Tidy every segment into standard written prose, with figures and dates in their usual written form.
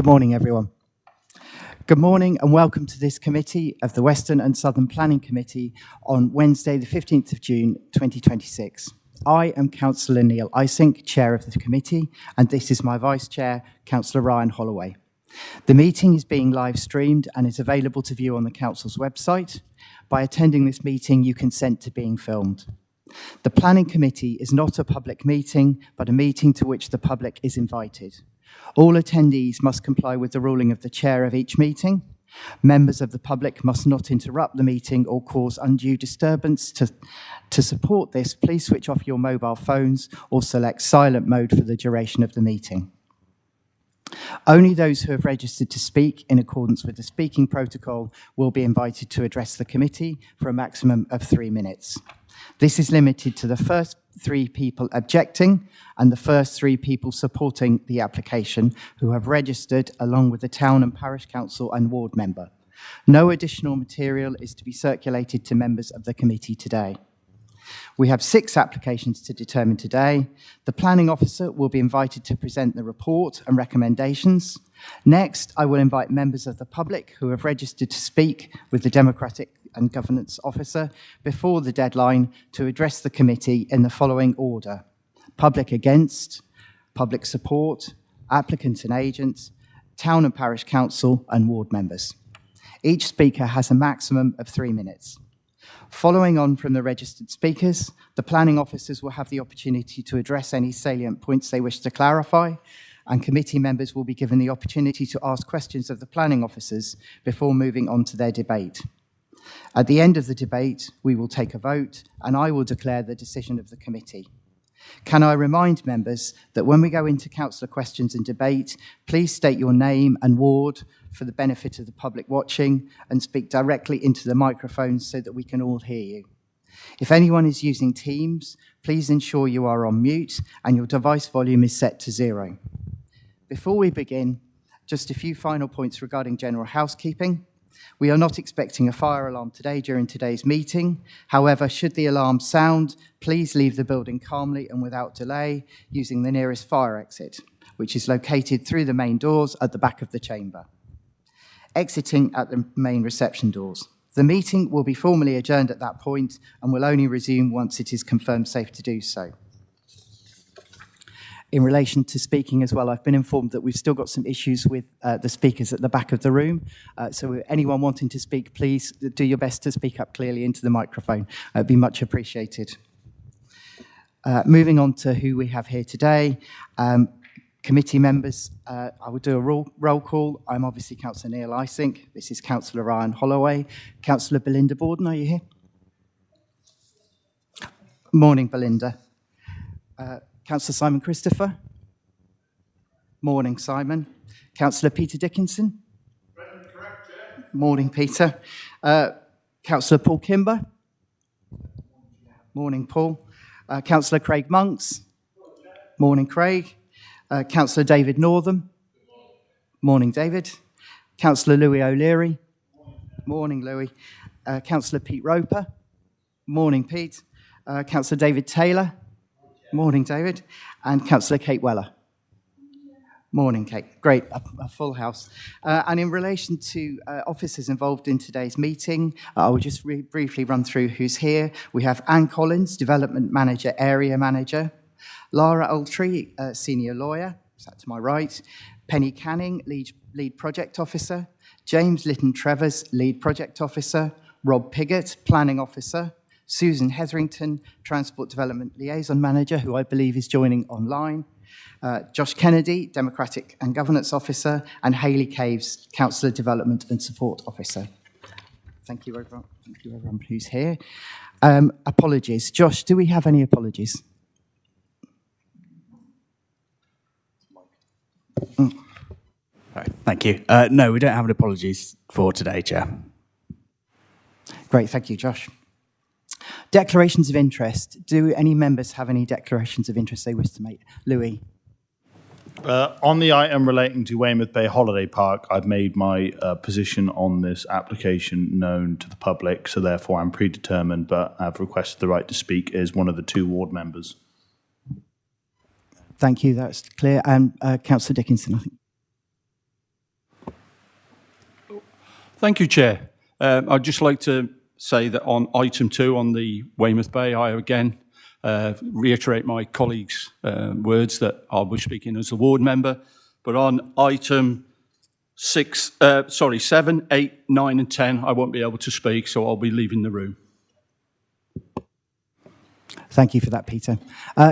Good morning, everyone. Good morning and welcome to this committee of the Western and Southern Planning Committee on Wednesday, the 15th of June, 2026. I am Councillor Neil Isink, Chair of the committee, and this is my Vice Chair, Councillor Ryan Holloway. The meeting is being live streamed and is available to view on the Council's website. By attending this meeting, you consent to being filmed. The Planning Committee is not a public meeting, but a meeting to which the public is invited. All attendees must comply with the ruling of the chair of each meeting. Members of the public must not interrupt the meeting or cause undue disturbance. To support this, please switch off your mobile phones or select silent mode for the duration of the meeting. Only those who have registered to speak in accordance with the speaking protocol will be invited to address the committee for a maximum of 3 minutes. This is limited to the first 3 people objecting and the first 3 people supporting the application who have registered along with the Town and Parish Council and Ward member. No additional material is to be circulated to members of the committee today. We have 6 applications to determine today. The Planning Officer will be invited to present the report and recommendations. Next, I will invite members of the public who have registered to speak with the Democratic and Governance Officer before the deadline to address the committee in the following order: public against, public support, applicants and agents, Town and Parish Council and Ward members. Each speaker has a maximum of 3 minutes. Following on from the registered speakers, the planning officers will have the opportunity to address any salient points they wish to clarify, and committee members will be given the opportunity to ask questions of the planning officers before moving on to their debate. At the end of the debate, we will take a vote, and I will declare the decision of the committee. Can I remind members that when we go into councillor questions and debate, please state your name and ward for the benefit of the public watching and speak directly into the microphone so that we can all hear you. If anyone is using Teams, please ensure you are on mute and your device volume is set to 0. Before we begin, just a few final points regarding general housekeeping. We are not expecting a fire alarm today during today's meeting. However, should the alarm sound, please leave the building calmly and without delay using the nearest fire exit, which is located through the main doors at the back of the chamber, exiting at the main reception doors. The meeting will be formally adjourned at that point and will only resume once it is confirmed safe to do so. In relation to speaking as well, I've been informed that we've still got some issues with the speakers at the back of the room. So anyone wanting to speak, please do your best to speak up clearly into the microphone. It'd be much appreciated. Moving on to who we have here today. Committee members, I will do a roll call. I'm obviously Councillor Neil Isink. This is Councillor Ryan Holloway. Councillor Belinda Borden, are you here? Morning, Belinda. Councillor Simon Christopher. Morning, Simon. Councillor Peter Dickinson. Correct, Chair. Morning, Peter. Councillor Paul Kimber. Morning, Paul. Councillor Craig Monks. Morning, Craig. Councillor David Northam. Morning, David. Councillor Louis O'Leary. Morning, Louis. Councillor Pete Roper. Morning, Pete. Councillor David Taylor. Morning, David. And Councillor Kate Weller. Morning, Kate. Great, a full house. And in relation to officers involved in today's meeting, I will just briefly run through who's here. We have Anne Collins, Development Manager, Area Manager. Lara Ultree, Senior Lawyer, sat to my right. Penny Canning, Lead Project Officer. James Lytton-Trevors, Lead Project Officer. Rob Piggott, Planning Officer. Susan Hetherington, Transport Development Liaison Manager, who I believe is joining online. Josh Kennedy, Democratic and Governance Officer, and Hayley Caves, Councillor Development and Support Officer. Thank you, everyone. Thank you, everyone who's here. Apologies. Josh, do we have any apologies? Right, thank you. No, we don't have any apologies for today, Chair. Great, thank you, Josh. Declarations of interest. Do any members have any declarations of interest they wish to make? Louis. On the item relating to Weymouth Bay Holiday Park, I've made my position on this application known to the public, so therefore I'm predetermined, but I've requested the right to speak as one of the 2 ward members. Thank you, that's clear. And Councillor Dickinson, I think. Thank you, Chair. I'd just like to say that on item 2 on the Weymouth Bay, I again reiterate my colleagues' words that I was speaking as a ward member. But on item 7, 8, 9 and 10, I won't be able to speak, so I'll be leaving the room. Thank you for that, Peter.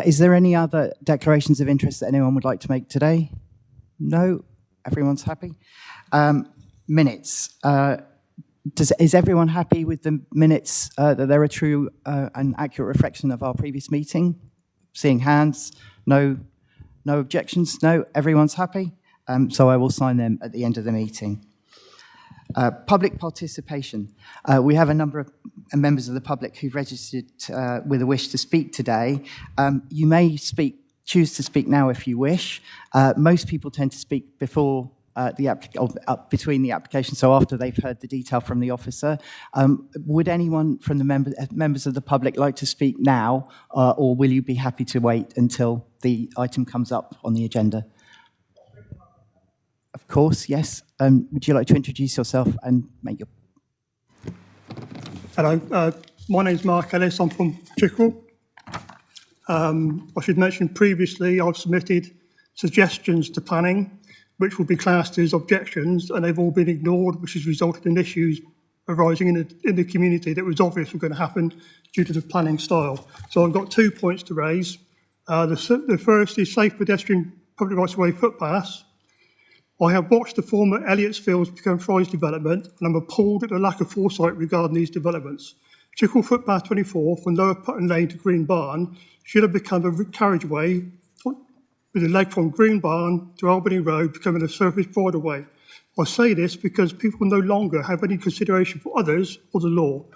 Is there any other declarations of interest that anyone would like to make today? No? Everyone's happy? Minutes. Is everyone happy with the minutes, that they're a true and accurate reflection of our previous meeting? Seeing hands, no objections, no, everyone's happy? So I will sign them at the end of the meeting. Public participation. We have a number of members of the public who've registered with a wish to speak today. You may choose to speak now if you wish. Most people tend to speak before between the application, so after they've heard the detail from the officer. Would anyone from the members of the public like to speak now, or will you be happy to wait until the item comes up on the agenda? Of course, yes. Would you like to introduce yourself and make your... Hello, my name's Mark Ellis, I'm from Chickerell. I should mention previously I've submitted suggestions to planning which will be classed as objections, and they've all been ignored, which has resulted in issues arising in the community that was obvious were going to happen due to the planning style. So I've got 2 points to raise. The first is safe pedestrian public rights-of-way footpaths. I have watched the former Elliott's Fields become Fry's development, and I'm appalled at the lack of foresight regarding these developments. Chickerell Footpath 24 from Lower Putton Lane to Green Barn should have become a carriageway with a leg from Green Barn to Albany Road becoming a surface bridleway. I say this because people no longer have any consideration for others or the law.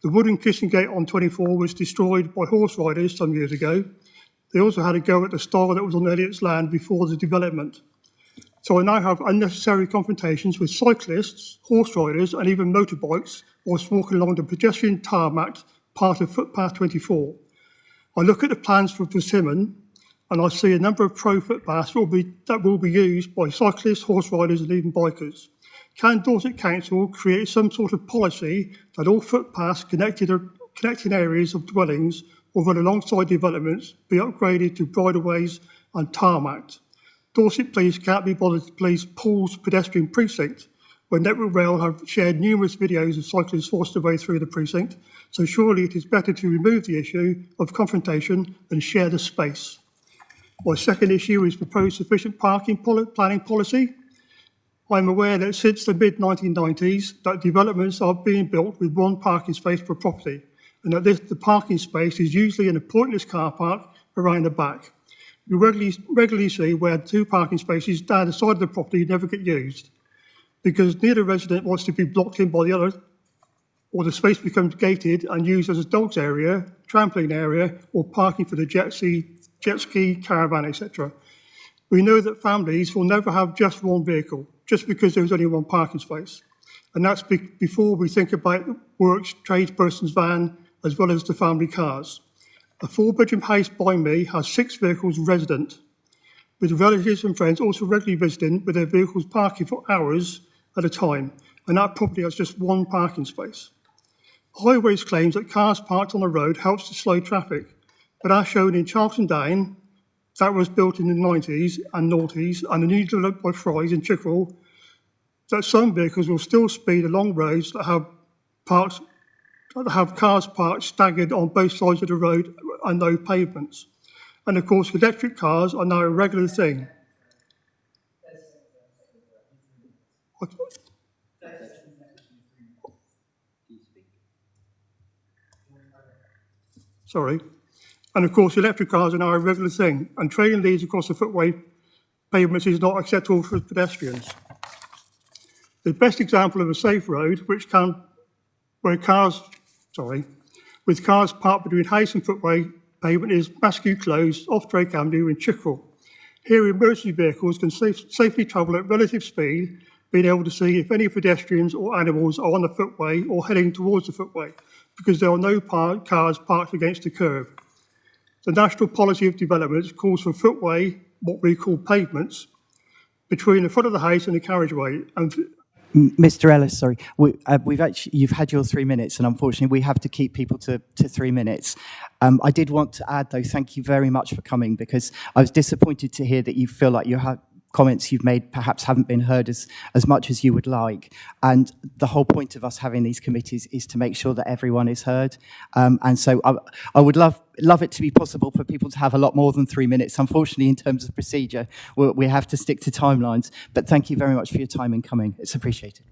The wooden kissing gate on 24 was destroyed by horse riders some years ago. They also had a go at the style that was on Elliott's land before the development. So I now have unnecessary confrontations with cyclists, horse riders and even motorbikes whilst walking along the pedestrian tarmac part of Footpath 24. I look at the plans for Persimmon and I see a number of pro-footpaths that will be used by cyclists, horse riders and even bikers. Can Dorset Council create some sort of policy that all footpaths connecting areas of dwellings or run alongside developments be upgraded to bridleways and tarmacked? Dorset Police can't be bothered to police Paul's pedestrian precinct, where Network Rail have shared numerous videos of cyclists forced their way through the precinct, so surely it is better to remove the issue of confrontation and share the space. My second issue is proposed sufficient parking planning policy. I'm aware that since the mid-1990s that developments are being built with one parking space per property, and that the parking space is usually in a pointless car park around the back. You regularly see where 2 parking spaces down the side of the property never get used, because neither resident wants to be blocked in by the other, or the space becomes gated and used as a dog's area, trampoline area, or parking for the jet ski, caravan, etc. We know that families will never have just one vehicle, just because there's only one parking space. And that's before we think about works, tradesperson's van, as well as the family cars. A 4-bedroom house by me has 6 vehicles resident, with relatives and friends also regularly visiting with their vehicles parking for hours at a time, and that property has just 1 parking space. Highways claims that cars parked on the road helps to slow traffic, but as shown in Charlton Down, that was built in the 90s and noughties, and the new development by Fry's in Chickerell, that some vehicles will still speed along roads that have cars parked staggered on both sides of the road and no pavements. And of course, electric cars are now a regular thing. Sorry. And of course, electric cars are now a regular thing, and trailing these across the footway pavements is not acceptable for pedestrians. The best example of a safe road, with cars parked between house and footway pavement, is Maskew Close off Drake Avenue in Chickerell. Here, emergency vehicles can safely travel at relative speed, being able to see if any pedestrians or animals are on the footway or heading towards the footway, because there are no cars parked against the curb. The National Policy of Development calls for footway, what we call pavements, between the front of the house and the carriageway, and Mr. Ellis, sorry, you've had your 3 minutes, and unfortunately we have to keep people to 3 minutes. I did want to add, though, thank you very much for coming, because I was disappointed to hear that you feel like comments you've made perhaps haven't been heard as much as you would like. And the whole point of us having these committees is to make sure that everyone is heard. And so I would love it to be possible for people to have a lot more than 3 minutes. Unfortunately, in terms of procedure, we have to stick to timelines. But thank you very much for your time in coming. It's appreciated.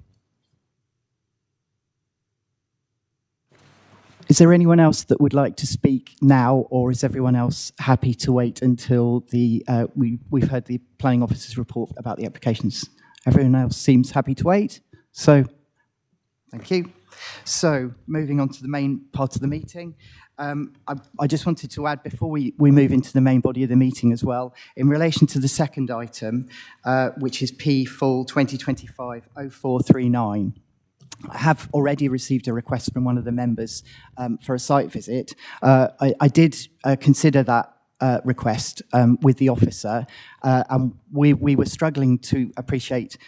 Is there anyone else that would like to speak now, or is everyone else happy to wait until we've heard the planning officer's report about the applications? Everyone else seems happy to wait. So, thank you. So, moving on to the main part of the meeting. I just wanted to add, before we move into the main body of the meeting as well, in relation to the second item, which is P Full 2025-0439. I have already received a request from one of the members for a site visit. I did consider that request with the officer, and we were struggling to appreciate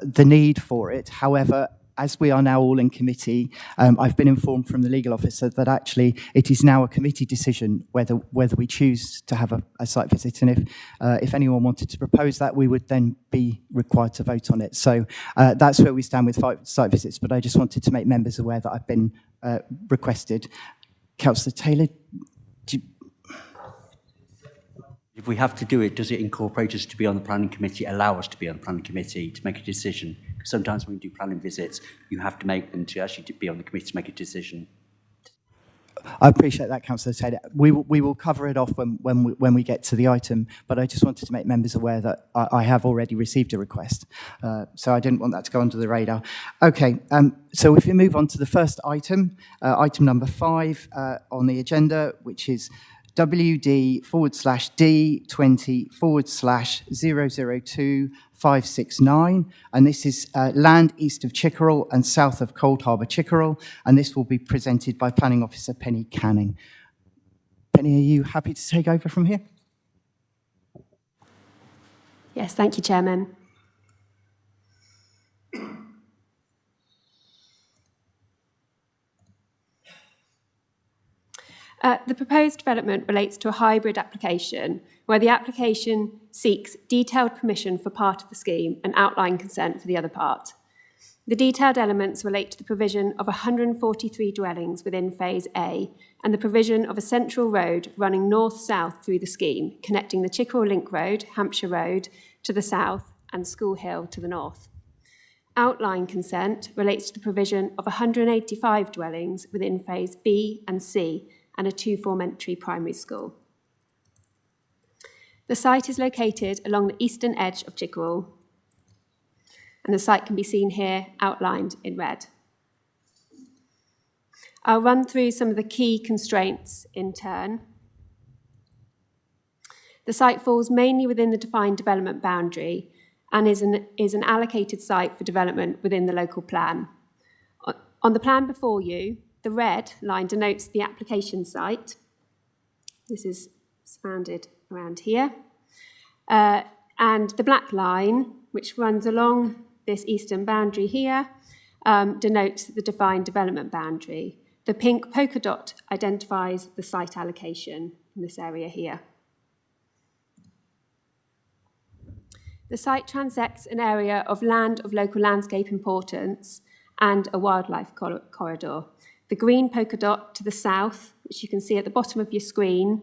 the need for it. However, as we are now all in committee, I've been informed from the legal officer that actually it is now a committee decision whether we choose to have a site visit, and if anyone wanted to propose that, we would then be required to vote on it. So that's where we stand with site visits, but I just wanted to make members aware that I've been requested. Councillor Taylor, If we have to do it, does it incorporate us to be on the planning committee, allow us to be on the planning committee to make a decision? Because sometimes when you do planning visits, you have to make them to actually be on the committee to make a decision. I appreciate that, Councillor Taylor. We will cover it off when we get to the item, but I just wanted to make members aware that I have already received a request, so I didn't want that to go under the radar. Okay, so if we move on to the first item, item number 5 on the agenda, which is WD/D20/002-569, and this is land east of Chickerell and south of Cold Harbour Chickerell, and this will be presented by Planning Officer Penny Canning. Penny, are you happy to take over from here? Yes, thank you, Chairman. The proposed development relates to a hybrid application where the application seeks detailed permission for part of the scheme and outline consent for the other part. The detailed elements relate to the provision of 143 dwellings within Phase A and the provision of a central road running north-south through the scheme, connecting the Chickerell Link Road, Hampshire Road, to the south and School Hill to the north. Outline consent relates to the provision of 185 dwellings within Phase B and C and a 2-form entry primary school. The site is located along the eastern edge of Chickerell, and the site can be seen here outlined in red. I'll run through some of the key constraints in turn. The site falls mainly within the defined development boundary and is an allocated site for development within the local plan. On the plan before you, the red line denotes the application site. This is surrounded around here. And the black line, which runs along this eastern boundary here, denotes the defined development boundary. The pink polka dot identifies the site allocation in this area here. The site transects an area of land of local landscape importance and a wildlife corridor. The green polka dot to the south, which you can see at the bottom of your screen,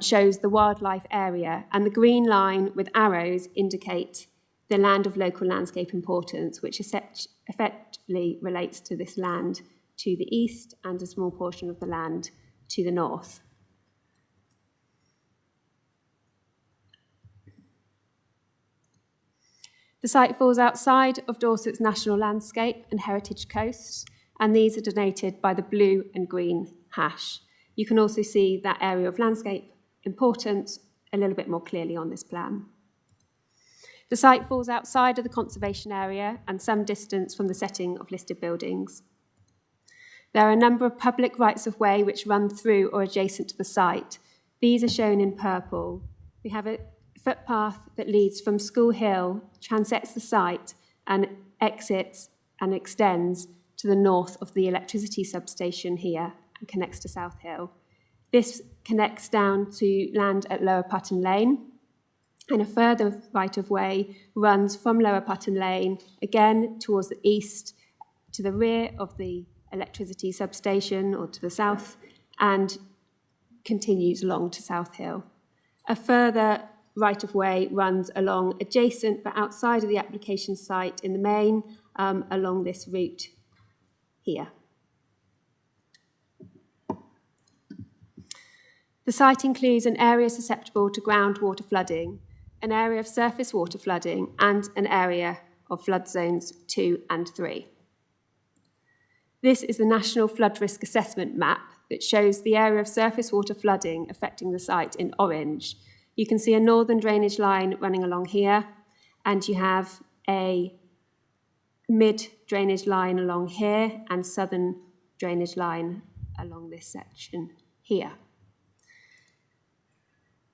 shows the wildlife area, and the green line with arrows indicate the land of local landscape importance, which effectively relates to this land to the east and a small portion of the land to the north. The site falls outside of Dorset's national landscape and heritage coasts, and these are denoted by the blue and green hash. You can also see that area of landscape importance a little bit more clearly on this plan. The site falls outside of the conservation area and some distance from the setting of listed buildings. There are a number of public rights-of-way which run through or adjacent to the site. These are shown in purple. We have a footpath that leads from School Hill, transects the site, and exits and extends to the north of the electricity substation here and connects to South Hill. This connects down to land at Lower Putton Lane, and a further right-of-way runs from Lower Putton Lane, again towards the east, to the rear of the electricity substation, or to the south, and continues along to South Hill. A further right-of-way runs along adjacent but outside of the application site in the main, along this route here. The site includes an area susceptible to groundwater flooding, an area of surface water flooding, and an area of flood zones 2 and 3. This is the National Flood Risk Assessment map that shows the area of surface water flooding affecting the site in orange. You can see a northern drainage line running along here, and you have a mid-drainage line along here and southern drainage line along this section here.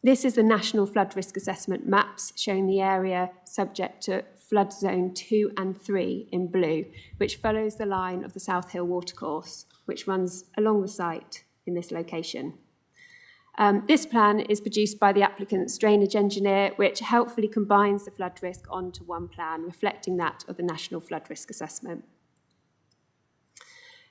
This is the National Flood Risk Assessment maps showing the area subject to flood zone 2 and 3 in blue, which follows the line of the South Hill watercourse, which runs along the site in this location. This plan is produced by the applicant's drainage engineer, which helpfully combines the flood risk onto one plan, reflecting that of the National Flood Risk Assessment.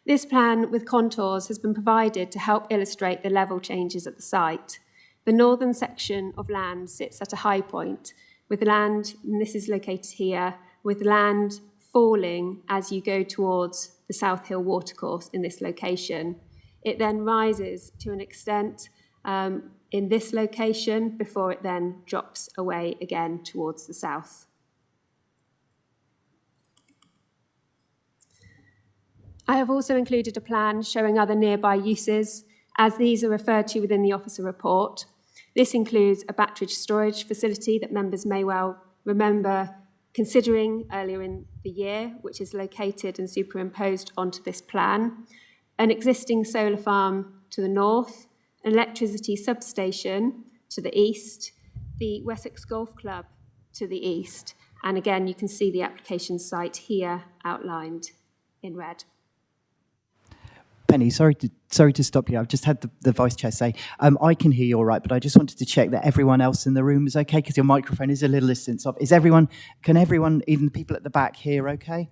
This plan with contours has been provided to help illustrate the level changes at the site. The northern section of land sits at a high point, with land, and this is located here, with land falling as you go towards the South Hill watercourse in this location. It then rises to an extent in this location before it then drops away again towards the south. I have also included a plan showing other nearby uses, as these are referred to within the officer report. This includes a battery storage facility that members may well remember considering earlier in the year, which is located and superimposed onto this plan, an existing solar farm to the north, an electricity substation to the east, the Wessex Golf Club to the east, and again, you can see the application site here outlined in red. Penny, sorry to stop you. I've just had the Vice Chair say, I can hear you all right, but I just wanted to check that everyone else in the room is okay, because your microphone is a little distance off. Can everyone, even the people at the back, hear okay?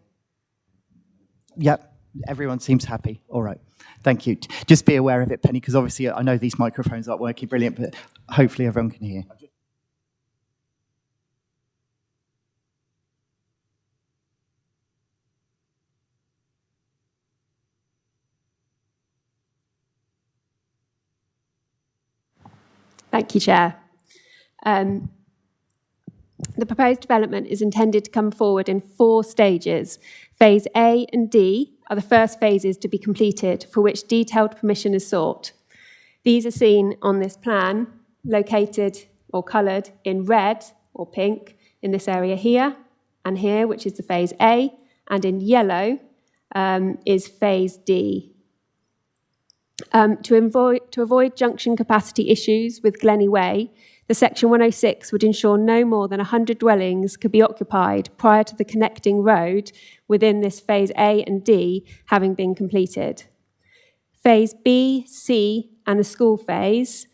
Yep, everyone seems happy. All right, thank you. Just be aware of it, Penny, because obviously I know these microphones aren't working brilliant, but hopefully everyone can hear. Thank you, Chair. The proposed development is intended to come forward in 4 stages. Phase A and D are the first phases to be completed, for which detailed permission is sought. These are seen on this plan, located or coloured in red or pink in this area here and here, which is the Phase A, and in yellow is Phase D. To avoid junction capacity issues with Glennie Way, the Section 106 would ensure no more than 100 dwellings could be occupied prior to the connecting road within this Phase A and D having been completed. Phase B, C, and the school phase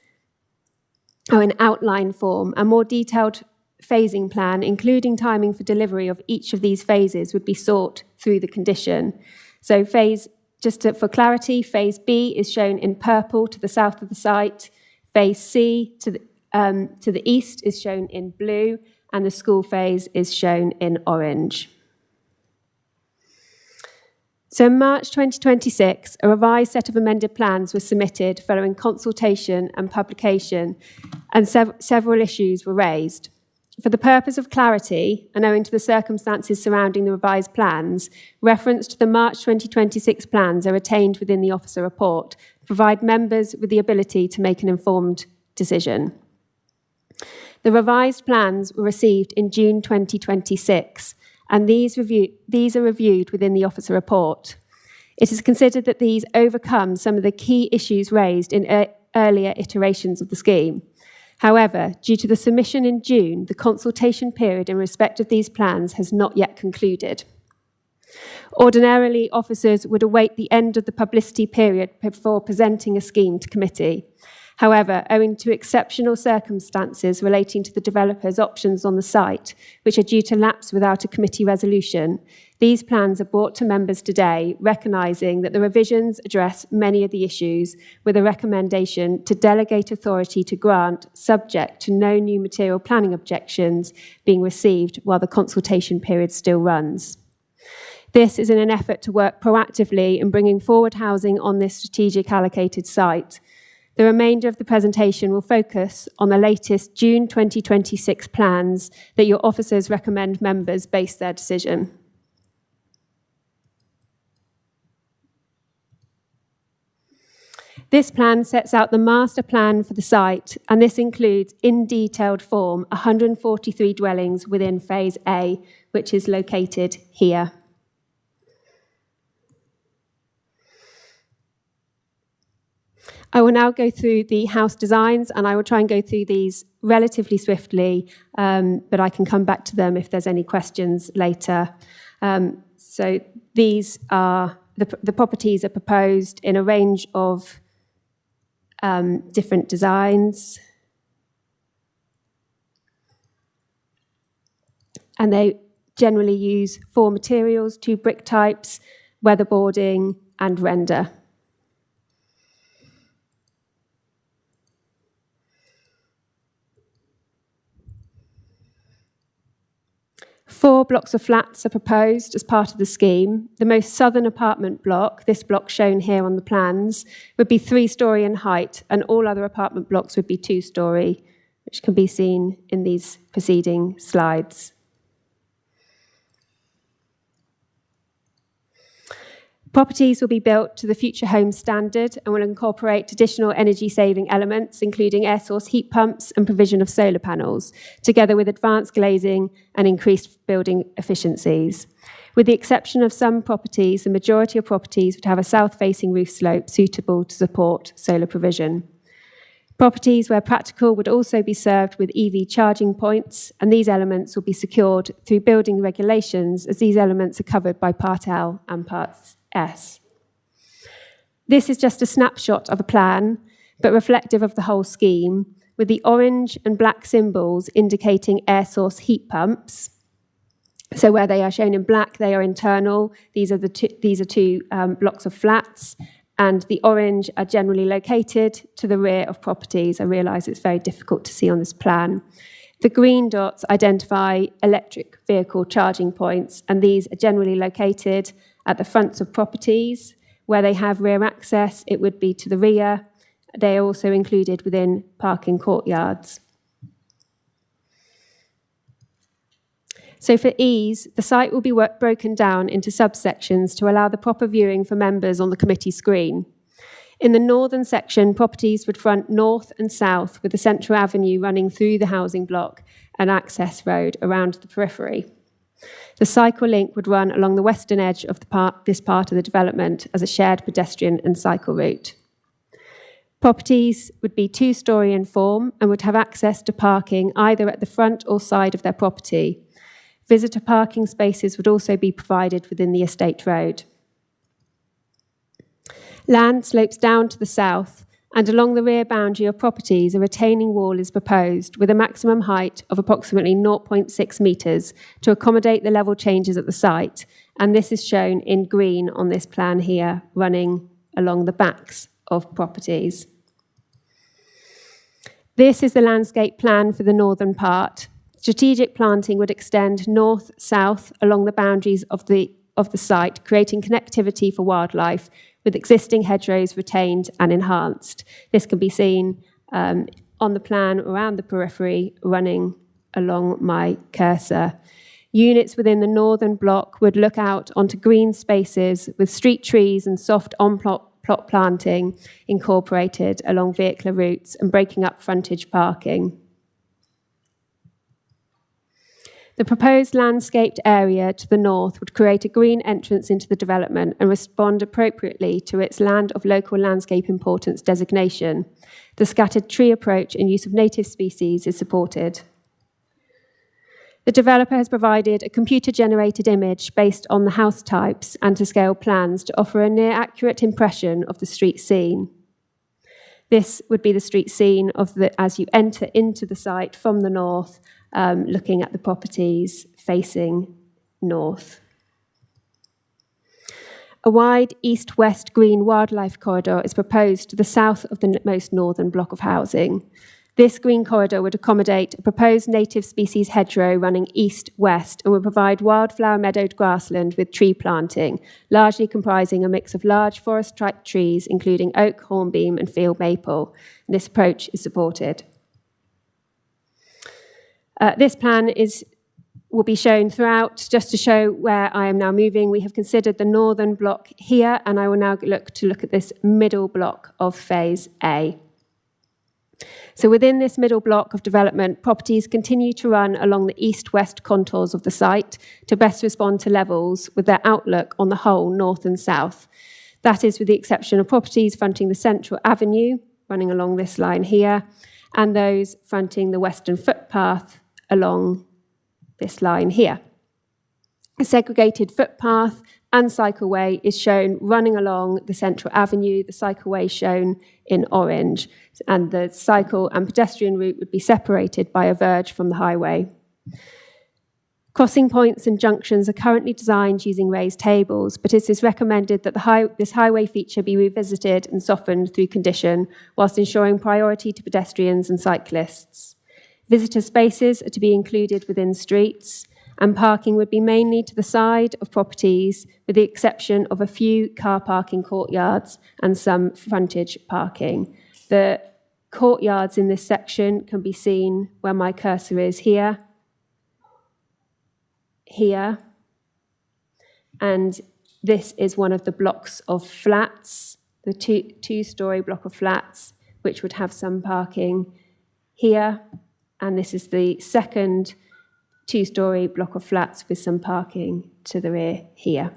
are in outline form. A more detailed phasing plan, including timing for delivery of each of these phases, would be sought through the condition. So for clarity, Phase B is shown in purple to the south of the site. Phase C to the east is shown in blue, and the school phase is shown in orange. So in March 2026, a revised set of amended plans was submitted following consultation and publication, and several issues were raised. For the purpose of clarity, and owing to the circumstances surrounding the revised plans, reference to the March 2026 plans are retained within the officer report to provide members with the ability to make an informed decision. The revised plans were received in June 2026, and these are reviewed within the officer report. It is considered that these overcome some of the key issues raised in earlier iterations of the scheme. However, due to the submission in June, the consultation period in respect of these plans has not yet concluded. Ordinarily, officers would await the end of the publicity period before presenting a scheme to committee. However, owing to exceptional circumstances relating to the developer's options on the site, which are due to lapse without a committee resolution, these plans are brought to members today, recognising that the revisions address many of the issues, with a recommendation to delegate authority to grant, subject to no new material planning objections being received while the consultation period still runs. This is in an effort to work proactively in bringing forward housing on this strategic allocated site. The remainder of the presentation will focus on the latest June 2026 plans that your officers recommend members base their decision. This plan sets out the master plan for the site, and this includes, in detailed form, 143 dwellings within Phase A, which is located here. I will now go through the house designs, and I will try and go through these relatively swiftly, but I can come back to them if there's any questions later. So these are, the properties are proposed in a range of different designs. And they generally use 4 materials, 2 brick types, weatherboarding, and render. 4 blocks of flats are proposed as part of the scheme. The most southern apartment block, this block shown here on the plans, would be 3-storey in height, and all other apartment blocks would be 2-storey, which can be seen in these preceding slides. Properties will be built to the Future Home Standard and will incorporate additional energy-saving elements, including air source heat pumps and provision of solar panels, together with advanced glazing and increased building efficiencies. With the exception of some properties, the majority of properties would have a south-facing roof slope suitable to support solar provision. Properties where practical would also be served with EV charging points, and these elements will be secured through building regulations, as these elements are covered by Part L and Part S. This is just a snapshot of a plan, but reflective of the whole scheme, with the orange and black symbols indicating air source heat pumps. So where they are shown in black, they are internal. These are two blocks of flats, and the orange are generally located to the rear of properties. I realise it's very difficult to see on this plan. The green dots identify electric vehicle charging points, and these are generally located at the fronts of properties. Where they have rear access, it would be to the rear. They are also included within parking courtyards. So for ease, the site will be broken down into subsections to allow the proper viewing for members on the committee screen. In the northern section, properties would front north and south, with the central avenue running through the housing block and access road around the periphery. The cycle link would run along the western edge of this part of the development as a shared pedestrian and cycle route. Properties would be 2-storey in form and would have access to parking either at the front or side of their property. Visitor parking spaces would also be provided within the estate road. Land slopes down to the south, and along the rear boundary of properties, a retaining wall is proposed with a maximum height of approximately 0.6 metres to accommodate the level changes at the site, and this is shown in green on this plan here, running along the backs of properties. This is the landscape plan for the northern part. Strategic planting would extend north-south along the boundaries of the site, creating connectivity for wildlife, with existing hedgerows retained and enhanced. This can be seen on the plan around the periphery, running along my cursor. Units within the northern block would look out onto green spaces with street trees and soft on-plot planting incorporated along vehicular routes and breaking up frontage parking. The proposed landscaped area to the north would create a green entrance into the development and respond appropriately to its Land of Local Landscape Importance designation. The scattered tree approach and use of native species is supported. The developer has provided a computer-generated image based on the house types and to scale plans to offer a near-accurate impression of the street scene. This would be the street scene as you enter into the site from the north, looking at the properties facing north. A wide east-west green wildlife corridor is proposed to the south of the most northern block of housing. This green corridor would accommodate a proposed native species hedgerow running east-west and would provide wildflower meadowed grassland with tree planting, largely comprising a mix of large forest-type trees, including oak, hornbeam, and field maple. And this approach is supported. This plan will be shown throughout, just to show where I am now moving. We have considered the northern block here, and I will now look at this middle block of Phase A. So within this middle block of development, properties continue to run along the east-west contours of the site to best respond to levels with their outlook on the whole north and south. That is with the exception of properties fronting the central avenue, running along this line here, and those fronting the western footpath along this line here. A segregated footpath and cycleway is shown running along the central avenue, the cycleway shown in orange, and the cycle and pedestrian route would be separated by a verge from the highway. Crossing points and junctions are currently designed using raised tables, but it is recommended that this highway feature be revisited and softened through condition, whilst ensuring priority to pedestrians and cyclists. Visitor spaces are to be included within streets, and parking would be mainly to the side of properties, with the exception of a few car parking courtyards and some frontage parking. The courtyards in this section can be seen where my cursor is here, and this is one of the blocks of flats, the two-story block of flats, which would have some parking here, and this is the second two-story block of flats with some parking to the rear here.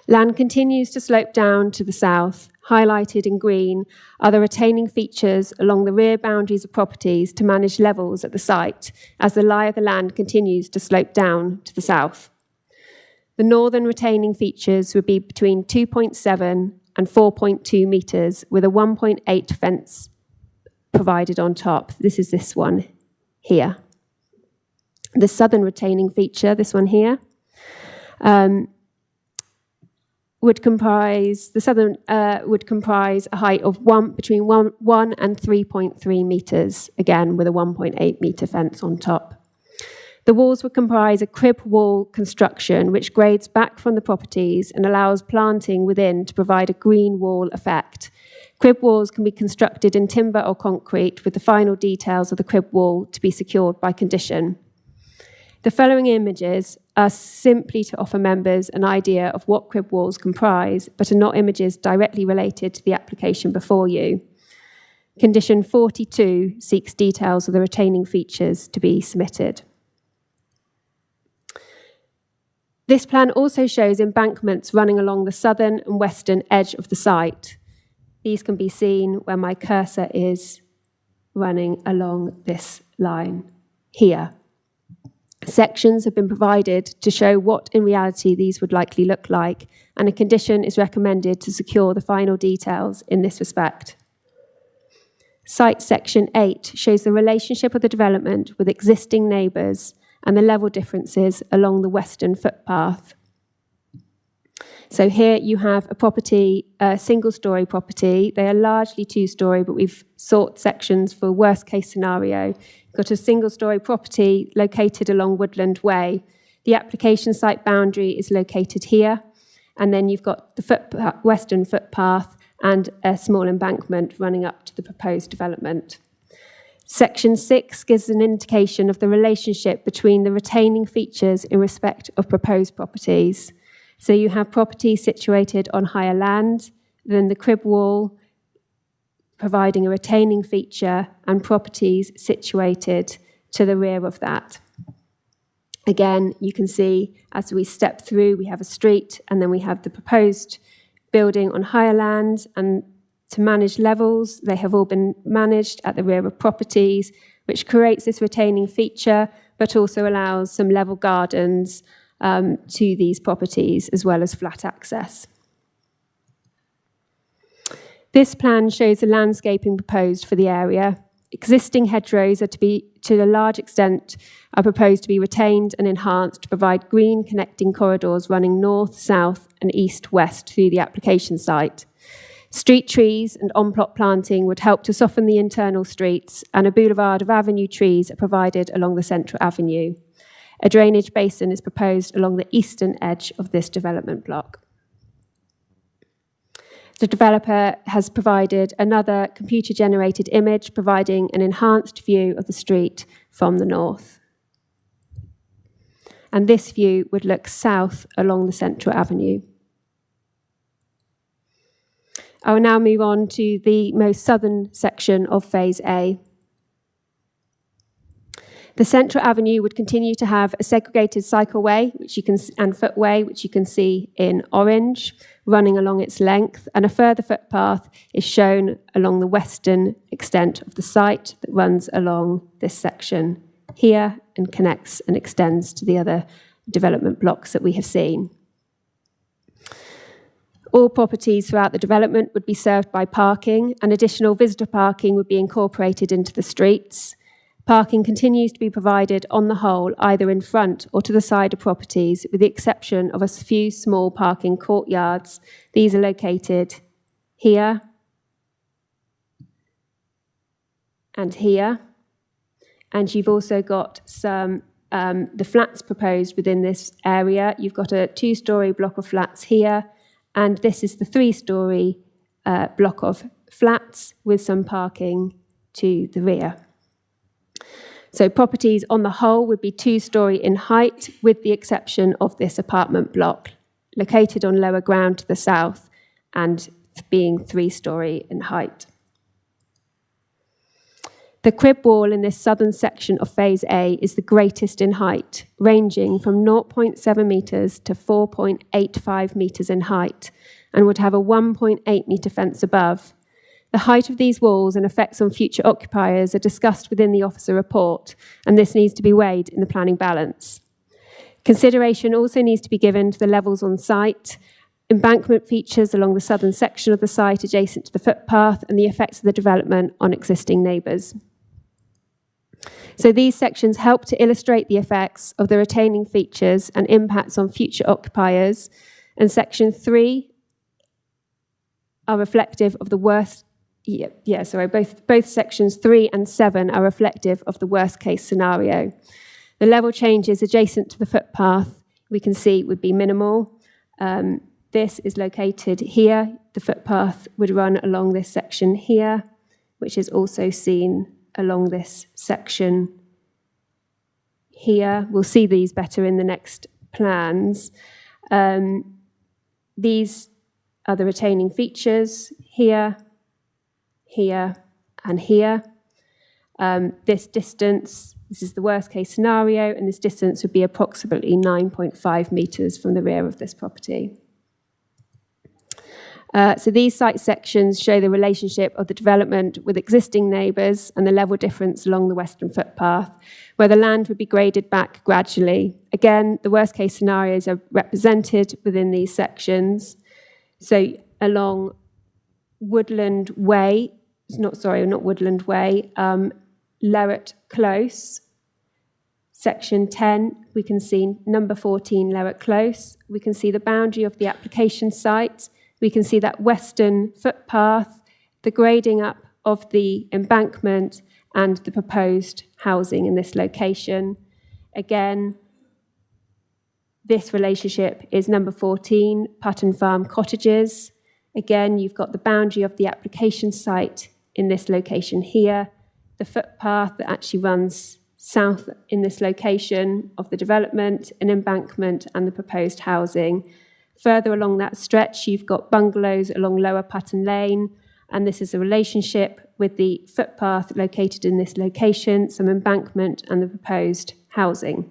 Land continues to slope down to the south. Highlighted in green are the retaining features along the rear boundaries of properties to manage levels at the site as the lie of the land continues to slope down to the south. The northern retaining features would be between 2.7 and 4.2 metres with a 1.8 fence provided on top. This is this one here. The southern retaining feature, this one here, would comprise a height of between 1 and 3.3 metres, again with a 1.8 metre fence on top. The walls would comprise a crib wall construction which grades back from the properties and allows planting within to provide a green wall effect. Crib walls can be constructed in timber or concrete, with the final details of the crib wall to be secured by condition. The following images are simply to offer members an idea of what crib walls comprise, but are not images directly related to the application before you. Condition 42 seeks details of the retaining features to be submitted. This plan also shows embankments running along the southern and western edge of the site. These can be seen where my cursor is running along this line here. Sections have been provided to show what in reality these would likely look like, and a condition is recommended to secure the final details in this respect. Site section 8 shows the relationship of the development with existing neighbours and the level differences along the western footpath. So here you have a property, a single-storey property. They are largely two-storey, but we've sought sections for worst-case scenario. You've got a single-storey property located along Woodland Way. The application site boundary is located here, and then you've got the western footpath and a small embankment running up to the proposed development. Section 6 gives an indication of the relationship between the retaining features in respect of proposed properties. So you have properties situated on higher land, then the crib wall providing a retaining feature, and properties situated to the rear of that. Again, you can see as we step through, we have a street, and then we have the proposed building on higher land, and to manage levels. They have all been managed at the rear of properties, which creates this retaining feature, but also allows some level gardens to these properties, as well as flat access. This plan shows the landscaping proposed for the area. Existing hedgerows are to a large extent, are proposed to be retained and enhanced to provide green connecting corridors running north, south, and east-west through the application site. Street trees and on-plot planting would help to soften the internal streets, and a boulevard of avenue trees are provided along the central avenue. A drainage basin is proposed along the eastern edge of this development block. The developer has provided another computer-generated image providing an enhanced view of the street from the north. And this view would look south along the central avenue. I will now move on to the most southern section of Phase A. The central avenue would continue to have a segregated cycleway and footway, which you can see in orange, running along its length, and a further footpath is shown along the western extent of the site that runs along this section here and connects and extends to the other development blocks that we have seen. All properties throughout the development would be served by parking, and additional visitor parking would be incorporated into the streets. Parking continues to be provided on the whole, either in front or to the side of properties, with the exception of a few small parking courtyards. These are located here and here. And you've also got some the flats proposed within this area. You've got a 2-storey block of flats here, and this is the 3-storey block of flats with some parking to the rear. So properties on the whole would be 2-storey in height, with the exception of this apartment block, located on lower ground to the south and being 3-storey in height. The crib wall in this southern section of Phase A is the greatest in height, ranging from 0.7 metres to 4.85 metres in height, and would have a 1.8 metre fence above. The height of these walls and effects on future occupiers are discussed within the officer report, and this needs to be weighed in the planning balance. Consideration also needs to be given to the levels on site, embankment features along the southern section of the site adjacent to the footpath, and the effects of the development on existing neighbours. So these sections help to illustrate the effects of the retaining features and impacts on future occupiers, and Section 3 are reflective of the worst. Both sections 3 and 7 are reflective of the worst case scenario. The level changes adjacent to the footpath we can see would be minimal. This is located here. The footpath would run along this section here, which is also seen along this section here. We'll see these better in the next plans. These are the retaining features here, here, and here. This distance, this is the worst case scenario, and this distance would be approximately 9.5 metres from the rear of this property. So these site sections show the relationship of the development with existing neighbours and the level difference along the western footpath, where the land would be graded back gradually. Again, the worst case scenarios are represented within these sections. So along Woodland Way, not Woodland Way, Lerret Close, Section 10, we can see number 14, Lerret Close. We can see the boundary of the application site. We can see that western footpath, the grading up of the embankment, and the proposed housing in this location. Again, this relationship is number 14, Putton Farm Cottages. Again, you've got the boundary of the application site in this location here, the footpath that actually runs south in this location of the development, an embankment, and the proposed housing. Further along that stretch, you've got bungalows along Lower Putton Lane, and this is a relationship with the footpath located in this location, some embankment, and the proposed housing.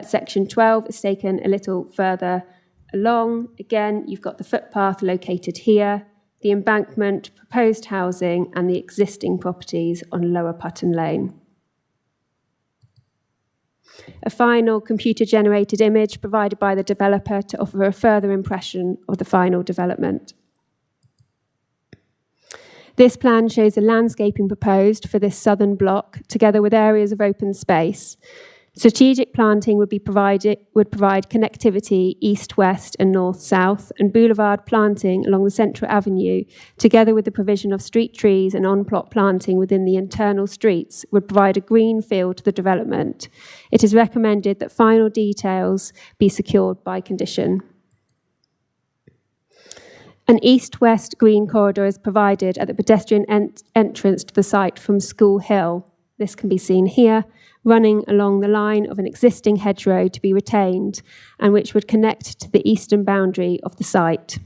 Section 12 is taken a little further along. Again, you've got the footpath located here, the embankment, proposed housing, and the existing properties on Lower Putton Lane. A final computer-generated image provided by the developer to offer a further impression of the final development. This plan shows the landscaping proposed for this southern block, together with areas of open space. Strategic planting would provide connectivity east-west and north-south, and boulevard planting along the central avenue, together with the provision of street trees and on-plot planting within the internal streets, would provide a green feel to the development. It is recommended that final details be secured by condition. An east-west green corridor is provided at the pedestrian entrance to the site from School Hill. This can be seen here, running along the line of an existing hedgerow to be retained and which would connect to the eastern boundary of the site.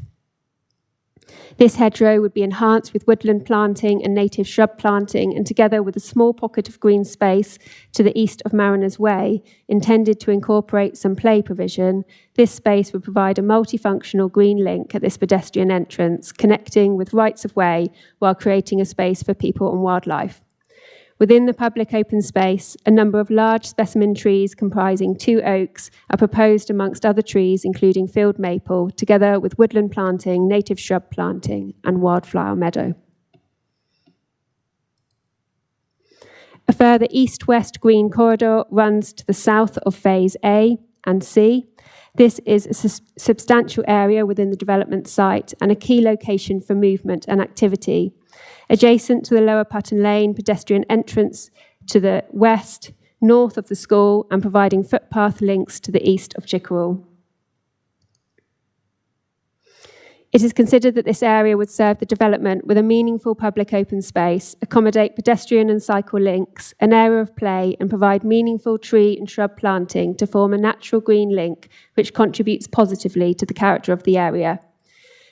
This hedgerow would be enhanced with woodland planting and native shrub planting, and together with a small pocket of green space to the east of Mariners Way, intended to incorporate some play provision, this space would provide a multifunctional green link at this pedestrian entrance, connecting with rights of way while creating a space for people and wildlife. Within the public open space, a number of large specimen trees comprising 2 oaks are proposed amongst other trees, including field maple, together with woodland planting, native shrub planting, and wildflower meadow. A further east-west green corridor runs to the south of Phase A and C. This is a substantial area within the development site and a key location for movement and activity. Adjacent to the Lower Putton Lane pedestrian entrance to the west, north of the school, and providing footpath links to the east of Chickerell. It is considered that this area would serve the development with a meaningful public open space, accommodate pedestrian and cycle links, an area of play, and provide meaningful tree and shrub planting to form a natural green link which contributes positively to the character of the area.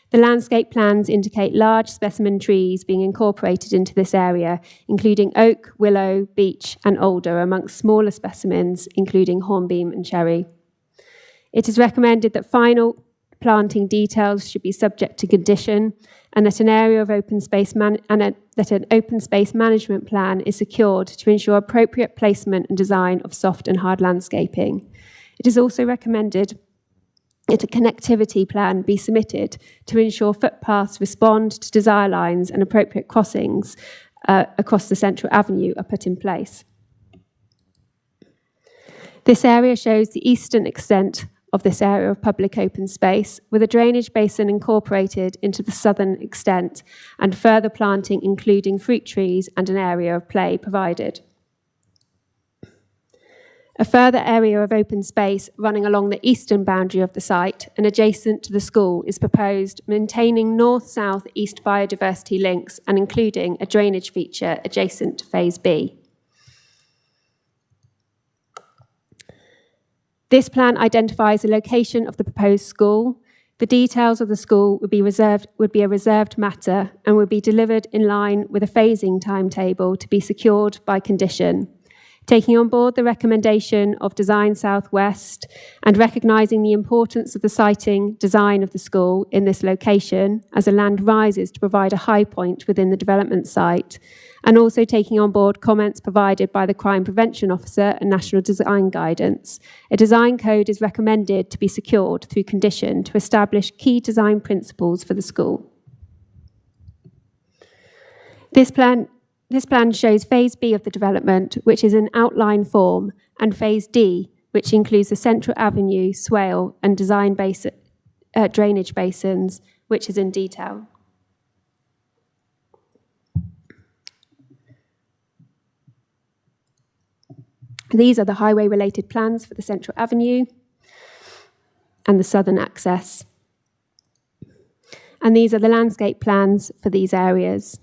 The landscape plans indicate large specimen trees being incorporated into this area, including oak, willow, beech, and alder, amongst smaller specimens, including hornbeam and cherry. It is recommended that final planting details should be subject to condition, and that an area of open space that an open space management plan is secured to ensure appropriate placement and design of soft and hard landscaping. It is also recommended that a connectivity plan be submitted to ensure footpaths respond to desire lines and appropriate crossings across the central avenue are put in place. This area shows the eastern extent of this area of public open space, with a drainage basin incorporated into the southern extent and further planting including fruit trees and an area of play provided. A further area of open space running along the eastern boundary of the site and adjacent to the school is proposed, maintaining north-south-east biodiversity links and including a drainage feature adjacent to Phase B. This plan identifies the location of the proposed school. The details of the school would be a reserved matter and would be delivered in line with a phasing timetable to be secured by condition. Taking on board the recommendation of Design Southwest and recognising the importance of the siting design of the school in this location as the land rises to provide a high point within the development site, and also taking on board comments provided by the Crime Prevention Officer and National Design Guidance, a design code is recommended to be secured through condition to establish key design principles for the school. This plan shows Phase B of the development, which is in outline form, and Phase D, which includes the central avenue, swale, and drainage basins, which is in detail. These are the highway-related plans for the central avenue and the southern access. And these are the landscape plans for these areas.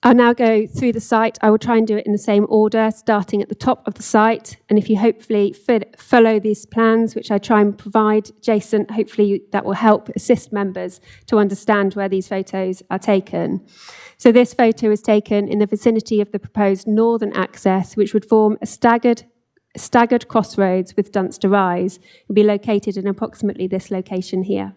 I'll now go through the site. I will try and do it in the same order, starting at the top of the site. And if you hopefully follow these plans, which I try and provide, Jason, hopefully that will help assist members to understand where these photos are taken. So this photo is taken in the vicinity of the proposed northern access, which would form a staggered crossroads with Dunster Rise, and be located in approximately this location here.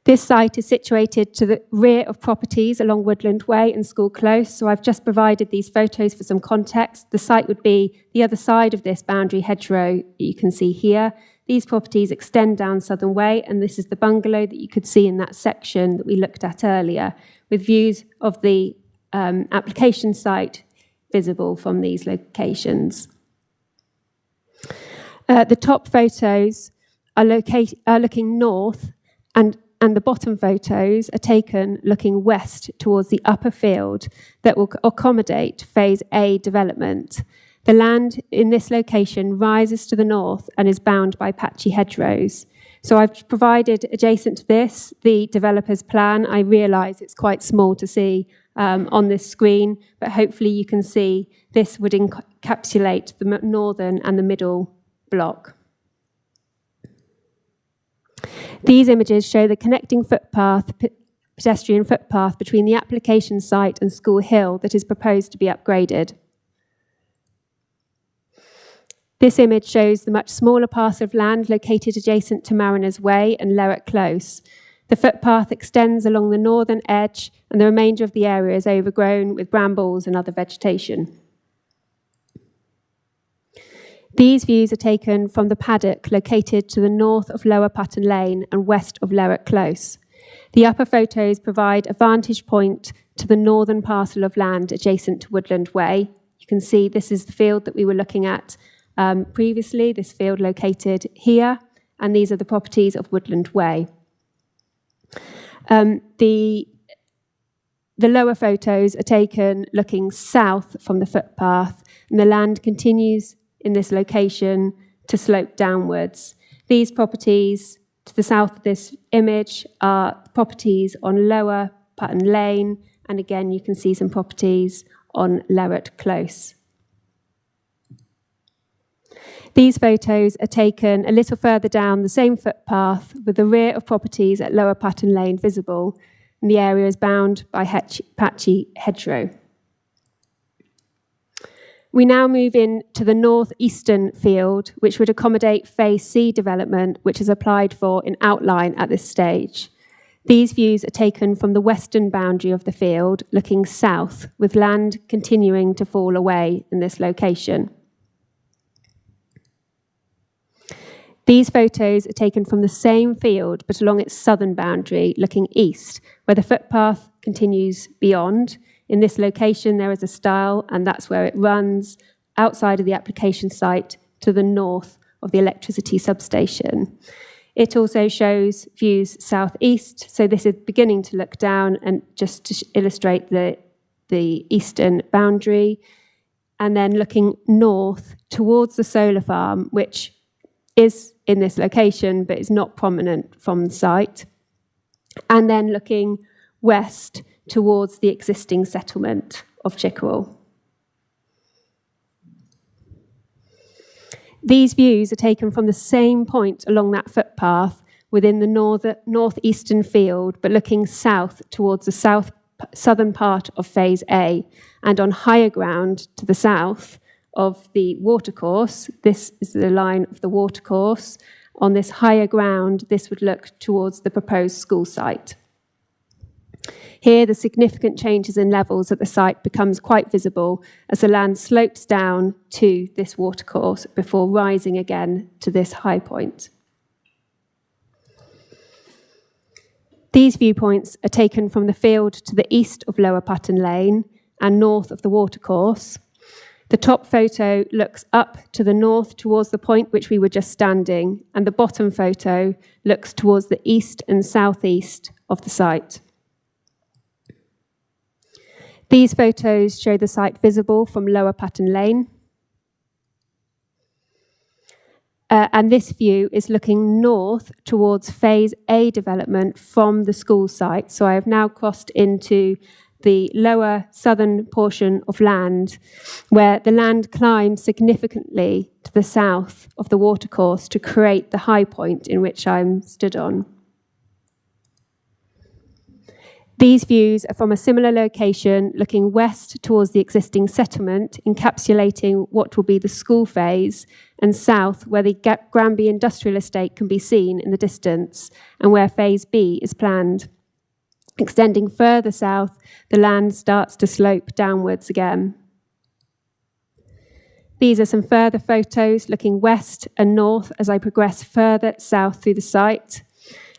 This site is situated to the rear of properties along Woodland Way and School Close, so I've just provided these photos for some context. The site would be the other side of this boundary hedgerow you can see here. These properties extend down Southern Way, and this is the bungalow that you could see in that section that we looked at earlier, with views of the application site visible from these locations. The top photos are looking north, and the bottom photos are taken looking west towards the upper field that will accommodate Phase A development. The land in this location rises to the north and is bound by patchy hedgerows. So I've provided adjacent to this the developer's plan. I realise it's quite small to see on this screen, but hopefully you can see this would encapsulate the northern and the middle block. These images show the connecting footpath, pedestrian footpath between the application site and School Hill that is proposed to be upgraded. This image shows the much smaller parcel of land located adjacent to Mariners Way and Lerwick Close. The footpath extends along the northern edge, and the remainder of the area is overgrown with brambles and other vegetation. These views are taken from the paddock located to the north of Lower Putton Lane and west of Lerwick Close. The upper photos provide a vantage point to the northern parcel of land adjacent to Woodland Way. You can see this is the field that we were looking at previously, this field located here, and these are the properties of Woodland Way. The lower photos are taken looking south from the footpath, and the land continues in this location to slope downwards. These properties to the south of this image are properties on Lower Putton Lane, and again you can see some properties on Lerwick Close. These photos are taken a little further down the same footpath with the rear of properties at Lower Putton Lane visible, and the area is bound by patchy hedgerow. We now move in to the northeastern field, which would accommodate Phase C development, which is applied for in outline at this stage. These views are taken from the western boundary of the field, looking south, with land continuing to fall away in this location. These photos are taken from the same field, but along its southern boundary, looking east, where the footpath continues beyond. In this location, there is a stile, and that's where it runs outside of the application site to the north of the electricity substation. It also shows views southeast, so this is beginning to look down, and just to illustrate the eastern boundary, and then looking north towards the solar farm, which is in this location, but is not prominent from the site, and then looking west towards the existing settlement of Chickerell. These views are taken from the same point along that footpath within the northeastern field, but looking south towards the southern part of Phase A, and on higher ground to the south of the watercourse. This is the line of the watercourse. On this higher ground, this would look towards the proposed school site. Here, the significant changes in levels at the site becomes quite visible as the land slopes down to this watercourse before rising again to this high point. These viewpoints are taken from the field to the east of Lower Putton Lane and north of the watercourse. The top photo looks up to the north towards the point which we were just standing, and the bottom photo looks towards the east and southeast of the site. These photos show the site visible from Lower Putton Lane. And this view is looking north towards Phase A development from the school site. So I have now crossed into the lower southern portion of land, where the land climbs significantly to the south of the watercourse to create the high point in which I'm stood on. These views are from a similar location looking west towards the existing settlement, encapsulating what will be the school phase, and south where the Granby Industrial Estate can be seen in the distance and where phase B is planned. Extending further south, the land starts to slope downwards again. These are some further photos looking west and north as I progress further south through the site.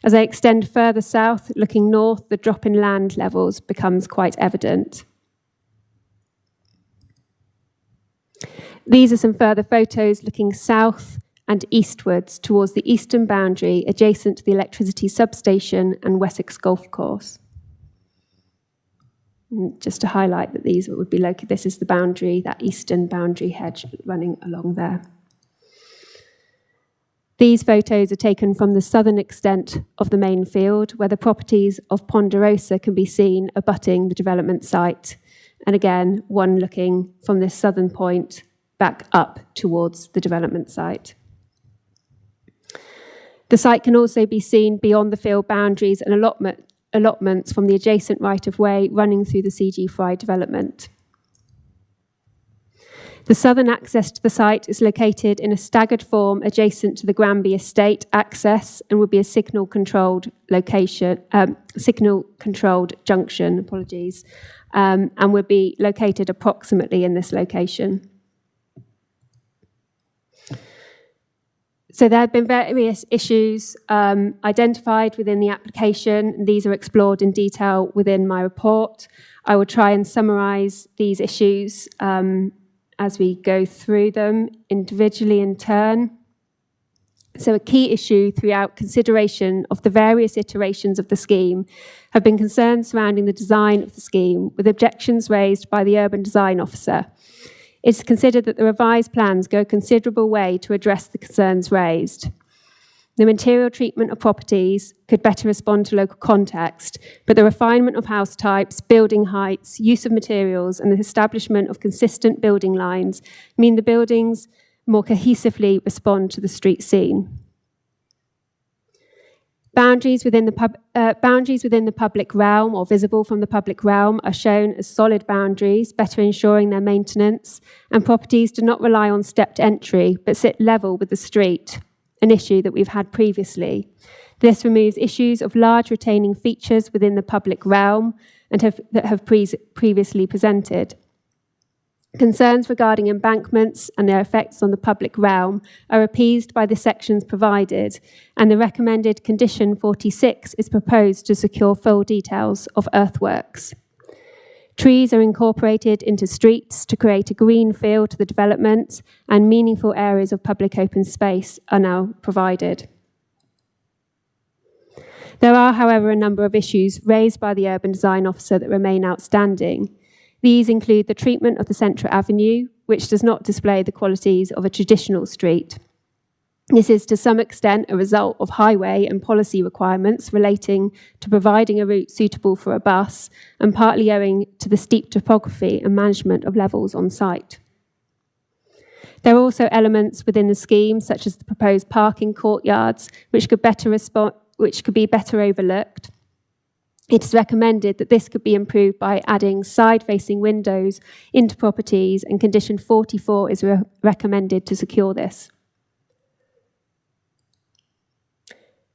As I extend further south, looking north, the drop in land levels becomes quite evident. These are some further photos looking south and eastwards towards the eastern boundary adjacent to the electricity substation and Wessex Golf Course. And just to highlight that these would be located, this is the boundary, that eastern boundary hedge running along there. These photos are taken from the southern extent of the main field, where the properties of Ponderosa can be seen abutting the development site. And again, one looking from this southern point back up towards the development site. The site can also be seen beyond the field boundaries and allotments from the adjacent right-of-way running through the CG Fry development. The southern access to the site is located in a staggered form adjacent to the Granby Estate access and would be a signal-controlled location, signal-controlled junction, and would be located approximately in this location. So there have been various issues identified within the application, and these are explored in detail within my report. I will try and summarise these issues as we go through them individually in turn. So a key issue throughout consideration of the various iterations of the scheme have been concerns surrounding the design of the scheme, with objections raised by the urban design officer. It's considered that the revised plans go a considerable way to address the concerns raised. The material treatment of properties could better respond to local context, but the refinement of house types, building heights, use of materials, and the establishment of consistent building lines mean the buildings more cohesively respond to the street scene. Boundaries within the public realm or visible from the public realm are shown as solid boundaries, better ensuring their maintenance, and properties do not rely on stepped entry, but sit level with the street, an issue that we've had previously. This removes issues of large retaining features within the public realm and that have previously presented. Concerns regarding embankments and their effects on the public realm are appeased by the sections provided, and the recommended condition 46 is proposed to secure full details of earthworks. Trees are incorporated into streets to create a green feel to the development, and meaningful areas of public open space are now provided. There are, however, a number of issues raised by the urban design officer that remain outstanding. These include the treatment of the central avenue, which does not display the qualities of a traditional street. This is to some extent a result of highway and policy requirements relating to providing a route suitable for a bus, and partly owing to the steep topography and management of levels on site. There are also elements within the scheme, such as the proposed parking courtyards, which could be better overlooked. It is recommended that this could be improved by adding side-facing windows into properties, and condition 44 is recommended to secure this.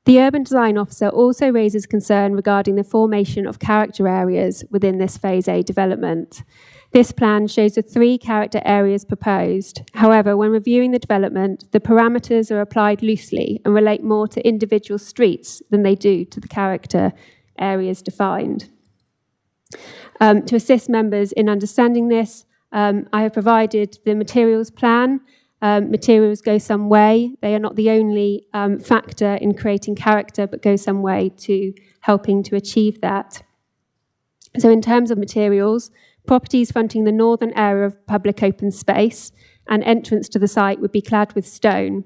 The urban design officer also raises concern regarding the formation of character areas within this Phase A development. This plan shows the 3 character areas proposed. However, when reviewing the development, the parameters are applied loosely and relate more to individual streets than they do to the character areas defined. To assist members in understanding this, I have provided the materials plan. Materials go some way. They are not the only factor in creating character, but go some way to helping to achieve that. So in terms of materials, properties fronting the northern area of public open space and entrance to the site would be clad with stone,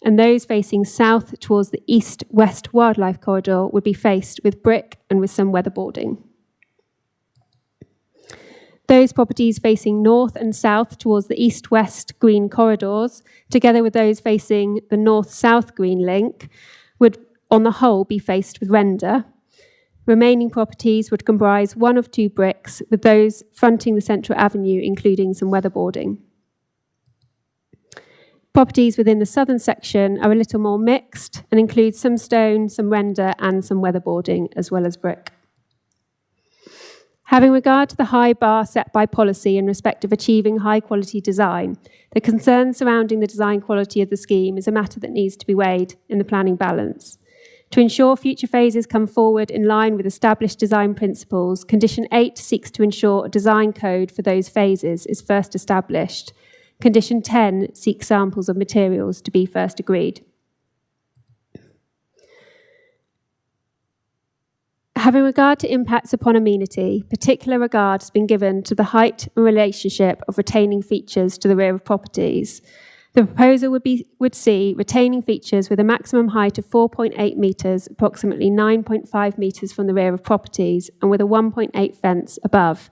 and those facing south towards the east-west wildlife corridor would be faced with brick and with some weatherboarding. Those properties facing north and south towards the east-west green corridors, together with those facing the north-south green link, would on the whole be faced with render. Remaining properties would comprise one of two bricks, with those fronting the central avenue including some weatherboarding. Properties within the southern section are a little more mixed and include some stone, some render and some weatherboarding as well as brick. Having regard to the high bar set by policy in respect of achieving high quality design, the concern surrounding the design quality of the scheme is a matter that needs to be weighed in the planning balance. To ensure future phases come forward in line with established design principles, Condition 8 seeks to ensure a design code for those phases is first established. Condition 10 seeks samples of materials to be first agreed. Having regard to impacts upon amenity, particular regard has been given to the height and relationship of retaining features to the rear of properties. The proposal would see retaining features with a maximum height of 4.8 metres, approximately 9.5 metres from the rear of properties, and with a 1.8 fence above.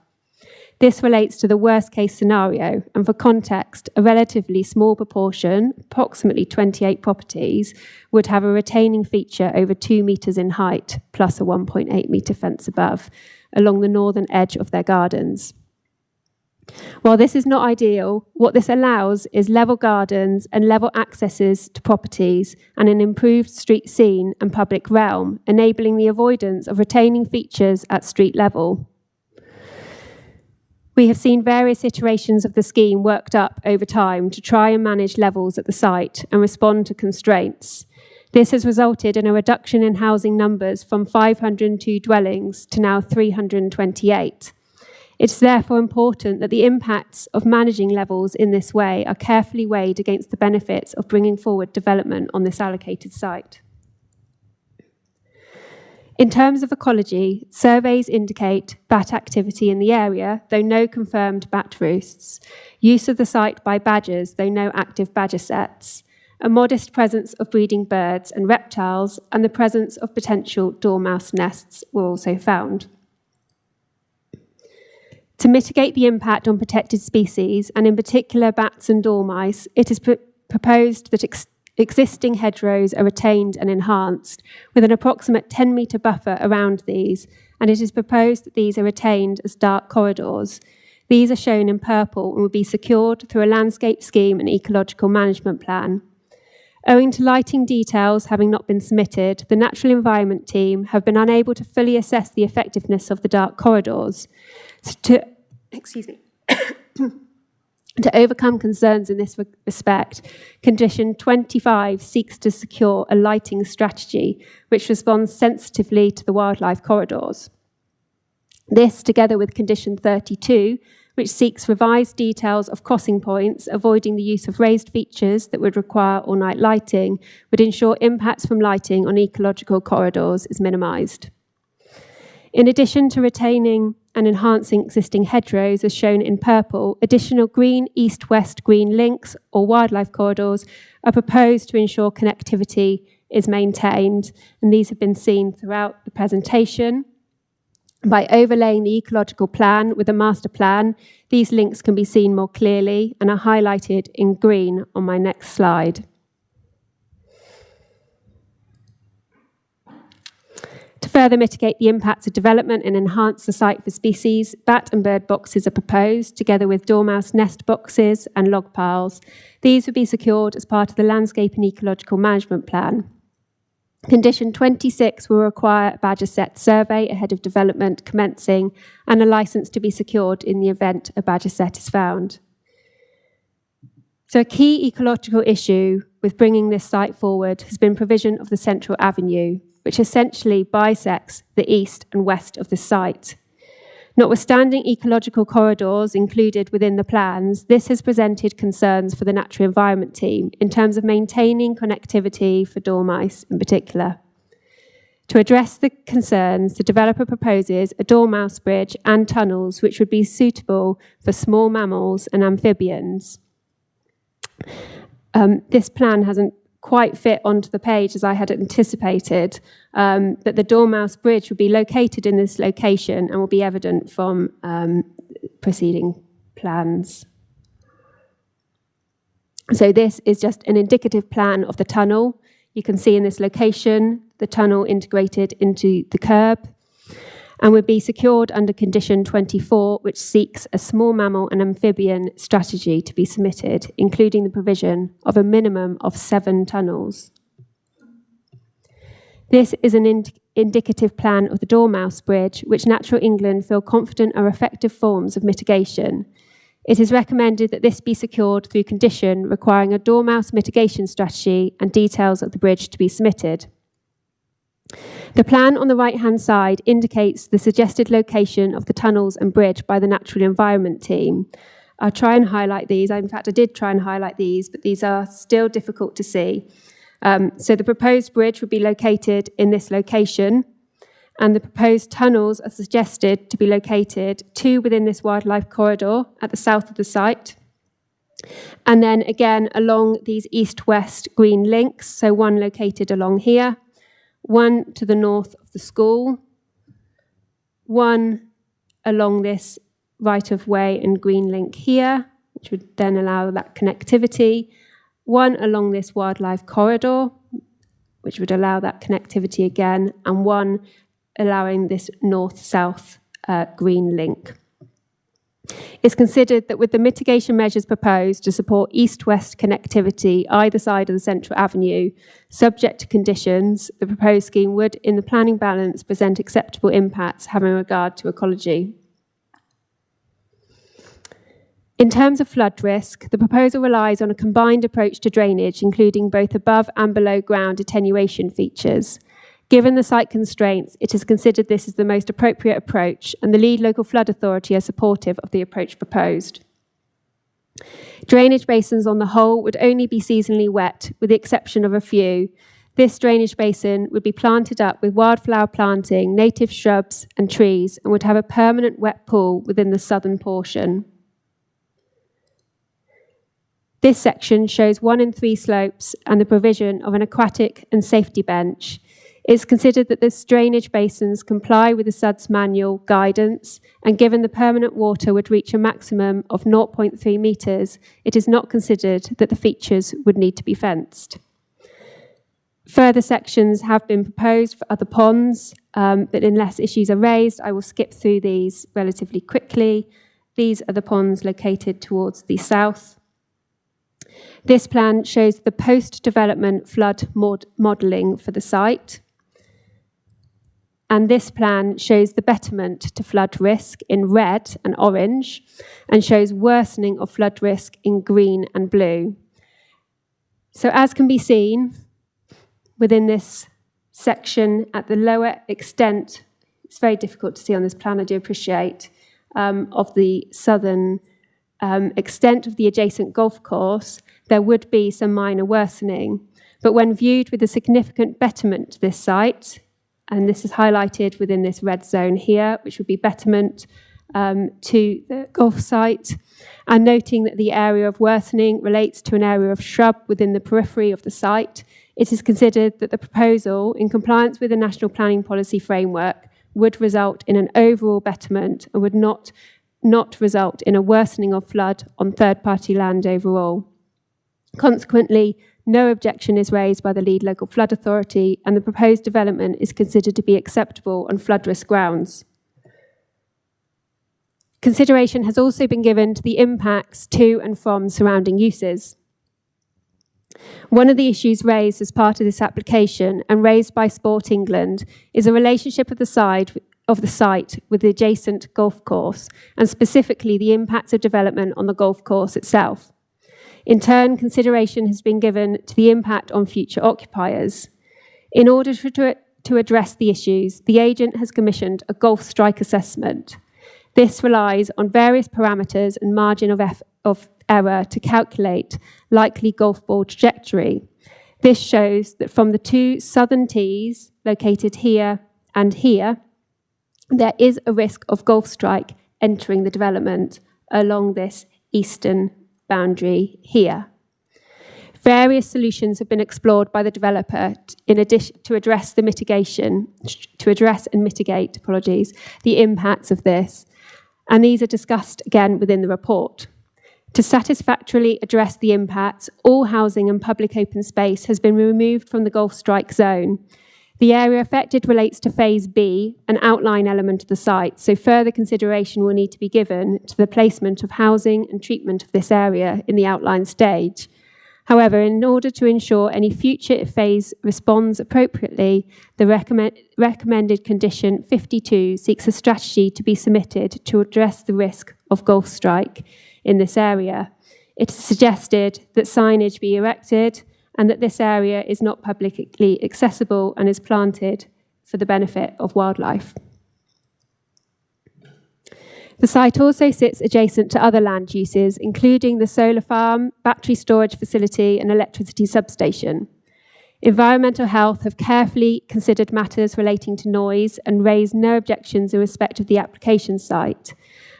This relates to the worst case scenario, and for context, a relatively small proportion, approximately 28 properties, would have a retaining feature over 2 metres in height, plus a 1.8 metre fence above, along the northern edge of their gardens. While this is not ideal, what this allows is level gardens and level accesses to properties and an improved street scene and public realm, enabling the avoidance of retaining features at street level. We have seen various iterations of the scheme worked up over time to try and manage levels at the site and respond to constraints. This has resulted in a reduction in housing numbers from 502 dwellings to now 328. It's therefore important that the impacts of managing levels in this way are carefully weighed against the benefits of bringing forward development on this allocated site. In terms of ecology, surveys indicate bat activity in the area, though no confirmed bat roosts, use of the site by badgers, though no active badger sets, a modest presence of breeding birds and reptiles, and the presence of potential dormouse nests were also found. To mitigate the impact on protected species, and in particular bats and dormice, it is proposed that existing hedgerows are retained and enhanced with an approximate 10-metre buffer around these, and it is proposed that these are retained as dark corridors. These are shown in purple and will be secured through a landscape scheme and ecological management plan. Owing to lighting details having not been submitted, the Natural Environment team have been unable to fully assess the effectiveness of the dark corridors. So to overcome concerns in this respect, Condition 25 seeks to secure a lighting strategy which responds sensitively to the wildlife corridors. This, together with Condition 32, which seeks revised details of crossing points, avoiding the use of raised features that would require all-night lighting, would ensure impacts from lighting on ecological corridors is minimised. In addition to retaining and enhancing existing hedgerows, as shown in purple, additional green east-west green links or wildlife corridors are proposed to ensure connectivity is maintained, and these have been seen throughout the presentation. By overlaying the ecological plan with a master plan, these links can be seen more clearly and are highlighted in green on my next slide. To further mitigate the impacts of development and enhance the site for species, bat and bird boxes are proposed, together with dormouse nest boxes and log piles. These would be secured as part of the Landscape and Ecological Management Plan. Condition 26 will require a badger set survey ahead of development commencing and a licence to be secured in the event a badger set is found. So a key ecological issue with bringing this site forward has been provision of the central avenue, which essentially bisects the east and west of the site. Notwithstanding ecological corridors included within the plans, this has presented concerns for the Natural Environment team in terms of maintaining connectivity for dormice in particular. To address the concerns, the developer proposes a dormouse bridge and tunnels which would be suitable for small mammals and amphibians. This plan hasn't quite fit onto the page as I had anticipated, that the Dormouse Bridge would be located in this location and will be evident from preceding plans. So this is just an indicative plan of the tunnel. You can see in this location the tunnel integrated into the curb. and would be secured under condition 24, which seeks a small mammal and amphibian strategy to be submitted, including the provision of a minimum of 7 tunnels. This is an indicative plan of the Dormouse Bridge, which Natural England feel confident are effective forms of mitigation. It is recommended that this be secured through condition requiring a dormouse mitigation strategy and details of the bridge to be submitted. The plan on the right-hand side indicates the suggested location of the tunnels and bridge by the Natural Environment team. I'll try and highlight these. In fact, I did try and highlight these, but these are still difficult to see. So the proposed bridge would be located in this location, and the proposed tunnels are suggested to be located 2 within this wildlife corridor at the south of the site, and then again along these east-west green links, so 1 located along here, 1 to the north of the school, 1 along this right-of-way and green link here, which would then allow that connectivity, 1 along this wildlife corridor, which would allow that connectivity again, and 1 allowing this north-south green link. It's considered that with the mitigation measures proposed to support east-west connectivity either side of the Central Avenue, subject to conditions, the proposed scheme would, in the planning balance, present acceptable impacts having regard to ecology. In terms of flood risk, the proposal relies on a combined approach to drainage, including both above and below ground attenuation features. Given the site constraints, it is considered this is the most appropriate approach, and the lead local flood authority are supportive of the approach proposed. Drainage basins on the whole would only be seasonally wet, with the exception of a few. This drainage basin would be planted up with wildflower planting, native shrubs and trees, and would have a permanent wet pool within the southern portion. This section shows 1 in 3 slopes and the provision of an aquatic and safety bench. It's considered that the drainage basins comply with the SUD's manual guidance, and given the permanent water would reach a maximum of 0.3 metres, it is not considered that the features would need to be fenced. Further sections have been proposed for other ponds, but unless issues are raised, I will skip through these relatively quickly. These are the ponds located towards the south. This plan shows the post-development flood modelling for the site. And this plan shows the betterment to flood risk in red and orange, and shows worsening of flood risk in green and blue. So as can be seen within this section at the lower extent, it's very difficult to see on this plan, I do appreciate, of the southern extent of the adjacent golf course, there would be some minor worsening. But when viewed with a significant betterment to this site, and this is highlighted within this red zone here, which would be betterment to the golf site, and noting that the area of worsening relates to an area of shrub within the periphery of the site, it is considered that the proposal, in compliance with the National Planning Policy Framework, would result in an overall betterment and would not result in a worsening of flood on third-party land overall. Consequently, no objection is raised by the lead local flood authority, and the proposed development is considered to be acceptable on flood risk grounds. Consideration has also been given to the impacts to and from surrounding uses. One of the issues raised as part of this application and raised by Sport England is a relationship of the site with the adjacent golf course, and specifically the impacts of development on the golf course itself. In turn, consideration has been given to the impact on future occupiers. In order to address the issues, the agent has commissioned a golf strike assessment. This relies on various parameters and margin of error to calculate likely golf ball trajectory. This shows that from the 2 southern tees, located here and here, there is a risk of golf strike entering the development along this eastern boundary here. Various solutions have been explored by the developer in addition to address and mitigate the impacts of this, and these are discussed again within the report. To satisfactorily address the impacts, all housing and public open space has been removed from the golf strike zone. The area affected relates to Phase B, an outline element of the site, so further consideration will need to be given to the placement of housing and treatment of this area in the outline stage. However, in order to ensure any future phase responds appropriately, the recommended condition 52 seeks a strategy to be submitted to address the risk of Gulf strike in this area. It is suggested that signage be erected and that this area is not publicly accessible and is planted for the benefit of wildlife. The site also sits adjacent to other land uses, including the solar farm, battery storage facility, and electricity substation. Environmental Health have carefully considered matters relating to noise and raised no objections in respect of the application site.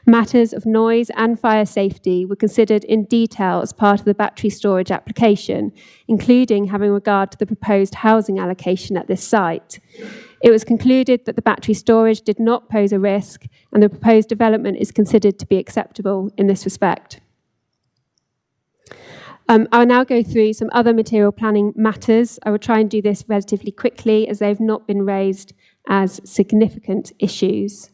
Matters of noise and fire safety were considered in detail as part of the battery storage application, including having regard to the proposed housing allocation at this site. It was concluded that the battery storage did not pose a risk, and the proposed development is considered to be acceptable in this respect. I'll now go through some other material planning matters. I will try and do this relatively quickly, as they've not been raised as significant issues.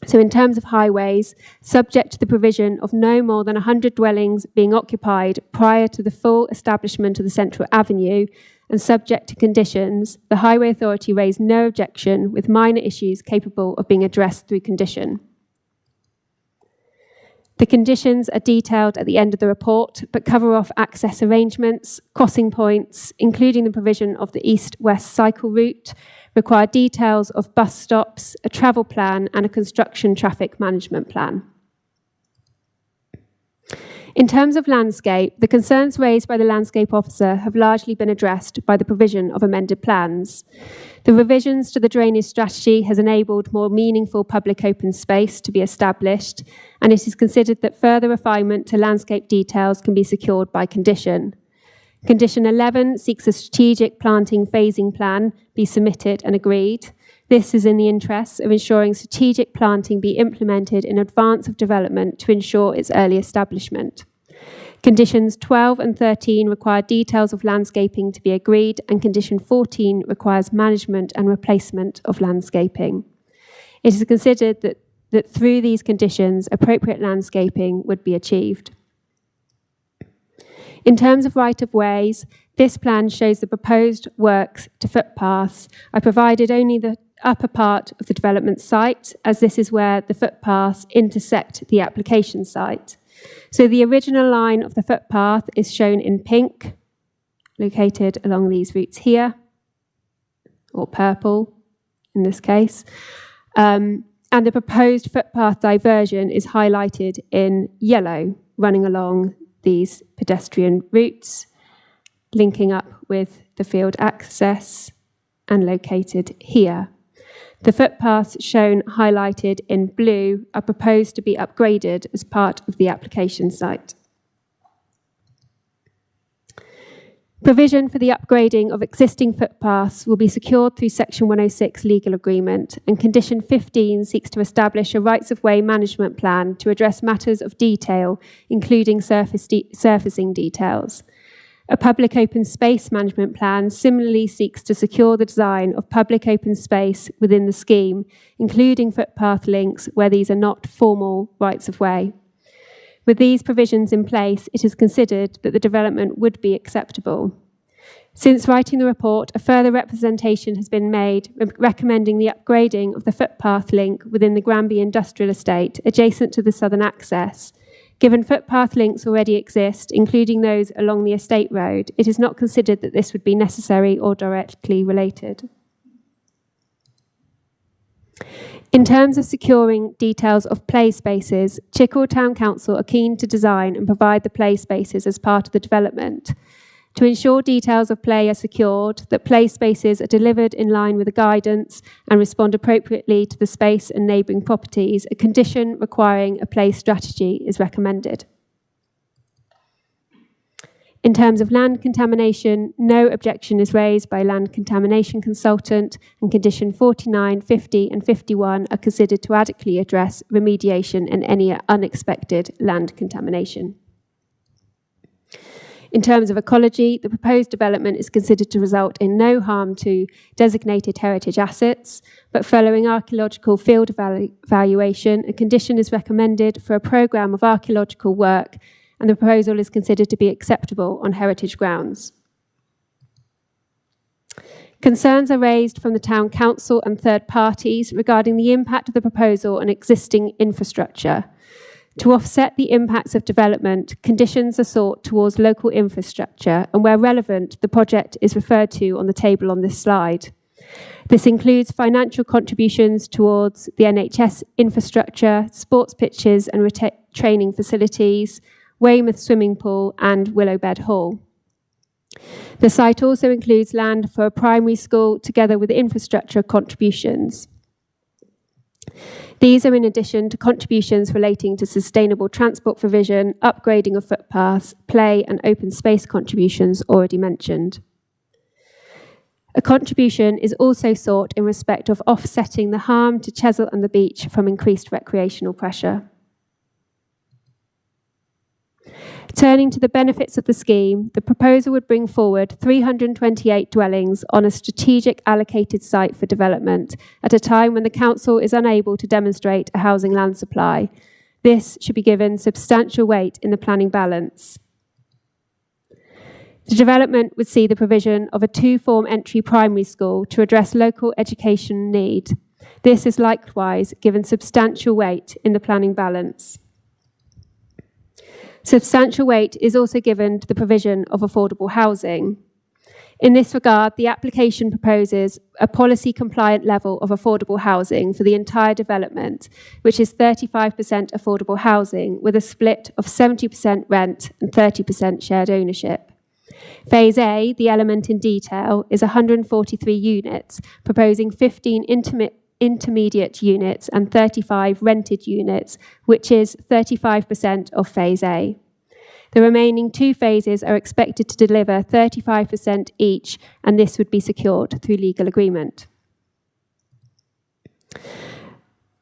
So in terms of highways, subject to the provision of no more than 100 dwellings being occupied prior to the full establishment of the Central Avenue, and subject to conditions, the Highway Authority raised no objection, with minor issues capable of being addressed through condition. The conditions are detailed at the end of the report, but cover off access arrangements, crossing points, including the provision of the east-west cycle route, require details of bus stops, a travel plan, and a construction traffic management plan. In terms of landscape, the concerns raised by the landscape officer have largely been addressed by the provision of amended plans. The revisions to the drainage strategy has enabled more meaningful public open space to be established, and it is considered that further refinement to landscape details can be secured by condition. Condition 11 seeks a strategic planting phasing plan be submitted and agreed. This is in the interests of ensuring strategic planting be implemented in advance of development to ensure its early establishment. Conditions 12 and 13 require details of landscaping to be agreed, and condition 14 requires management and replacement of landscaping. It is considered that through these conditions, appropriate landscaping would be achieved. In terms of right-of-ways, this plan shows the proposed works to footpaths. I provided only the upper part of the development site, as this is where the footpaths intersect the application site. So the original line of the footpath is shown in pink, located along these routes here, or purple in this case. And the proposed footpath diversion is highlighted in yellow, running along these pedestrian routes, linking up with the field access and located here. The footpaths shown highlighted in blue are proposed to be upgraded as part of the application site. Provision for the upgrading of existing footpaths will be secured through Section 106 legal agreement, and Condition 15 seeks to establish a rights-of-way management plan to address matters of detail, including surfacing details. A public open space management plan similarly seeks to secure the design of public open space within the scheme, including footpath links where these are not formal rights-of-way. With these provisions in place, it is considered that the development would be acceptable. Since writing the report, a further representation has been made recommending the upgrading of the footpath link within the Granby Industrial Estate adjacent to the southern access. Given footpath links already exist, including those along the estate road, it is not considered that this would be necessary or directly related. In terms of securing details of play spaces, Chickle Town Council are keen to design and provide the play spaces as part of the development. To ensure details of play are secured, that play spaces are delivered in line with the guidance and respond appropriately to the space and neighbouring properties, a condition requiring a play strategy is recommended. In terms of land contamination, no objection is raised by land contamination consultant, and condition 49, 50 and 51 are considered to adequately address remediation and any unexpected land contamination. In terms of ecology, the proposed development is considered to result in no harm to designated heritage assets, but following archaeological field evaluation, a condition is recommended for a programme of archaeological work, and the proposal is considered to be acceptable on heritage grounds. Concerns are raised from the Town Council and third parties regarding the impact of the proposal on existing infrastructure. To offset the impacts of development, conditions are sought towards local infrastructure, and where relevant, the project is referred to on the table on this slide. This includes financial contributions towards the NHS infrastructure, sports pitches and training facilities, Weymouth swimming pool and Willowbed Hall. The site also includes land for a primary school together with infrastructure contributions. These are in addition to contributions relating to sustainable transport provision, upgrading of footpaths, play and open space contributions already mentioned. A contribution is also sought in respect of offsetting the harm to Chesil and the beach from increased recreational pressure. Turning to the benefits of the scheme, the proposal would bring forward 328 dwellings on a strategic allocated site for development at a time when the council is unable to demonstrate a housing land supply. This should be given substantial weight in the planning balance. The development would see the provision of a two-form entry primary school to address local education need. This is likewise given substantial weight in the planning balance. Substantial weight is also given to the provision of affordable housing. In this regard, the application proposes a policy-compliant level of affordable housing for the entire development, which is 35% affordable housing, with a split of 70% rent and 30% shared ownership. Phase A, the element in detail, is 143 units, proposing 15 intermediate units and 35 rented units, which is 35% of Phase A. The remaining two phases are expected to deliver 35% each, and this would be secured through legal agreement.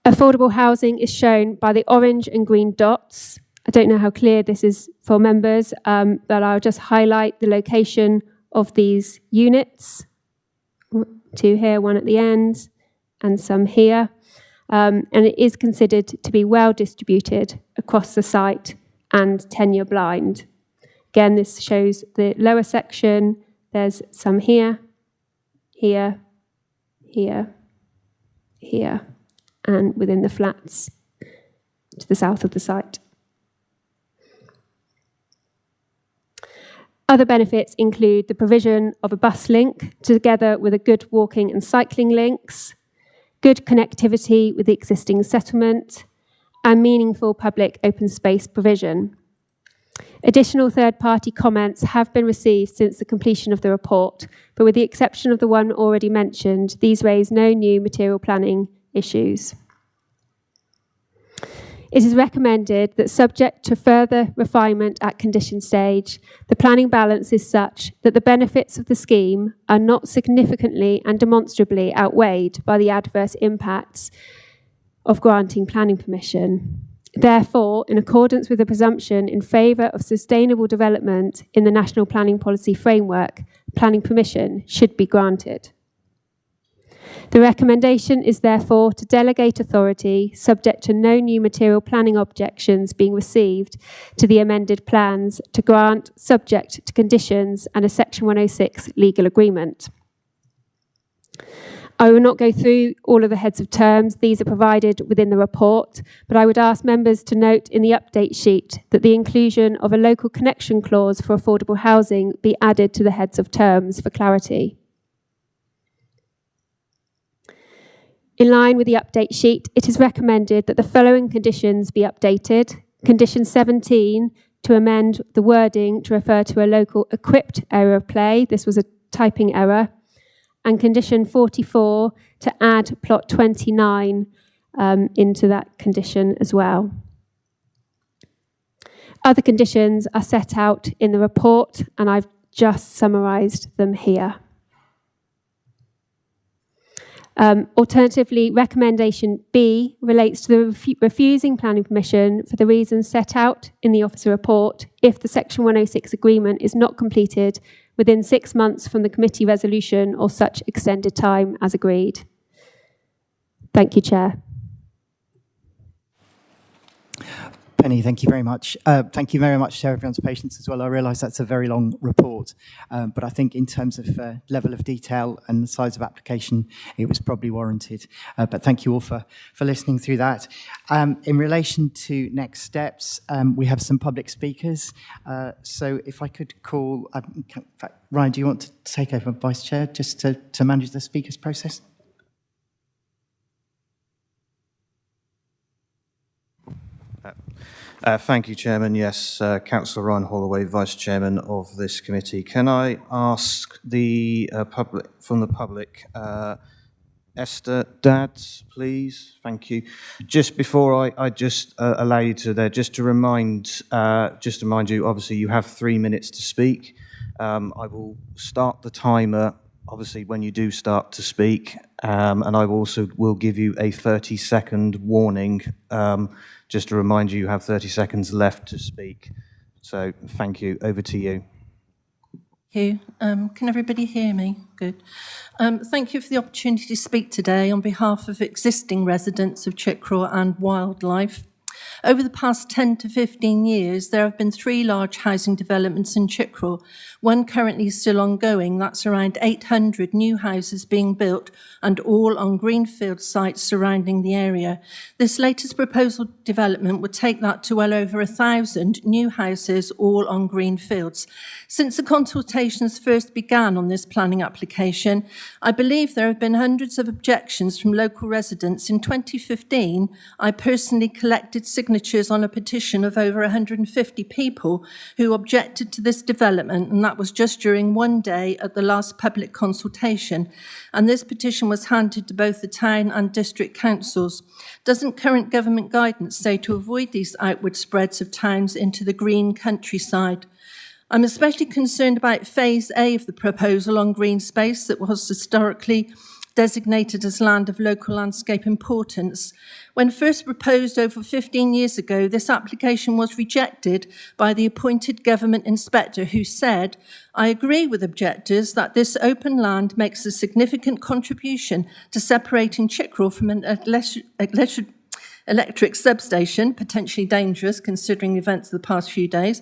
Affordable housing is shown by the orange and green dots. I don't know how clear this is for members, but I'll just highlight the location of these units. Two here, one at the end, and some here. And it is considered to be well distributed across the site and tenure blind. Again, this shows the lower section. There's some here, here, here, here, and within the flats to the south of the site. Other benefits include the provision of a bus link together with a good walking and cycling links, good connectivity with the existing settlement, and meaningful public open space provision. Additional third-party comments have been received since the completion of the report, but with the exception of the one already mentioned, these raise no new material planning issues. It is recommended that, subject to further refinement at condition stage, the planning balance is such that the benefits of the scheme are not significantly and demonstrably outweighed by the adverse impacts of granting planning permission. Therefore, in accordance with the presumption in favour of sustainable development in the National Planning Policy Framework, planning permission should be granted. The recommendation is therefore to delegate authority, subject to no new material planning objections being received to the amended plans, to grant subject to conditions and a Section 106 legal agreement. I will not go through all of the heads of terms. These are provided within the report, but I would ask members to note in the update sheet that the inclusion of a local connection clause for affordable housing be added to the heads of terms for clarity. In line with the update sheet, it is recommended that the following conditions be updated. Condition 17, to amend the wording to refer to a local equipped area of play. This was a typing error. And condition 44, to add plot 29 into that condition as well. Other conditions are set out in the report, and I've just summarised them here. Alternatively, recommendation B relates to the refusing planning permission for the reasons set out in the officer report if the Section 106 agreement is not completed within 6 months from the committee resolution or such extended time as agreed. Thank you, Chair. Penny, thank you very much. Thank you very much to everyone's patience as well. I realise that's a very long report, but I think in terms of level of detail and the size of application, it was probably warranted. But thank you all for listening through that. In relation to next steps, we have some public speakers. So if I could call, in fact, Ryan, do you want to take over Vice Chair just to manage the speakers process? Thank you, Chairman. Yes, Councillor Ryan Holloway, Vice Chairman of this committee. Can I ask the public, from the public, Esther Dadds, please? Thank you. Just before I just allow you to there, just to remind you, obviously you have 3 minutes to speak. I will start the timer, obviously, when you do start to speak, and I also will give you a 30-second warning. Just to remind you, you have 30 seconds left to speak. So thank you. Over to you. Thank you. Can everybody hear me? Good. Thank you for the opportunity to speak today on behalf of existing residents of Chickraw and wildlife. Over the past 10 to 15 years, there have been 3 large housing developments in Chickraw. One currently still ongoing, that's around 800 new houses being built and all on greenfield sites surrounding the area. This latest proposal development would take that to well over 1,000 new houses, all on green fields. Since the consultations first began on this planning application, I believe there have been hundreds of objections from local residents. In 2015, I personally collected signatures on a petition of over 150 people who objected to this development, and that was just during one day at the last public consultation. And this petition was handed to both the town and district councils. Doesn't current government guidance say to avoid these outward spreads of towns into the green countryside? I'm especially concerned about Phase A of the proposal on green space that was historically designated as land of local landscape importance. When first proposed over 15 years ago, this application was rejected by the appointed government inspector who said, "I agree with objectors that this open land makes a significant contribution to separating Chickraw from an electric substation, potentially dangerous considering the events of the past few days,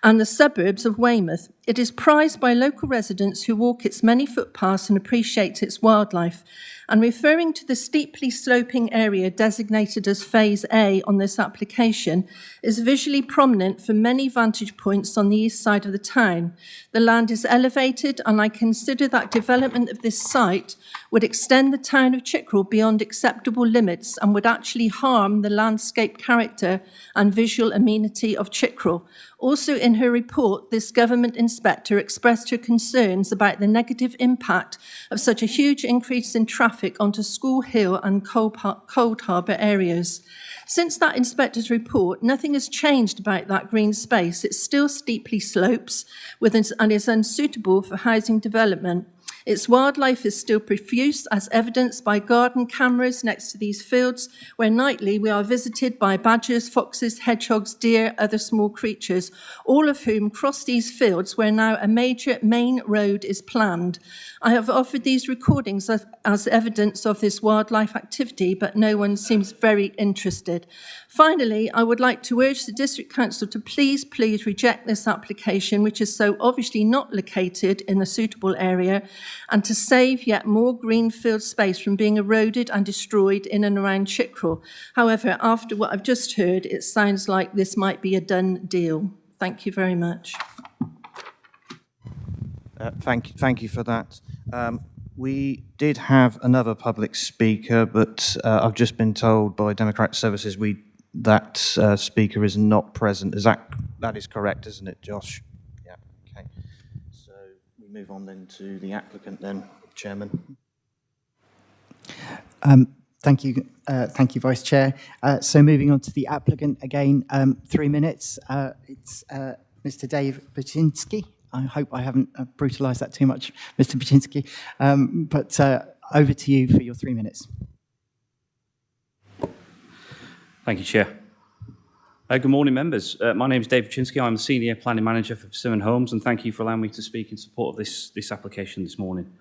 and the suburbs of Weymouth. It is prized by local residents who walk its many footpaths and appreciate its wildlife." And referring to the steeply sloping area designated as Phase A on this application is visually prominent from many vantage points on the east side of the town. The land is elevated, and I consider that development of this site would extend the town of Chickraw beyond acceptable limits and would actually harm the landscape character and visual amenity of Chickraw. Also in her report, this government inspector expressed her concerns about the negative impact of such a huge increase in traffic onto School Hill and Cold Harbour areas. Since that inspector's report, nothing has changed about that green space. It still steeply slopes and is unsuitable for housing development. Its wildlife is still profuse, as evidenced by garden cameras next to these fields, where nightly we are visited by badgers, foxes, hedgehogs, deer, other small creatures, all of whom cross these fields where now a major main road is planned. I have offered these recordings as evidence of this wildlife activity, but no one seems very interested. Finally, I would like to urge the District Council to please reject this application, which is so obviously not located in a suitable area, and to save yet more greenfield space from being eroded and destroyed in and around Chickraw. However, after what I've just heard, it sounds like this might be a done deal. Thank you very much. Thank you for that. We did have another public speaker, but I've just been told by Democratic Services that speaker is not present. That is correct, isn't it, Josh? Yeah. Okay. So we move on then to the applicant, then, Chairman. Thank you, Vice Chair. So moving on to the applicant again, 3 minutes. It's Mr. Dave Baczynski. I hope I haven't brutalised that too much, Mr. Baczynski. But over to you for your 3 minutes. Thank you, Chair. Good morning, members. My name is David Chinsky. I'm the Senior Planning Manager for Persimmon Homes, and thank you for allowing me to speak in support of this application this morning.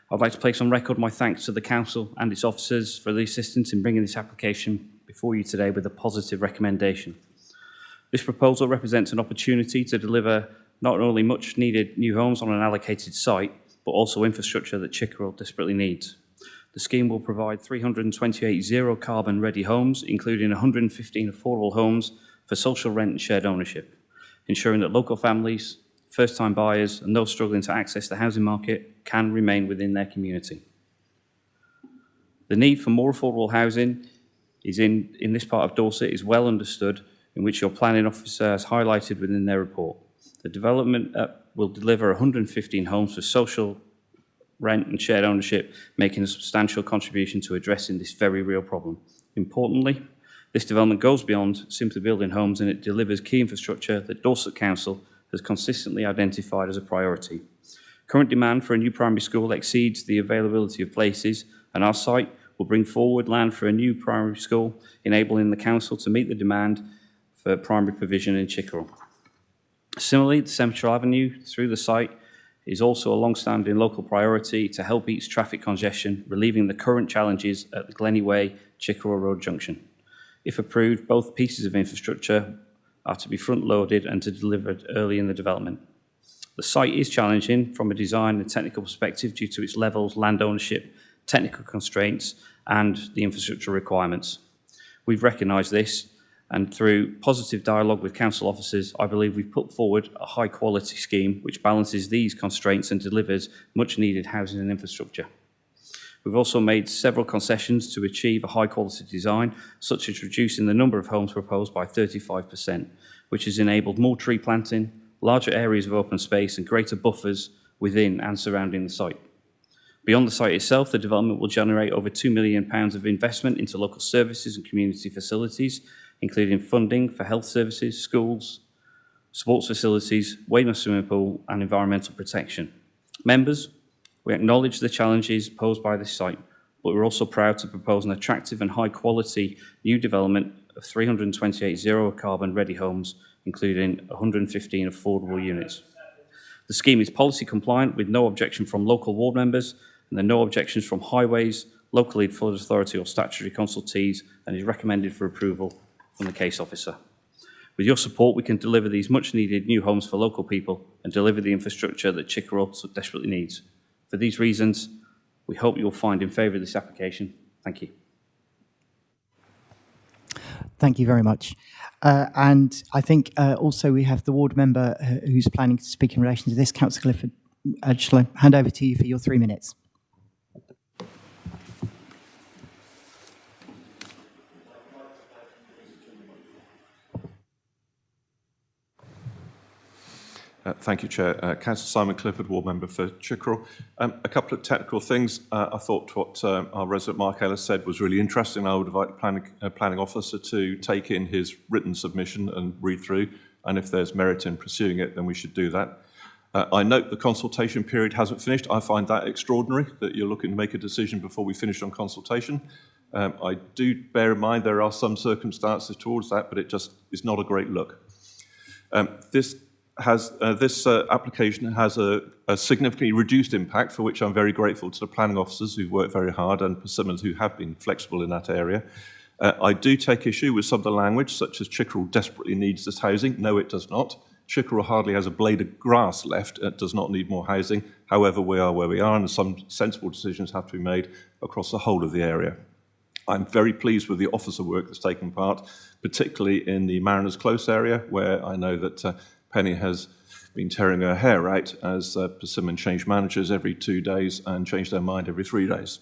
I'd like to place on record my thanks to the Council and its officers for the assistance in bringing this application before you today with a positive recommendation. This proposal represents an opportunity to deliver not only much needed new homes on an allocated site, but also infrastructure that Chickerell desperately needs. The scheme will provide 328 zero-carbon ready homes, including 115 affordable homes for social rent and shared ownership, ensuring that local families, first-time buyers and those struggling to access the housing market can remain within their community. The need for more affordable housing is in this part of Dorset is well understood, in which your planning officer has highlighted within their report. The development will deliver 115 homes for social rent and shared ownership, making a substantial contribution to addressing this very real problem. Importantly, this development goes beyond simply building homes, and it delivers key infrastructure that Dorset Council has consistently identified as a priority. Current demand for a new primary school exceeds the availability of places, and our site will bring forward land for a new primary school, enabling the council to meet the demand for primary provision in Chickerell. Similarly, the Central Avenue through the site is also a long-standing local priority to help ease traffic congestion, relieving the current challenges at the Glennie Way Chickerell Road junction. If approved, both pieces of infrastructure are to be front-loaded and to be delivered early in the development. The site is challenging from a design and technical perspective due to its levels, land ownership, technical constraints, and the infrastructure requirements. We've recognised this, and through positive dialogue with council officers, I believe we've put forward a high-quality scheme which balances these constraints and delivers much-needed housing and infrastructure. We've also made several concessions to achieve a high-quality design, such as reducing the number of homes proposed by 35%, which has enabled more tree planting, larger areas of open space, and greater buffers within and surrounding the site. Beyond the site itself, the development will generate over £2 million of investment into local services and community facilities, including funding for health services, schools, sports facilities, Weymouth swimming pool, and environmental protection. Members, we acknowledge the challenges posed by this site, but we're also proud to propose an attractive and high-quality new development of 328 zero-carbon ready homes, including 115 affordable units. The scheme is policy compliant with no objection from local ward members, and there are no objections from highways, local lead flood authority or statutory consultees, and is recommended for approval from the case officer. With your support, we can deliver these much-needed new homes for local people and deliver the infrastructure that Chickerell so desperately needs. For these reasons, we hope you'll find in favour of this application. Thank you. Thank you very much. And I think also we have the ward member who's planning to speak in relation to this. Councillor Clifford, shall I hand over to you for your 3 minutes? Thank you, Chair. Councillor Simon Clifford, Ward Member for Chickerell. A couple of technical things. I thought what our resident Mark Ellis said was really interesting. I would invite the planning officer to take in his written submission and read through, and if there's merit in pursuing it, then we should do that. I note the consultation period hasn't finished. I find that extraordinary, that you're looking to make a decision before we finish on consultation. I do bear in mind there are some circumstances towards that, but it just is not a great look. This application has a significantly reduced impact, for which I'm very grateful to the planning officers who've worked very hard and Persimmons who have been flexible in that area. I do take issue with some of the language, such as Chickerell desperately needs this housing. No, it does not. Chickerell hardly has a blade of grass left. It does not need more housing. However, we are where we are, and some sensible decisions have to be made across the whole of the area. I'm very pleased with the officer work that's taken part, particularly in the Mariners Close area, where I know that Penny has been tearing her hair out as Persimmon change managers every 2 days and change their mind every 3 days.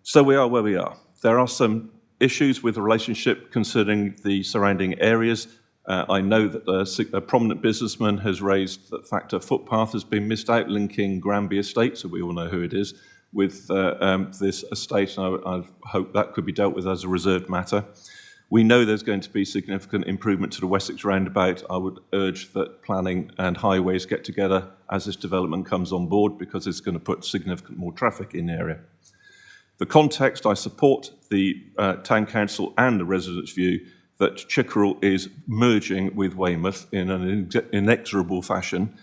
So we are where we are. There are some issues with the relationship concerning the surrounding areas. I know that a prominent businessman has raised the fact a footpath has been missed out linking Granby Estate, so we all know who it is, with this estate, and I hope that could be dealt with as a reserved matter. We know there's going to be significant improvement to the Wessex roundabout. I would urge that planning and highways get together as this development comes on board, because it's going to put significant more traffic in the area. The context, I support the Town Council and the residents' view that Chickerell is merging with Weymouth in an inexorable fashion.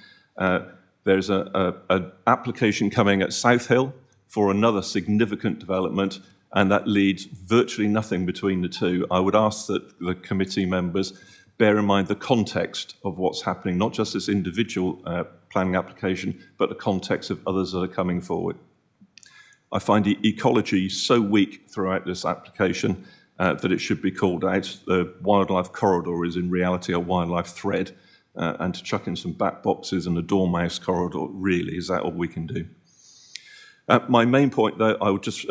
There's an application coming at South Hill for another significant development, and that leads virtually nothing between the two. I would ask that the committee members bear in mind the context of what's happening, not just this individual planning application, but the context of others that are coming forward. I find the ecology so weak throughout this application that it should be called out. The wildlife corridor is in reality a wildlife thread, and to chuck in some bat boxes and a dormouse corridor, really, is that all we can do? My main point, though, I would just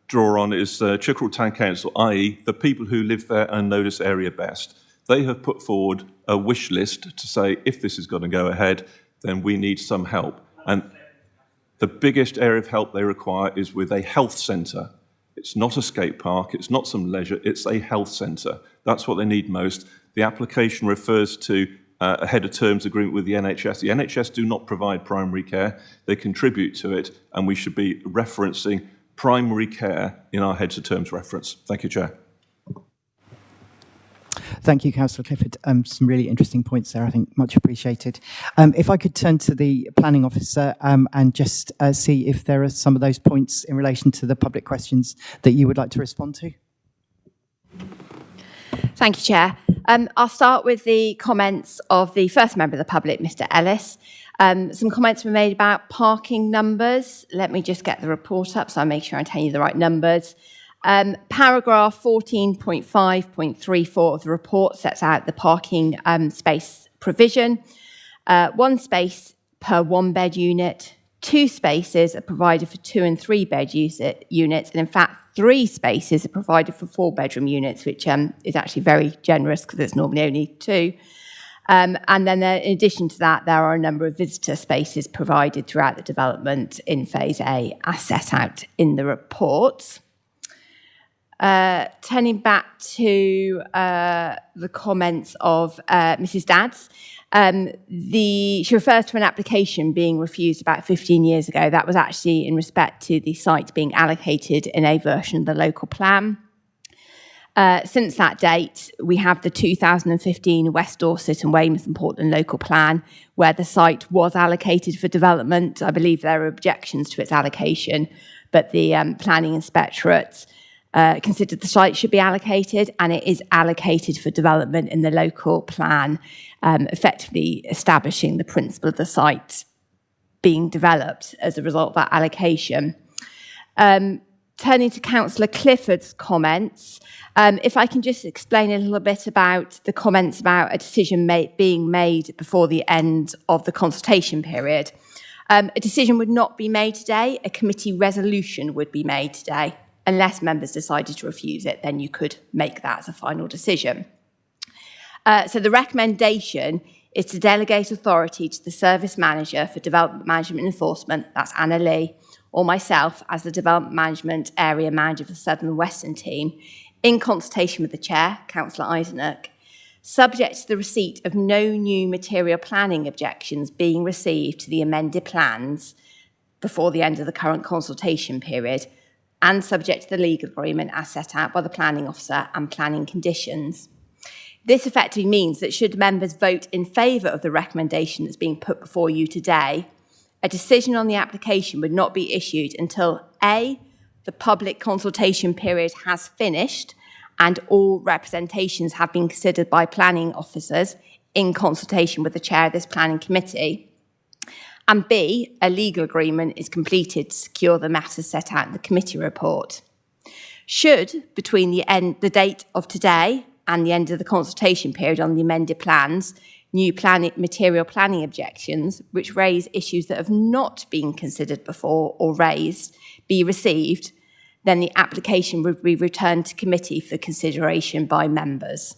draw on is Chickerell Town Council, i.e. the people who live there and know this area best. They have put forward a wish list to say, if this is going to go ahead, then we need some help. And the biggest area of help they require is with a health centre. It's not a skate park, it's not some leisure, it's a health centre. That's what they need most. The application refers to a head of terms agreement with the NHS. The NHS do not provide primary care, they contribute to it, and we should be referencing primary care in our heads of terms reference. Thank you, Chair. Thank you, Councillor Clifford. Some really interesting points there, I think, much appreciated. If I could turn to the planning officer and just see if there are some of those points in relation to the public questions that you would like to respond to. Thank you, Chair. I'll start with the comments of the first member of the public, Mr. Ellis. Some comments were made about parking numbers. Let me just get the report up so I make sure I'm telling you the right numbers. Paragraph 14.5.34 of the report sets out the parking space provision. 1 space per 1-bed unit, 2 spaces are provided for 2- and 3-bed units, and in fact 3 spaces are provided for 4-bedroom units, which is actually very generous because it's normally only 2. And then in addition to that, there are a number of visitor spaces provided throughout the development in Phase A as set out in the report. Turning back to the comments of Mrs. Dadds, she refers to an application being refused about 15 years ago. That was actually in respect to the site being allocated in a version of the local plan. Since that date, we have the 2015 West Dorset and Weymouth and Portland local plan, where the site was allocated for development. I believe there are objections to its allocation, but the planning inspectorate considered the site should be allocated, and it is allocated for development in the local plan, effectively establishing the principle of the site being developed as a result of that allocation. Turning to Councillor Clifford's comments, if I can just explain a little bit about the comments about a decision being made before the end of the consultation period. A decision would not be made today, a committee resolution would be made today. Unless members decided to refuse it, then you could make that as a final decision. So the recommendation is to delegate authority to the Service Manager for Development Management and Enforcement, that's Anna Lee, or myself as the Development Management Area Manager for the Southern and Western team, in consultation with the Chair, Councillor Eisenach, subject to the receipt of no new material planning objections being received to the amended plans before the end of the current consultation period, and subject to the legal agreement as set out by the planning officer and planning conditions. This effectively means that should members vote in favour of the recommendation that's being put before you today, a decision on the application would not be issued until A, the public consultation period has finished and all representations have been considered by planning officers in consultation with the chair of this planning committee, and B, a legal agreement is completed to secure the matters set out in the committee report. Should, between the date of today and the end of the consultation period on the amended plans, new material planning objections, which raise issues that have not been considered before or raised, be received, then the application would be returned to committee for consideration by members.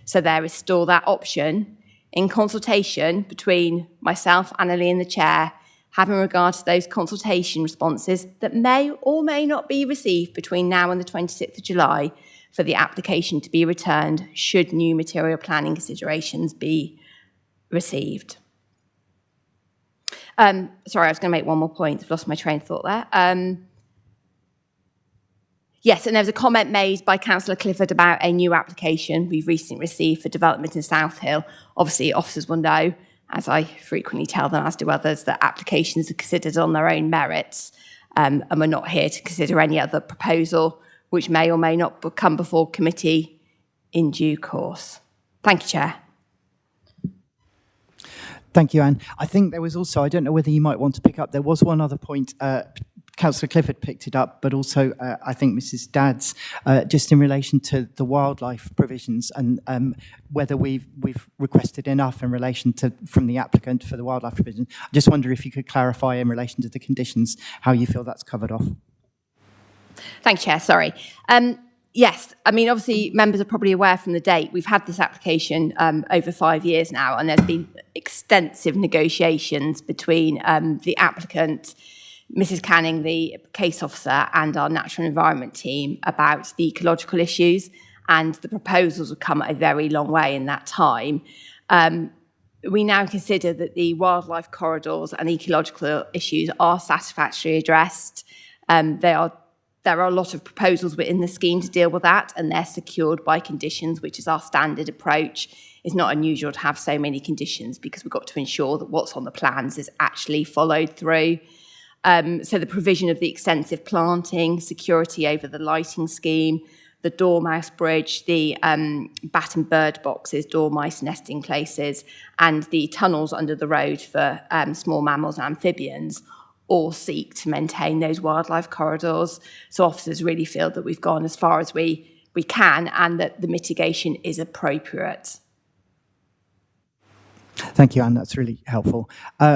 So there is still that option in consultation between myself, Anna Lee, and the Chair, having regard to those consultation responses that may or may not be received between now and the 26th of July for the application to be returned should new material planning considerations be received. Sorry, I was going to make one more point. I've lost my train of thought there. Yes, and there was a comment made by Councillor Clifford about a new application we've recently received for development in South Hill. Obviously, officers will know, as I frequently tell them, as do others, that applications are considered on their own merits, and we're not here to consider any other proposal which may or may not come before committee in due course. Thank you, Chair. Thank you, Anne. I think there was also, I don't know whether you might want to pick up, there was one other point, Councillor Clifford picked it up, but also I think Mrs. Dadds, just in relation to the wildlife provisions and whether we've requested enough in relation to, from the applicant for the wildlife provision. I just wonder if you could clarify in relation to the conditions, how you feel that's covered off. Thank you, Chair, sorry. Yes, I mean, obviously, members are probably aware from the date, we've had this application over 5 years now, and there's been extensive negotiations between the applicant, Mrs. Canning, the case officer, and our natural environment team about the ecological issues, and the proposals have come a very long way in that time. We now consider that the wildlife corridors and ecological issues are satisfactorily addressed. There are a lot of proposals within the scheme to deal with that, and they're secured by conditions, which is our standard approach. It's not unusual to have so many conditions because we've got to ensure that what's on the plans is actually followed through. So the provision of the extensive planting, security over the lighting scheme, the dormouse bridge, the bat and bird boxes, dormice nesting places, and the tunnels under the road for small mammals and amphibians all seek to maintain those wildlife corridors. So officers really feel that we've gone as far as we can and that the mitigation is appropriate. Thank you, Anne. That's really helpful.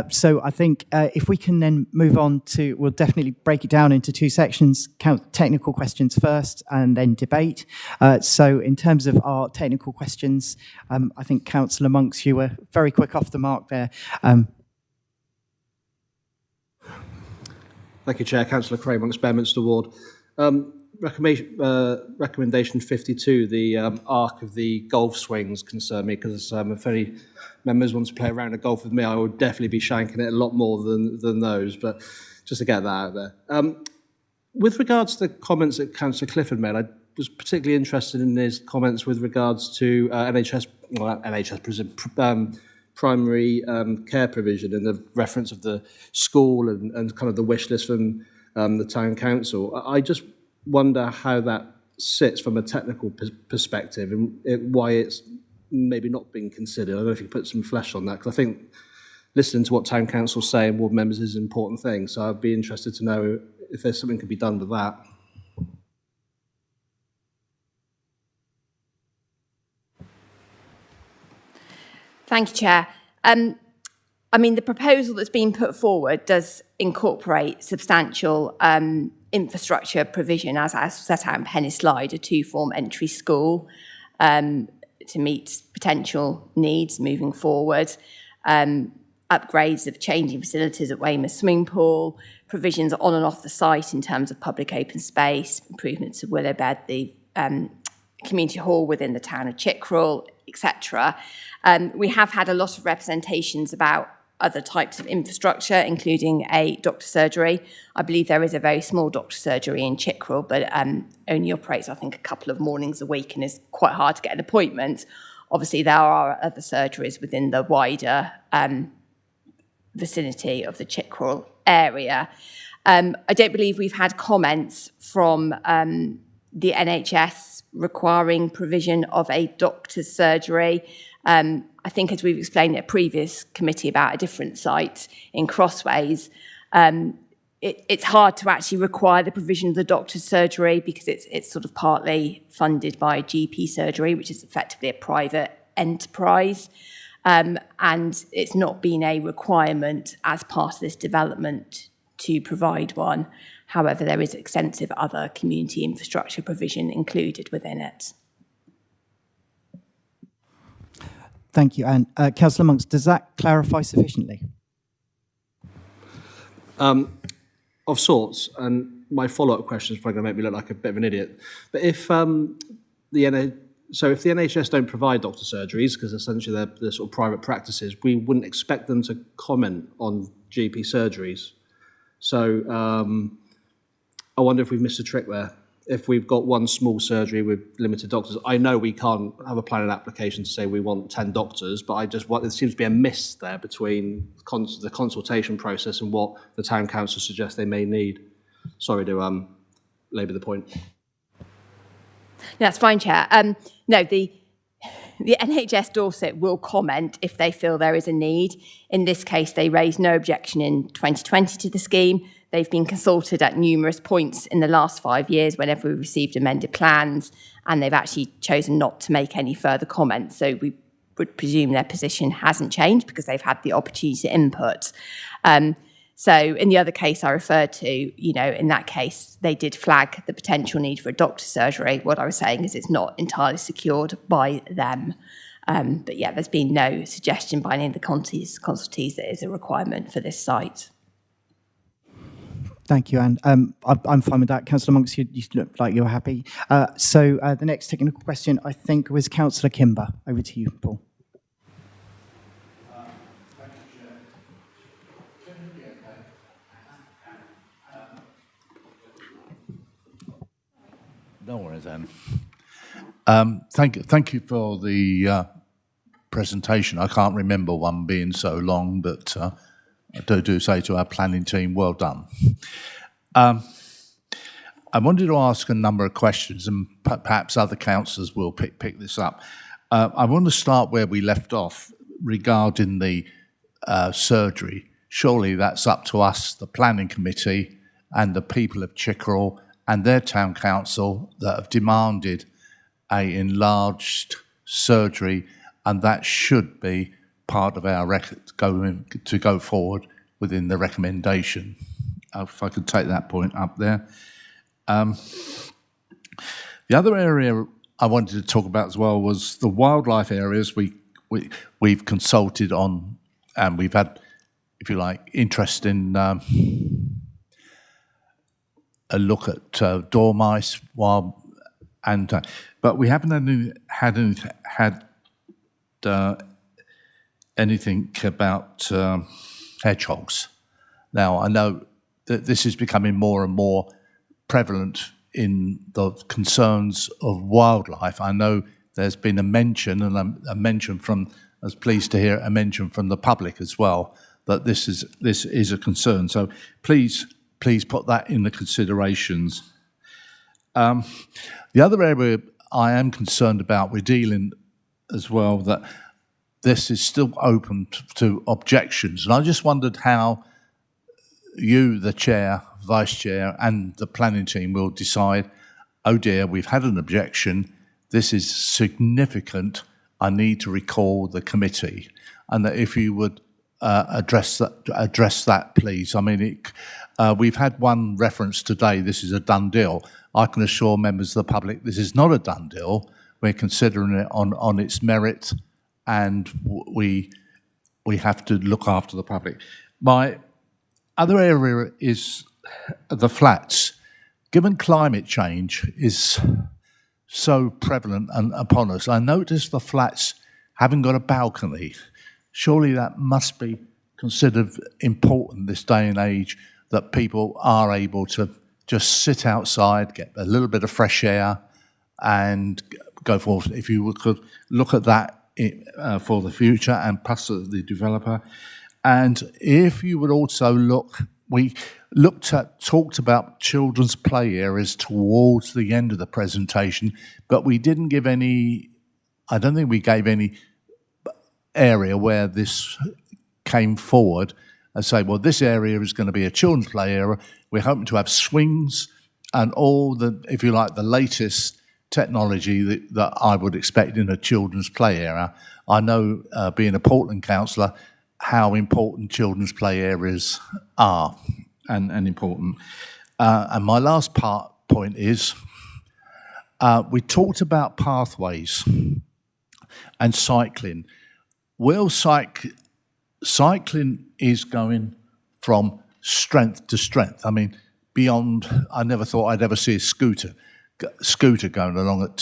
So I think if we can then move on to, we'll definitely break it down into two sections, technical questions first and then debate. So in terms of our technical questions, I think Councillor Monks, you were very quick off the mark there. Thank you, Chair. Councillor Cray, Monks, Bedminster Ward. Recommendation 52, the arc of the golf swings concern me because if any members want to play around a golf with me, I would definitely be shanking it a lot more than those, but just to get that out there. With regards to the comments that Councillor Clifford made, I was particularly interested in his comments with regards to primary care provision and the reference of the school and kind of the wish list from the town council. I just wonder how that sits from a technical perspective and why it's maybe not being considered. I don't know if you could put some flesh on that, because I think listening to what town councils say and ward members is an important thing. So I'd be interested to know if there's something could be done with that. Thank you, Chair. I mean, the proposal that's been put forward does incorporate substantial infrastructure provision, as set out in Penny's slide, a two-form entry school to meet potential needs moving forward, upgrades of changing facilities at Weymouth swimming pool, provisions on and off the site in terms of public open space, improvements of Willowbed, the community hall within the town of Chickerell, etc. We have had a lot of representations about other types of infrastructure, including a doctor's surgery. I believe there is a very small doctor's surgery in Chickerell, but only operates, I think, a couple of mornings a week and is quite hard to get an appointment. Obviously, there are other surgeries within the wider vicinity of the Chickerell area. I don't believe we've had comments from the NHS requiring provision of a doctor's surgery. I think, as we've explained at a previous committee about a different site in Crossways, it's hard to actually require the provision of the doctor's surgery because it's sort of partly funded by GP surgery, which is effectively a private enterprise. And it's not been a requirement as part of this development to provide one. However, there is extensive other community infrastructure provision included within it. Thank you, Anne. Councillor Monks, does that clarify sufficiently? Of sorts, and my follow-up question is probably going to make me look like a bit of an idiot. But if if the NHS don't provide doctor surgeries, because essentially they're sort of private practices, we wouldn't expect them to comment on GP surgeries. So I wonder if we've missed a trick there. if we've got one small surgery with limited doctors, I know we can't have a planning application to say we want 10 doctors, but there seems to be a miss there between the consultation process and what the town council suggests they may need. Sorry to labour the point. That's fine, Chair. No, the NHS Dorset will comment if they feel there is a need. In this case, they raised no objection in 2020 to the scheme. They've been consulted at numerous points in the last 5 years whenever we received amended plans, and they've actually chosen not to make any further comments. So we would presume their position hasn't changed because they've had the opportunity to input. So in the other case I referred to, in that case, they did flag the potential need for a doctor's surgery. What I was saying is it's not entirely secured by them. But yeah, there's been no suggestion by any of the consultees that is a requirement for this site. Thank you, Anne. I'm fine with that. Councillor Monks, you look like you're happy. So the next technical question, I think, was Councillor Kimber. Over to you, Paul. No worries, Anne. Thank you for the presentation. I can't remember one being so long, but I do say to our planning team, well done. I wanted to ask a number of questions, and perhaps other councillors will pick this up. I want to start where we left off regarding the surgery. Surely that's up to us, the planning committee, and the people of Chickerell and their town council that have demanded a enlarged surgery, and that should be part of our to go forward within the recommendation. If I could take that point up there. The other area I wanted to talk about as well was the wildlife areas we've consulted on, and we've had, if you like, interest in a look at dormice, but we haven't had anything about hedgehogs. Now, I know that this is becoming more and more prevalent in the concerns of wildlife. I know there's been a mention, and a mention from, I was pleased to hear a mention from the public as well, that this is a concern. So please put that in the considerations. The other area I am concerned about, we're dealing as well, that this is still open to objections. And I just wondered how you, the chair, vice chair, and the planning team will decide, oh dear, we've had an objection, this is significant, I need to recall the committee. And that if you would address that, please. I mean, we've had one reference today, this is a done deal. I can assure members of the public this is not a done deal. We're considering it on its merit, and we have to look after the public. My other area is the flats. Given climate change is so prevalent and upon us, I noticed the flats haven't got a balcony. Surely that must be considered important this day and age, that people are able to just sit outside, get a little bit of fresh air, and go forward. If you could look at that for the future, and plus the developer. And if you would also look, we talked about children's play areas towards the end of the presentation, but we didn't give any, I don't think we gave any area where this came forward and say, well, this area is going to be a children's play area. We're hoping to have swings and all the, if you like, the latest technology that I would expect in a children's play area. I know, being a Portland councillor, how important children's play areas are and important. And my last point is, we talked about pathways and cycling. Well, cycling is going from strength to strength. I mean, beyond, I never thought I'd ever see a scooter going along at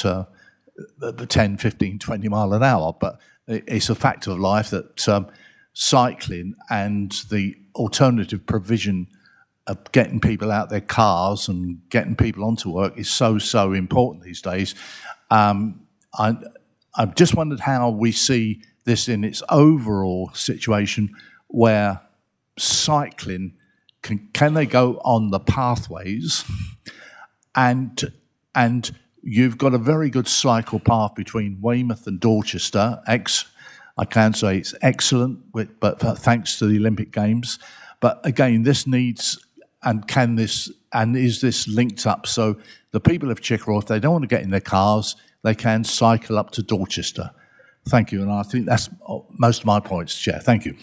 10, 15, 20 mile an hour, but it's a fact of life that cycling and the alternative provision getting people out their cars and getting people onto work is so important these days. I've just wondered how we see this in its overall situation, where cycling, can they go on the pathways? And you've got a very good cycle path between Weymouth and Dorchester. I can say it's excellent, but thanks to the Olympic Games. But again, this needs, is this linked up so the people of Chickerell, if they don't want to get in their cars, they can cycle up to Dorchester. Thank you, and I think that's most of my points, Chair. Thank you.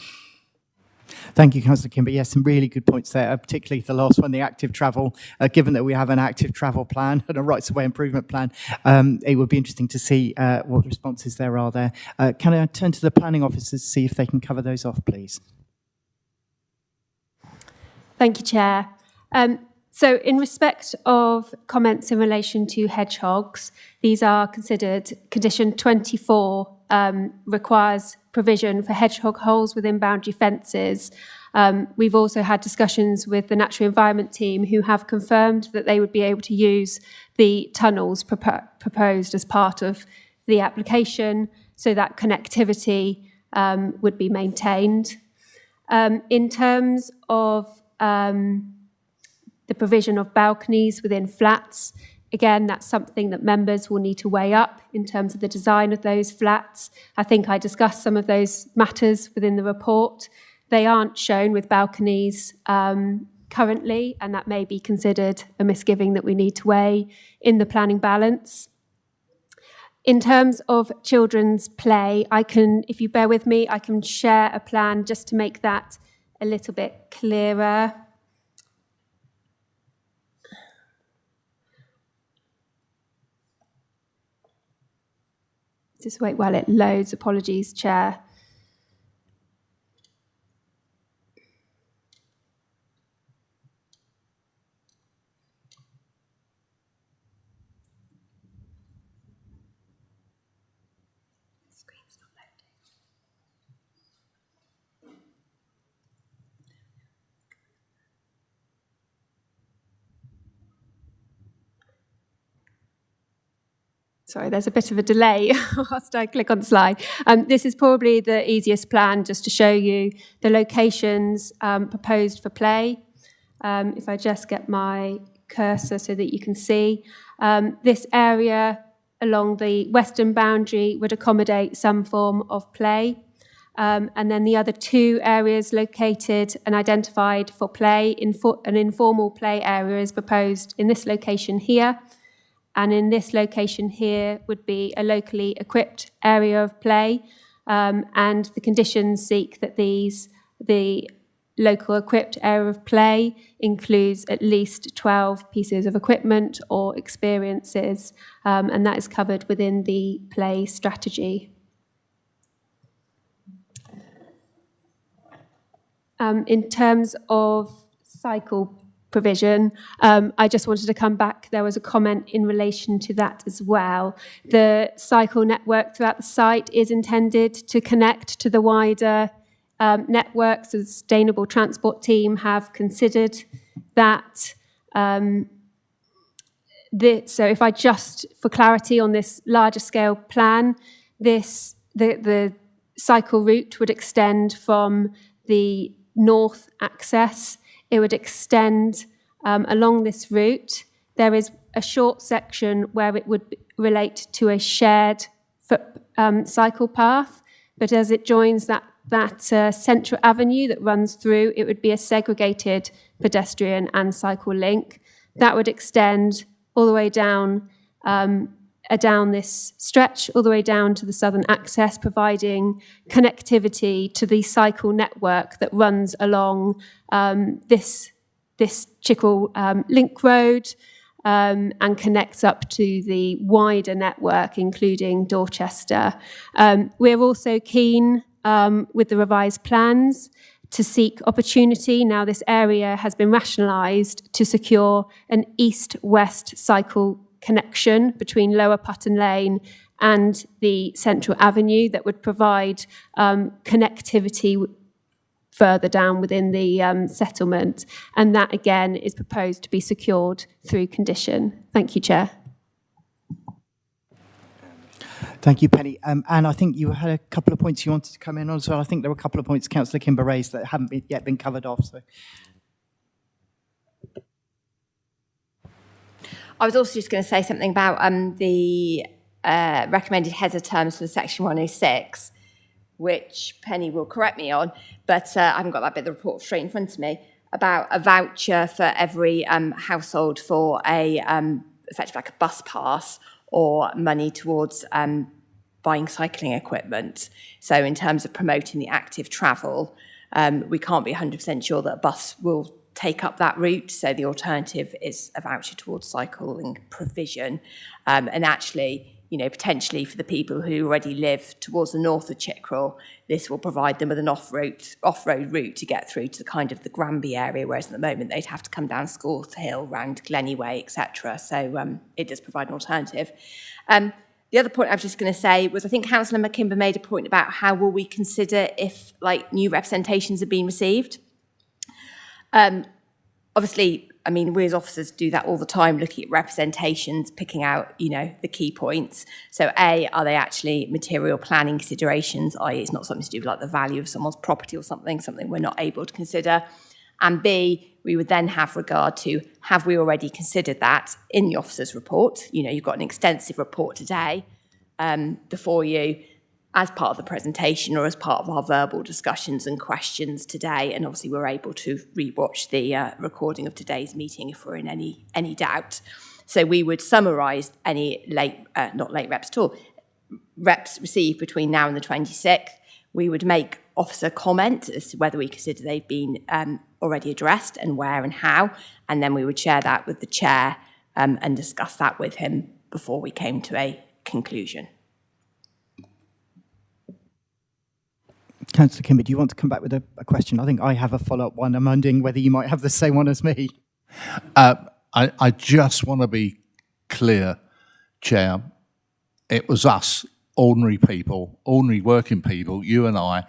Thank you, Councillor Kimber. Yes, some really good points there, particularly the last one, the active travel. Given that we have an active travel plan and a rights-of-way improvement plan, it would be interesting to see what responses there are there. Can I turn to the planning officers to see if they can cover those off, please? Thank you, Chair. So in respect of comments in relation to hedgehogs, these are considered condition 24 requires provision for hedgehog holes within boundary fences. We've also had discussions with the Natural Environment team who have confirmed that they would be able to use the tunnels proposed as part of the application so that connectivity would be maintained. In terms of the provision of balconies within flats, again, that's something that members will need to weigh up in terms of the design of those flats. I think I discussed some of those matters within the report. They aren't shown with balconies currently, and that may be considered a misgiving that we need to weigh in the planning balance. In terms of children's play, if you bear with me, I can share a plan just to make that a little bit clearer. Just wait while it loads. Apologies, Chair. Sorry, there's a bit of a delay whilst I click on the slide. This is probably the easiest plan just to show you the locations proposed for play. If I just get my cursor so that you can see. This area along the western boundary would accommodate some form of play. And then the other two areas located and identified for play, an informal play area is proposed in this location here. And in this location here would be a locally equipped area of play. And the conditions seek that the local equipped area of play includes at least 12 pieces of equipment or experiences. And that is covered within the play strategy. In terms of cycle provision, I just wanted to come back. There was a comment in relation to that as well. The cycle network throughout the site is intended to connect to the wider network. So the Sustainable Transport team have considered that. So if I just, for clarity on this larger scale plan, the cycle route would extend from the north access. It would extend along this route. There is a short section where it would relate to a shared cycle path, but as it joins that central avenue that runs through, it would be a segregated pedestrian and cycle link. That would extend all the way down this stretch, all the way down to the southern access, providing connectivity to the cycle network that runs along this Chickerell Link Road and connects up to the wider network, including Dorchester. We're also keen with the revised plans to seek opportunity. Now this area has been rationalised to secure an east-west cycle connection between Lower Putton Lane and the Central Avenue that would provide connectivity further down within the settlement. And that, again, is proposed to be secured through condition. Thank you, Chair. Thank you, Penny. Anne, I think you had a couple of points you wanted to come in on as well. I think there were a couple of points Councillor Kimber raised that haven't yet been covered off. So. I was also just going to say something about the recommended heads of terms for Section 106, which Penny will correct me on, but I haven't got that bit of the report straight in front of me, about a voucher for every household for a effectively like a bus pass or money towards buying cycling equipment. So in terms of promoting the active travel, we can't be 100% sure that a bus will take up that route. So the alternative is a voucher towards cycling provision. And actually, you know, potentially for the people who already live towards the north of Chickerell, this will provide them with an off-road route to get through to kind of the Granby area, whereas at the moment they'd have to come down Scorth Hill, round Glenny Way, etc. So it does provide an alternative. The other point I was just going to say was I think Councillor McKimber made a point about how will we consider if like new representations have been received. Obviously, I mean, we as officers do that all the time, looking at representations, picking out, you know, the key points. So A, are they actually material planning considerations, i.e. it's not something to do with like the value of someone's property or something we're not able to consider. And B, we would then have regard to, have we already considered that in the officer's report? You know, you've got an extensive report today before you as part of the presentation or as part of our verbal discussions and questions today. And obviously we're able to rewatch the recording of today's meeting if we're in any doubt. So we would summarise any not late reps at all, reps received between now and the 26th. We would make officer comment as to whether we consider they've been already addressed and where and how. And then we would share that with the chair and discuss that with him before we came to a conclusion. Councillor Kimber, do you want to come back with a question? I think I have a follow-up one. I'm wondering whether you might have the same one as me. I just want to be clear, Chair. It was us, ordinary people, ordinary working people, you and I,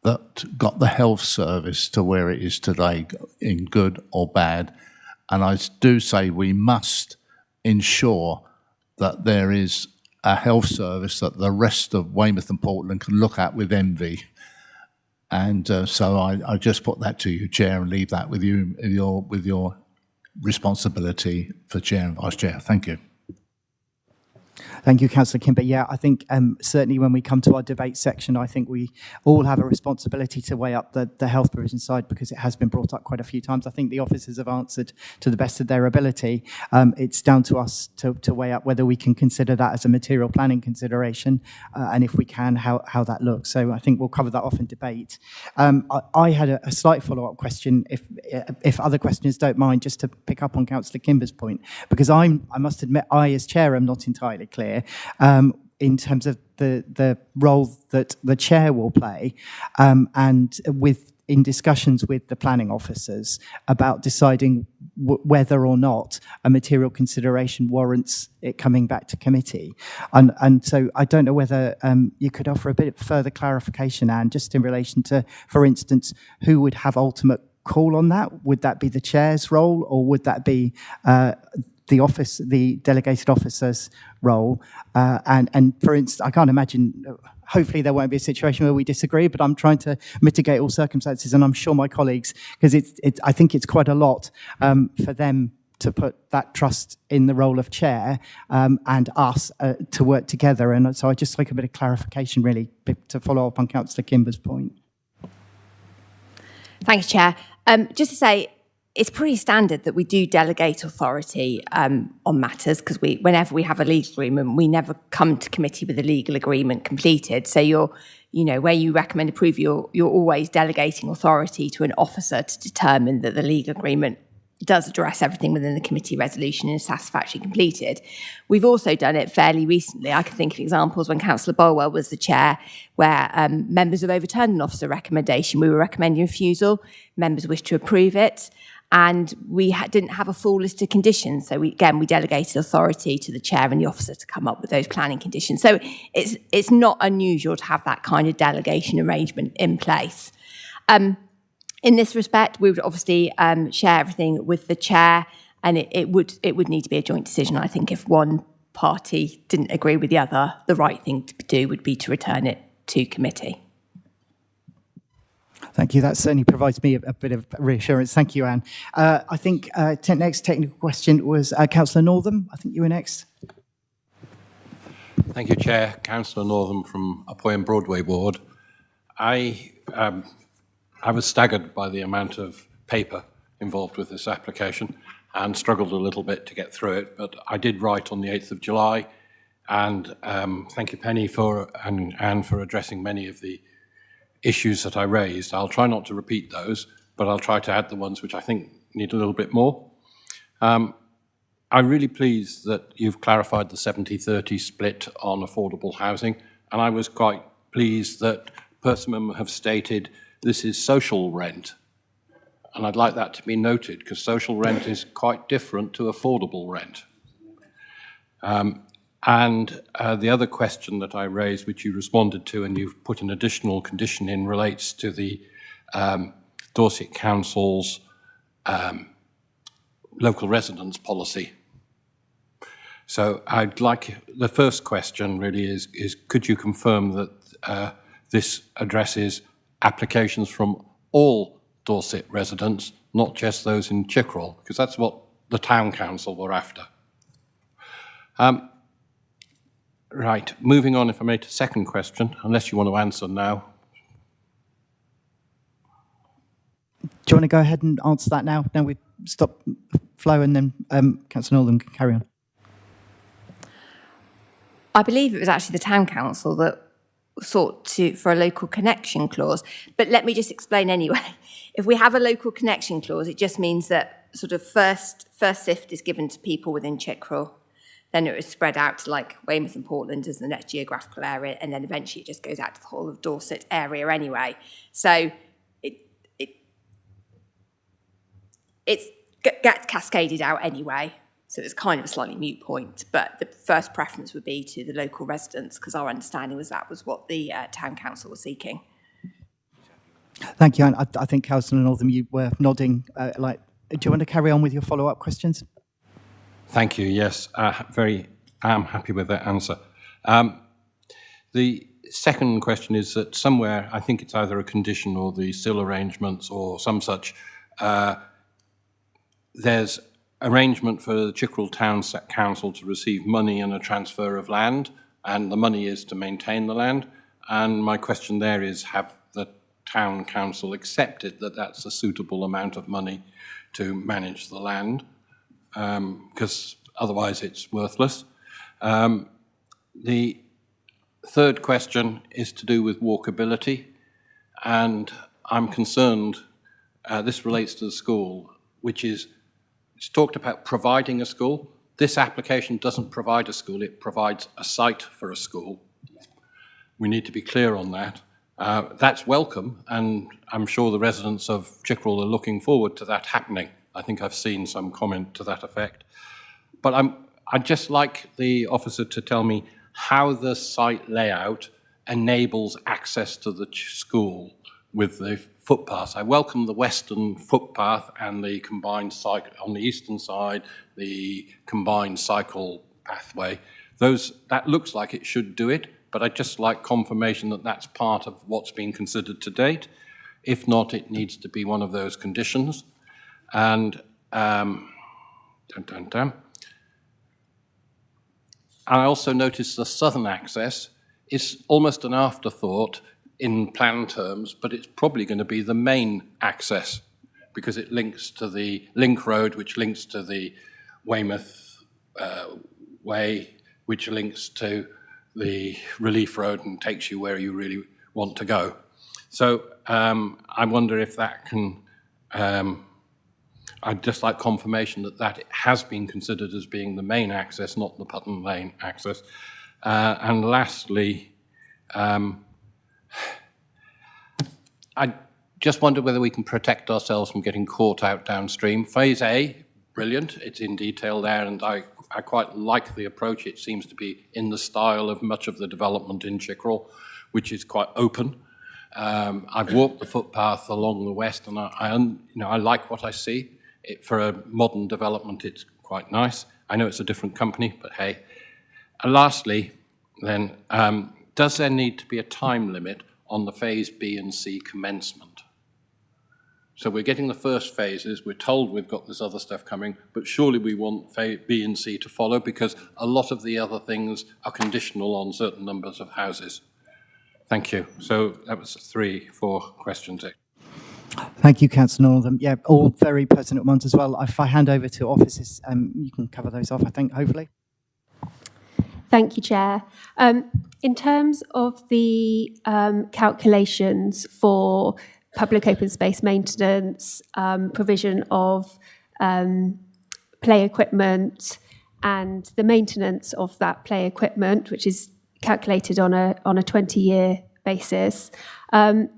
that got the health service to where it is today, in good or bad. And I do say we must ensure that there is a health service that the rest of Weymouth and Portland can look at with envy. And so I just put that to you, Chair, and leave that with you, with your responsibility for Chair and Vice Chair. Thank you. Thank you, Councillor Kimber. Yeah, I think certainly when we come to our debate section, I think we all have a responsibility to weigh up the health provision side because it has been brought up quite a few times. I think the officers have answered to the best of their ability. It's down to us to weigh up whether we can consider that as a material planning consideration, and if we can, how that looks. So I think we'll cover that off in debate. I had a slight follow-up question, if other questioners don't mind, just to pick up on Councillor Kimber's point, because I must admit, I as chair am not entirely clear in terms of the role that the chair will play, and in discussions with the planning officers about deciding whether or not a material consideration warrants it coming back to committee. And so I don't know whether you could offer a bit of further clarification, Anne, just in relation to, for instance, who would have ultimate call on that? Would that be the chair's role, or would that be the delegated officer's role? And for instance, I can't imagine, hopefully there won't be a situation where we disagree, but I'm trying to mitigate all circumstances, and I'm sure my colleagues, because I think it's quite a lot for them to put that trust in the role of chair and us to work together. And so I'd just like a bit of clarification, really, to follow up on Councillor Kimber's point. Thanks, Chair. Just to say, it's pretty standard that we do delegate authority on matters, because whenever we have a legal agreement, we never come to committee with a legal agreement completed. So where you recommend approval, you're always delegating authority to an officer to determine that the legal agreement does address everything within the committee resolution and is satisfactorily completed. We've also done it fairly recently. I can think of examples when Councillor Bolwell was the chair, where members have overturned an officer recommendation. We were recommending refusal. Members wished to approve it. And we didn't have a full list of conditions. So we delegated authority to the chair and the officer to come up with those planning conditions. So it's not unusual to have that kind of delegation arrangement in place. In this respect, we would obviously share everything with the chair, and it would need to be a joint decision. I think if one party didn't agree with the other, the right thing to do would be to return it to committee. Thank you. That certainly provides me a bit of reassurance. Thank you, Anne. I think next technical question was Councillor Northam. I think you were next. Thank you, Chair. Councillor Northam from Upwey Broadway Ward. I was staggered by the amount of paper involved with this application and struggled a little bit to get through it, but I did write on the 8th of July, and thank you, Penny, and Anne for addressing many of the issues that I raised. I'll try not to repeat those, but I'll try to add the ones which I think need a little bit more. I'm really pleased that you've clarified the 70-30 split on affordable housing, and I was quite pleased that Persimmon have stated this is social rent. And I'd like that to be noted, because social rent is quite different to affordable rent. The other question that I raised, which you responded to, and you've put an additional condition in, relates to the Dorset Council's local residence policy. So I'd like, the first question really is could you confirm that this addresses applications from all Dorset residents, not just those in Chickerell, because that's what the town council were after. Right, moving on, if I may, to second question, unless you want to answer now. Do you want to go ahead and answer that now? Now we stop flow, and then Councillor Northam can carry on. I believe it was actually the town council that sought for a local connection clause, but let me just explain anyway. If we have a local connection clause, it just means that sort of first sift is given to people within Chickerell, then it was spread out to like Weymouth and Portland as the next geographical area, and then eventually it just goes out to the whole of Dorset area anyway. So it gets cascaded out anyway. So it's kind of a slightly moot point, but the first preference would be to the local residents, because our understanding was that was what the town council was seeking. Thank you, Anne. I think Councillor Northam, you were nodding. Do you want to carry on with your follow-up questions? Thank you. Yes, I'm happy with that answer. The second question is that somewhere, I think it's either a condition or the SIL arrangements or some such, there's arrangement for the Chickerell Town Council to receive money and a transfer of land, and the money is to maintain the land. And my question there is, have the Town Council accepted that that's a suitable amount of money to manage the land? Because otherwise it's worthless. The third question is to do with walkability, and I'm concerned, this relates to the school, which is, it's talked about providing a school. This application doesn't provide a school, it provides a site for a school. We need to be clear on that. That's welcome, and I'm sure the residents of Chickerell are looking forward to that happening. I think I've seen some comment to that effect. But I'd just like the officer to tell me how the site layout enables access to the school with the footpaths. I welcome the western footpath and the combined cycle on the eastern side, the combined cycle pathway. That looks like it should do it, but I'd just like confirmation that that's part of what's been considered to date. If not, it needs to be one of those conditions. And I also noticed the southern access is almost an afterthought in plan terms, but it's probably going to be the main access because it links to the Link Road, which links to the Weymouth Way, which links to the Relief Road and takes you where you really want to go. So I wonder if that can, I'd just like confirmation that has been considered as being the main access, not the Putton Lane access. And lastly, I just wonder whether we can protect ourselves from getting caught out downstream. Phase A, brilliant, it's in detail there, and I quite like the approach. It seems to be in the style of much of the development in Chickerell, which is quite open. I've walked the footpath along the west, and I like what I see. For a modern development, it's quite nice. I know it's a different company, but hey. And lastly, then, does there need to be a time limit on the phase B and C commencement? So we're getting the first phases, we're told we've got this other stuff coming, but surely we want phase B and C to follow, because a lot of the other things are conditional on certain numbers of houses. Thank you. So that was 4 questions. Thank you, Councillor Northam. Yeah, all very pertinent ones as well. If I hand over to officers, you can cover those off, I think, hopefully. Thank you, Chair. In terms of the calculations for public open space maintenance, provision of play equipment, and the maintenance of that play equipment, which is calculated on a 20-year basis,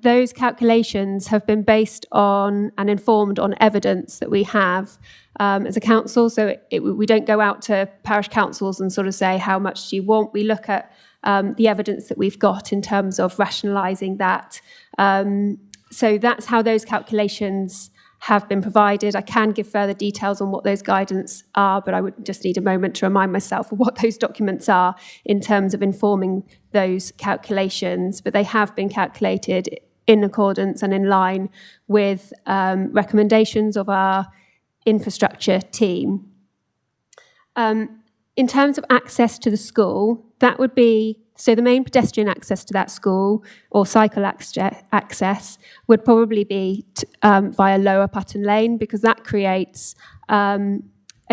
those calculations have been based on and informed on evidence that we have as a council. So we don't go out to parish councils and sort of say, how much do you want? We look at the evidence that we've got in terms of rationalising that. So that's how those calculations have been provided. I can give further details on what those guidance are, but I would just need a moment to remind myself of what those documents are in terms of informing those calculations. But they have been calculated in accordance and in line with recommendations of our infrastructure team. In terms of access to the school, that would be, so the main pedestrian access to that school or cycle access would probably be via Lower Putton Lane, because that creates a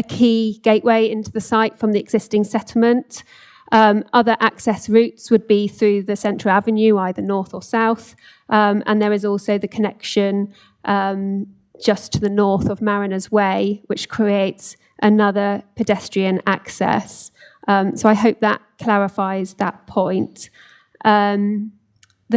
key gateway into the site from the existing settlement. Other access routes would be through the Central Avenue, either north or south, and there is also the connection just to the north of Mariners Way, which creates another pedestrian access. So I hope that clarifies that point. The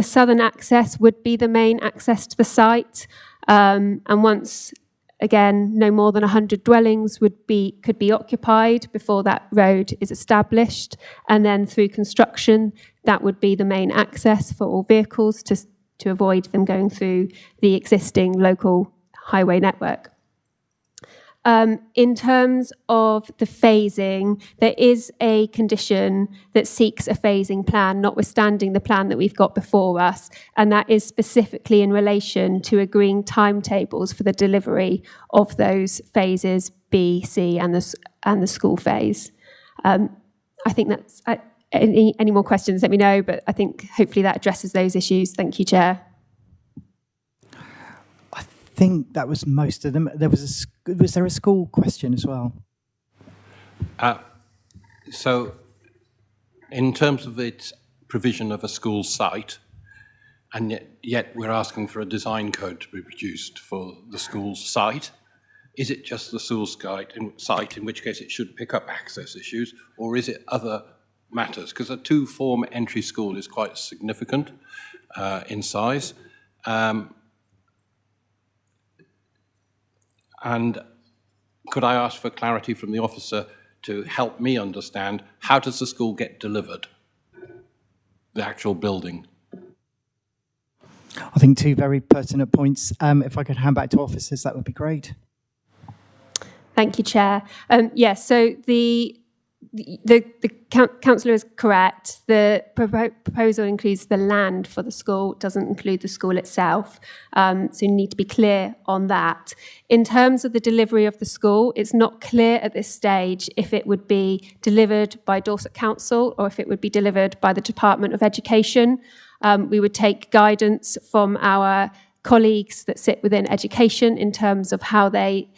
southern access would be the main access to the site, and once again, no more than 100 dwellings could be occupied before that road is established, and then through construction, that would be the main access for all vehicles to avoid them going through the existing local highway network. In terms of the phasing, there is a condition that seeks a phasing plan, notwithstanding the plan that we've got before us, and that is specifically in relation to agreeing timetables for the delivery of those phases B, C, and the school phase. I think that's any more questions, let me know, but I think hopefully that addresses those issues. Thank you, Chair. I think that was most of them. Was there a school question as well? So, in terms of its provision of a school site, and yet we're asking for a design code to be produced for the school site, is it just the school site, in which case it should pick up access issues, or is it other matters? Because a 2-form entry school is quite significant in size. And could I ask for clarity from the officer to help me understand, how does the school get delivered, the actual building? I think 2 very pertinent points. If I could hand back to officers, that would be great. Thank you, Chair. Yes, so the councillor is correct. The proposal includes the land for the school, doesn't include the school itself. So you need to be clear on that. In terms of the delivery of the school, it's not clear at this stage if it would be delivered by Dorset Council or if it would be delivered by the Department of Education. We would take guidance from our colleagues that sit within education in terms of how they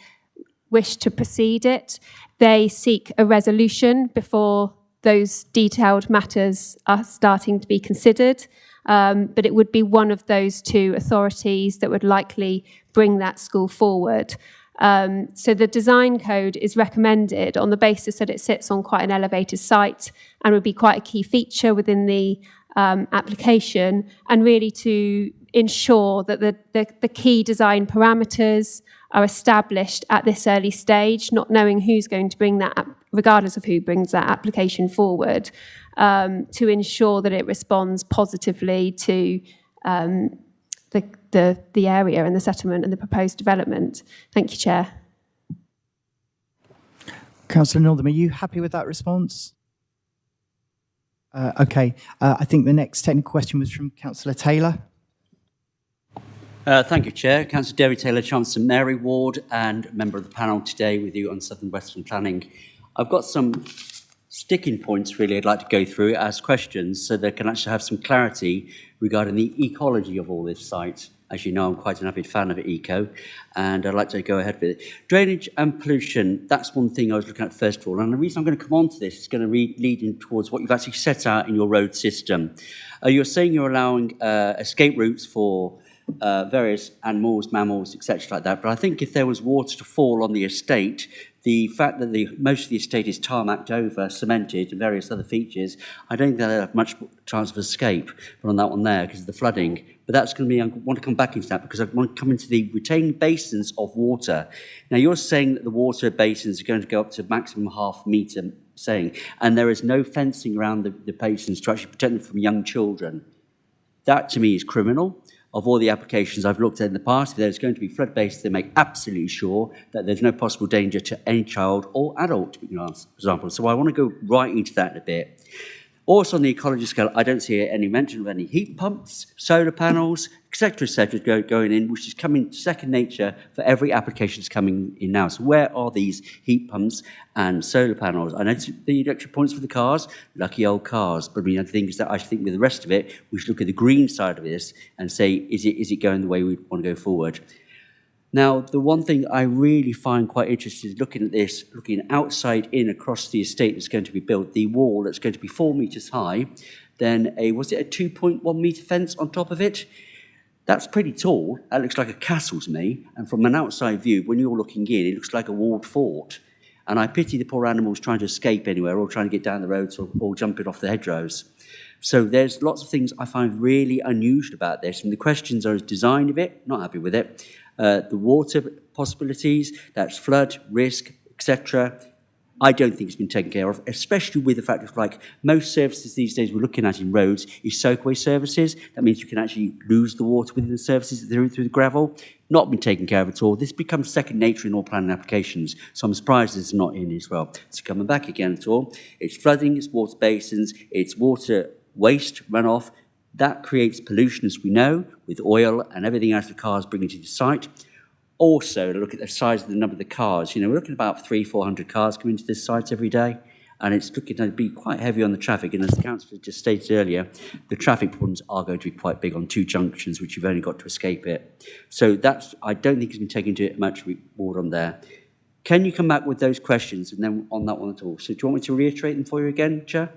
wish to proceed it. They seek a resolution before those detailed matters are starting to be considered, but it would be one of those 2 authorities that would likely bring that school forward. So the design code is recommended on the basis that it sits on quite an elevated site and would be quite a key feature within the application, and really to ensure that the key design parameters are established at this early stage, not knowing who's going to bring that, regardless of who brings that application forward, to ensure that it responds positively to the area and the settlement and the proposed development. Thank you, Chair. Councillor Northam, are you happy with that response? Okay. I think the next technical question was from Councillor Taylor. Thank you, Chair. Councillor Derry Taylor, Chancellor Mary Ward, and member of the panel today with you on Southern Western Planning. I've got some sticking points, really, I'd like to go through as questions so they can actually have some clarity regarding the ecology of all this site. As you know, I'm quite an avid fan of eco, and I'd like to go ahead with it. Drainage and pollution, that's one thing I was looking at first of all. And the reason I'm going to come on to this is going to lead in towards what you've actually set out in your road system. You're saying you're allowing escape routes for various animals, mammals, etc. like that. But I think if there was water to fall on the estate, the fact that most of the estate is tarmacked over, cemented, and various other features, I don't think they'll have much chance of escape on that one there because of the flooding. But that's going to be, I want to come back into that because I want to come into the retaining basins of water. Now, you're saying that the water basins are going to go up to maximum ½ metre, and there is no fencing around the basins to actually protect them from young children. That, to me, is criminal. Of all the applications I've looked at in the past, if there's going to be flood basins, they make absolutely sure that there's no possible danger to any child or adult, for example. So I want to go right into that in a bit. Also on the ecology scale, I don't see any mention of any heat pumps, solar panels, etc., going in, which is coming second nature for every application that's coming in now. So where are these heat pumps and solar panels? I know the electric points for the cars, lucky old cars, but the thing is that I think with the rest of it, we should look at the green side of this and say, is it going the way we want to go forward? Now, the one thing I really find quite interesting is looking at this, looking outside in across the estate that's going to be built, the wall that's going to be 4 metres high, then was it a 2.1 metre fence on top of it? That's pretty tall. That looks like a castle to me. And from an outside view, when you're looking in, it looks like a walled fort. And I pity the poor animals trying to escape anywhere or trying to get down the roads or jumping off the hedgerows. So there's lots of things I find really unusual about this. And the questions are design of it, not happy with it. The water possibilities, that's flood, risk, etc. I don't think it's been taken care of, especially with the fact of like most services these days we're looking at in roads is soakaway services. That means you can actually lose the water within the services through the gravel. Not been taken care of at all. This becomes second nature in all planning applications. So I'm surprised it's not in as well. It's coming back again at all. It's flooding, it's water basins, it's water waste runoff. That creates pollution, as we know, with oil and everything else the cars bring into the site. Also, look at the size of the number of the cars. We're looking at about 300-400 cars coming into this site every day, and it's looking to be quite heavy on the traffic. And as the councillor just stated earlier, the traffic problems are going to be quite big on 2 junctions, which you've only got to escape it. So I don't think it's been taken into much board on there. Can you come back with those questions and then on that one at all? So do you want me to reiterate them for you again, Chair?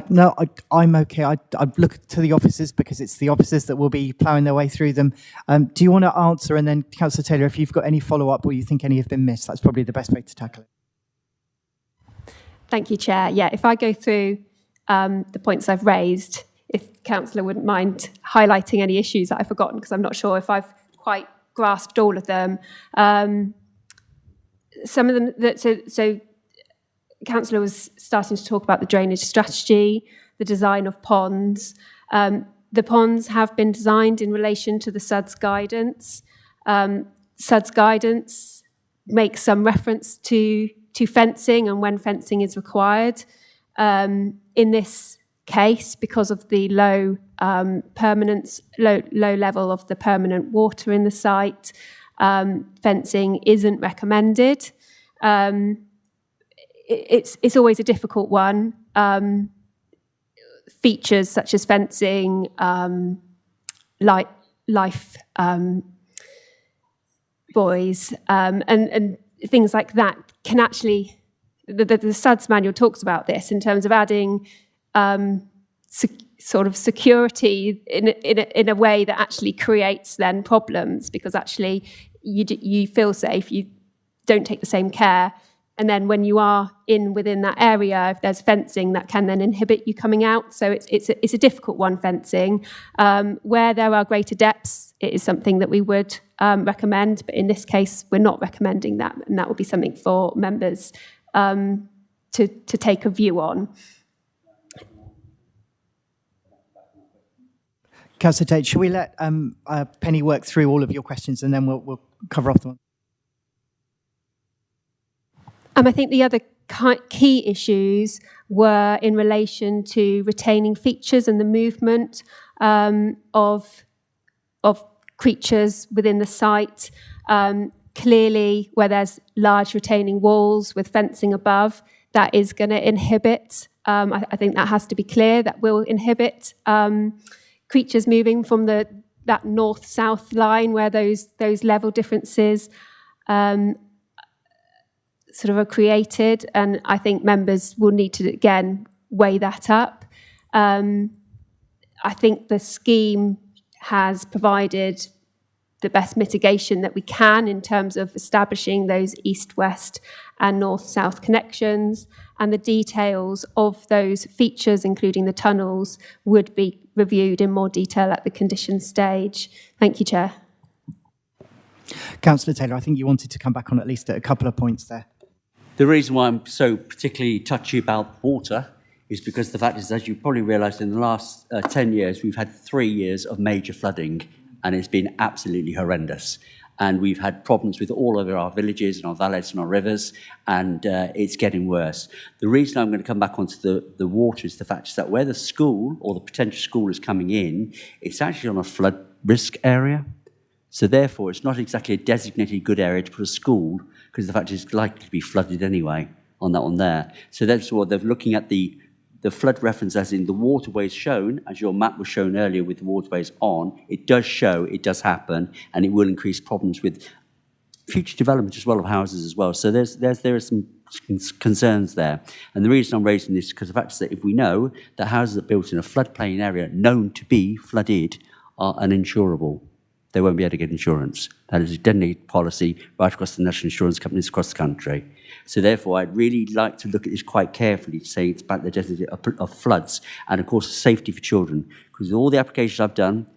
No, I'm okay. I'd look to the officers because it's the officers that will be ploughing their way through them. Do you want to answer? And then, Councillor Taylor, if you've got any follow-up or you think any have been missed, that's probably the best way to tackle it. Thank you, Chair. Yeah, if I go through the points I've raised, if Councillor wouldn't mind highlighting any issues that I've forgotten, because I'm not sure if I've quite grasped all of them. Some of them, so Councillor was starting to talk about the drainage strategy, the design of ponds. The ponds have been designed in relation to the SUDS guidance. SUDS guidance makes some reference to fencing and when fencing is required. In this case, because of the low level of the permanent water in the site, fencing isn't recommended. It's always a difficult one. Features such as fencing, life buoys, and things like that can actually, the SUDS manual talks about this in terms of adding sort of security in a way that actually creates then problems, because actually you feel safe, you don't take the same care. And then when you are within that area, if there's fencing, that can then inhibit you coming out. So it's a difficult one, fencing. Where there are greater depths, it is something that we would recommend. But in this case, we're not recommending that. And that would be something for members to take a view on. Councillor Tate, shall we let Penny work through all of your questions and then we'll cover off the one? I think the other key issues were in relation to retaining features and the movement of creatures within the site. Clearly, where there's large retaining walls with fencing above, that is going to inhibit, I think that has to be clear, that will inhibit creatures moving from that north-south line where those level differences sort of are created, and I think members will need to, again, weigh that up. I think the scheme has provided the best mitigation that we can in terms of establishing those east-west and north-south connections, and the details of those features, including the tunnels, would be reviewed in more detail at the condition stage. Thank you, Chair. Councillor Taylor, I think you wanted to come back on at least a couple of points there. The reason why I'm so particularly touchy about water is because the fact is, as you probably realised, in the last 10 years, we've had 3 years of major flooding, and it's been absolutely horrendous. And we've had problems with all of our villages and our valleys and our rivers, and it's getting worse. The reason I'm going to come back onto the water is the fact is that where the school or the potential school is coming in, it's actually on a flood risk area. So therefore, it's not exactly a designated good area to put a school, because the fact is it's likely to be flooded anyway on that one there. So that's what they're looking at the flood reference as in the waterways shown, as your map was shown earlier with the waterways on, it does show, it does happen, and it will increase problems with future development as well of houses as well. So there are some concerns there. And the reason I'm raising this is because the fact is that if we know that houses that are built in a floodplain area known to be flooded are uninsurable, they won't be able to get insurance. That is a designated policy right across the national insurance companies across the country. So therefore, I'd really like to look at this quite carefully to say it's about the designated of floods and, of course, safety for children. Because with all the applications I've done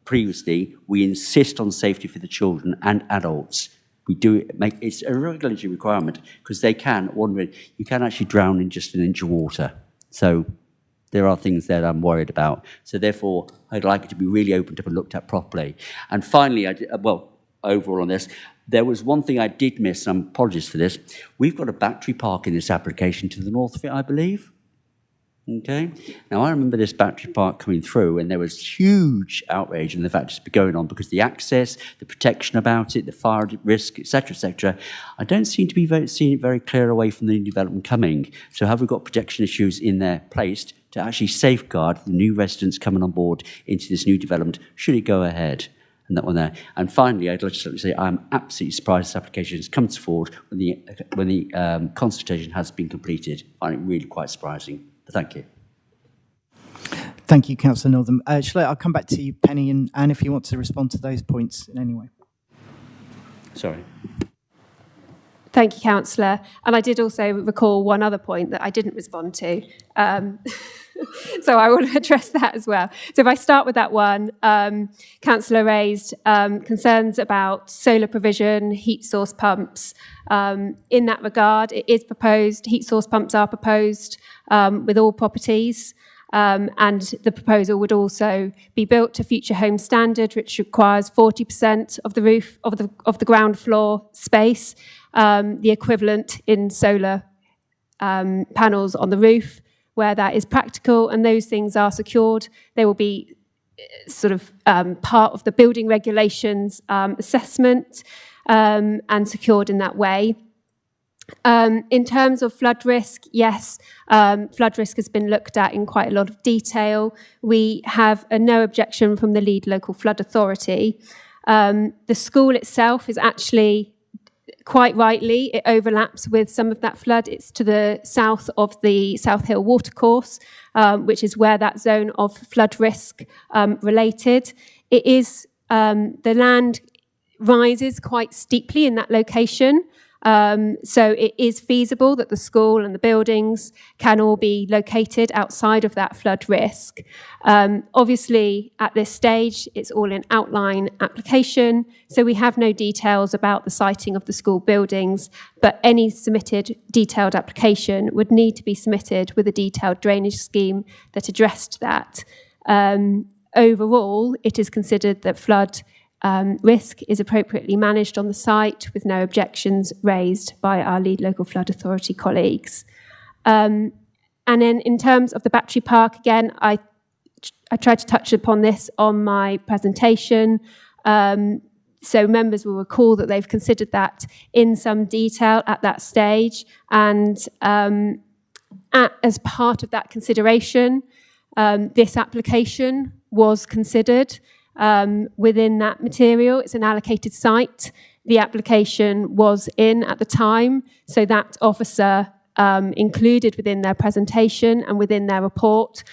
previously, we insist on safety for the children and adults. We do it, it's a regulatory requirement because you can actually drown in just an inch of water. So there are things that I'm worried about. So therefore, I'd like it to be really opened up and looked at properly. And finally, overall on this, there was one thing I did miss, and apologies for this. We've got a battery park in this application to the north of it, I believe. Okay. Now, I remember this battery park coming through, and there was huge outrage, and the fact it's been going on because the access, the protection about it, the fire risk, etc., etc. I don't seem to be seeing it very clear away from the new development coming. So, have we got protection issues in there placed to actually safeguard the new residents coming on board into this new development? Should it go ahead? And that one there. And finally, I'd like to say I'm absolutely surprised this application has come forward when the consultation has been completed. I find it really quite surprising. But thank you. Thank you, Councillor Northam. I'll come back to you, Penny, and Anne, if you want to respond to those points in any way. Sorry. Thank you, Councillor. And I did also recall one other point that I didn't respond to. So I want to address that as well. So if I start with that one, Councillor raised concerns about solar provision, heat source pumps. In that regard, it is proposed, heat source pumps are proposed with all properties. And the proposal would also be built to Future Home Standard, which requires 40% of the roof of the ground floor space, the equivalent in solar panels on the roof, where that is practical, and those things are secured. They will be sort of part of the building regulations assessment and secured in that way. In terms of flood risk, yes, flood risk has been looked at in quite a lot of detail. We have no objection from the lead local flood authority. The school itself is actually, quite rightly, it overlaps with some of that flood. It's to the south of the South Hill watercourse, which is where that zone of flood risk related. It is, the land rises quite steeply in that location. So it is feasible that the school and the buildings can all be located outside of that flood risk. Obviously, at this stage, it's all in outline application, so we have no details about the siting of the school buildings, but any submitted detailed application would need to be submitted with a detailed drainage scheme that addressed that. overall, it is considered that flood risk is appropriately managed on the site with no objections raised by our lead local flood authority colleagues. And then in terms of the battery park, again, I tried to touch upon this on my presentation. So members will recall that they've considered that in some detail at that stage. And as part of that consideration, this application was considered within that material. It's an allocated site. The application was in at the time, so that officer included within their presentation and within their report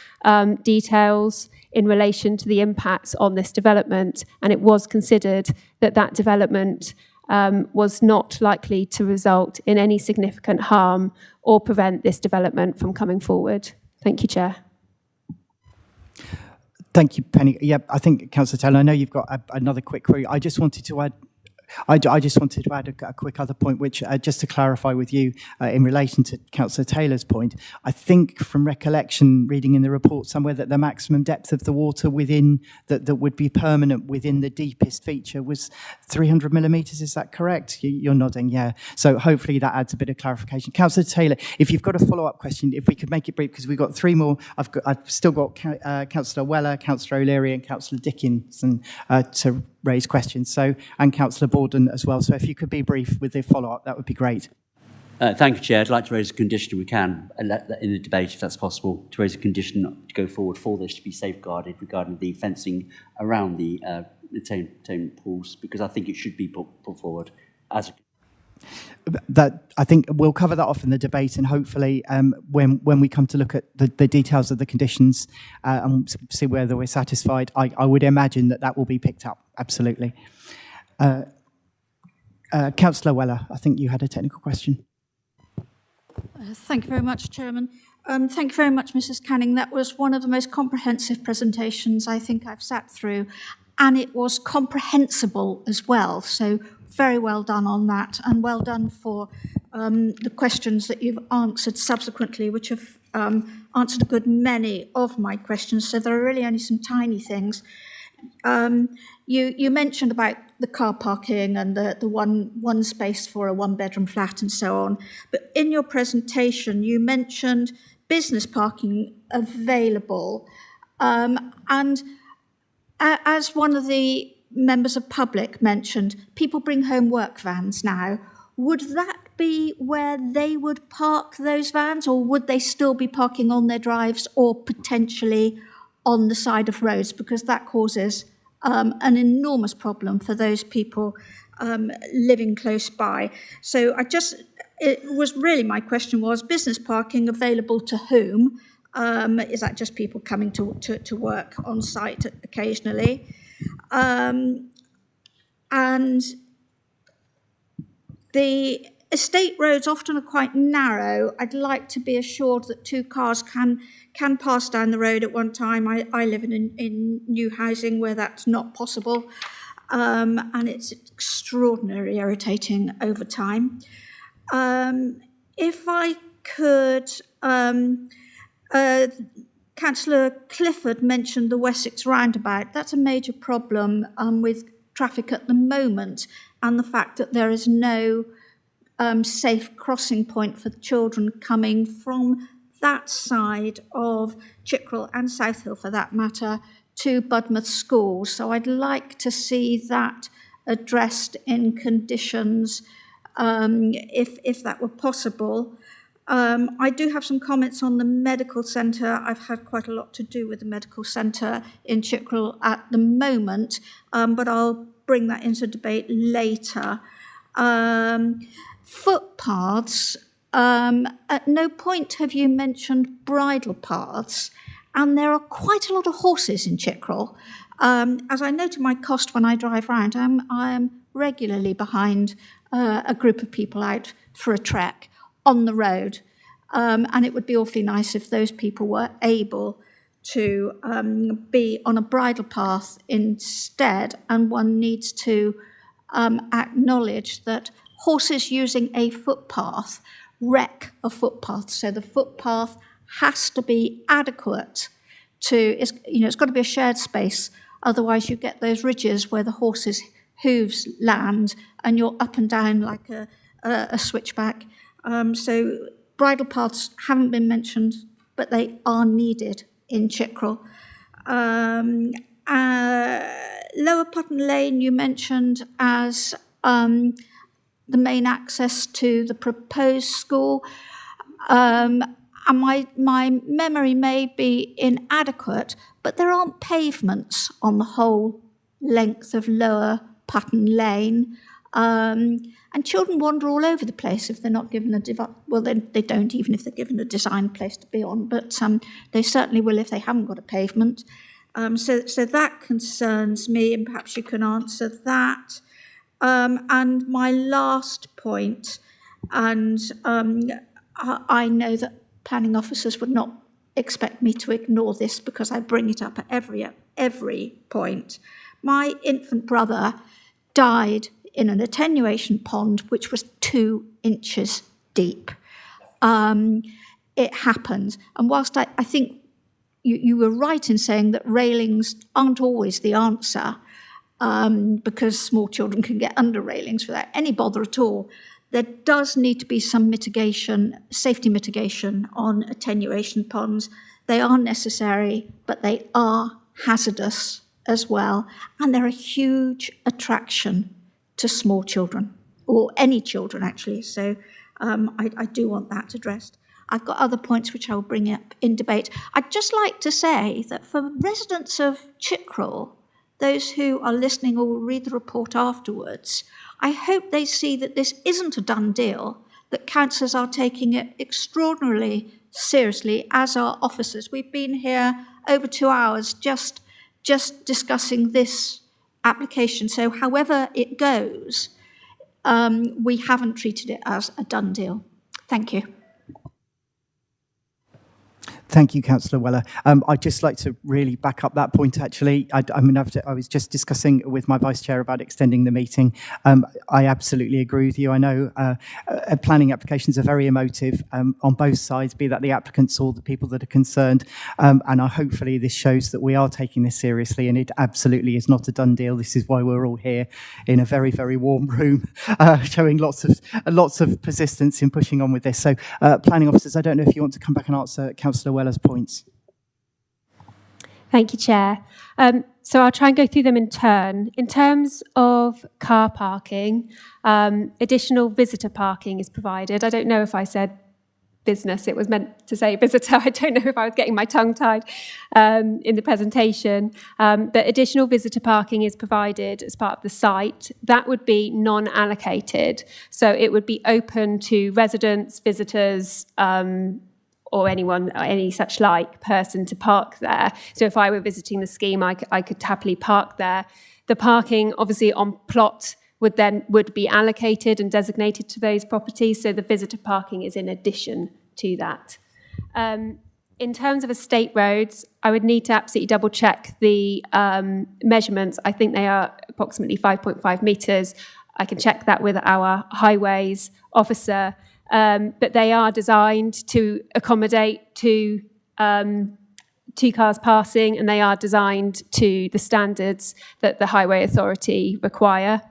details in relation to the impacts on this development, and it was considered that that development was not likely to result in any significant harm or prevent this development from coming forward. Thank you, Chair. Thank you, Penny. Yeah, I think, Councillor Taylor, I know you've got another quick query. I just wanted to add a quick other point, which just to clarify with you in relation to Councillor Taylor's point, I think from recollection, reading in the report somewhere, that the maximum depth of the water within that would be permanent within the deepest feature was 300 millimetres. Is that correct? You're nodding, yeah. So hopefully that adds a bit of clarification. Councillor Taylor, if you've got a follow-up question, if we could make it brief, because we've got three more. I've still got Councillor Weller, Councillor O'Leary, and Councillor Dickinson to raise questions. So, and Councillor Borden as well. So if you could be brief with the follow-up, that would be great. Thank you, Chair. I'd like to raise a condition, we can, in the debate, if that's possible, to raise a condition to go forward for this to be safeguarded regarding the fencing around the retain pools, because I think it should be put forward as a... That I think we'll cover that off in the debate, and hopefully when we come to look at the details of the conditions and see whether we're satisfied, I would imagine that will be picked up, absolutely. Councillor Weller, I think you had a technical question. Thank you very much, Chairman. Thank you very much, Mrs. Canning. That was one of the most comprehensive presentations I think I've sat through, and it was comprehensible as well. So very well done on that, and well done for the questions that you've answered subsequently, which have answered a good many of my questions. So there are really only some tiny things. You mentioned about the car parking and the one space for a one-bedroom flat and so on. But in your presentation, you mentioned business parking available. And as one of the members of public mentioned, people bring home work vans now. Would that be where they would park those vans, or would they still be parking on their drives or potentially on the side of roads? Because that causes an enormous problem for those people living close by. So my question was, business parking available to whom? Is that just people coming to work on site occasionally? And the estate roads often are quite narrow. I'd like to be assured that two cars can pass down the road at one time. I live in new housing where that's not possible, and it's extraordinarily irritating over time. If I could... Councillor Clifford mentioned the Wessex roundabout. That's a major problem with traffic at the moment, and the fact that there is no safe crossing point for children coming from that side of Chickerell and South Hill, for that matter, to Budmouth schools. So I'd like to see that addressed in conditions if that were possible. I do have some comments on the medical centre. I've had quite a lot to do with the medical centre in Chickerell at the moment, but I'll bring that into debate later. Footpaths, at no point have you mentioned bridle paths, and there are quite a lot of horses in Chickerell. As I know to my cost when I drive round, I am regularly behind a group of people out for a trek on the road, and it would be awfully nice if those people were able to be on a bridle path instead, and one needs to acknowledge that horses using a footpath wreck a footpath, so the footpath has to be adequate it's got to be a shared space. Otherwise, you get those ridges where the horses' hooves land, and you're up and down like a switchback. So bridle paths haven't been mentioned, but they are needed in Chickerell. Lower Putton Lane you mentioned as the main access to the proposed school. And my memory may be inadequate, but there aren't pavements on the whole length of Lower Putton Lane. And children wander all over the place if they're not given they don't, even if they're given a designed place to be on, but they certainly will if they haven't got a pavement. So that concerns me, and perhaps you can answer that. And my last point, and I know that planning officers would not expect me to ignore this because I bring it up at every point. My infant brother died in an attenuation pond which was 2 inches deep. It happened. And whilst I think you were right in saying that railings aren't always the answer, because small children can get under railings without any bother at all, there does need to be some mitigation, safety mitigation on attenuation ponds. They are necessary, but they are hazardous as well. And they're a huge attraction to small children, or any children actually. So I do want that addressed. I've got other points which I will bring up in debate. I'd just like to say that for residents of Chickerell, those who are listening or will read the report afterwards, I hope they see that this isn't a done deal, that councillors are taking it extraordinarily seriously, as are officers. We've been here over 2 hours just discussing this application. So however it goes, we haven't treated it as a done deal. Thank you. Thank you, Councillor Weller. I'd just like to really back up that point, actually. I was just discussing with my Vice Chair about extending the meeting. I absolutely agree with you. I know planning applications are very emotive on both sides, be that the applicants or the people that are concerned. And hopefully this shows that we are taking this seriously, and it absolutely is not a done deal. This is why we're all here in a very, very warm room, showing lots of persistence in pushing on with this. So, planning officers, I don't know if you want to come back and answer Councillor Weller's points. Thank you, Chair. So I'll try and go through them in turn. In terms of car parking, additional visitor parking is provided. I don't know if I said business, it was meant to say visitor. I don't know if I was getting my tongue tied in the presentation. But additional visitor parking is provided as part of the site. That would be non-allocated. So it would be open to residents, visitors, or anyone, or any such like person to park there. So if I were visiting the scheme, I could happily park there. The parking, obviously, on plot would be allocated and designated to those properties. So the visitor parking is in addition to that. In terms of estate roads, I would need to absolutely double check the measurements. I think they are approximately 5.5 metres. I can check that with our highways officer. But they are designed to accommodate two cars passing, and they are designed to the standards that the Highway Authority require.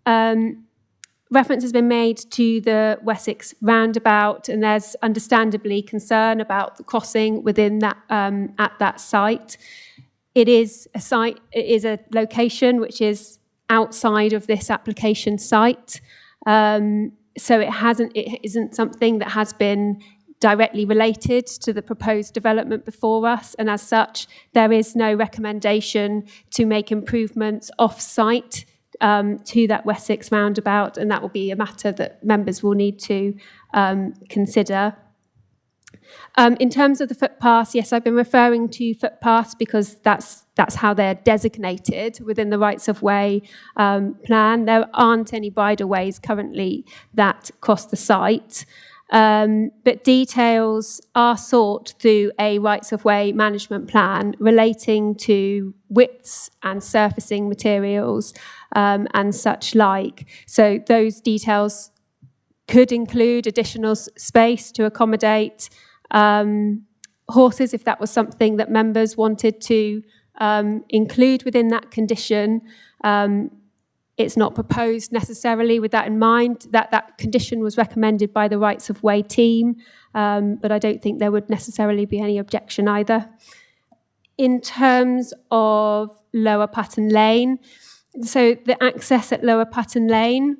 Reference has been made to the Wessex roundabout, and there's understandably concern about the crossing within that at that site. It is a location which is outside of this application site. So it isn't something that has been directly related to the proposed development before us, and as such, there is no recommendation to make improvements off-site to that Wessex roundabout, and that will be a matter that members will need to consider. In terms of the footpaths, yes, I've been referring to footpaths because that's how they're designated within the rights of way plan. There aren't any bridleways currently that cross the site, but details are sought through a rights of way management plan relating to widths and surfacing materials and such like. So those details could include additional space to accommodate horses, if that was something that members wanted to include within that condition. It's not proposed necessarily with that in mind. That condition was recommended by the Rights of Way team, but I don't think there would necessarily be any objection either. In terms of Lower Pattern Lane, so the access at Lower Pattern Lane,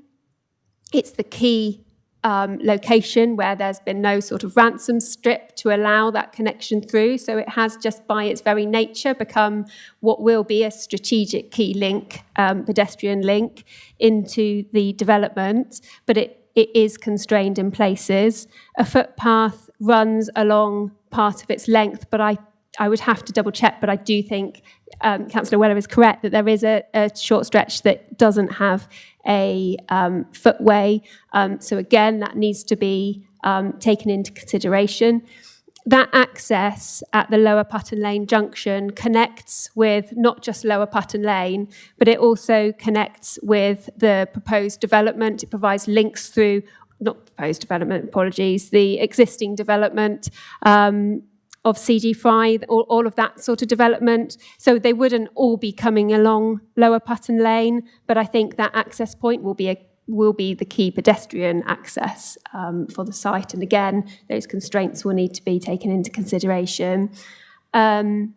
it's the key location where there's been no sort of ransom strip to allow that connection through. So it has just by its very nature become what will be a strategic key link, pedestrian link into the development, but it is constrained in places. A footpath runs along part of its length, but I would have to double check, but I do think Councillor Weller is correct that there is a short stretch that doesn't have a footway. So again, that needs to be taken into consideration. That access at the Lower Pattern Lane junction connects with not just Lower Pattern Lane, but it also connects with the proposed development. It provides links through, not proposed development, apologies, the existing development of CG5, all of that sort of development. So they wouldn't all be coming along Lower Pattern Lane, but I think that access point will be the key pedestrian access for the site. And again, those constraints will need to be taken into consideration. Councillor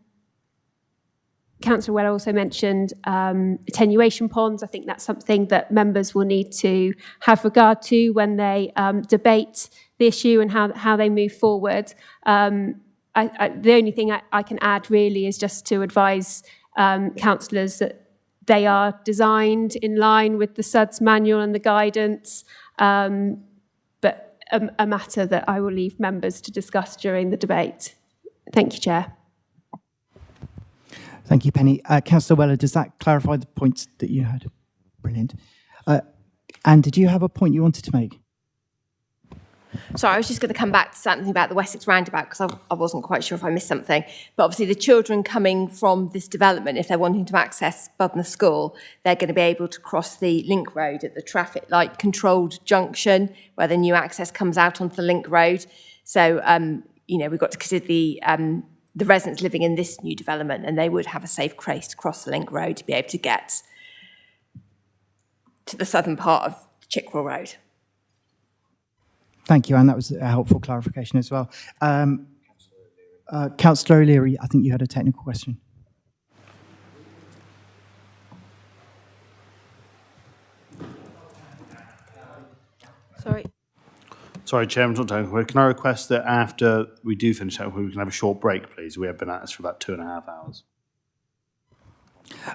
Weller also mentioned attenuation ponds. I think that's something that members will need to have regard to when they debate the issue and how they move forward. The only thing I can add really is just to advise councillors that they are designed in line with the SUDS manual and the guidance, but a matter that I will leave members to discuss during the debate. Thank you, Chair. Thank you, Penny. Councillor Weller, does that clarify the points that you had? Brilliant. Anne, did you have a point you wanted to make? Sorry, I was just going to come back to something about the Wessex roundabout because I wasn't quite sure if I missed something. But obviously the children coming from this development, if they're wanting to access Budmouth School, they're going to be able to cross the link road at the traffic light controlled junction where the new access comes out onto the link road. So, we've got to consider the residents living in this new development, and they would have a safe place to cross the link road to be able to get to the southern part of Chickwell Road. Thank you, Anne. That was a helpful clarification as well. Councillor O'Leary, I think you had a technical question. Sorry, Chairman, not technical. Can I request that after we do finish that, we can have a short break, please? We have been at this for about 2.5 hours.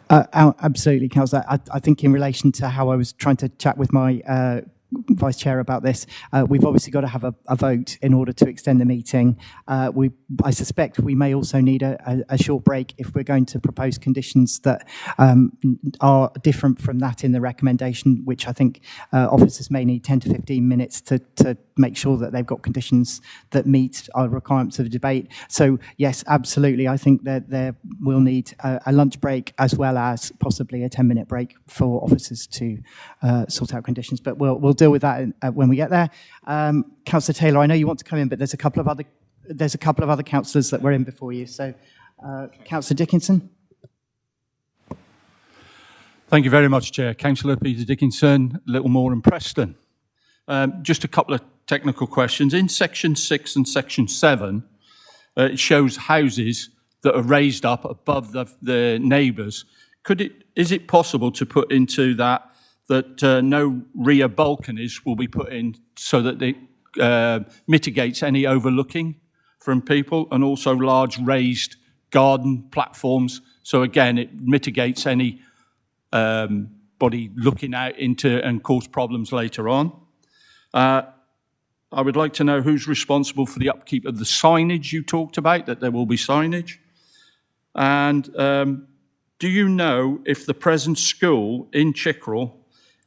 Absolutely, Councillor. I think in relation to how I was trying to chat with my Vice Chair about this, we've obviously got to have a vote in order to extend the meeting. I suspect we may also need a short break if we're going to propose conditions that are different from that in the recommendation, which I think officers may need 10 to 15 minutes to make sure that they've got conditions that meet our requirements of the debate. So yes, absolutely. I think that there will need a lunch break as well as possibly a 10-minute break for officers to sort out conditions. But we'll deal with that when we get there. Councillor Taylor, I know you want to come in, but there's a couple of other councillors that were in before you. So, Councillor Dickinson. Thank you very much, Chair. Councillor Peter Dickinson, Littlemore and Preston. Just a couple of technical questions. In Section 6 and Section 7, it shows houses that are raised up above the neighbours. Is it possible to put into that no rear balconies will be put in so that it mitigates any overlooking from people, and also large raised garden platforms? So again, it mitigates any body looking out into and cause problems later on. I would like to know who's responsible for the upkeep of the signage you talked about, that there will be signage. And do you know if the present school in Chickwell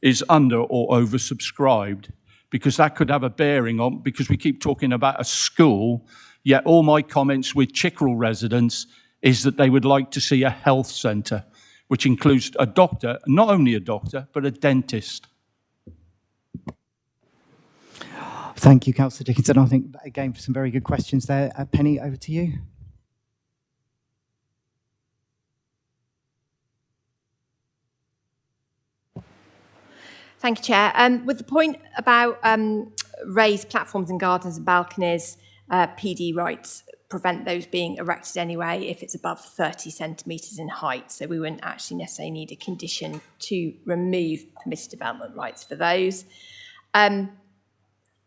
is under or oversubscribed? Because that could have a bearing on, because we keep talking about a school, yet all my comments with Chickwell residents is that they would like to see a health centre, which includes a doctor, not only a doctor, but a dentist. Thank you, Councillor Dickinson. I think, again, some very good questions there. Penny, over to you. Thank you, Chair. With the point about raised platforms and gardens and balconies, PD rights prevent those being erected anyway if it's above 30 centimetres in height. So we wouldn't actually necessarily need a condition to remove permitted development rights for those. I'll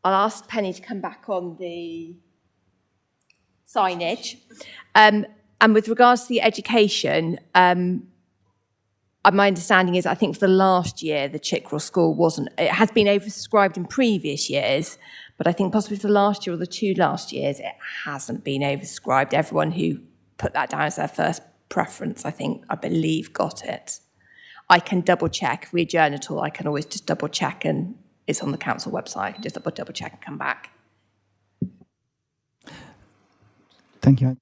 ask Penny to come back on the signage. And with regards to the education, my understanding is I think for the last year, the Chickerell School it has been oversubscribed in previous years, but I think possibly for the last year or the 2 last years, it hasn't been oversubscribed. Everyone who put that down as their first preference, I believe, got it. I can double check. If we adjourn at all, I can always just double check, and it's on the council website. I can just double check and come back. Thank you.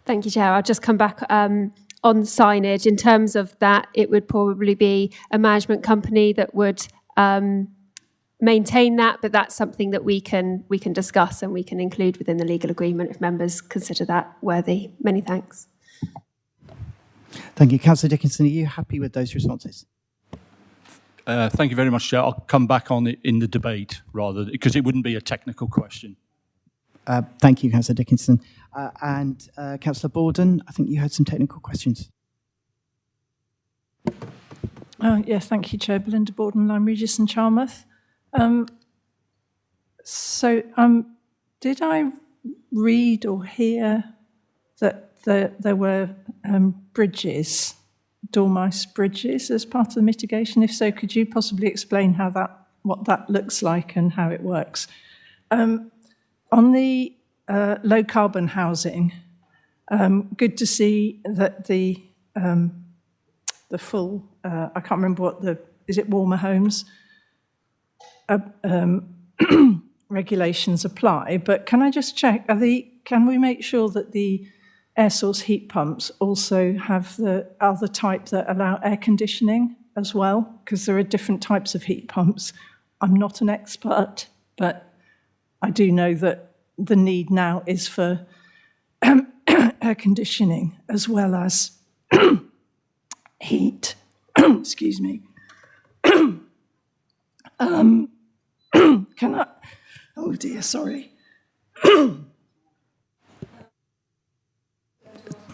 Thank you, Chair. I'll just come back on signage. In terms of that, it would probably be a management company that would maintain that, but that's something that we can discuss and we can include within the legal agreement if members consider that worthy. Many thanks. Thank you. Councillor Dickinson, are you happy with those responses? Thank you very much, Chair. I'll come back on it in the debate, rather, because it wouldn't be a technical question. Thank you, Councillor Dickinson. And Councillor Borden, I think you had some technical questions. Yes, thank you, Chair. Belinda Borden, Lyme Regis and Charmouth. Did I read or hear that there were bridges, dormice bridges, as part of the mitigation? If so, could you possibly explain what that looks like and how it works? On the low carbon housing, good to see that the full, I can't remember is it warmer homes regulations apply, but can I just check, can we make sure that the air source heat pumps also have the other type that allow air conditioning as well? Because there are different types of heat pumps. I'm not an expert, but I do know that the need now is for air conditioning as well as heat. Excuse me. Can I? Oh dear, sorry.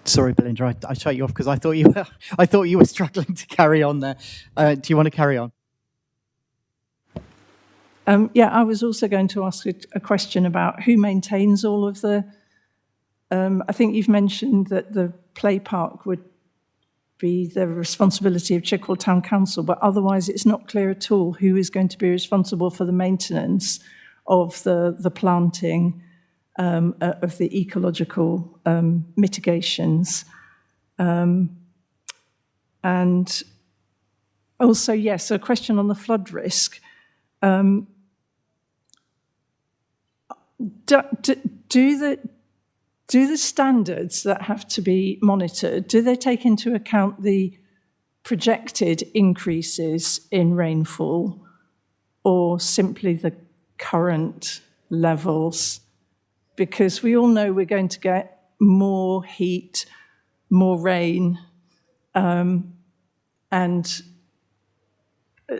Sorry, Belinda, I shut you off because I thought you were struggling to carry on there. Do you want to carry on? Yeah, I was also going to ask a question about who maintains all of the. I think you've mentioned that the play park would be the responsibility of Chickerell Town Council, but otherwise it's not clear at all who is going to be responsible for the maintenance of the planting, of the ecological mitigations. And also, yes, a question on the flood risk. Do the standards that have to be monitored, do they take into account the projected increases in rainfall or simply the current levels? Because we all know we're going to get more heat, more rain, and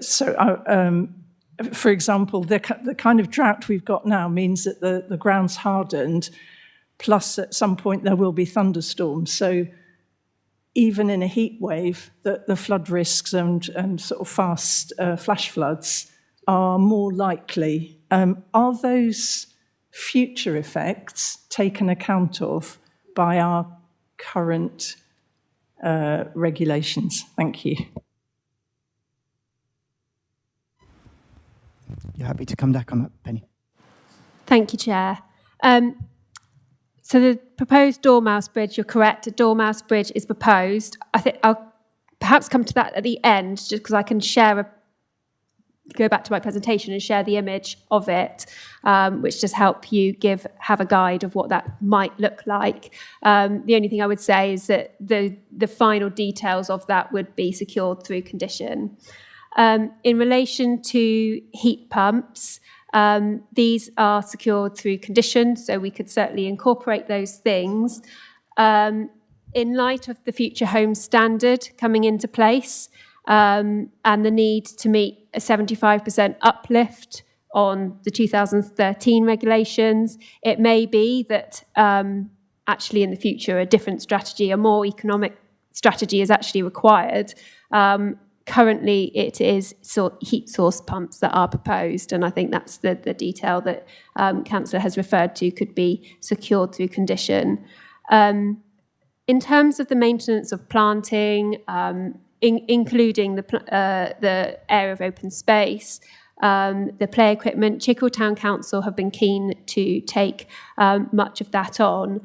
so, for example, the kind of drought we've got now means that the ground's hardened, plus at some point there will be thunderstorms. So even in a heat wave, the flood risks and sort of fast flash floods are more likely. Are those future effects taken account of by our current regulations? Thank you. You're happy to come back on that, Penny? Thank you, Chair. So the proposed Dormouse Bridge, you're correct, a Dormouse Bridge is proposed. I think I'll perhaps come to that at the end, just because I can go back to my presentation and share the image of it, which just help you have a guide of what that might look like. The only thing I would say is that the final details of that would be secured through condition. In relation to heat pumps, These are secured through conditions, so we could certainly incorporate those things. In light of the Future Homes Standard coming into place and the need to meet a 75% uplift on the 2013 regulations, it may be that actually in the future a different strategy, a more economic strategy is actually required. Currently, it is heat source pumps that are proposed, and I think that's the detail that Councillor has referred to could be secured through condition. In terms of the maintenance of planting, including the area of open space, the play equipment, Chickham Town Council have been keen to take much of that on.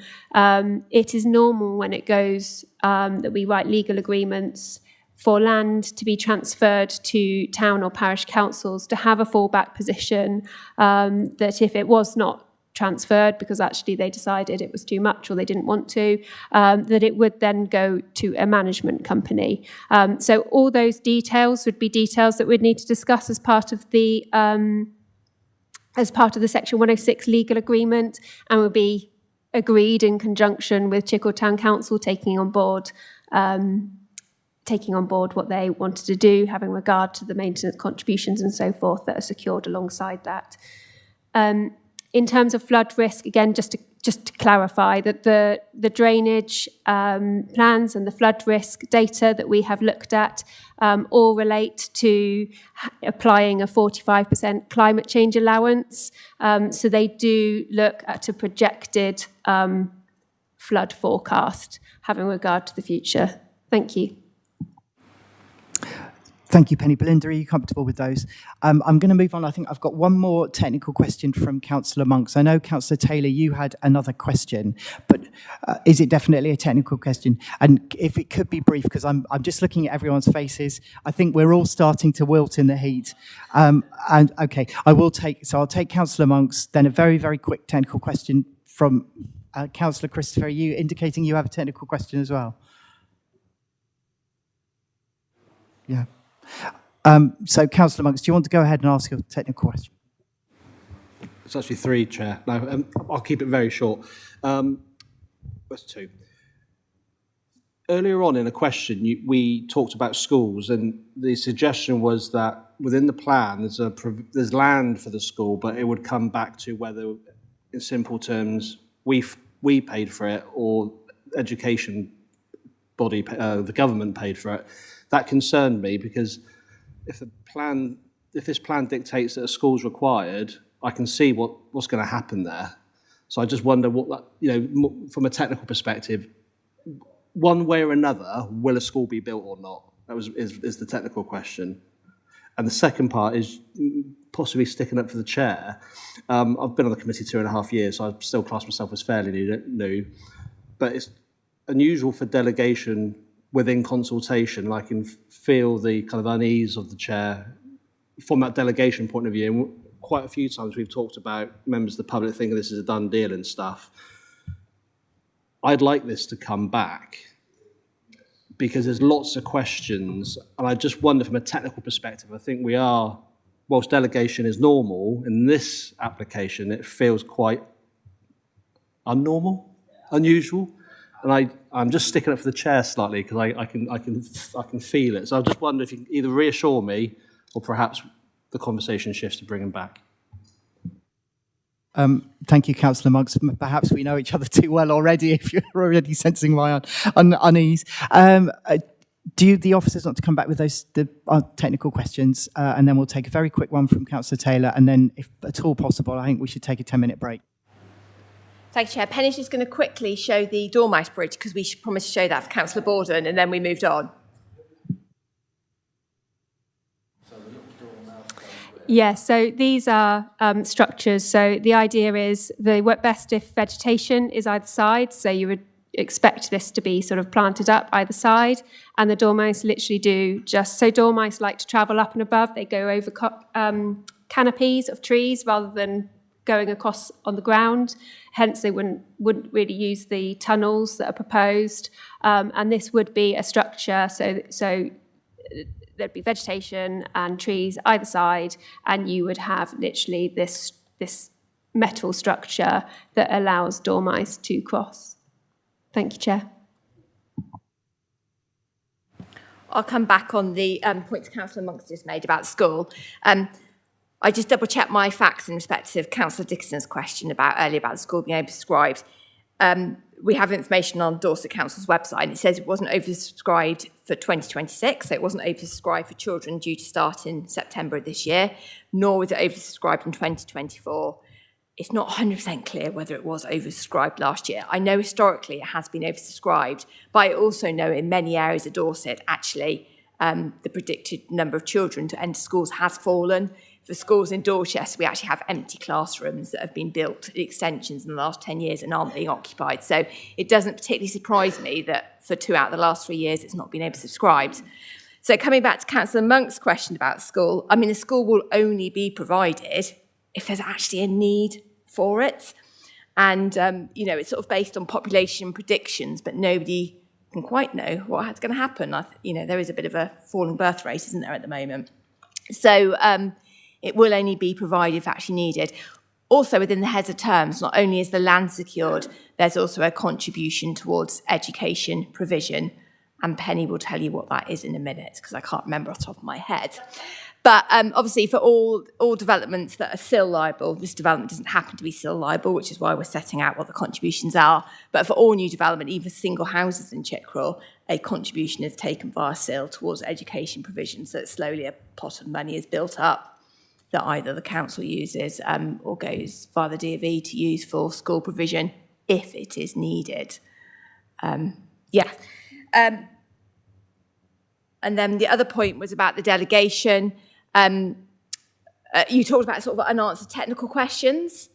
It is normal when it goes that we write legal agreements for land to be transferred to town or parish councils to have a fallback position, that if it was not transferred because actually they decided it was too much or they didn't want to, that it would then go to a management company. So all those details would be details that we'd need to discuss as part of the Section 106 legal agreement, and would be agreed in conjunction with Chickham Town Council taking on board what they wanted to do, having regard to the maintenance contributions and so forth that are secured alongside that. In terms of flood risk, again, just to clarify that the drainage plans and the flood risk data that we have looked at all relate to applying a 45% climate change allowance. So they do look at a projected flood forecast, having regard to the future. Thank you. Thank you, Penny. Belinda, are you comfortable with those? I'm going to move on. I think I've got one more technical question from Councillor Monks. I know, Councillor Taylor, you had another question, but is it definitely a technical question? And if it could be brief, because I'm just looking at everyone's faces. I think we're all starting to wilt in the heat. And okay, I'll take Councillor Monks, then a very, very quick technical question from Councillor Christopher. Are you indicating you have a technical question as well? Yeah. So, Councillor Monks, do you want to go ahead and ask your technical question? It's actually three, Chair. No, I'll keep it very short. Where's two? Earlier on in a question, we talked about schools, and the suggestion was that within the plan, there's land for the school, but it would come back to whether, in simple terms, we paid for it or education body, the government paid for it. That concerned me because if this plan dictates that a school's required, I can see what's going to happen there. So I just wonder what that, from a technical perspective, one way or another, will a school be built or not? That is the technical question. And the second part is possibly sticking up for the chair. I've been on the committee 2.5 years, so I still class myself as fairly new. But it's unusual for delegation within consultation, and I can feel the kind of unease of the chair from that delegation point of view. And quite a few times we've talked about members of the public thinking this is a done deal and stuff. I'd like this to come back because there's lots of questions, and I just wonder from a technical perspective, I think we are, whilst delegation is normal, in this application it feels quite unusual. And I'm just sticking up for the chair slightly because I can feel it. So I just wonder if you can either reassure me or perhaps the conversation shifts to bring him back. Thank you, Councillor Monks. Perhaps we know each other too well already if you're already sensing my unease. Do the officers want to come back with those technical questions? And then we'll take a very quick one from Councillor Taylor. And then, if at all possible, I think we should take a 10-minute break. Thank you, Chair. Penny's just going to quickly show the Dormice Bridge because we promised to show that for Councillor Borden, and then we moved on. Yes, so these are structures. So the idea is they work best if vegetation is either side. So you would expect this to be sort of planted up either side. And the dormice literally do just, so dormice like to travel up and above. They go over canopies of trees rather than going across on the ground. Hence, they wouldn't really use the tunnels that are proposed. And this would be a structure. So there'd be vegetation and trees either side, and you would have literally this metal structure that allows dormice to cross. Thank you, Chair. I'll come back on the points Councillor Monk's just made about school. I just double-checked my facts in respect of Councillor Dixon's question earlier about the school being oversubscribed. We have information on Dorset Council's website, and it says it wasn't oversubscribed for 2026, so it wasn't oversubscribed for children due to start in September of this year, nor was it oversubscribed in 2024. It's not 100% clear whether it was oversubscribed last year. I know historically it has been oversubscribed, but I also know in many areas of Dorset, actually, the predicted number of children to enter schools has fallen. For schools in Dorchester, we actually have empty classrooms that have been built at extensions in the last 10 years and aren't being occupied. So it doesn't particularly surprise me that for 2 out of the last 3 years, it's not been oversubscribed. So coming back to Councillor Monk's question about school, I mean, the school will only be provided if there's actually a need for it. And, it's sort of based on population predictions, but nobody can quite know what's going to happen. There is a bit of a falling birth rate, isn't there, at the moment? So it will only be provided if actually needed. Also, within the heads of terms, not only is the land secured, there's also a contribution towards education provision. And Penny will tell you what that is in a minute, because I can't remember off the top of my head. But obviously, for all developments that are SIL liable, this development doesn't happen to be SIL liable, which is why we're setting out what the contributions are. But for all new development, even single houses in Chickerell, a contribution is taken via SIL towards education provision. So that slowly a pot of money is built up that either the council uses or goes via the DfE to use for school provision if it is needed. And then the other point was about the delegation. You talked about sort of unanswered technical questions.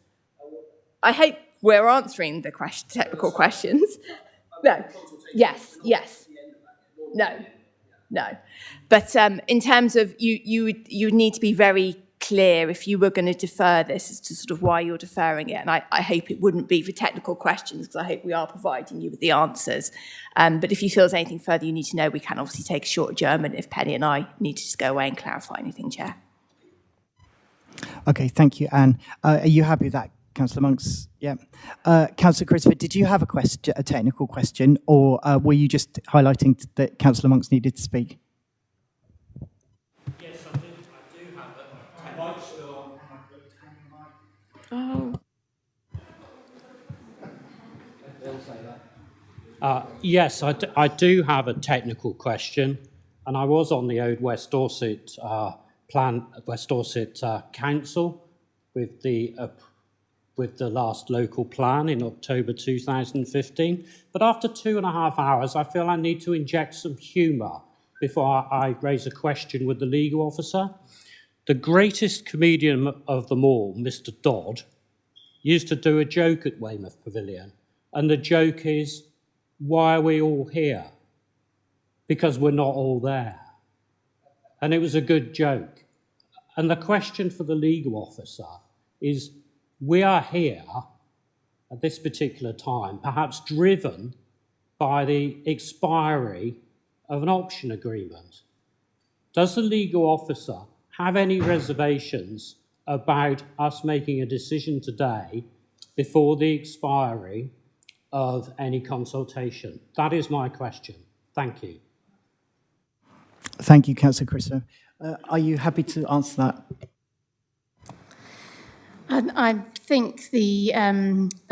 I hope we're answering the technical questions. No. Yes. No. But in terms of you would need to be very clear if you were going to defer this as to sort of why you're deferring it. And I hope it wouldn't be for technical questions, because I hope we are providing you with the answers. But if you feel there's anything further you need to know, we can obviously take a short adjournment if Penny and I need to just go away and clarify anything, Chair. Okay, thank you, Anne. Are you happy with that, Councillor Monks? Yeah. Councillor Christopher, did you have a technical question, or were you just highlighting that Councillor Monks needed to speak? Yes, I do have a yes, I do have a technical question, and I was on the old West Dorset West Dorset Council with the last local plan in October 2015. But after 2.5 hours, I feel I need to inject some humour before I raise a question with the legal officer. The greatest comedian of them all, Mr. Dodd, used to do a joke at Weymouth Pavilion. And the joke is, why are we all here? Because we're not all there. And it was a good joke. And the question for the legal officer is, we are here at this particular time, perhaps driven by the expiry of an option agreement. Does the legal officer have any reservations about us making a decision today before the expiry of any consultation? That is my question. Thank you. Thank you, Councillor Christopher. Are you happy to answer that? I think the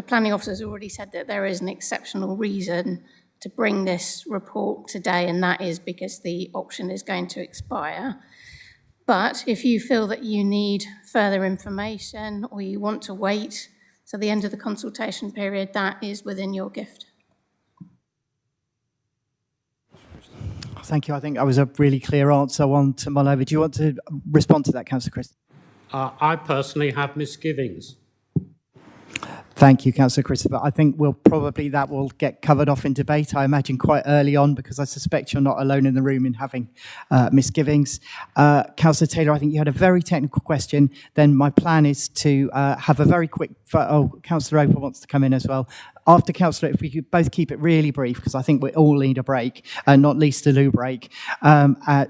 planning officer has already said that there is an exceptional reason to bring this report today, and that is because the option is going to expire. But if you feel that you need further information or you want to wait till the end of the consultation period, that is within your gift. Thank you. I think that was a really clear answer. One to mull over. Do you want to respond to that, Councillor Chris? I personally have misgivings. Thank you, Councillor Christopher. I think that will get covered off in debate, I imagine, quite early on, because I suspect you're not alone in the room in having misgivings. Councillor Taylor, I think you had a very technical question. Then my plan is to have a very quick... Councillor Roper wants to come in as well. after Councillor, if we could both keep it really brief, because I think we all need a break, and not least a loo break. My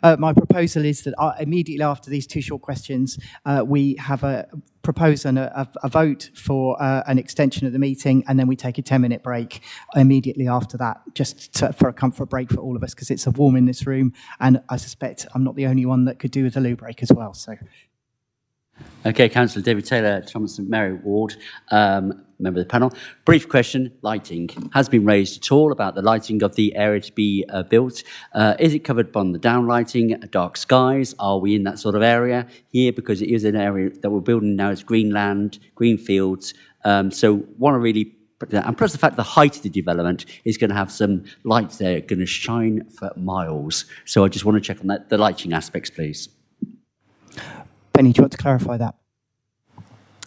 proposal is that immediately after these two short questions, we have a vote for an extension of the meeting, and then we take a 10-minute break immediately after that, for a comfort break for all of us, because it's warm in this room, and I suspect I'm not the only one that could do with a loo break as well. So. Okay, Councillor David Taylor, Thomas and Mary Ward, member of the panel. Brief question, lighting. Has been raised at all about the lighting of the area to be built? Is it covered by the downlighting, dark skies? Are we in that sort of area here? Because it is an area that we're building now as green land, green fields. So want to really, and plus the fact the height of the development is going to have some lights there going to shine for miles. So I just want to check on that, the lighting aspects, please. Penny, do you want to clarify that?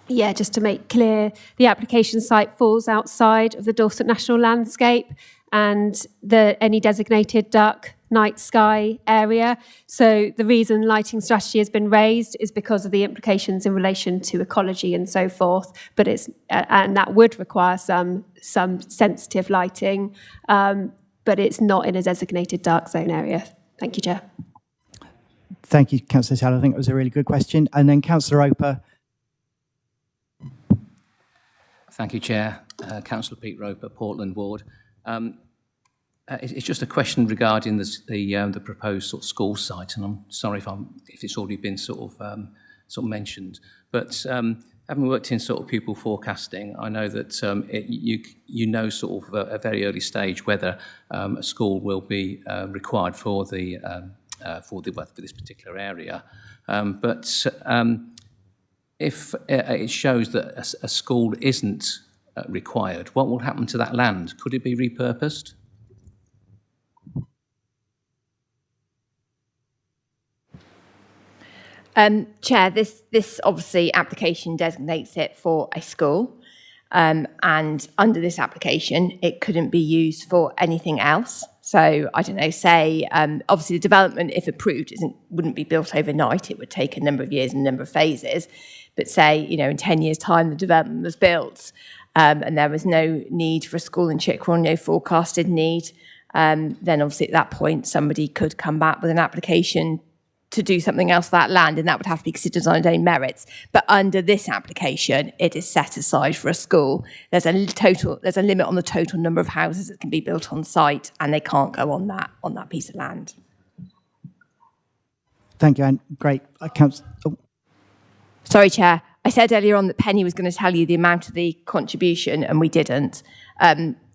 Yeah, just to make clear, the application site falls outside of the Dorset National Landscape and any designated dark night sky area. So the reason lighting strategy has been raised is because of the implications in relation to ecology and so forth. But and that would require some sensitive lighting, but it's not in a designated dark zone area. Thank you, Chair. Thank you, Councillor Taylor. I think it was a really good question. And then Councillor Roper. Thank you, Chair. Councillor Pete Roper, Portland Ward. It's just a question regarding the proposed sort of school site, and I'm sorry if it's already been sort of mentioned. But having worked in sort of pupil forecasting, I know that you know sort of a very early stage whether a school will be required for this particular area. But if it shows that a school isn't required, what will happen to that land? Could it be repurposed? Chair, this obviously application designates it for a school, and under this application, it couldn't be used for anything else. So I don't know, say, obviously the development, if approved, wouldn't be built overnight. It would take a number of years and a number of phases. But say, in 10 years' time, the development was built and there was no need for a school in Chickwell, no forecasted need, then obviously at that point, somebody could come back with an application to do something else with that land, and that would have to be considered on its own merits. But under this application, it is set aside for a school. There's a limit on the total number of houses that can be built on site, and they can't go on that piece of land. Thank you, Anne. Great. Sorry, Chair. I said earlier on that Penny was going to tell you the amount of the contribution, and we didn't.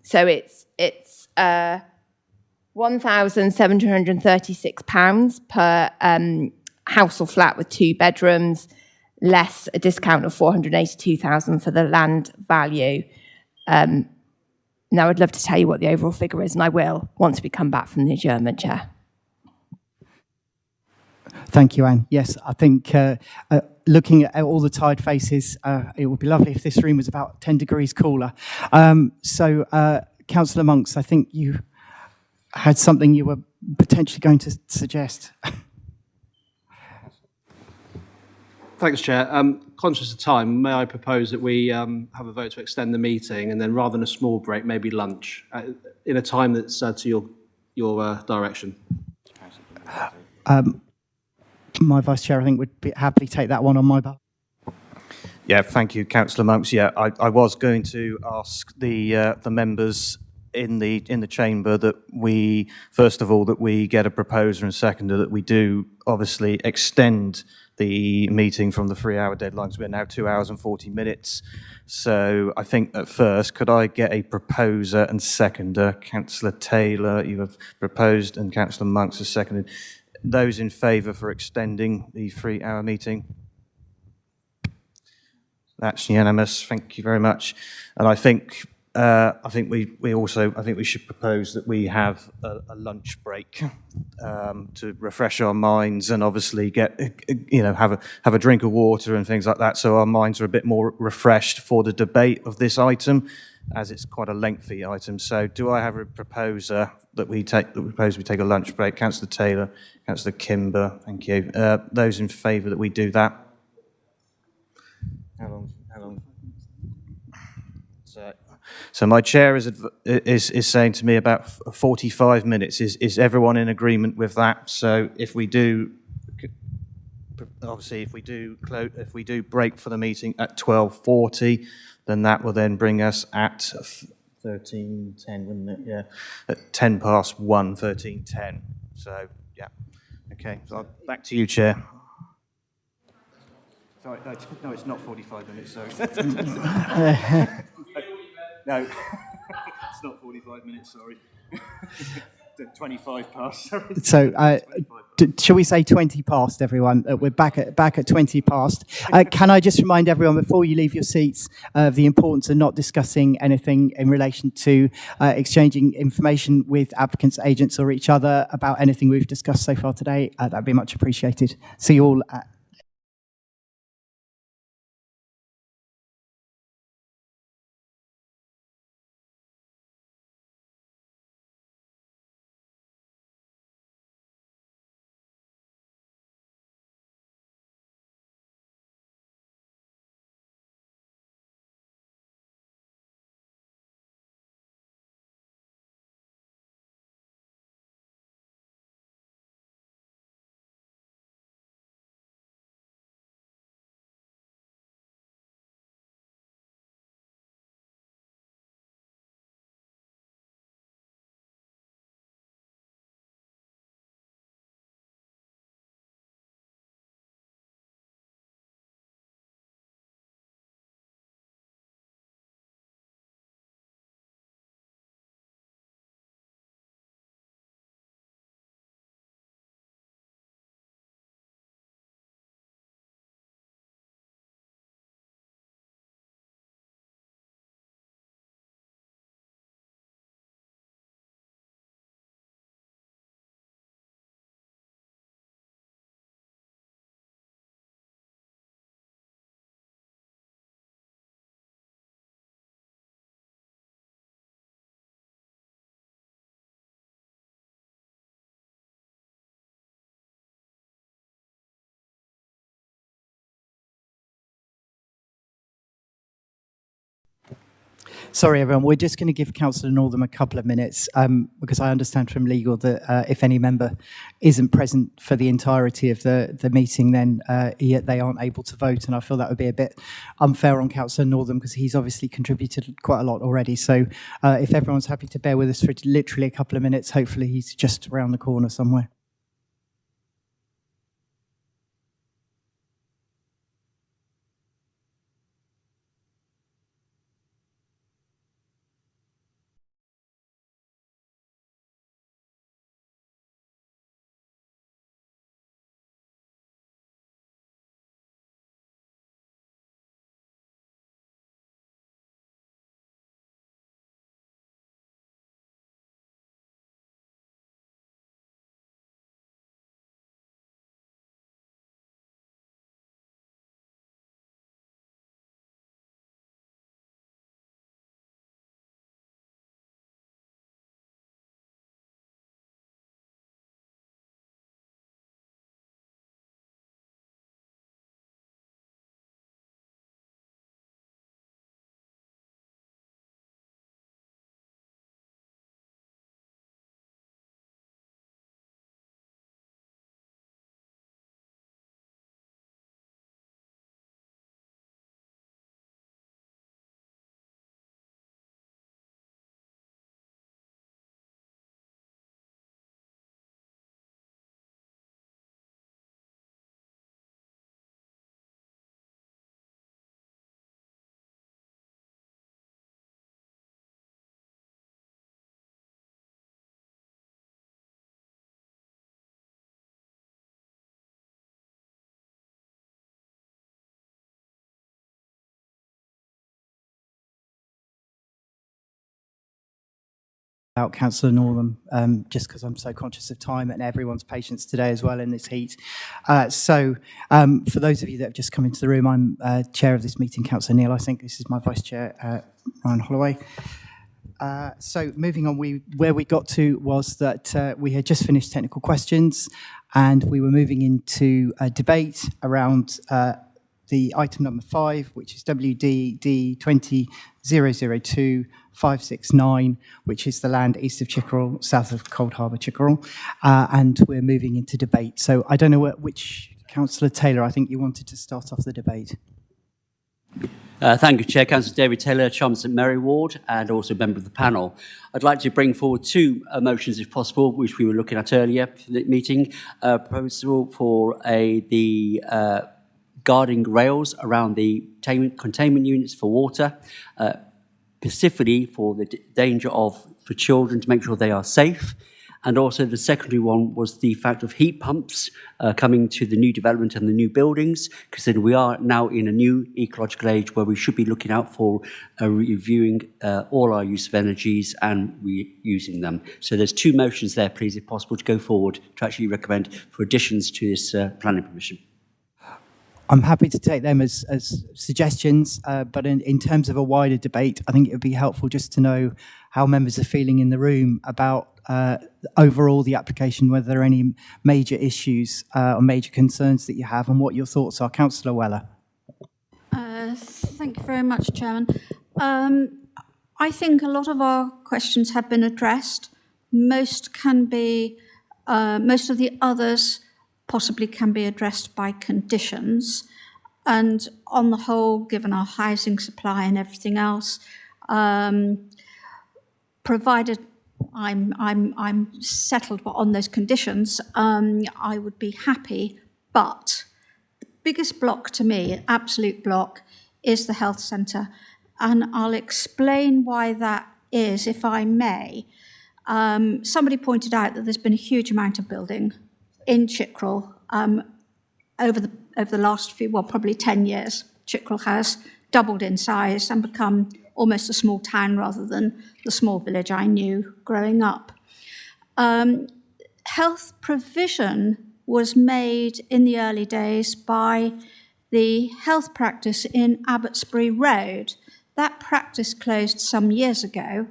So it's £1,736 per house or flat with 2 bedrooms, less a discount of £482,000 for the land value. Now, I'd love to tell you what the overall figure is, and I will once we come back from the adjournment, Chair. Thank you, Anne. Yes, I think looking at all the tired faces, it would be lovely if this room was about 10 degrees cooler. Councillor Monks, I think you had something you were potentially going to suggest. Thanks, Chair. Conscious of time, may I propose that we have a vote to extend the meeting, and then rather than a small break, maybe lunch, in a time that's to your direction. My Vice Chair, I think, would happily take that one on my behalf. Yeah, thank you, Councillor Monks. Yeah, I was going to ask the members in the chamber that we, first of all, that we get a proposer, and second, that we do obviously extend the meeting from the 3-hour deadline. So we're now 2 hours and 40 minutes. So I think at first, could I get a proposer and seconder? Councillor Taylor, you have proposed, and Councillor Monks has seconded. Those in favour for extending the 3-hour meeting? That's unanimous. Thank you very much. And I think we should propose that we have a lunch break to refresh our minds, and obviously get have a drink of water and things like that, so our minds are a bit more refreshed for the debate of this item, as it's quite a lengthy item. So do I have a proposer that we take a lunch break? Councillor Taylor, Councillor Kimber, thank you. Those in favour that we do that? How long? So So my chair is saying to me about 45 minutes. Is everyone in agreement with that? So if we do, obviously, if we do break for the meeting at 12:40, then that will then bring us at 13:10, wouldn't it? Yeah, at 1:10 past 1, 13:10. So yeah, okay. So back to you, Chair. Sorry, no, it's not 45 minutes. Sorry. No, it's not 45 minutes. Sorry. 25 past. Sorry. So, shall we say 20 past, everyone? We're back at 20 past. Can I just remind everyone before you leave your seats of the importance of not discussing anything in relation to exchanging information with applicants, agents, or each other about anything we've discussed so far today? That'd be much appreciated. See you all at Sorry, everyone. We're just going to give Councillor Northam a couple of minutes because I understand from legal that if any member isn't present for the entirety of the meeting, then they aren't able to vote. And I feel that would be a bit unfair on Councillor Northam because he's obviously contributed quite a lot already. So if everyone's happy to bear with us for literally a couple of minutes, hopefully he's just around the corner somewhere. Out Councillor Northam, just because I'm so conscious of time and everyone's patience today as well in this heat. So for those of you that have just come into the room, I'm chair of this meeting, Councillor Neil. I think this is my vice chair, Ryan Holloway. So moving on, where we got to was that we had just finished technical questions and we were moving into a debate around the item number 5, which is WDD 2002569, which is the land east of Chickerell, south of Cold Harbour, Chickerell, and we're moving into debate. So I don't know which, Councillor Taylor, I think you wanted to start off the debate. Thank you, Chair. Councillor David Taylor, Chalmers St Mary Ward, and also a member of the panel. I'd like to bring forward two motions, if possible, which we were looking at earlier for the meeting. Proposal for the guarding rails around the containment units for water, specifically for the danger for children, to make sure they are safe. And also the secondary one was the fact of heat pumps coming to the new development and the new buildings, because we are now in a new ecological age where we should be looking out for reviewing all our use of energies and reusing them. So there's two motions there, please, if possible, to go forward to actually recommend for additions to this planning permission. I'm happy to take them as suggestions, but in terms of a wider debate, I think it would be helpful just to know how members are feeling in the room about overall the application, whether there are any major issues or major concerns that you have, and what your thoughts are. Councillor Weller. Thank you very much, Chairman. I think a lot of our questions have been addressed. Most of the others possibly can be addressed by conditions. And on the whole, given our housing supply and everything else, provided I'm settled on those conditions, I would be happy. But the biggest block to me, absolute block, is the health centre. And I'll explain why that is, if I may. Somebody pointed out that there's been a huge amount of building in Chickerell over the last few, well, probably 10 years. Chickerell has doubled in size and become almost a small town rather than the small village I knew growing up. Health provision was made in the early days by the health practice in Abbotsbury Road. That practice closed some years ago,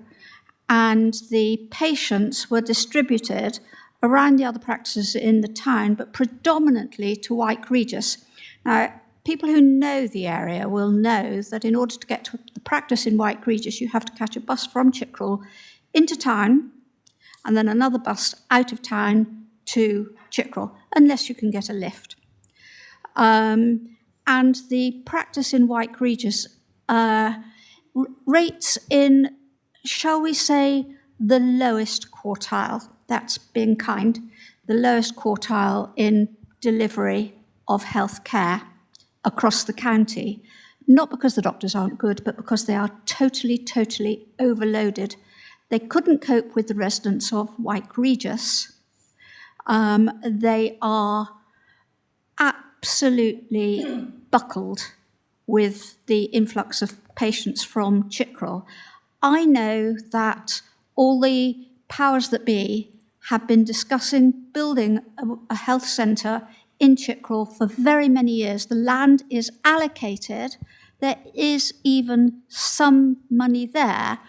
and the patients were distributed around the other practices in the town, but predominantly to White Regis. Now, people who know the area will know that in order to get to the practice in White Regis, you have to catch a bus from Chickerell into town, and then another bus out of town to Chickerell, unless you can get a lift. And the practice in White Regis rates in, shall we say, the lowest quartile. That's being kind. The lowest quartile in delivery of health care across the county, not because the doctors aren't good, but because they are totally overloaded. They couldn't cope with the residents of White Regis. They are absolutely buckled with the influx of patients from Chickerell. I know that all the powers that be have been discussing building a health centre in Chickerell for very many years. The land is allocated. There is even some money there,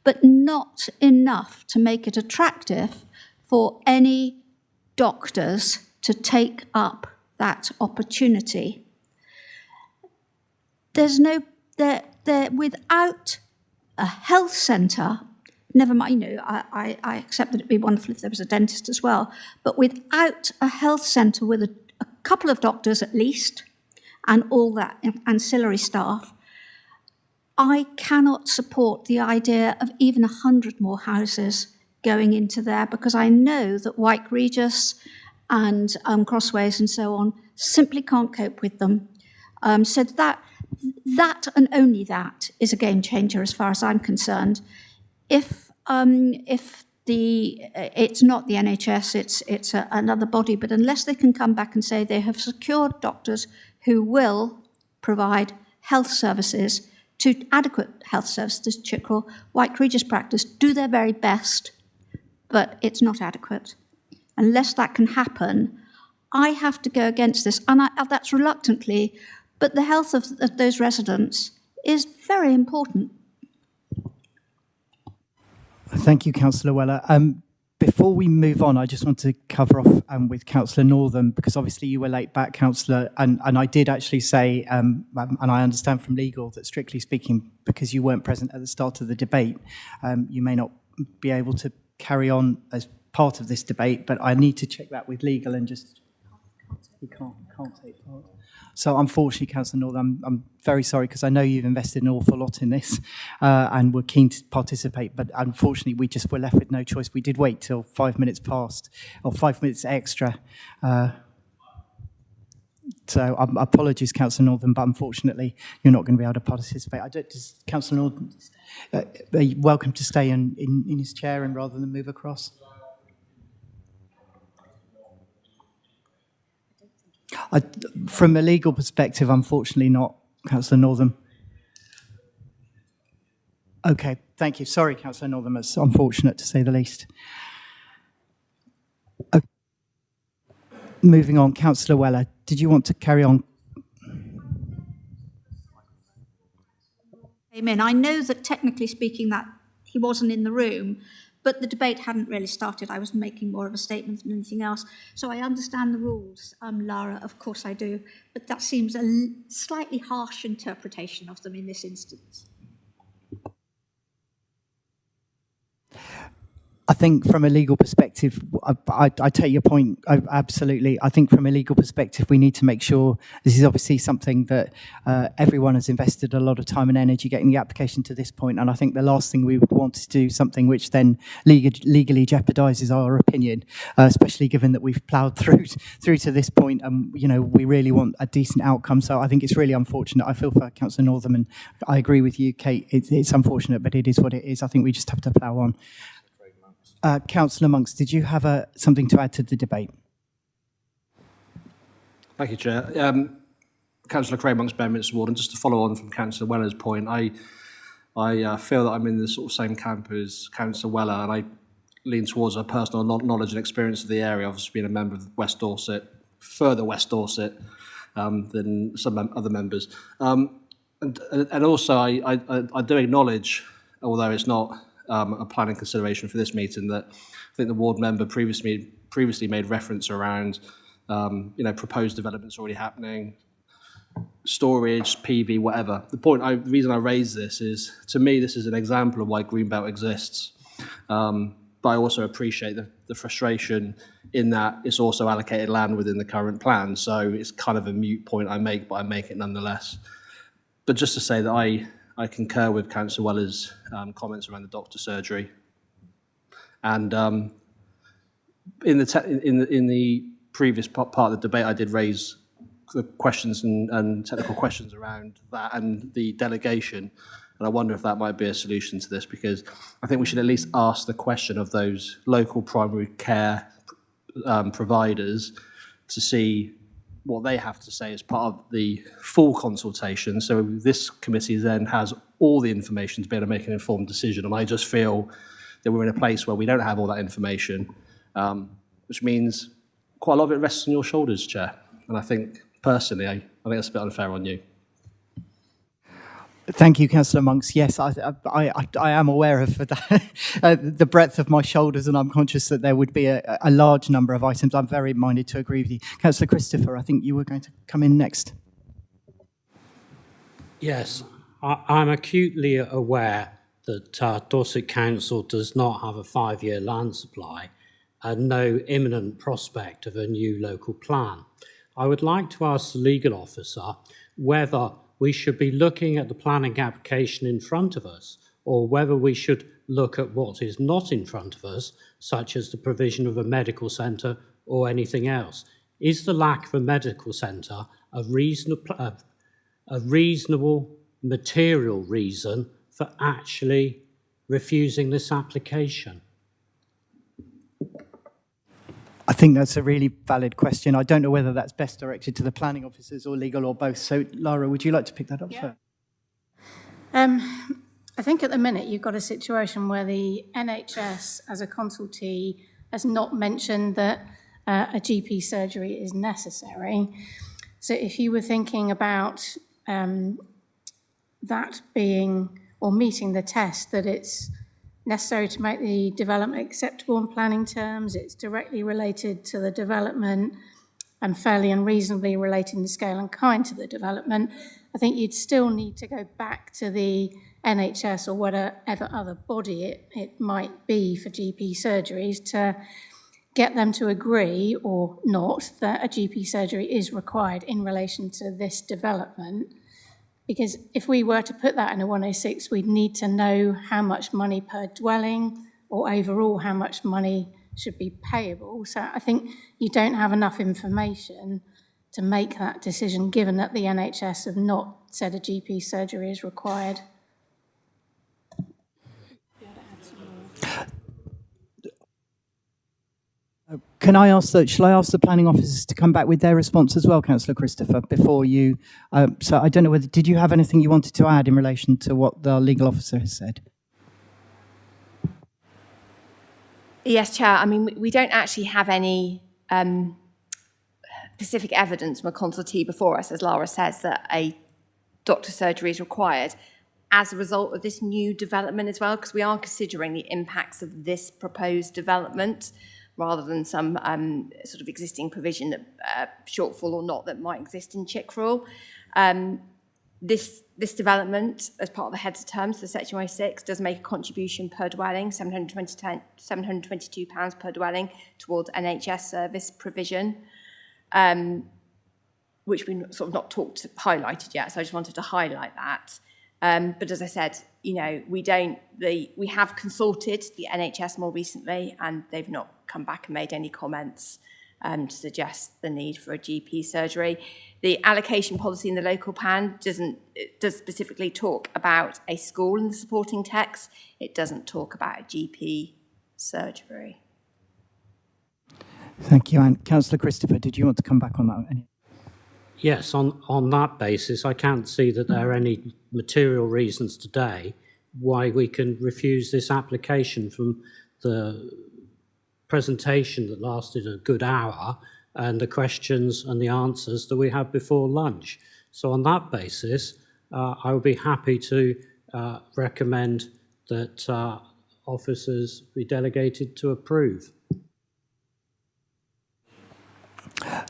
but not enough to make it attractive for any doctors to take up that opportunity. Without a health centre, never mind, I accept that it'd be wonderful if there was a dentist as well, but without a health centre with a couple of doctors at least, and all that ancillary staff, I cannot support the idea of even 100 more houses going into there, because I know that White Regis and Crossways and so on simply can't cope with them. So that and only that is a game changer as far as I'm concerned. If it's not the NHS, it's another body, but unless they can come back and say they have secured doctors who will provide health services, adequate health services to Chickerell, White Regis practice do their very best, but it's not adequate. Unless that can happen, I have to go against this, and that's reluctantly, but the health of those residents is very important. Thank you, Councillor Weller. Before we move on, I just want to cover off with Councillor Northam, because obviously you were late back, Councillor, and I did actually say, and I understand from legal that strictly speaking, because you weren't present at the start of the debate, you may not be able to carry on as part of this debate, but I need to check that with legal and just, you can't take part. So unfortunately, Councillor Northam, I'm very sorry, because I know you've invested an awful lot in this and we're keen to participate, but unfortunately we just were left with no choice. We did wait till 5 minutes past, or 5 minutes extra. So apologies, Councillor Northam, but unfortunately you're not going to be able to participate. Does Councillor Northam, are you welcome to stay in his chair and rather than move across? From a legal perspective, unfortunately not, Councillor Northam. Okay, thank you. Sorry, Councillor Northam, it's unfortunate to say the least. Okay. Moving on, Councillor Weller, did you want to carry on? Amen. I know that technically speaking that he wasn't in the room, but the debate hadn't really started. I was making more of a statement than anything else. So I understand the rules, Lara, of course I do, but that seems a slightly harsh interpretation of them in this instance. I think from a legal perspective, I take your point, absolutely. I think from a legal perspective, we need to make sure this is obviously something that everyone has invested a lot of time and energy getting the application to this point, and I think the last thing we would want is to do something which then legally jeopardises our opinion, especially given that we've ploughed through to this point, and we really want a decent outcome. So I think it's really unfortunate. I feel for Councillor Northam, and I agree with you, Kate. It's unfortunate, but it is what it is. I think we just have to plough on. Councillor Monks, did you have something to add to the debate? Thank you, Chair. Councillor Craig Monks, Bedminster Ward, and just to follow on from Councillor Weller's point, I feel that I'm in the sort of same camp as Councillor Weller, and I lean towards a personal knowledge and experience of the area, obviously being a member of West Dorset, further West Dorset than some other members. And also, I do acknowledge, although it's not a planning consideration for this meeting, that I think the ward member previously made reference around proposed developments already happening, storage, PV, whatever. The reason I raise this is, to me, this is an example of why Greenbelt exists. But I also appreciate the frustration in that it's also allocated land within the current plan. So it's kind of a moot point I make, but I make it nonetheless. But just to say that I concur with Councillor Weller's comments around the doctor's surgery, and in the previous part of the debate, I did raise questions and technical questions around that and the delegation, and I wonder if that might be a solution to this, because I think we should at least ask the question of those local primary care providers to see what they have to say as part of the full consultation. So this committee then has all the information to be able to make an informed decision. And I just feel that we're in a place where we don't have all that information, which means quite a lot of it rests on your shoulders, Chair. And I think, personally, I think that's a bit unfair on you. Thank you, Councillor Monks. Yes, I am aware of that, the breadth of my shoulders, and I'm conscious that there would be a large number of items. I'm very minded to agree with you. Councillor Christopher, I think you were going to come in next. Yes, I'm acutely aware that Dorset Council does not have a 5-year land supply and no imminent prospect of a new local plan. I would like to ask the legal officer whether we should be looking at the planning application in front of us, or whether we should look at what is not in front of us, such as the provision of a medical centre or anything else. Is the lack of a medical centre a reasonable material reason for actually refusing this application? I think that's a really valid question. I don't know whether that's best directed to the planning officers or legal or both. So, Lara, would you like to pick that up first? I think at the minute you've got a situation where the NHS as a consultee has not mentioned that a GP surgery is necessary. So if you were thinking about that being or meeting the test that it's necessary to make the development acceptable in planning terms, it's directly related to the development and fairly unreasonably relating the scale and kind to the development, I think you'd still need to go back to the NHS or whatever other body it might be for GP surgeries to get them to agree or not that a GP surgery is required in relation to this development. Because if we were to put that in a 106, we'd need to know how much money per dwelling or overall how much money should be payable. So I think you don't have enough information to make that decision, given that the NHS have not said a GP surgery is required. Can I ask shall I ask the planning officers to come back with their response as well, Councillor Christopher, before you? So I don't know whether, did you have anything you wanted to add in relation to what the legal officer has said? Yes, Chair. I mean, we don't actually have any specific evidence from a consultee before us, as Lara says, that a doctor's surgery is required as a result of this new development as well, because we are considering the impacts of this proposed development rather than some sort of existing provision that shortfall or not that might exist in Chickerell. This development, as part of the heads of terms for Section 106, does make a contribution per dwelling, £722 per dwelling, towards NHS service provision, which we've sort of not highlighted yet. So I just wanted to highlight that. But as I said, you know, we have consulted the NHS more recently, and they've not come back and made any comments to suggest the need for a GP surgery. The allocation policy in the local plan does specifically talk about a school in the supporting text. It doesn't talk about a GP surgery. Thank you, and Councillor Christopher, did you want to come back on that? Yes, on that basis, I can't see that there are any material reasons today why we can refuse this application from the presentation that lasted a good hour and the questions and the answers that we had before lunch. So on that basis, I would be happy to recommend that officers be delegated to approve.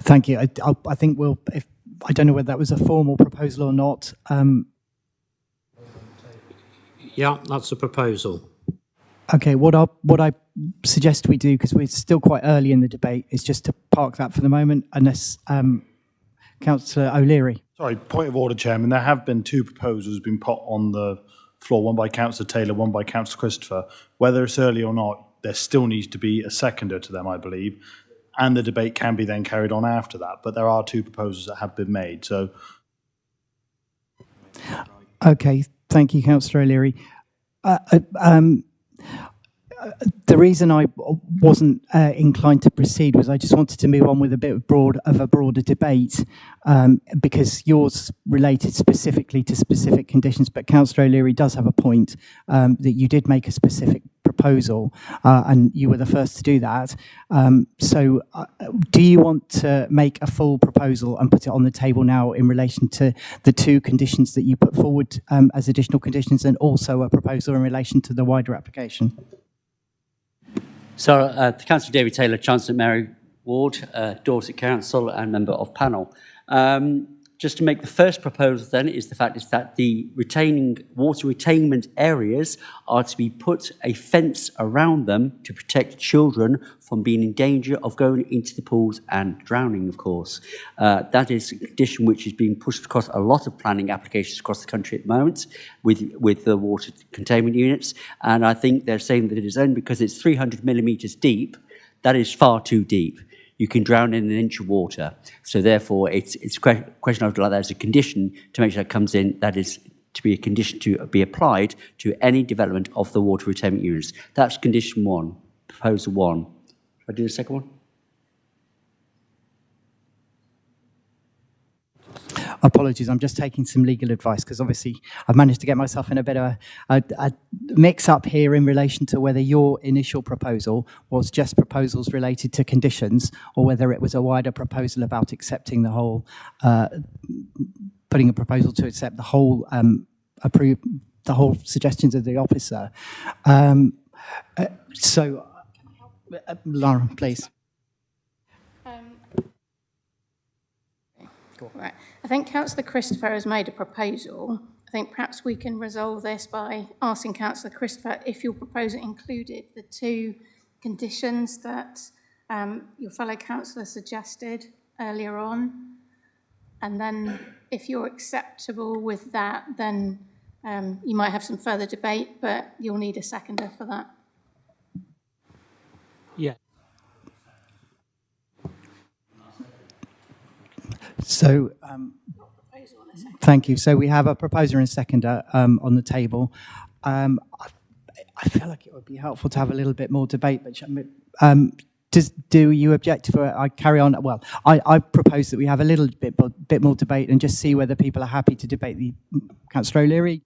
Thank you. I think I don't know whether that was a formal proposal or not. Yeah, that's a proposal. Okay, what I suggest we do, because we're still quite early in the debate, is just to park that for the moment, unless Councillor O'Leary. Sorry, point of order, Chairman. There have been two proposals been put on the floor, one by Councillor Taylor, one by Councillor Christopher. Whether it's early or not, there still needs to be a seconder to them, I believe, and the debate can be then carried on after that. But there are two proposals that have been made. So, okay, thank you, Councillor O'Leary. The reason I wasn't inclined to proceed was I just wanted to move on with a bit of a broader debate, because yours related specifically to specific conditions, but Councillor O'Leary does have a point that you did make a specific proposal, and you were the first to do that. So do you want to make a full proposal and put it on the table now in relation to the two conditions that you put forward as additional conditions, and also a proposal in relation to the wider application? So, Councillor David Taylor, Chancellor Mary Ward, Dorset Council and member of panel. Just to make the first proposal then is the fact is that the water retainment areas are to be put a fence around them to protect children from being in danger of going into the pools and drowning, of course. That is a condition which is being pushed across a lot of planning applications across the country at the moment with the water containment units. And I think they're saying that it is only because it's 300 millimetres deep, that is far too deep. You can drown in an inch of water. So therefore, it's a question I would like that as a condition to make sure that comes in, that is to be a condition to be applied to any development of the water retainment units. That's condition one, proposal one. Should I do the second one? Apologies, I'm just taking some legal advice because obviously I've managed to get myself in a bit of a mix-up here in relation to whether your initial proposal was just proposals related to conditions or whether it was a wider proposal about accepting the whole, putting a proposal to accept the whole, approve the whole suggestions of the officer. Laura, please. Right. I think Councillor Christopher has made a proposal. I think perhaps we can resolve this by asking Councillor Christopher if your proposal included the 2 conditions that your fellow councillor suggested earlier on. And then if you're acceptable with that, then you might have some further debate, but you'll need a seconder for that. Yeah. So, thank you. So we have a proposer and seconder on the table. I feel like it would be helpful to have a little bit more debate, but do you object to it? I carry on? Well, I propose that we have a little bit more debate and just see whether people are happy to debate the Councillor O'Leary.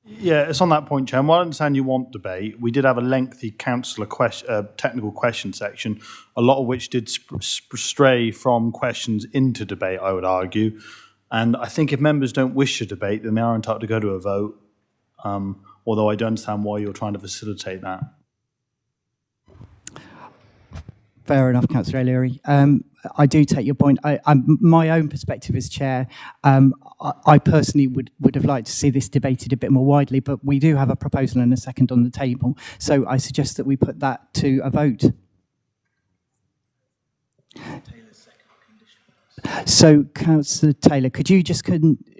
Yeah, it's on that point, Chair. While I understand you want debate, we did have a lengthy councillor technical question section, a lot of which did stray from questions into debate, I would argue. And I think if members don't wish to debate, then they are entitled to go to a vote, although I don't understand why you're trying to facilitate that. Fair enough, Councillor O'Leary. I do take your point. My own perspective as chair, I personally would have liked to see this debated a bit more widely, but we do have a proposal and a second on the table. So I suggest that we put that to a vote. So, Councillor Taylor, could you just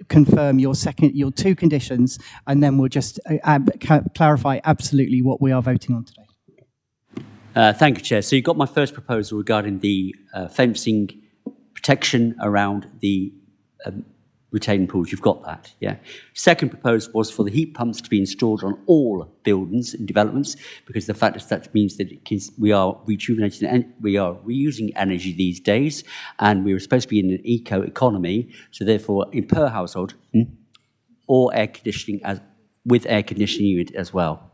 confirm your 2 conditions, and then we'll just clarify absolutely what we are voting on today? Thank you, Chair. So you got my first proposal regarding the fencing protection around the retaining pools. You've got that, yeah. Second proposal was for the heat pumps to be installed on all buildings and developments, because the fact is that means that we are rejuvenating and we are reusing energy these days, and we were supposed to be in an eco economy. So therefore, in per household, or air conditioning with air conditioning unit as well.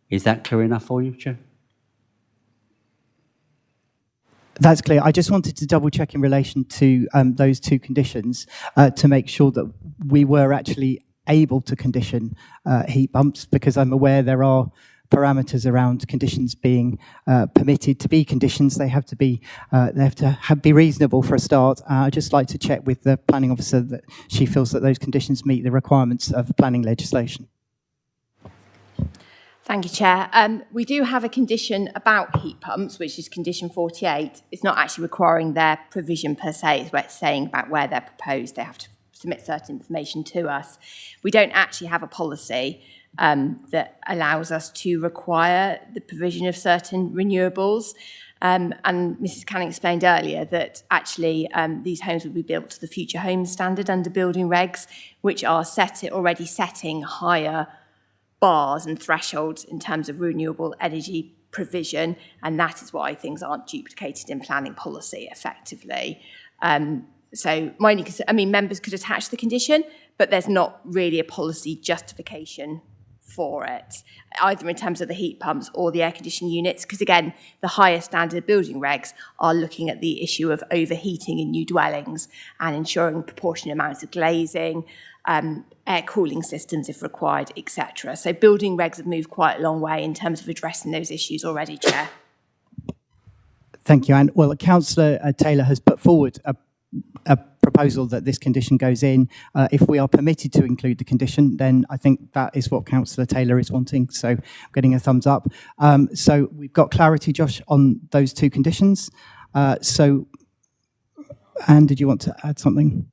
Is that clear enough for you, Chair? That's clear. I just wanted to double check in relation to those 2 conditions to make sure that we were actually able to condition heat pumps, because I'm aware there are parameters around conditions being permitted to be conditions. They have to be be reasonable for a start. I'd just like to check with the planning officer that she feels that those conditions meet the requirements of planning legislation. Thank you, Chair. We do have a condition about heat pumps, which is condition 48. It's not actually requiring their provision per se. It's saying about where they're proposed. They have to submit certain information to us. We don't actually have a policy that allows us to require the provision of certain renewables. And Mrs. Canning explained earlier that actually these homes will be built to the Future Homes Standard under building regs, which are already setting higher bars and thresholds in terms of renewable energy provision, and that is why things aren't duplicated in planning policy effectively. So members could attach the condition, but there's not really a policy justification for it, either in terms of the heat pumps or the air conditioning units, because again, the higher standard building regs are looking at the issue of overheating in new dwellings and ensuring proportionate amounts of glazing, air cooling systems if required, etc. So building regs have moved quite a long way in terms of addressing those issues already, Chair. Thank you, Anne. Well, Councillor Taylor has put forward a proposal that this condition goes in. If we are permitted to include the condition, then I think that is what Councillor Taylor is wanting. So I'm getting a thumbs up. So we've got clarity, Josh, on those 2 conditions. So, Anne, did you want to add something?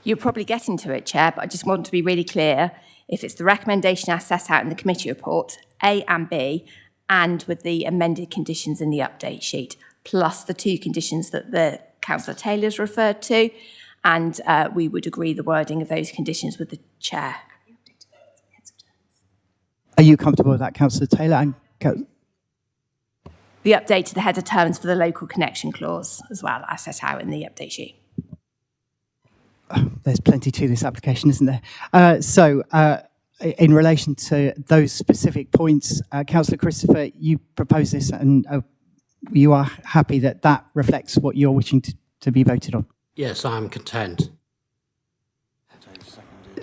You're probably getting to it, Chair, but I just want to be really clear. If it's the recommendation as set out in the committee report, A and B, and with the amended conditions in the update sheet, plus the 2 conditions that the Councillor Taylor's referred to, and we would agree the wording of those conditions with the Chair. Are you comfortable with that, Councillor Taylor? And the update to the header terms for the local connection clause as well, as set out in the update sheet. There's plenty to this application, isn't there? In relation to those specific points, Councillor Christopher, you proposed this, and you are happy that that reflects what you're wishing to be voted on? Yes, I'm content.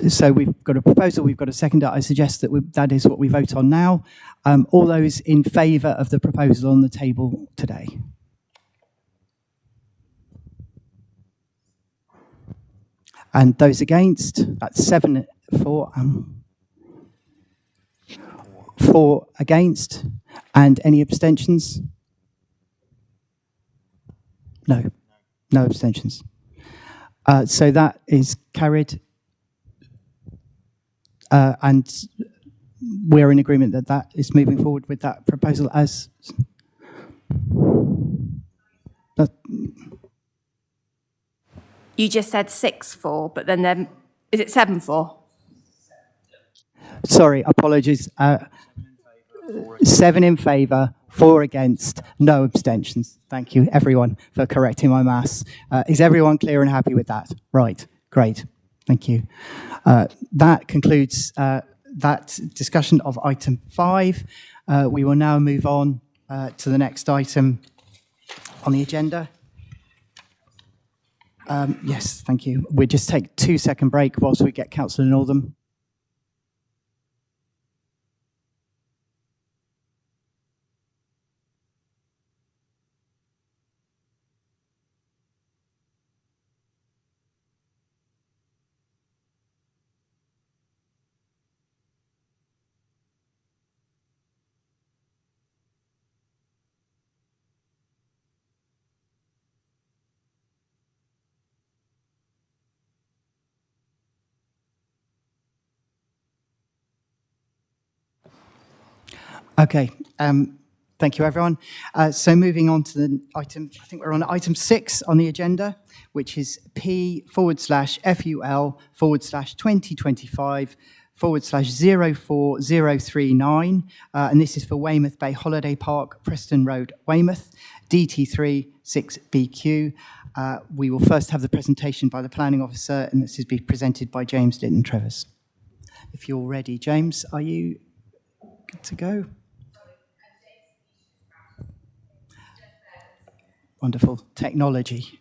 So we've got a proposal, we've got a seconder. I suggest that that is what we vote on now. All those in favour of the proposal on the table today? And those against? That's 7 for, 4 against. And any abstentions? No. No abstentions. So that is carried. And we're in agreement that that is moving forward with that proposal as... You just said 6-4, but then is it 7-4? Sorry, apologies. 7 in favour, 4 against, no abstentions. Thank you, everyone, for correcting my maths. Is everyone clear and happy with that? Right, great. Thank you. That concludes that discussion of item 5. We will now move on to the next item on the agenda. Yes, thank you. We'll just take a 2-second break whilst we get Councillor Northam. Okay, thank you, everyone. So moving on to the item, I think we're on item 6 on the agenda, which is P/FUL/2025/04039. And this is for Weymouth Bay Holiday Park, Preston Road, Weymouth, DT3 6BQ. We will first have the presentation by the planning officer, and this is be presented by James Linton-Trevors. If you're ready, James, are you good to go? Wonderful technology.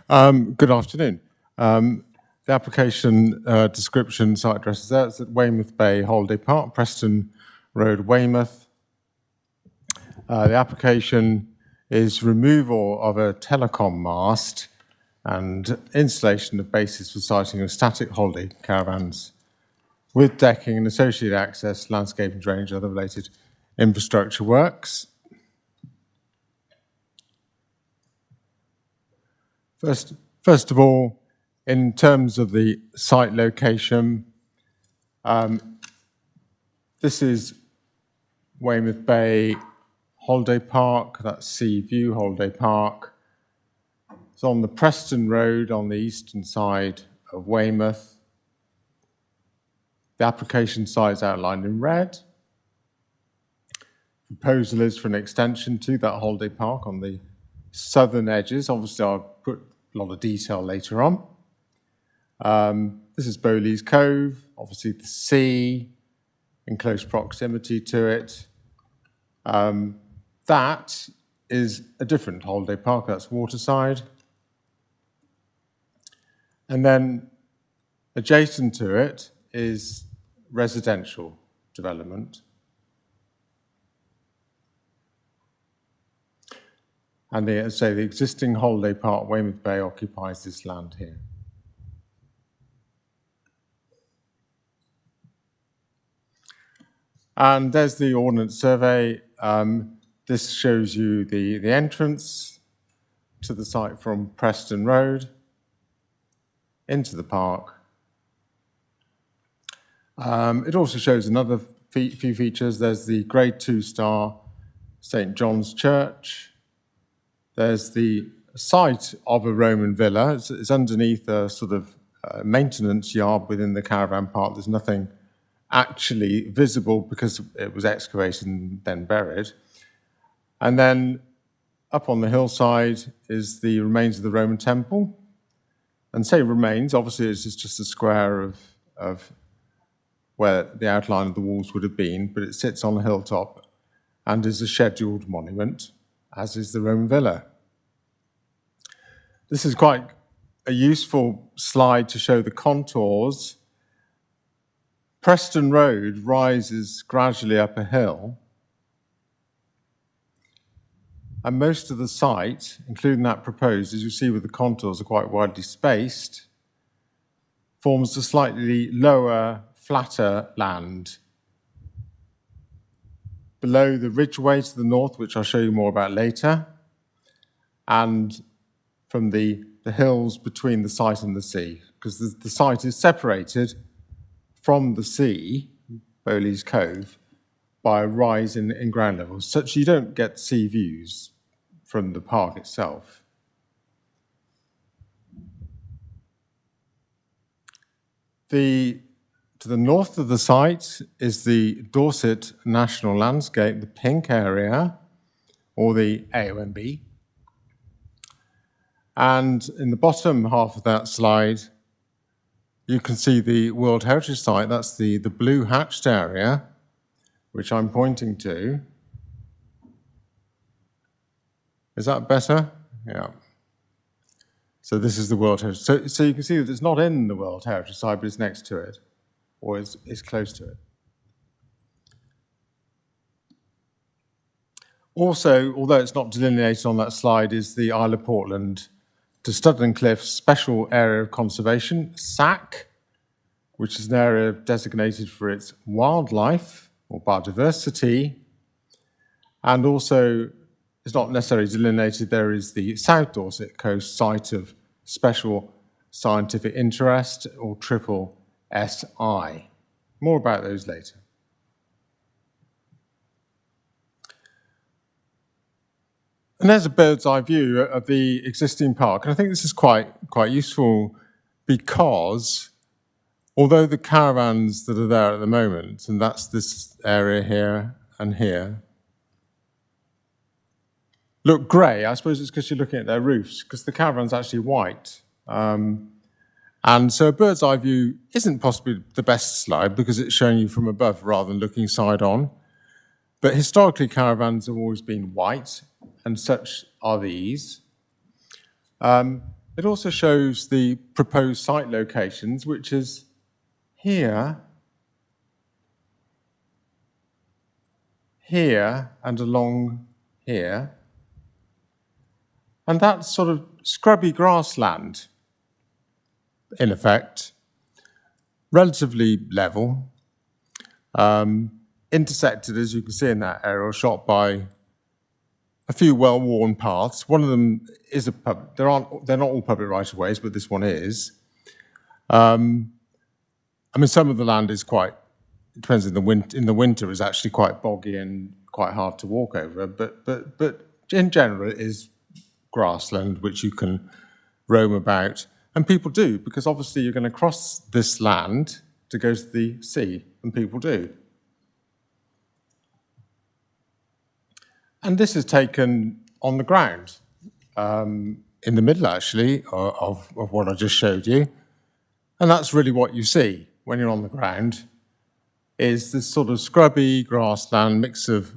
Good afternoon. The application description site address is there. It's at Weymouth Bay Holiday Park, Preston Road, Weymouth. The application is removal of a telecom mast and installation of bases for siting of static holiday caravans with decking and associated access, landscaping, drainage, other related infrastructure works. First of all, in terms of the site location, this is Weymouth Bay Holiday Park, that's Sea View Holiday Park. It's on the Preston Road on the eastern side of Weymouth. The application site is outlined in red. Proposal is for an extension to that holiday park on the southern edges. Obviously, I'll put a lot of detail later on. This is Bowleys Cove, obviously the sea, in close proximity to it. That is a different holiday park, that's Waterside. And then adjacent to it is residential development. And as I say, the existing holiday park, Weymouth Bay, occupies this land here. And there's the ordnance survey. This shows you the entrance to the site from Preston Road into the park. It also shows another few features. There's the Grade 2 star St. John's Church. There's the site of a Roman villa. It's underneath a sort of maintenance yard within the caravan park. There's nothing actually visible because it was excavated and then buried. And then up on the hillside is the remains of the Roman temple. And say remains, obviously it's just a square of where the outline of the walls would have been, but it sits on a hilltop and is a scheduled monument, as is the Roman villa. This is quite a useful slide to show the contours. Preston Road rises gradually up a hill, and most of the site, including that proposed, as you see with the contours are quite widely spaced, forms a slightly lower, flatter land below the ridgeway to the north, which I'll show you more about later, and from the hills between the site and the sea, because the site is separated from the sea, Bowley's Cove, by a rise in ground levels, such you don't get sea views from the park itself. To the north of the site is the Dorset National Landscape, the pink area, or the AONB. And in the bottom half of that slide, you can see the World Heritage Site. That's the blue hatched area, which I'm pointing to. Is that better? Yeah. So this is the World Heritage. So you can see that it's not in the World Heritage Site, but it's next to it, or it's close to it. Also, although it's not delineated on that slide, is the Isle of Portland to Studland Cliffs Special Area of Conservation, SAC, which is an area designated for its wildlife or biodiversity, and also it's not necessarily delineated. There is the South Dorset Coast Site of Special Scientific Interest, or triple SI. More about those later. And there's a bird's eye view of the existing park. And I think this is quite useful because although the caravans that are there at the moment, and that's this area here and here, look grey, I suppose it's because you're looking at their roofs, because the caravan's actually white. And so a bird's eye view isn't possibly the best slide because it's showing you from above rather than looking side on. But historically, caravans have always been white, and such are these. It also shows the proposed site locations, which is here, here, and along here. And that's sort of scrubby grassland, in effect, relatively level, intersected, as you can see in that aerial shot, by a few well-worn paths. One of them is a public. They're not all public right-of-ways, but this one is. I mean, some of the land is quite. It depends in the winter is actually quite boggy and quite hard to walk over. But in general, it is grassland which you can roam about, and people do, because obviously you're going to cross this land to go to the sea, and people do. And this is taken on the ground, in the middle, actually, of what I just showed you. And that's really what you see when you're on the ground, is this sort of scrubby grassland, mix of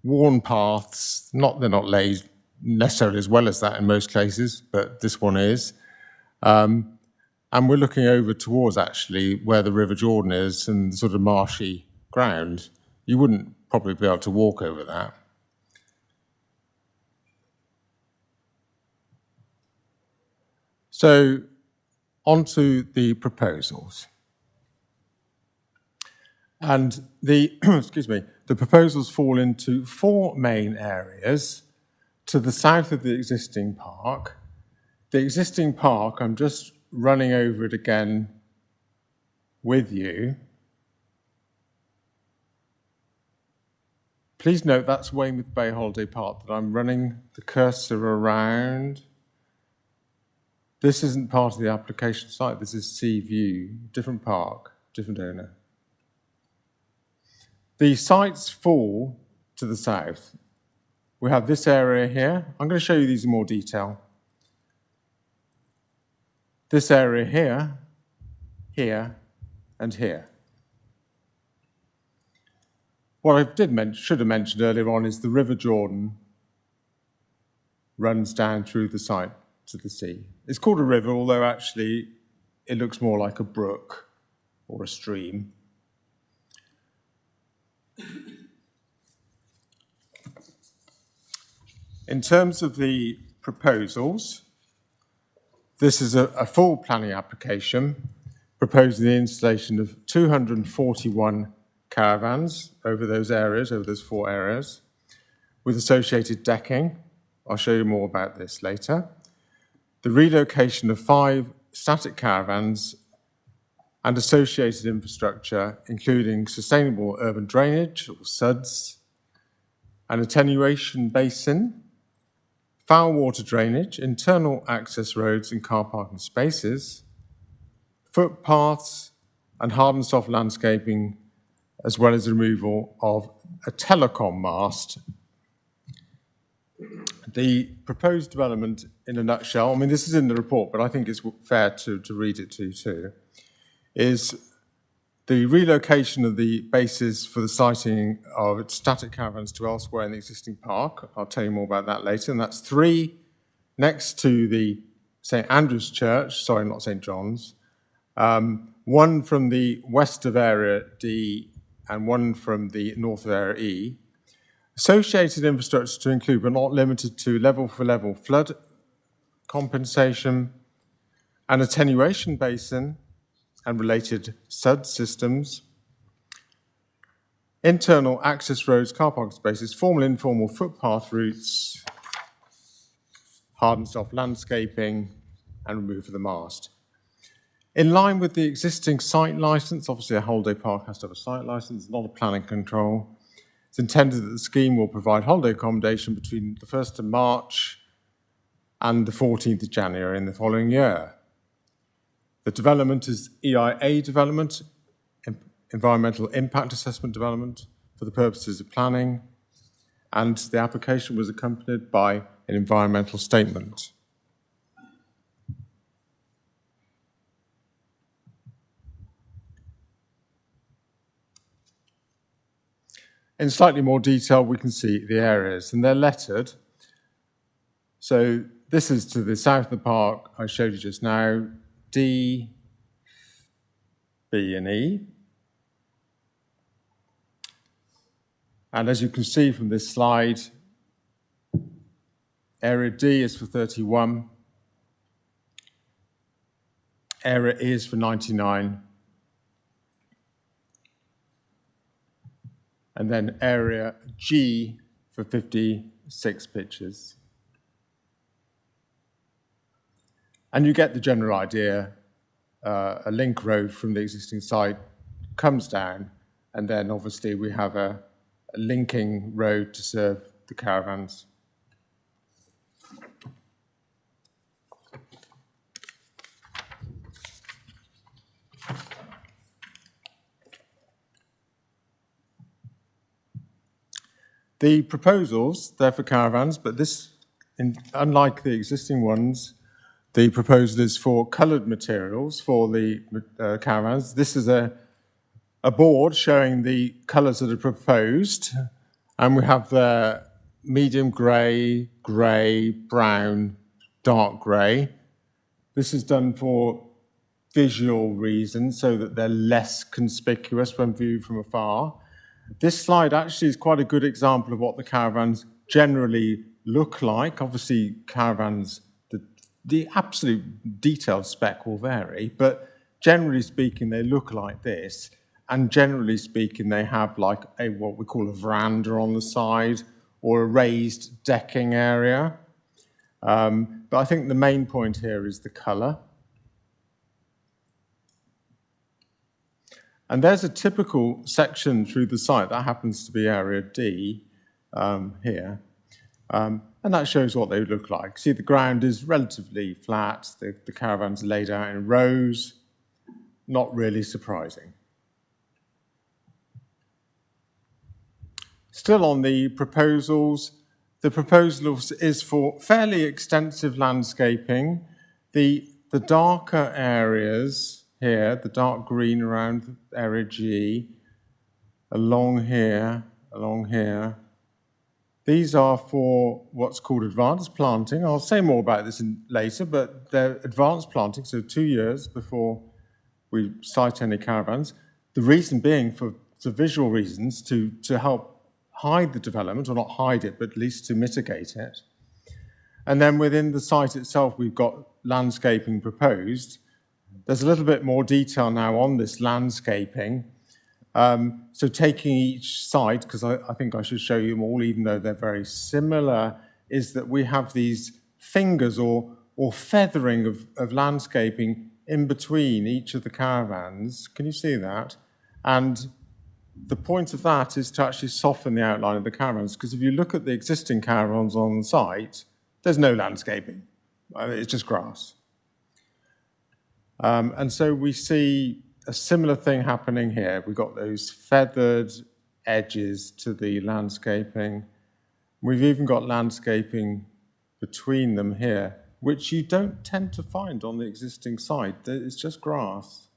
worn paths. They're not laid necessarily as well as that in most cases, but this one is. And we're looking over towards, actually, where the River Jordan is and sort of marshy ground. You wouldn't probably be able to walk over that. So, on to the proposals. And the, excuse me, the proposals fall into four main areas to the south of the existing park. The existing park, I'm just running over it again with you. Please note that's Weymouth Bay Holiday Park that I'm running the cursor around. This isn't part of the application site. This is Sea View, different park, different owner. The sites fall to the south. We have this area here. I'm going to show you these in more detail. This area here, here, and here. What I should have mentioned earlier on is the River Jordan runs down through the site to the sea. It's called a river, although actually it looks more like a brook or a stream. In terms of the proposals, this is a full planning application proposing the installation of 241 caravans over those areas, over those 4 areas, with associated decking. I'll show you more about this later. The relocation of 5 static caravans and associated infrastructure, including sustainable urban drainage, or SUDS, an attenuation basin, foul water drainage, internal access roads and car parking spaces, footpaths, and hard and soft landscaping, as well as the removal of a telecom mast. The proposed development, in a nutshell, I mean, this is in the report, but I think it's fair to read it to you too, is the relocation of the bases for the siting of static caravans to elsewhere in the existing park. I'll tell you more about that later. And that's 3 next to the St. Andrew's Church, sorry, not St. John's, 1 from the west of Area D and 1 from the north of Area E. Associated infrastructure to include, but not limited to, level-for-level flood compensation, an attenuation basin and related SUD systems, internal access roads, car parking spaces, formal and informal footpath routes, hard and soft landscaping, and remove of the mast. In line with the existing site licence, obviously a holiday park has to have a site licence, not a planning control. It's intended that the scheme will provide holiday accommodation between the 1st of March and the 14th of January in the following year. The development is EIA development, environmental impact assessment development, for the purposes of planning, and the application was accompanied by an environmental statement. In slightly more detail, we can see the areas, and they're lettered. So this is to the south of the park I showed you just now, D, B, and E. And as you can see from this slide, Area D is for 31, Area E is for 99, and then Area G for 56 pitches. And you get the general idea. A link road from the existing site comes down, and then obviously we have a linking road to serve the caravans. The proposals, they're for caravans, but this, unlike the existing ones, the proposal is for coloured materials for the caravans. This is a board showing the colours that are proposed, and we have the medium grey, grey, brown, dark grey. This is done for visual reasons, so that they're less conspicuous when viewed from afar. This slide actually is quite a good example of what the caravans generally look like. Obviously, caravans, the absolute detailed spec will vary, but generally speaking, they look like this. And generally speaking, they have like what we call a veranda on the side or a raised decking area. But I think the main point here is the colour. And there's a typical section through the site that happens to be Area D. here. And that shows what they would look like. See, the ground is relatively flat. The caravans are laid out in rows. Not really surprising. Still on the proposals, the proposal is for fairly extensive landscaping. The darker areas here, the dark green around area G, along here, these are for what's called advanced planting. I'll say more about this later, but they're advanced planting, so 2 years before we site any caravans. The reason being for visual reasons, to help hide the development, or not hide it, but at least to mitigate it. And then within the site itself, we've got landscaping proposed. There's a little bit more detail now on this landscaping. So taking each site, because I think I should show you them all, even though they're very similar, is that we have these fingers or feathering of landscaping in between each of the caravans. Can you see that? And the point of that is to actually soften the outline of the caravans, because if you look at the existing caravans on the site, there's no landscaping. It's just grass. And so we see a similar thing happening here. We've got those feathered edges to the landscaping. We've even got landscaping between them here, which you don't tend to find on the existing site. It's just grass.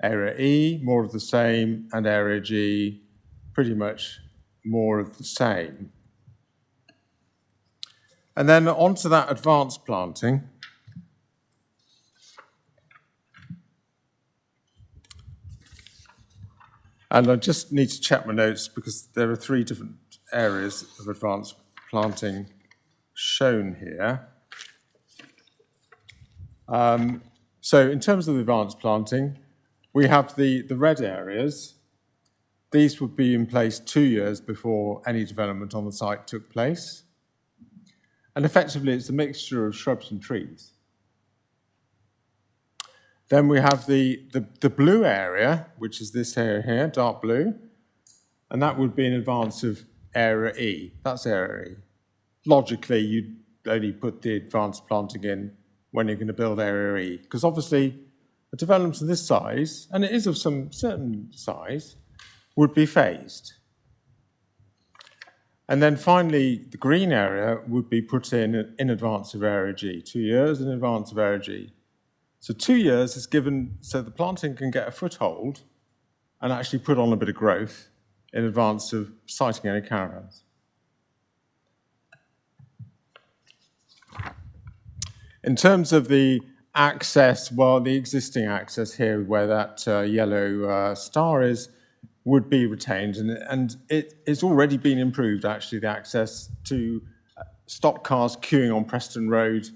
Area E, more of the same, and area G, pretty much more of the same. And then onto that advanced planting. And I just need to check my notes because there are 3 different areas of advanced planting shown here. So in terms of the advanced planting, we have the red areas. These would be in place 2 years before any development on the site took place. And effectively, it's a mixture of shrubs and trees. Then we have the blue area, which is this area here, dark blue, and that would be in advance of area E. That's area E. Logically, you'd only put the advanced planting in when you're going to build area E, because obviously a development of this size, and it is of some certain size, would be phased. And then finally, the green area would be put in advance of area G, 2 years in advance of area G. So 2 years is given so the planting can get a foothold and actually put on a bit of growth in advance of siting any caravans. In terms of the access, well, the existing access here where that yellow star is would be retained, and it's already been improved, actually, the access to stock cars queuing on Preston Road.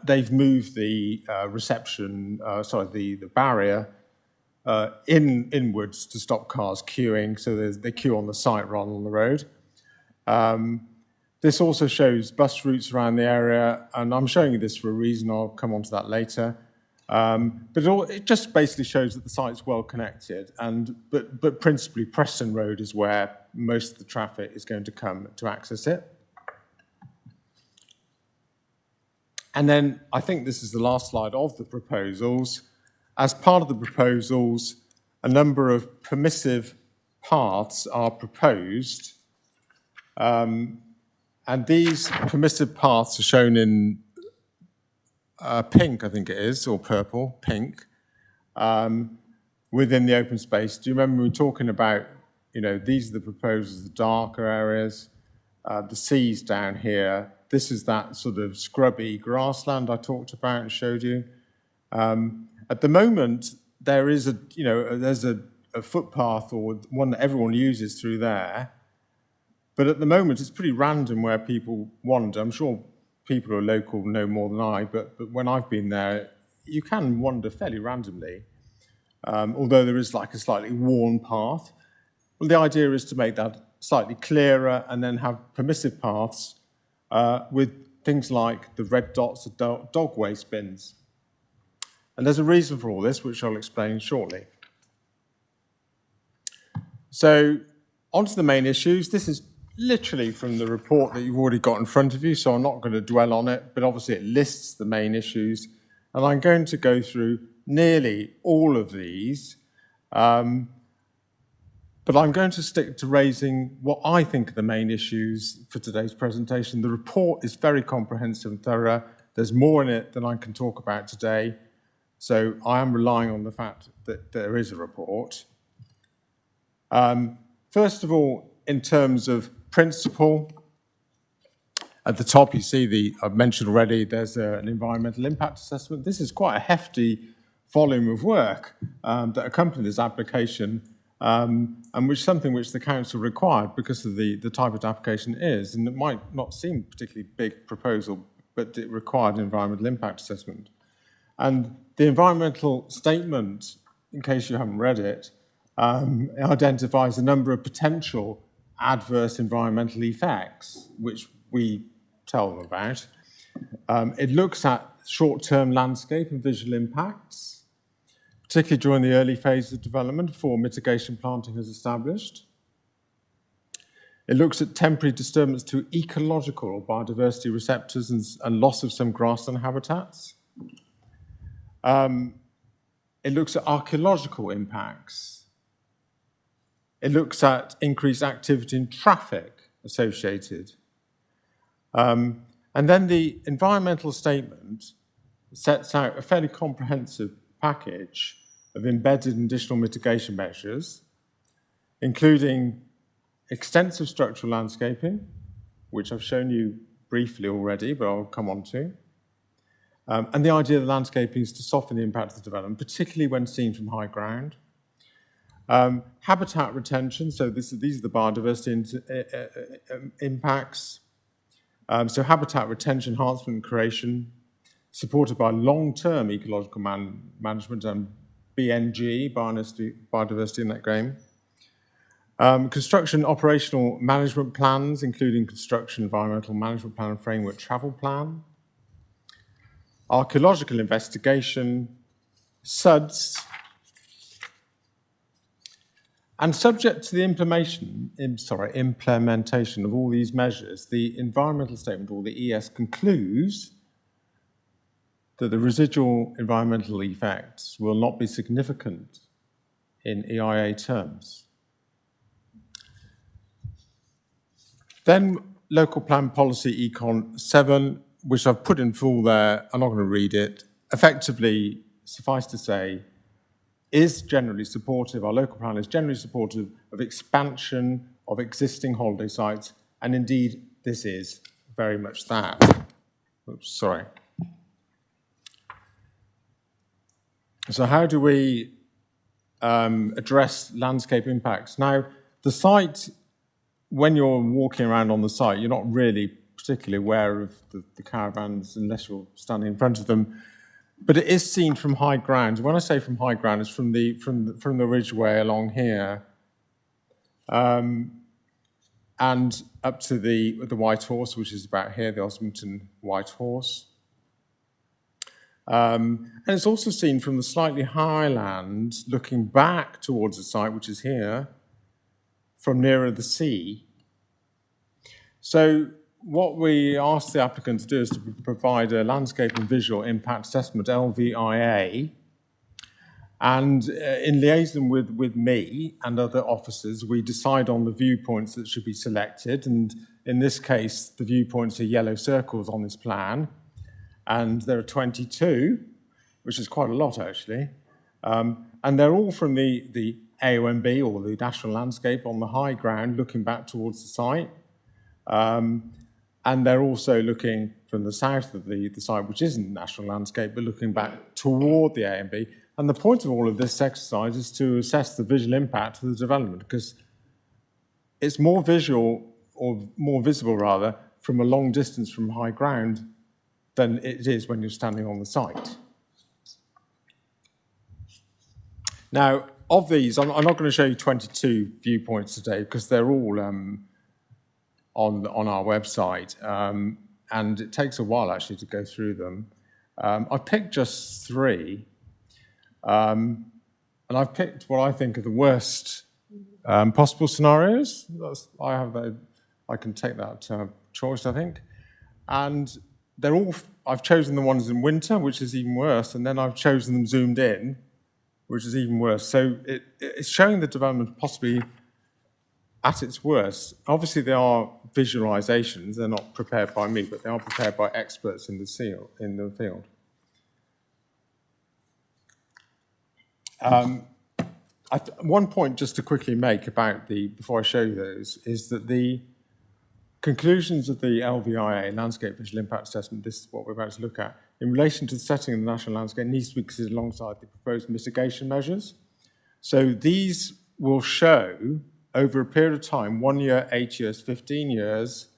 They've moved the the barrier inwards to stop cars queuing, so they queue on the site rather than on the road. This also shows bus routes around the area, and I'm showing you this for a reason. I'll come on to that later. But it just basically shows that the site's well connected, but principally Preston Road is where most of the traffic is going to come to access it. And then I think this is the last slide of the proposals. As part of the proposals, a number of permissive paths are proposed. And these permissive paths are shown in pink, I think it is, or purple, pink, within the open space. Do you remember we were talking about, these are the proposals, the darker areas, the seas down here. This is that sort of scrubby grassland I talked about and showed you. At the moment, there is there's a footpath or one that everyone uses through there. But at the moment, it's pretty random where people wander. I'm sure people who are local know more than I, but when I've been there, you can wander fairly randomly, although there is like a slightly worn path. Well, the idea is to make that slightly clearer and then have permissive paths with things like the red dots of dog waste bins. And there's a reason for all this, which I'll explain shortly. So onto the main issues. This is literally from the report that you've already got in front of you, so I'm not going to dwell on it, but obviously it lists the main issues. And I'm going to go through nearly all of these, but I'm going to stick to raising what I think are the main issues for today's presentation. The report is very comprehensive and thorough. There's more in it than I can talk about today, so I am relying on the fact that there is a report. First of all, in terms of principle, at the top you see I've mentioned already, there's an environmental impact assessment. This is quite a hefty volume of work that accompanied this application, and which is something which the council required because of the type of application it is. And it might not seem a particularly big proposal, but it required an environmental impact assessment. And the environmental statement, in case you haven't read it, it identifies a number of potential adverse environmental effects, which we tell them about. It looks at short-term landscape and visual impacts, particularly during the early phase of development before mitigation planting is established. It looks at temporary disturbance to ecological or biodiversity receptors and loss of some grassland habitats. It looks at archaeological impacts. It looks at increased activity in traffic associated. And then the environmental statement sets out a fairly comprehensive package of embedded and additional mitigation measures, including extensive structural landscaping, which I've shown you briefly already, but I'll come on to. And the idea of the landscaping is to soften the impact of the development, particularly when seen from high ground. Habitat retention, so these are the biodiversity impacts. So habitat retention, enhancement and creation, supported by long-term ecological management and BNG, biodiversity in that game. Construction operational management plans, including construction environmental management plan and framework travel plan. Archaeological investigation, SUDS, and subject to the implementation of all these measures, the environmental statement, or the ES, concludes that the residual environmental effects will not be significant in EIA terms. Then local plan policy Econ 7, which I've put in full there. I'm not going to read it. Effectively, suffice to say, is generally supportive, our local plan is generally supportive of expansion of existing holiday sites, and indeed this is very much that. Oops, sorry. So how do we address landscape impacts? Now, the site, when you're walking around on the site, you're not really particularly aware of the caravans unless you're standing in front of them. But it is seen from high ground. When I say from high ground, it's from the ridgeway along here, and up to the White Horse, which is about here, the Osmington White Horse. And it's also seen from the slightly higher land, looking back towards the site, which is here, from nearer the sea. So what we asked the applicant to do is to provide a landscape and visual impact assessment, LVIA, and in liaison with me and other officers, we decide on the viewpoints that should be selected, and in this case, the viewpoints are yellow circles on this plan, and there are 22, which is quite a lot actually, and they're all from the AOMB, or the National Landscape, on the high ground, looking back towards the site. And they're also looking from the south of the site, which isn't national landscape, but looking back toward the AMB. And the point of all of this exercise is to assess the visual impact of the development, because it's more visual, or more visible rather, from a long distance from high ground than it is when you're standing on the site. Now, of these, I'm not going to show you 22 viewpoints today, because they're all on our website, and it takes a while actually to go through them. I've picked just 3, and I've picked what I think are the worst Possible scenarios, I can take that choice, I think. And they're all, I've chosen the ones in winter, which is even worse, and then I've chosen them zoomed in, which is even worse. So it's showing the development possibly at its worst. Obviously, they are visualizations. They're not prepared by me, but they are prepared by experts in the field. One point just to quickly make about before I show you those, is that the conclusions of the LVIA, Landscape Visual Impact Assessment, this is what we're about to look at, in relation to the setting of the national landscape, needs to be considered alongside the proposed mitigation measures. So these will show, over a period of time, 1 year, 8 years, 15 years,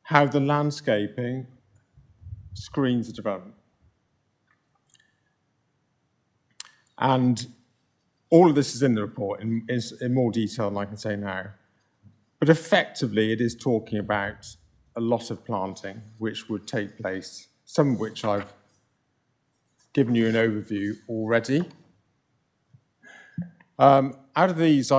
how the landscaping screens the development. And all of this is in the report in more detail than I can say now. But effectively, it is talking about a lot of planting which would take place, some of which I've given you an overview already. Out of these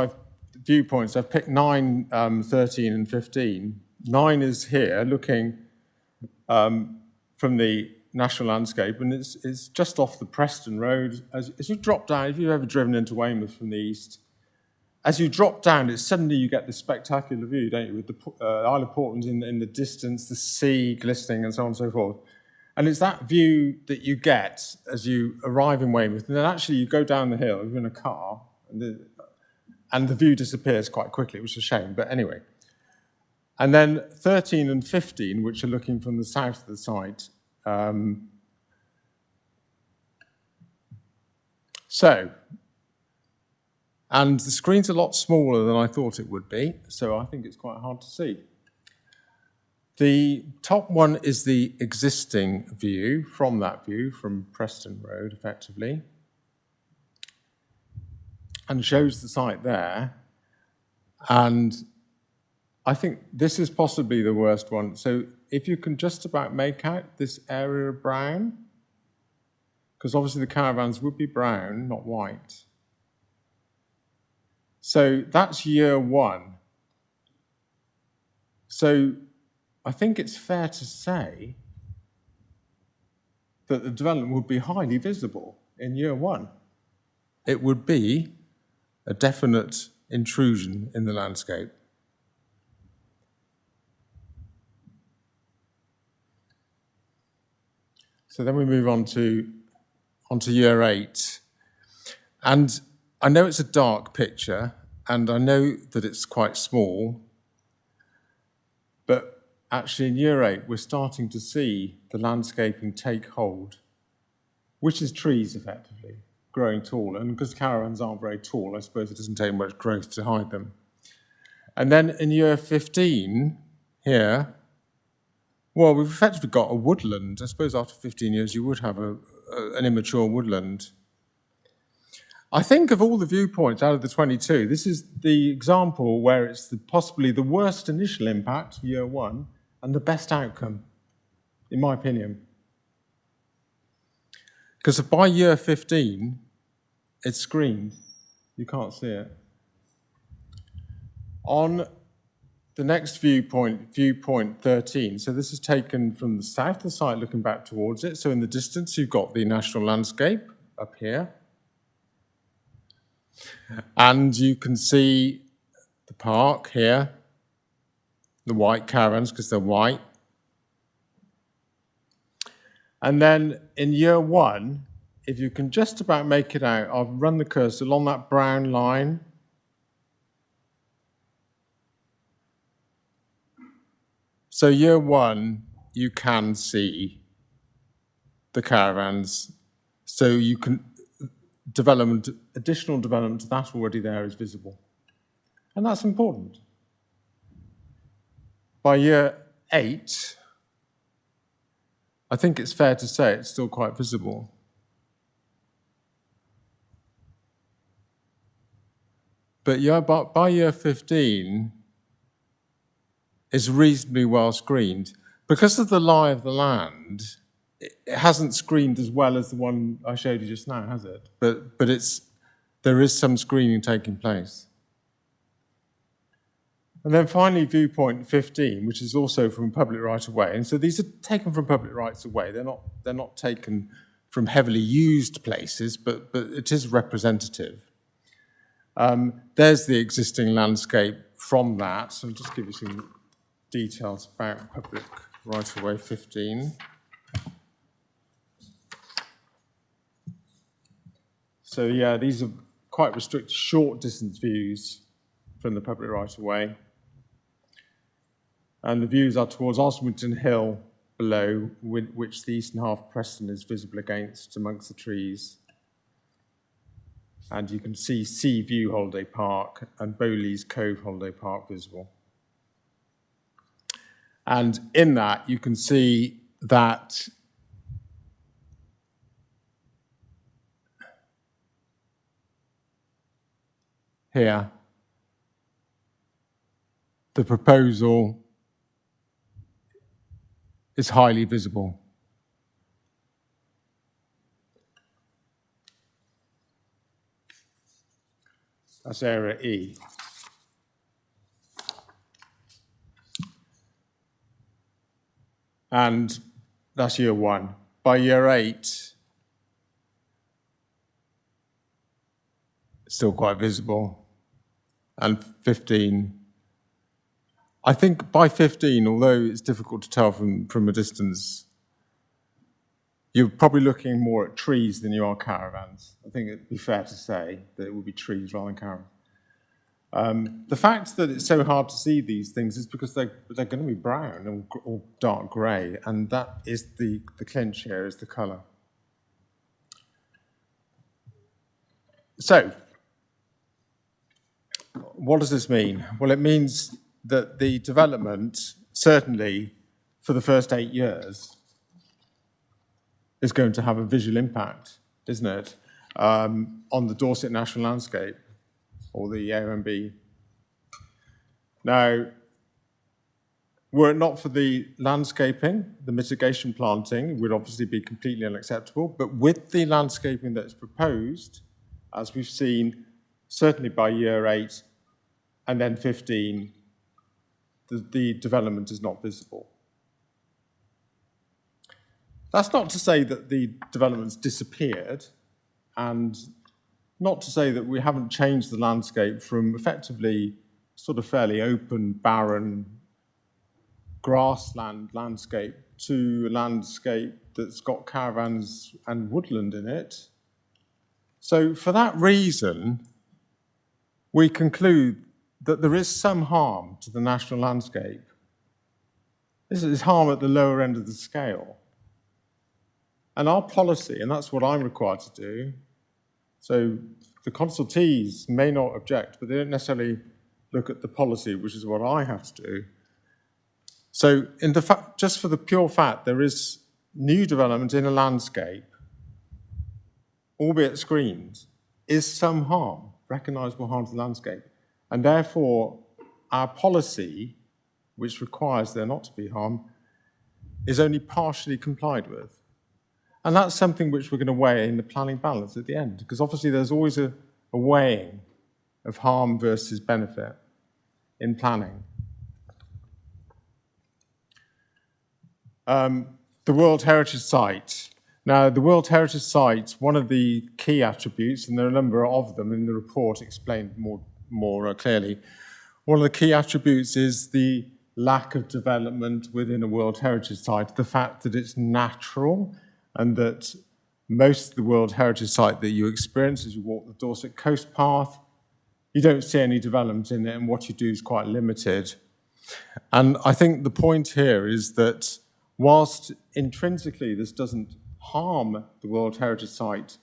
viewpoints, I've picked 9, 13, and 15. 9 is here, looking from the national landscape, and it's just off the Preston Road. As you drop down, if you've ever driven into Weymouth from the east, as you drop down, suddenly you get this spectacular view, don't you, with the Isle of Portland in the distance, the sea glistening, and so on and so forth. And it's that view that you get as you arrive in Weymouth, and then actually you go down the hill, you're in a car, and the view disappears quite quickly, which is a shame, but anyway. And then 13 and 15, which are looking from the south of the site. And the screen's a lot smaller than I thought it would be, so I think it's quite hard to see. The top one is the existing view, from that view, from Preston Road, effectively, and shows the site there. And I think this is possibly the worst one. So if you can just about make out this area of brown, because obviously the caravans would be brown, not white. So that's year 1. So I think it's fair to say that the development would be highly visible in year 1. It would be a definite intrusion in the landscape. So then we move on to year 8. And I know it's a dark picture, and I know that it's quite small, but actually in year 8, we're starting to see the landscaping take hold, which is trees, effectively, growing tall. And because caravans aren't very tall, I suppose it doesn't take much growth to hide them. And then in year 15, here, well, we've effectively got a woodland. I suppose after 15 years, you would have an immature woodland. I think of all the viewpoints out of the 22, this is the example where it's possibly the worst initial impact, year 1, and the best outcome, in my opinion. Because by year 15, it's screened. You can't see it. On the next viewpoint 13, so this is taken from the south of the site looking back towards it. So in the distance, you've got the national landscape up here. And you can see the park here, the white caravans, because they're white. And then in year 1, if you can just about make it out, I'll run the cursor along that brown line. So year 1, you can see the caravans. So you can additional development to that already there is visible. And that's important. By year 8, I think it's fair to say it's still quite visible. But by year 15, it's reasonably well screened. Because of the lie of the land, it hasn't screened as well as the one I showed you just now, has it? But there is some screening taking place. And then finally, viewpoint 15, which is also from public right-of-way. And so these are taken from public rights-of-way. They're not taken from heavily used places, but it is representative. There's the existing landscape from that. So I'll just give you some details about public right-of-way 15. So yeah, these are quite restricted, short distance views from the public right-of-way. And the views are towards Osmington Hill below, which the eastern half of Preston is visible against amongst the trees. And you can see Sea View Holiday Park and Bowleys Cove Holiday Park visible. And in that, you can see that here, the proposal is highly visible. That's area E. And that's year 1. By year 8, it's still quite visible. And 15. I think by 15, although it's difficult to tell from a distance, you're probably looking more at trees than you are caravans. I think it'd be fair to say that it would be trees rather than caravans. The fact that it's so hard to see these things is because they're going to be brown or dark grey, and that is the clinch here, is the colour. So, what does this mean? Well, it means that the development, certainly for the first 8 years, is going to have a visual impact, isn't it, on the Dorset National Landscape, or the AONB. Now, were it not for the landscaping, the mitigation planting would obviously be completely unacceptable, but with the landscaping that's proposed, as we've seen, certainly by year 8 and then 15, the development is not visible. That's not to say that the development's disappeared, and not to say that we haven't changed the landscape from effectively sort of fairly open, barren, grassland landscape to a landscape that's got caravans and woodland in it. So for that reason, we conclude that there is some harm to the national landscape. This is harm at the lower end of the scale. And our policy, and that's what I'm required to do, so the consultees may not object, but they don't necessarily look at the policy, which is what I have to do. So in the fact, just for the pure fact, there is new development in a landscape, albeit screened, is some harm, recognisable harm to the landscape. And therefore, our policy, which requires there not to be harm, is only partially complied with. And that's something which we're going to weigh in the planning balance at the end, because obviously there's always a weighing of harm versus benefit in planning. The World Heritage Site. Now, the World Heritage Site, one of the key attributes, and there are a number of them in the report explained more clearly, one of the key attributes is the lack of development within a World Heritage Site, the fact that it's natural, and that most of the World Heritage Site that you experience as you walk the Dorset Coast Path, you don't see any development in it, and what you do is quite limited. And I think the point here is that whilst intrinsically this doesn't harm the World Heritage Site,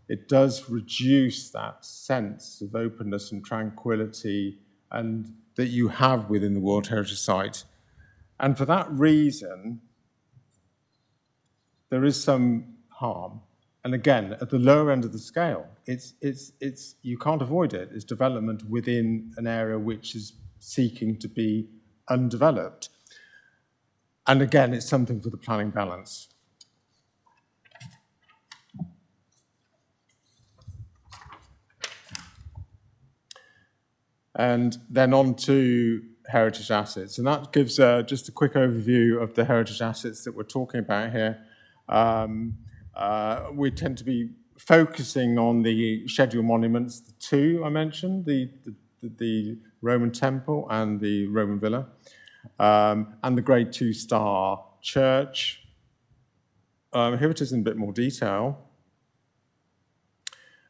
it does reduce that sense of openness and tranquility and that you have within the World Heritage Site. And for that reason, there is some harm. And again, at the lower end of the scale, you can't avoid it. It's development within an area which is seeking to be undeveloped. And again, it's something for the planning balance. And then on to heritage assets. And that gives just a quick overview of the heritage assets that we're talking about here. We tend to be focusing on the scheduled monuments, the two I mentioned, the Roman temple and the Roman villa, and the Grade 2 star church. Here it is in a bit more detail.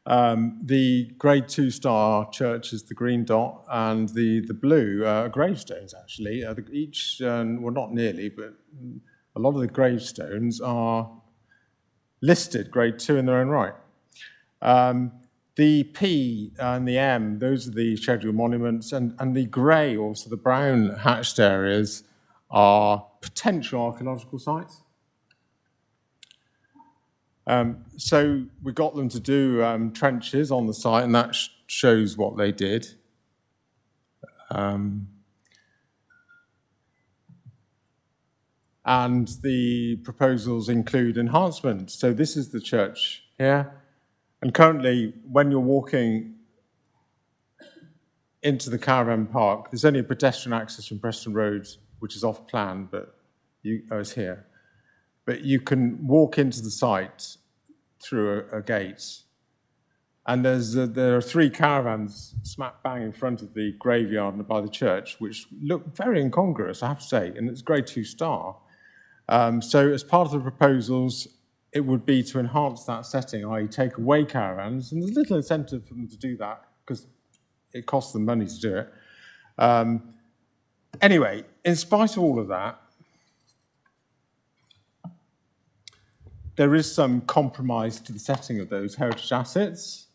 The Grade 2 star church is the green dot, and the blue are gravestones, actually. Each, well, not nearly, but a lot of the gravestones are listed Grade 2 in their own right. The P and the M, those are the scheduled monuments, and the grey, also the brown hatched areas, are potential archaeological sites. So we got them to do trenches on the site, and that shows what they did. And the proposals include enhancement. So this is the church here. And currently, when you're walking into the caravan park, there's only a pedestrian access from Preston Road, which is off plan, but it's here. But you can walk into the site through a gate. And there are 3 caravans smack bang in front of the graveyard and by the church, which look very incongruous, I have to say, and it's Grade 2 star. So as part of the proposals, it would be to enhance that setting, i.e. take away caravans, and there's little incentive for them to do that because it costs them money to do it. Anyway, in spite of all of that, there is some compromise to the setting of those heritage assets.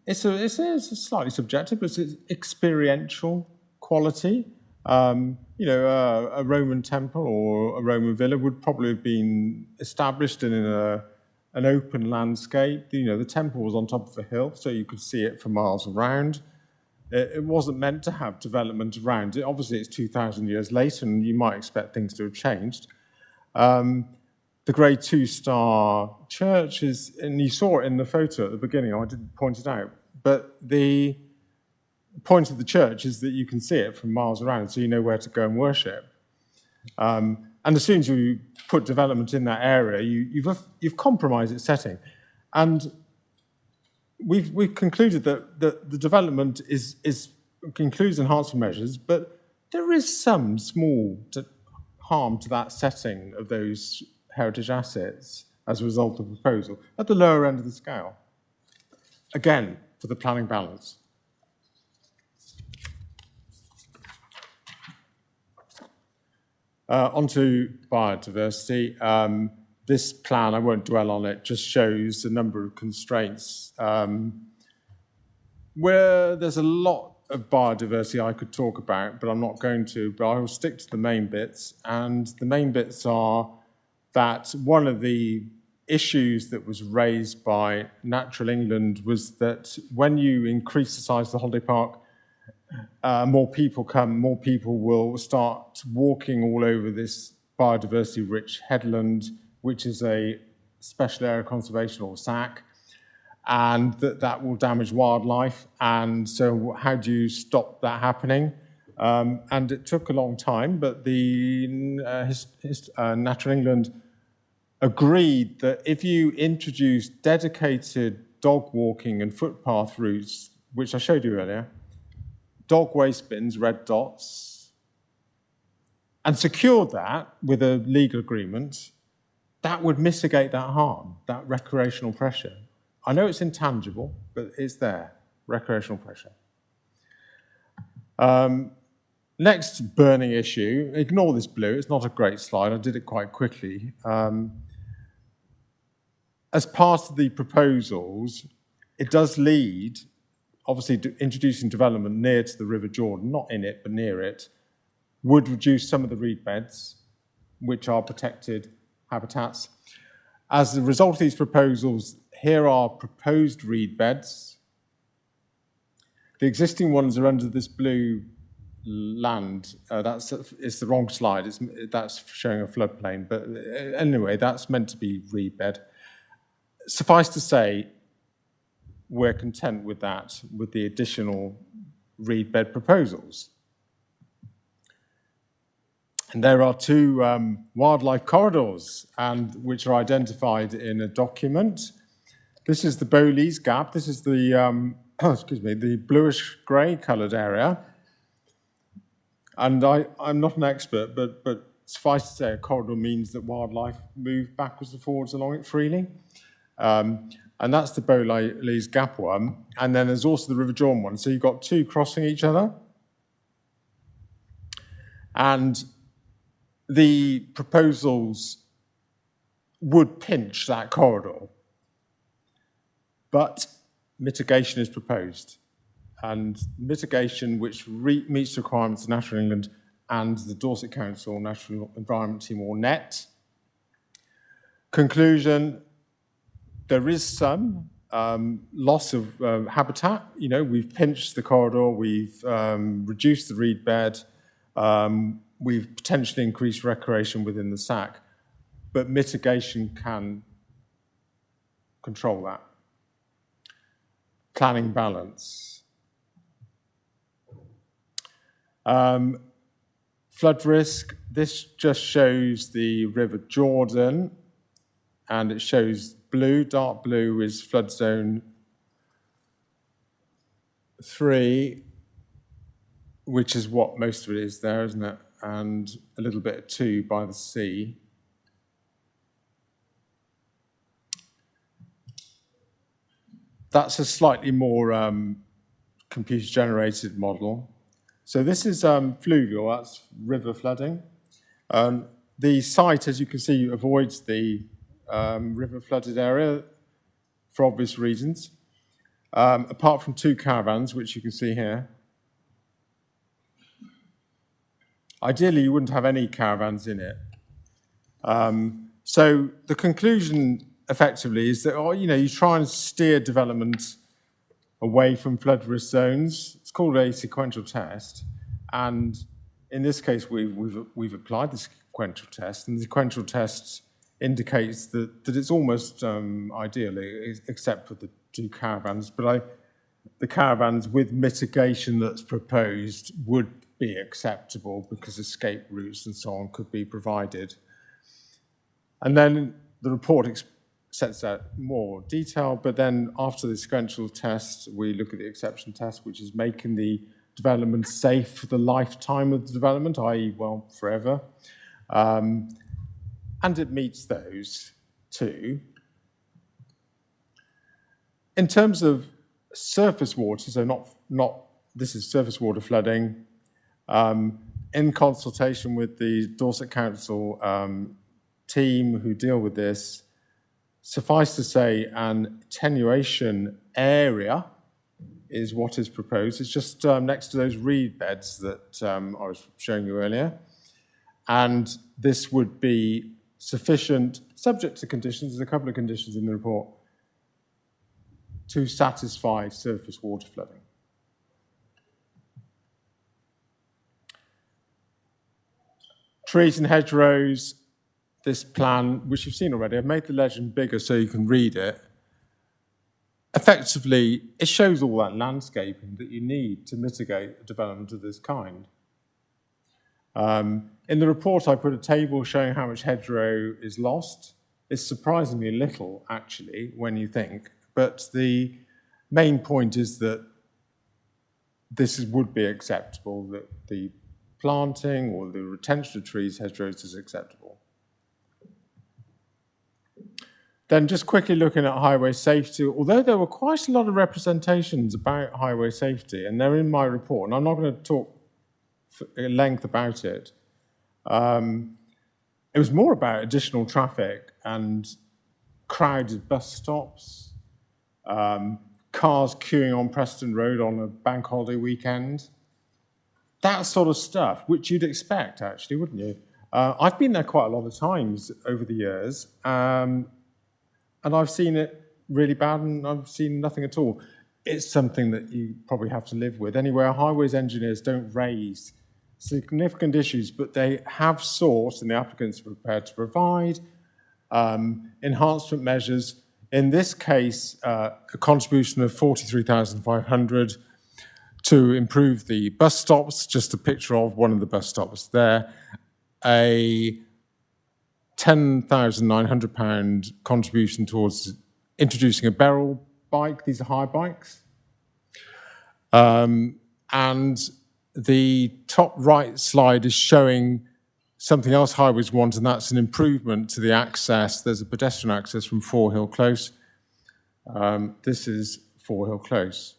It's slightly subjective, but it's experiential quality. A Roman temple or a Roman villa would probably have been established in an open landscape. The temple was on top of a hill, so you could see it for miles around. It wasn't meant to have development around it. Obviously, it's 2,000 years later, and you might expect things to have changed. The Grade 2 star church is, and you saw it in the photo at the beginning, I didn't point it out, but the point of the church is that you can see it from miles around, so you know where to go and worship. And as soon as you put development in that area, you've compromised its setting. And we've concluded that the development includes enhancement measures, but there is some small harm to that setting of those heritage assets as a result of the proposal at the lower end of the scale. Again, for the planning balance. Onto biodiversity. This plan, I won't dwell on it, just shows a number of constraints where there's a lot of biodiversity I could talk about, but I'm not going to, but I will stick to the main bits. And the main bits are that one of the issues that was raised by Natural England was that when you increase the size of the holiday park, more people come, more people will start walking all over this biodiversity-rich headland, which is a special area conservation, or SAC, and that will damage wildlife. And so how do you stop that happening? And it took a long time, but the Natural England agreed that if you introduce dedicated dog walking and footpath routes, which I showed you earlier, dog waste bins, red dots, and secured that with a legal agreement, that would mitigate that harm, that recreational pressure. I know it's intangible, but it's there, recreational pressure. Next burning issue, ignore this blue, it's not a great slide, I did it quite quickly. As part of the proposals, it does lead, obviously introducing development near to the River Jordan, not in it, but near it, would reduce some of the reed beds, which are protected habitats. As a result of these proposals, here are proposed reed beds. The existing ones are under this blue land. It's the wrong slide. That's showing a floodplain. But anyway, that's meant to be reed bed. Suffice to say, we're content with that, with the additional reed bed proposals. And there are two wildlife corridors, which are identified in a document. This is the Bowleys Gap. This is the the bluish-grey coloured area. And I'm not an expert, but suffice to say, a corridor means that wildlife move backwards and forwards along it freely. And that's the Bowleys Gap one. And then there's also the River Jordan one. So you've got two crossing each other. And the proposals would pinch that corridor. But mitigation is proposed. And mitigation which meets the requirements of National England and the Dorset Council National Environment Team or NET. Conclusion, there is some loss of habitat. You know, we've pinched the corridor, we've reduced the reed bed, we've potentially increased recreation within the SAC, but mitigation can control that. Planning balance. Flood risk, this just shows the River Jordan, and it shows blue, dark blue is flood zone 3, which is what most of it is there, isn't it? And a little bit of 2 by the sea. That's a slightly more computer-generated model. So this is fluvial, that's river flooding. The site, as you can see, avoids the river-flooded area for obvious reasons, apart from 2 caravans, which you can see here. Ideally, you wouldn't have any caravans in it. So the conclusion, effectively, is that you try and steer development away from flood risk zones. It's called a sequential test, and in this case, we've applied the sequential test, and the sequential test indicates that it's almost ideal, except for the 2 caravans. But the caravans with mitigation that's proposed would be acceptable because escape routes and so on could be provided. And then the report sets out more detail, but then after the sequential test, we look at the exception test, which is making the development safe for the lifetime of the development, i.e., well, forever. And it meets those too. In terms of surface water, so this is surface water flooding, in consultation with the Dorset Council team who deal with this, suffice to say, an attenuation area is what is proposed. It's just next to those reed beds that I was showing you earlier. And this would be sufficient, subject to conditions, there's a couple of conditions in the report, to satisfy surface water flooding. Trees and hedgerows, this plan, which you've seen already, I've made the legend bigger so you can read it. Effectively, it shows all that landscaping that you need to mitigate a development of this kind. In the report, I put a table showing how much hedgerow is lost. It's surprisingly little, actually, when you think. But the main point is that this would be acceptable, that the planting or the retention of trees, hedgerows, is acceptable. Then just quickly looking at highway safety, although there were quite a lot of representations about highway safety, and they're in my report, and I'm not going to talk at length about it. It was more about additional traffic and crowded bus stops, cars queuing on Preston Road on a bank holiday weekend. That sort of stuff, which you'd expect, actually, wouldn't you? I've been there quite a lot of times over the years, and I've seen it really bad, and I've seen nothing at all. It's something that you probably have to live with. Anyway, our highways engineers don't raise significant issues, but they have sought, and the applicants are prepared to provide, enhancement measures. In this case, a contribution of 43,500 to improve the bus stops, just a picture of one of the bus stops there, a £10,900 contribution towards introducing a barrel bike. These are hire bikes. And the top right slide is showing something else highways want, and that's an improvement to the access. There's a pedestrian access from Four Hill Close. This is Four Hill Close.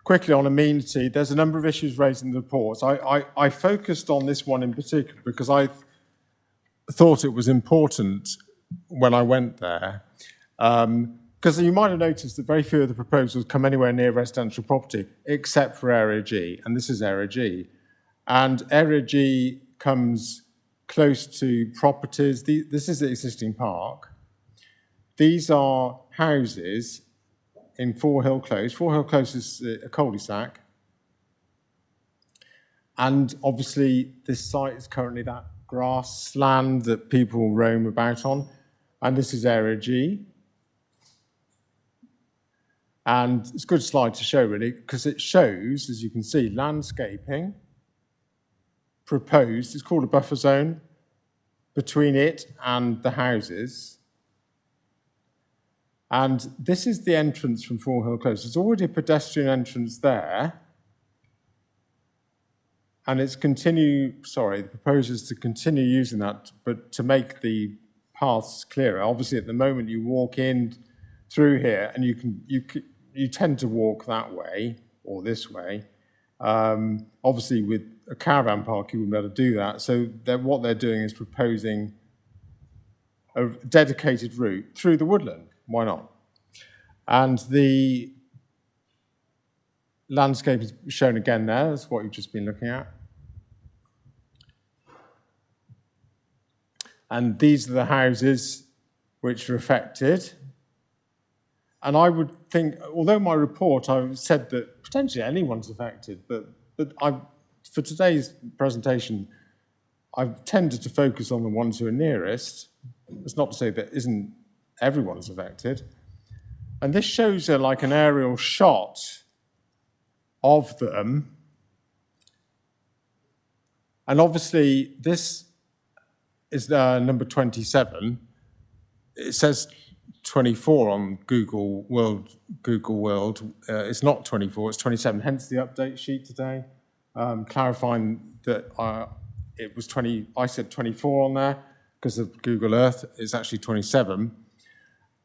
Quickly on amenity, there's a number of issues raised in the reports. I focused on this one in particular because I thought it was important when I went there. Because you might have noticed that very few of the proposals come anywhere near residential property, except for Area G, and this is Area G. And Area G comes close to properties. This is the existing park. These are houses in Four Hill Close. Four Hill Close is a cul-de-sac. And obviously, this site is currently that grassland that people roam about on. And this is Area G. And it's a good slide to show, really, because it shows, as you can see, landscaping proposed. It's called a buffer zone between it and the houses. And this is the entrance from Four Hill Close. There's already a pedestrian entrance there. And the proposal is to continue using that, but to make the paths clearer. Obviously, at the moment, you walk in through here, and you tend to walk that way or this way. Obviously, with a caravan park, you wouldn't be able to do that. So what they're doing is proposing a dedicated route through the woodland. Why not? And the landscape is shown again there. That's what you've just been looking at. And these are the houses which are affected. And I would think, although my report, I've said that potentially anyone's affected, but for today's presentation, I've tended to focus on the ones who are nearest. It's not to say that isn't everyone's affected. And this shows like an aerial shot of them. And obviously, this is number 27. It says 24 on Google World. It's not 24, it's 27, hence the update sheet today, clarifying that it was 20, I said 24 on there because of Google Earth, it's actually 27.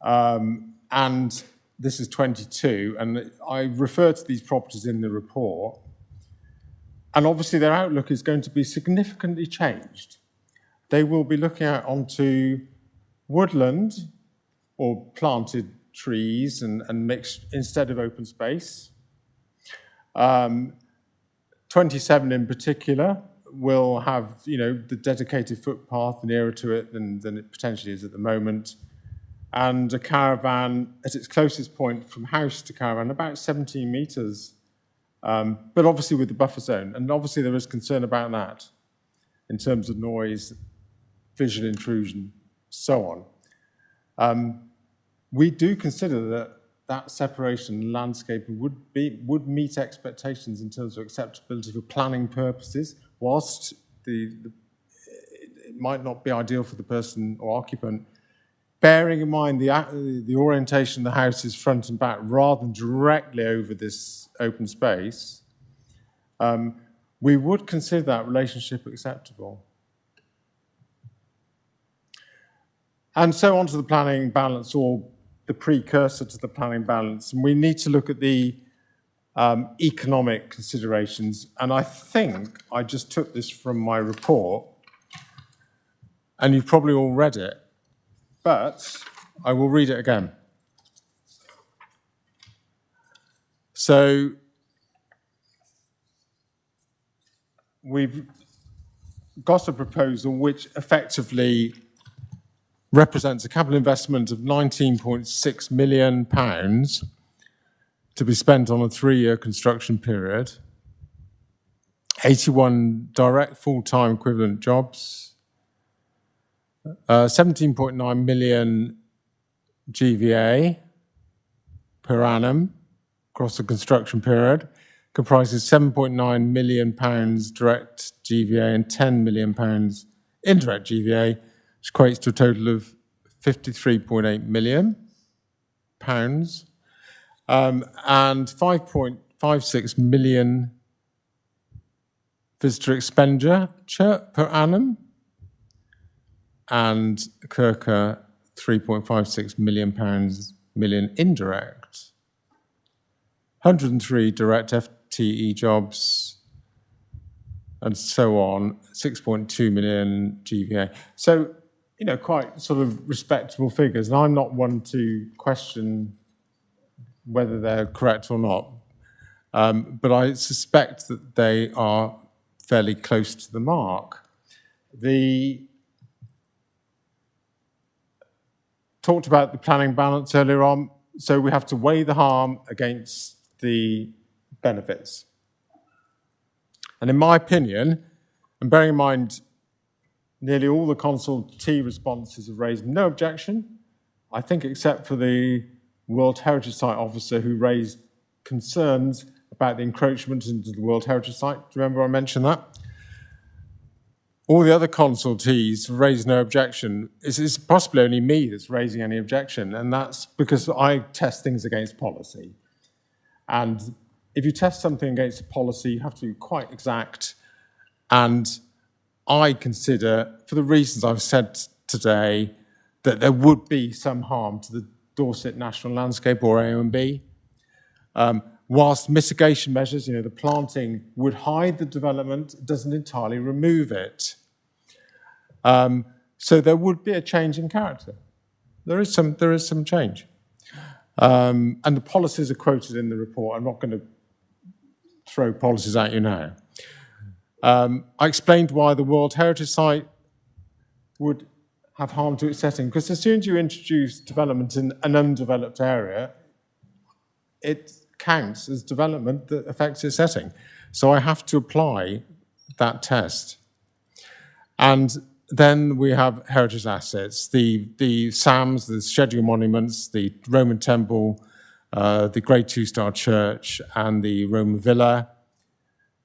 And this is 22, and I refer to these properties in the report. And obviously their outlook is going to be significantly changed. They will be looking out onto woodland or planted trees and mixed instead of open space. 27 in particular will have, the dedicated footpath nearer to it than it potentially is at the moment. And a caravan at its closest point from house to caravan, about 17 metres, but obviously with the buffer zone. And obviously there is concern about that in terms of noise, visual intrusion, so on. We do consider that separation landscaping would meet expectations in terms of acceptability for planning purposes, whilst it might not be ideal for the person or occupant. Bearing in mind the orientation of the house is front and back rather than directly over this open space, we would consider that relationship acceptable. And so on to the planning balance, or the precursor to the planning balance. And we need to look at the economic considerations. And I think I just took this from my report, and you've probably all read it, but I will read it again. So we've got a proposal which effectively represents a capital investment of £19.6 million to be spent on a 3-year construction period, 81 direct full-time equivalent jobs, 17.9 million GVA per annum across the construction period, comprises £7.9 million direct GVA and £10 million indirect GVA, which equates to a total of £53.8 million, and 5.56 million visitor expenditure per annum, and Kirker £3.56 million indirect, 103 direct FTE jobs, and so on, 6.2 million GVA. So, you know, quite sort of respectable figures. And I'm not one to question whether they're correct or not, but I suspect that they are fairly close to the mark. Talked about the planning balance earlier on, so we have to weigh the harm against the benefits. And in my opinion, and bearing in mind nearly all the consultee responses have raised no objection, I think except for the World Heritage Site officer who raised concerns about the encroachment into the World Heritage Site. Do you remember I mentioned that? All the other consultees raised no objection. It's possibly only me that's raising any objection, and that's because I test things against policy. And if you test something against a policy, you have to be quite exact. And I consider, for the reasons I've said today, that there would be some harm to the Dorset National Landscape, or AONB. Whilst mitigation measures, you know, the planting would hide the development, it doesn't entirely remove it. So there would be a change in character. There is some change. And the policies are quoted in the report. I'm not going to throw policies at you now. I explained why the World Heritage Site would have harm to its setting, because as soon as you introduce development in an undeveloped area, it counts as development that affects its setting. So I have to apply that test. And then we have heritage assets, the SAMs, the scheduled monuments, the Roman temple, the Grade 2-star church, and the Roman villa.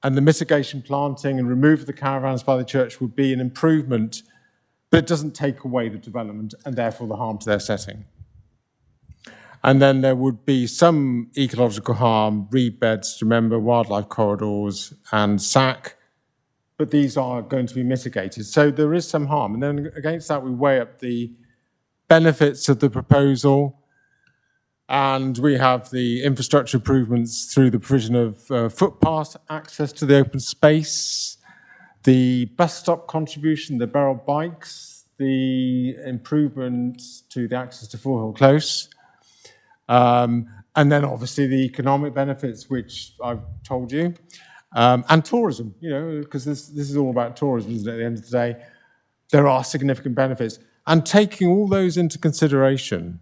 And the mitigation planting and removal of the caravans by the church would be an improvement, but it doesn't take away the development and therefore the harm to their setting. And then there would be some ecological harm, reed beds, remember, wildlife corridors, and SAC, but these are going to be mitigated. So there is some harm. And then against that, we weigh up the benefits of the proposal, and we have the infrastructure improvements through the provision of footpath access to the open space, the bus stop contribution, the barrel bikes, the improvements to the access to Forehill Close, and then obviously the economic benefits, which I've told you, and tourism, you know, because this is all about tourism, isn't it, at the end of the day? There are significant benefits. And taking all those into consideration,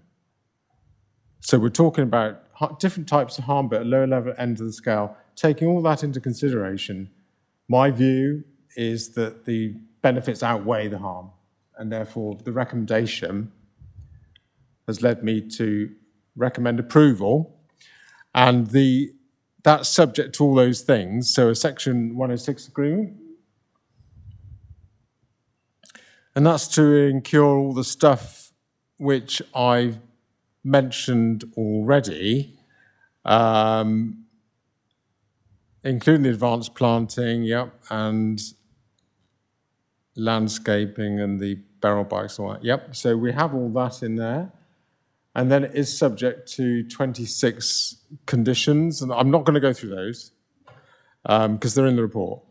so we're talking about different types of harm, but at a lower level end of the scale, taking all that into consideration, my view is that the benefits outweigh the harm, and therefore the recommendation has led me to recommend approval, and that's subject to all those things. So a Section 106 agreement, and that's to incur all the stuff which I've mentioned already, including the advanced planting, yep, and landscaping and the barrel bikes, all that, yep. So we have all that in there. And then it is subject to 26 conditions, and I'm not going to go through those because they're in the report.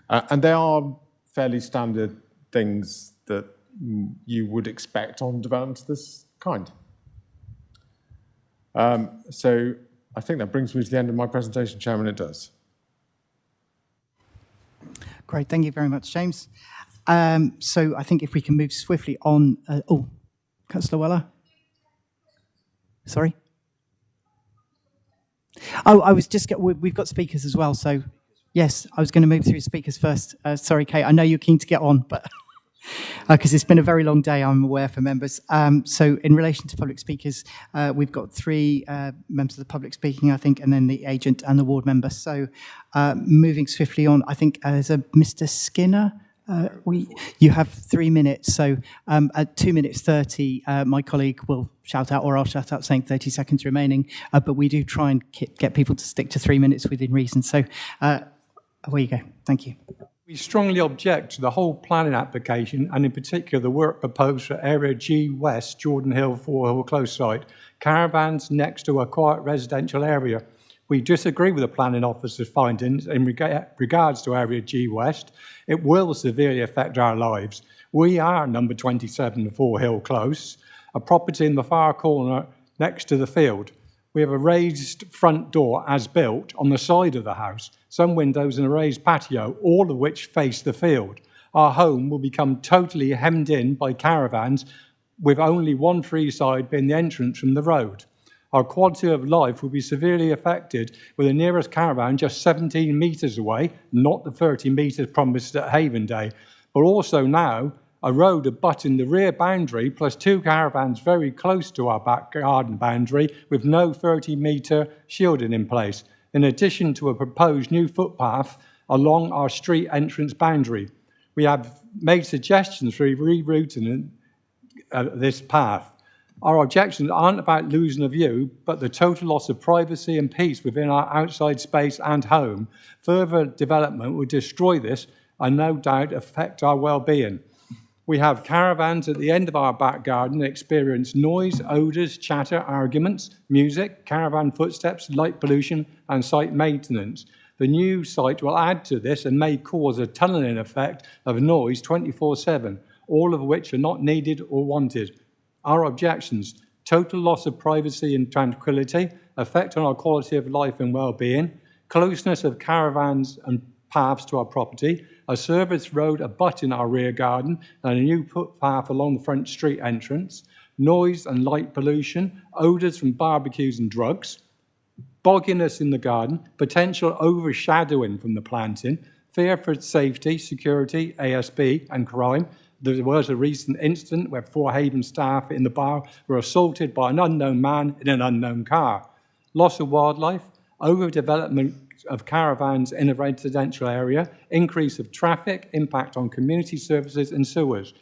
And they are fairly standard things that you would expect on development of this kind. So I think that brings me to the end of my presentation, Chairman. It does. Great, thank you very much, James. So I think if we can move swiftly on. Councillor Weller. Sorry? Oh, I was just, we've got speakers as well, so yes, I was going to move through speakers first. Sorry, Kate, I know you're keen to get on, but Because it's been a very long day, I'm aware, for members. So in relation to public speakers, we've got 3 members of the public speaking, I think, and then the agent and the ward member. So moving swiftly on, I think there's a Mr. Skinner. You have 3 minutes. So at 2 minutes 30, my colleague will shout out, or I'll shout out saying 30 seconds remaining. But we do try and get people to stick to 3 minutes within reason. So away you go. Thank you. We strongly object to the whole planning application, and in particular the work proposed for Area G West, Jordan Hill, 4 Hill Close site, caravans next to a quiet residential area. We disagree with the planning officer's findings in regards to Area G West. It will severely affect our lives. We are number 27 4 Hill Close, a property in the far corner next to the field. We have a raised front door as built on the side of the house, some windows and a raised patio, all of which face the field. Our home will become totally hemmed in by caravans, with only one free side being the entrance from the road. Our quality of life will be severely affected, with the nearest caravan just 17 metres away, not the 30 metres promised at Haven Day, but also now a road abutting the rear boundary, plus 2 caravans very close to our back garden boundary with no 30-metre shielding in place, in addition to a proposed new footpath along our street entrance boundary. We have made suggestions for rerouting this path. Our objections aren't about losing a view, but the total loss of privacy and peace within our outside space and home. Further development will destroy this and no doubt affect our well-being. We have caravans at the end of our back garden that experience noise, odours, chatter, arguments, music, caravan footsteps, light pollution and site maintenance. The new site will add to this and may cause a tunnelling effect of noise 24/7, all of which are not needed or wanted. Our objections: total loss of privacy and tranquility, effect on our quality of life and well-being, closeness of caravans and paths to our property, a service road abutting our rear garden and a new footpath along the front street entrance, noise and light pollution, odours from barbecues and drugs, bogginess in the garden, potential overshadowing from the planting, fear for safety, security, ASB and crime. There was a recent incident where 4 Haven staff in the bar were assaulted by an unknown man in an unknown car. Loss of wildlife, overdevelopment of caravans in a residential area, increase of traffic, impact on community services and sewers.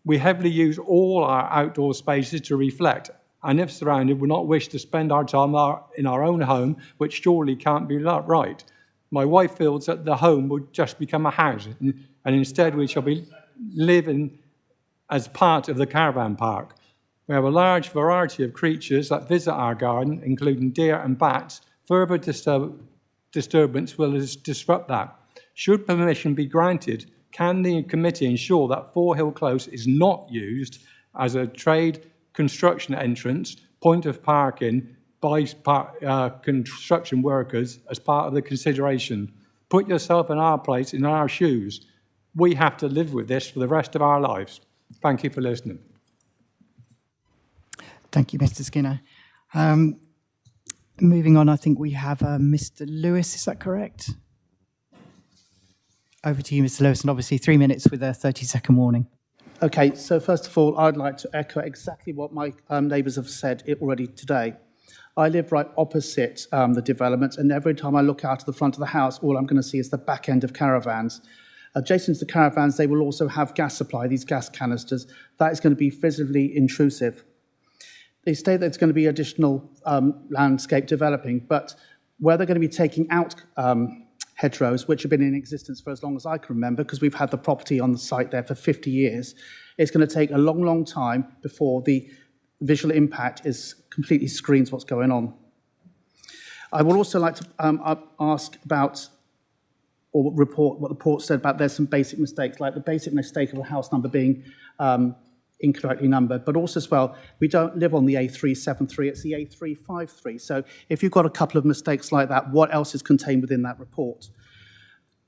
We heavily use all our outdoor spaces to reflect, and if surrounded, will not wish to spend our time in our own home, which surely can't be right. My wife feels that the home would just become a house, and instead we shall be living as part of the caravan park. We have a large variety of creatures that visit our garden, including deer and bats. Further disturbance will disrupt that. Should permission be granted, can the committee ensure that 4 Hill Close is not used as a trade construction entrance, point of parking by construction workers as part of the consideration? Put yourself in our place, in our shoes. We have to live with this for the rest of our lives. Thank you for listening. Thank you, Mr. Skinner. Moving on, I think we have Mr. Lewis, is that correct? Over to you, Mr. Lewis, and obviously 3 minutes with a 30-second warning. Okay, so first of all, I'd like to echo exactly what my neighbours have said already today. I live right opposite the development, and every time I look out of the front of the house, all I'm going to see is the back end of caravans. Adjacent to the caravans, they will also have gas supply, these gas canisters. That is going to be physically intrusive. They state that it's going to be additional landscape developing, but where they're going to be taking out hedgerows, which have been in existence for as long as I can remember, because we've had the property on the site there for 50 years, it's going to take a long, long time before the visual impact is completely screens what's going on. I would also like to ask about, or report what the report said about there's some basic mistakes, like the basic mistake of the house number being incorrectly numbered, but also as well, we don't live on the A373, it's the A353. So if you've got a couple of mistakes like that, what else is contained within that report?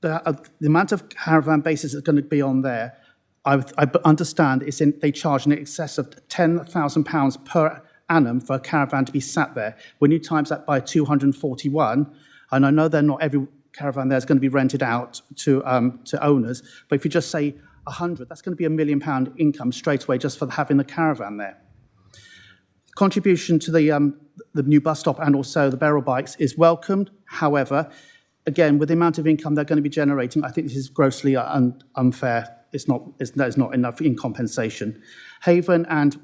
The amount of caravan bases that's going to be on there, I understand they charge in excess of £10,000 per annum for a caravan to be sat there. When you times that by 241, and I know not every caravan there is going to be rented out to owners, but if you just say 100, that's going to be £1 million income straight away just for having the caravan there. Contribution to the new bus stop and also the barrel bikes is welcomed. However, again, with the amount of income they're going to be generating, I think this is grossly unfair. It's not enough in compensation. Haven and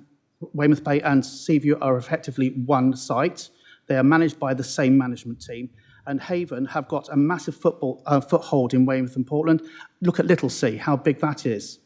Weymouth Bay and Seaview are effectively one site. They are managed by the same management team. And Haven have got a massive foothold in Weymouth and Portland. Look at Littlesea, how big that is.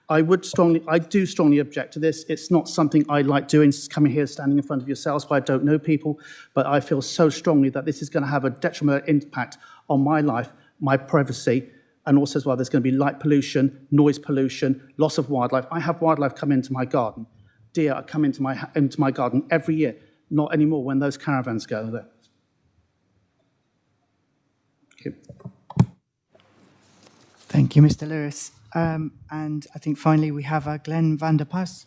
I do strongly object to this. It's not something I like doing, coming here, standing in front of yourselves, where I don't know people, but I feel so strongly that this is going to have a detrimental impact on my life, my privacy, and also as well, there's going to be light pollution, noise pollution, loss of wildlife. I have wildlife come into my garden. Deer come into my garden every year, not anymore when those caravans go there. Thank you. Thank you, Mr. Lewis. And I think finally we have Glenn van der Pas.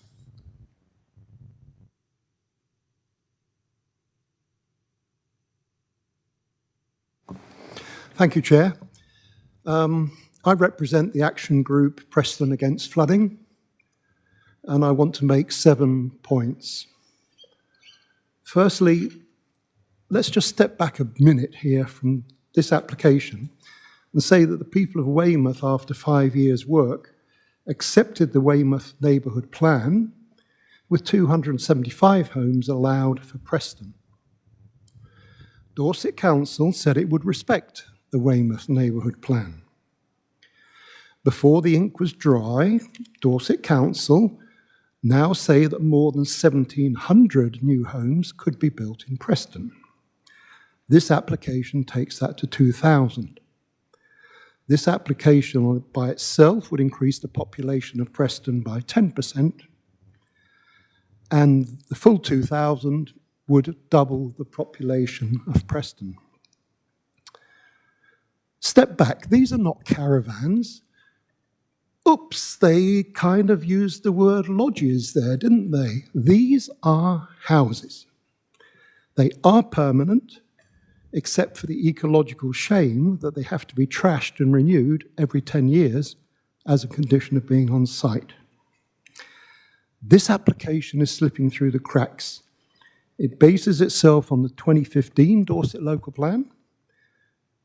Thank you, Chair. I represent the action group Preston Against Flooding, and I want to make 7 points. Firstly, let's just step back a minute here from this application and say that the people of Weymouth, after 5 years' work, accepted the Weymouth Neighbourhood Plan with 275 homes allowed for Preston. Dorset Council said it would respect the Weymouth Neighbourhood Plan. Before the ink was dry, Dorset Council now say that more than 1,700 new homes could be built in Preston. This application takes that to 2,000. This application by itself would increase the population of Preston by 10%, and the full 2,000 would double the population of Preston. Step back, these are not caravans. Oops, they kind of used the word lodges there, didn't they? These are houses. They are permanent, except for the ecological shame that they have to be trashed and renewed every 10 years as a condition of being on site. This application is slipping through the cracks. It bases itself on the 2015 Dorset Local Plan,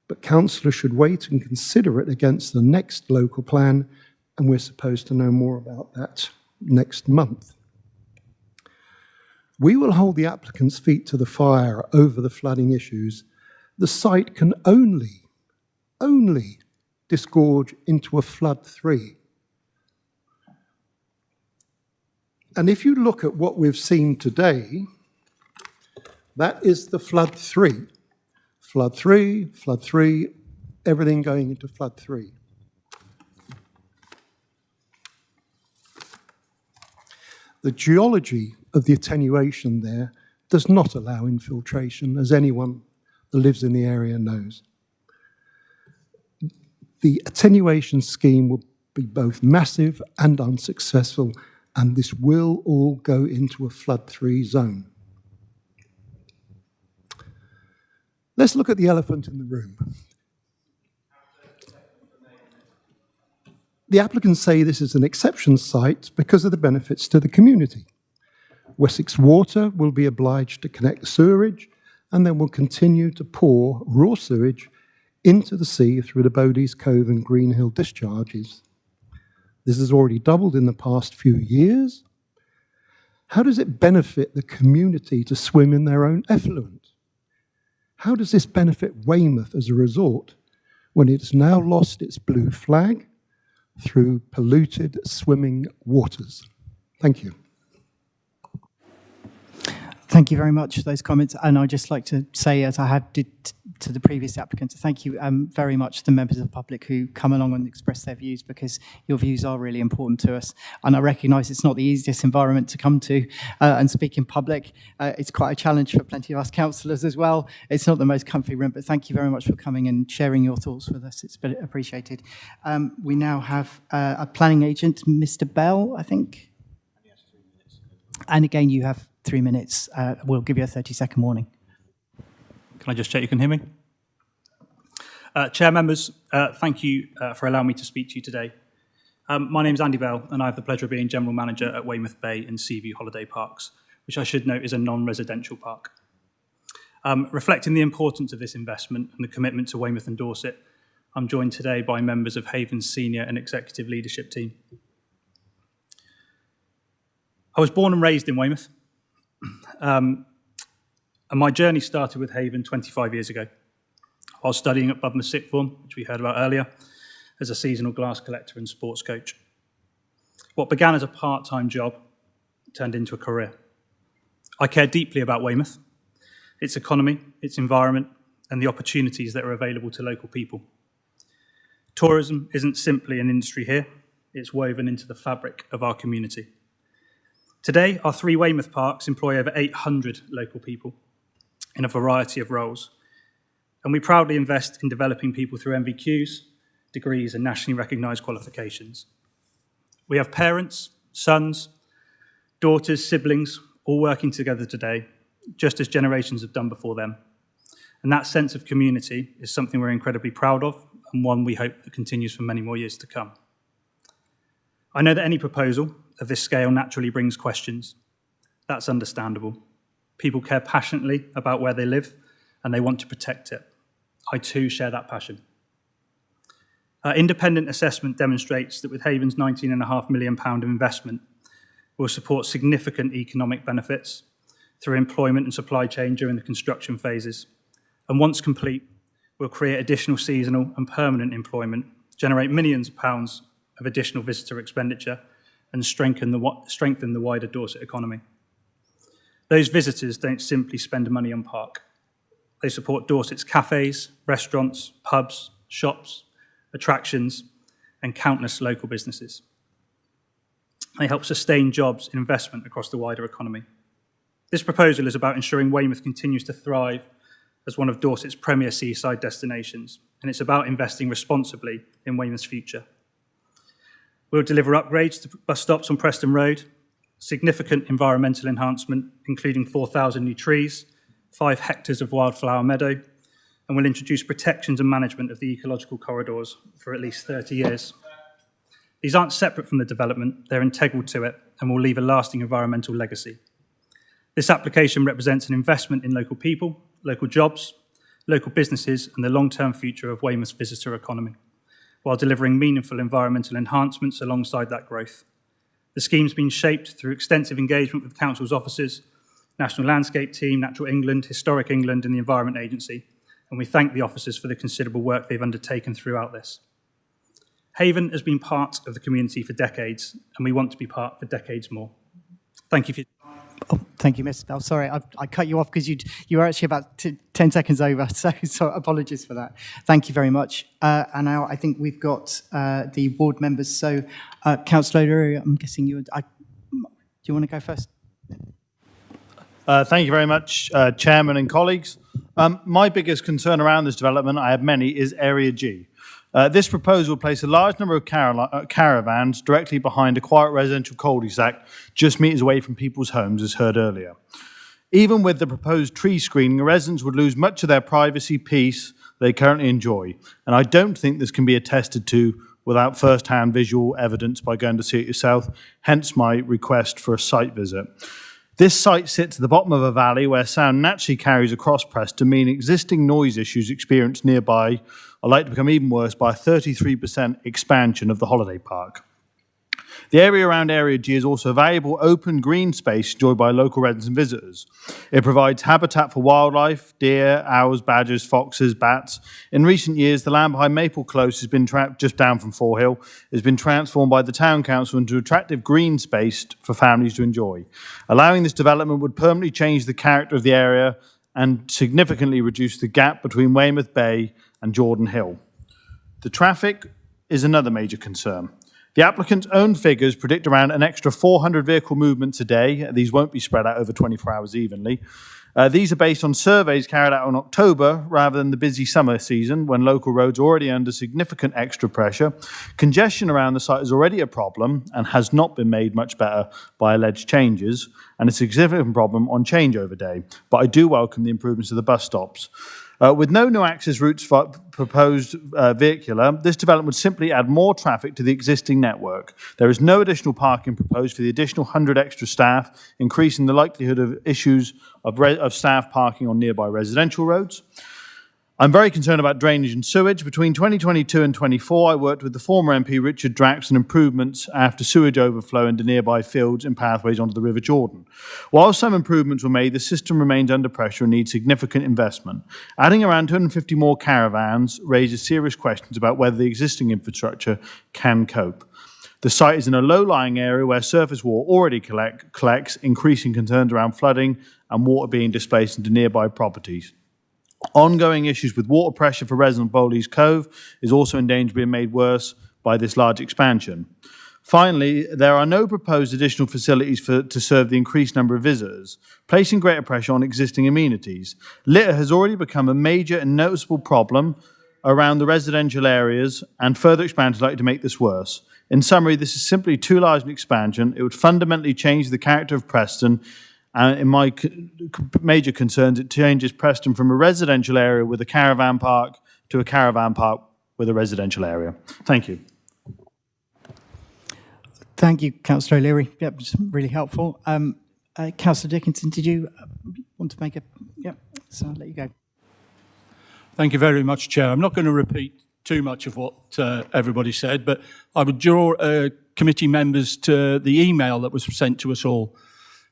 but councillors should wait and consider it against the next local plan, and we're supposed to know more about that next month. We will hold the applicant's feet to the fire over the flooding issues. The site can only disgorge into a flood 3. And if you look at what we've seen today, that is the flood 3. Flood 3, flood 3, everything going into flood 3. The geology of the attenuation there does not allow infiltration, as anyone that lives in the area knows. The attenuation scheme will be both massive and unsuccessful, and this will all go into a flood 3 zone. Let's look at the elephant in the room. The applicants say this is an exception site because of the benefits to the community. Wessex Water will be obliged to connect the sewerage, and then will continue to pour raw sewage into the sea through the Bodies Cove and Greenhill discharges. This has already doubled in the past few years. How does it benefit the community to swim in their own effluent? How does this benefit Weymouth as a resort when it's now lost its blue flag through polluted swimming waters? Thank you. Thank you very much for those comments. And I'd just like to say, as I did to the previous applicants, thank you very much to the members of the public who come along and express their views, because your views are really important to us. And I recognise it's not the easiest environment to come to and speak in public. It's quite a challenge for plenty of us councillors as well. It's not the most comfy room, but thank you very much for coming and sharing your thoughts with us. It's been appreciated. We now have a planning agent, Mr. Bell, I think. And again, you have 3 minutes. We'll give you a 30-second warning. Can I just check you can hear me? Chair members, thank you for allowing me to speak to you today. My name's Andy Bell, and I have the pleasure of being General Manager at Weymouth Bay and Seaview Holiday Parks, which I should note is a non-residential park. Reflecting the importance of this investment and the commitment to Weymouth and Dorset, I'm joined today by members of Haven's senior and executive leadership team. I was born and raised in Weymouth, and my journey started with Haven 25 years ago. While studying at Budmouth Sixth Form, which we heard about earlier, as a seasonal glass collector and sports coach. What began as a part-time job turned into a career. I care deeply about Weymouth, its economy, its environment, and the opportunities that are available to local people. Tourism isn't simply an industry here, it's woven into the fabric of our community. Today, our 3 Weymouth parks employ over 800 local people in a variety of roles, and we proudly invest in developing people through MVQs, degrees, and nationally recognised qualifications. We have parents, sons, daughters, siblings, all working together today, just as generations have done before them. And that sense of community is something we're incredibly proud of, and one we hope that continues for many more years to come. I know that any proposal of this scale naturally brings questions. That's understandable. People care passionately about where they live, and they want to protect it. I too share that passion. Independent assessment demonstrates that with Haven's £19.5 million investment, we'll support significant economic benefits through employment and supply chain during the construction phases. And once complete, we'll create additional seasonal and permanent employment, generate millions of pounds of additional visitor expenditure, and strengthen the wider Dorset economy. Those visitors don't simply spend money on park. They support Dorset's cafes, restaurants, pubs, shops, attractions, and countless local businesses. They help sustain jobs and investment across the wider economy. This proposal is about ensuring Weymouth continues to thrive as one of Dorset's premier seaside destinations, and it's about investing responsibly in Weymouth's future. We'll deliver upgrades to bus stops on Preston Road, significant environmental enhancement, including 4,000 new trees, 5 hectares of wildflower meadow, and will introduce protections and management of the ecological corridors for at least 30 years. These aren't separate from the development, they're integral to it and will leave a lasting environmental legacy. This application represents an investment in local people, local jobs, local businesses, and the long-term future of Weymouth's visitor economy, while delivering meaningful environmental enhancements alongside that growth. The scheme's been shaped through extensive engagement with Council's officers, National Landscape Team, Natural England, Historic England, and the Environment Agency, and we thank the officers for the considerable work they've undertaken throughout this. Haven has been part of the community for decades, and we want to be part for decades more. Thank you for your time. Oh, thank you, Mr. Bell. Sorry, I cut you off because you were actually about 10 seconds over, so apologies for that. Thank you very much. And now I think we've got the ward members. So, Councillor O'Leary, I'm guessing do you want to go first? Thank you very much, Chairman and colleagues. My biggest concern around this development, I have many, is Area G. This proposal will place a large number of caravans directly behind a quiet residential cul-de-sac just metres away from people's homes, as heard earlier. Even with the proposed tree screening, residents would lose much of their privacy, peace they currently enjoy. And I don't think this can be attested to without first-hand visual evidence by going to see it yourself, hence my request for a site visit. This site sits at the bottom of a valley where sound naturally carries across Preston, meaning existing noise issues experienced nearby are likely to become even worse by a 33% expansion of the holiday park. The area around Area G is also a valuable open green space enjoyed by local residents and visitors. It provides habitat for wildlife, deer, owls, badgers, foxes, bats. In recent years, the land behind Maple Close has been just down from Four Hill, has been transformed by the Town Council into attractive green space for families to enjoy. Allowing this development would permanently change the character of the area and significantly reduce the gap between Weymouth Bay and Jordan Hill. The traffic is another major concern. The applicant's own figures predict around an extra 400 vehicle movements a day. These won't be spread out over 24 hours evenly. These are based on surveys carried out in October rather than the busy summer season when local roads are already under significant extra pressure. Congestion around the site is already a problem and has not been made much better by alleged changes, and a significant problem on changeover day. But I do welcome the improvements to the bus stops. With no new access routes proposed vehicular, this development would simply add more traffic to the existing network. There is no additional parking proposed for the additional 100 extra staff, increasing the likelihood of issues of staff parking on nearby residential roads. I'm very concerned about drainage and sewage. Between 2022 and 24, I worked with the former MP Richard Drax on improvements after sewage overflow into nearby fields and pathways onto the River Jordan. While some improvements were made, the system remains under pressure and needs significant investment. Adding around 250 more caravans raises serious questions about whether the existing infrastructure can cope. The site is in a low-lying area where surface water already collects, increasing concerns around flooding and water being displaced into nearby properties. Ongoing issues with water pressure for residents of Bowleys Cove is also in danger of being made worse by this large expansion. Finally, there are no proposed additional facilities to serve the increased number of visitors, placing greater pressure on existing amenities. Litter has already become a major and noticeable problem around the residential areas, and further expansion is likely to make this worse. In summary, this is simply too large an expansion. It would fundamentally change the character of Preston. In my major concerns, it changes Preston from a residential area with a caravan park to a caravan park with a residential area. Thank you. Thank you, Councillor O'Leary. Yep, it's really helpful. Councillor Dickinson, did you want to make a... Yep, so I'll let you go. Thank you very much, Chair. I'm not going to repeat too much of what everybody said, but I would draw committee members to the email that was sent to us all.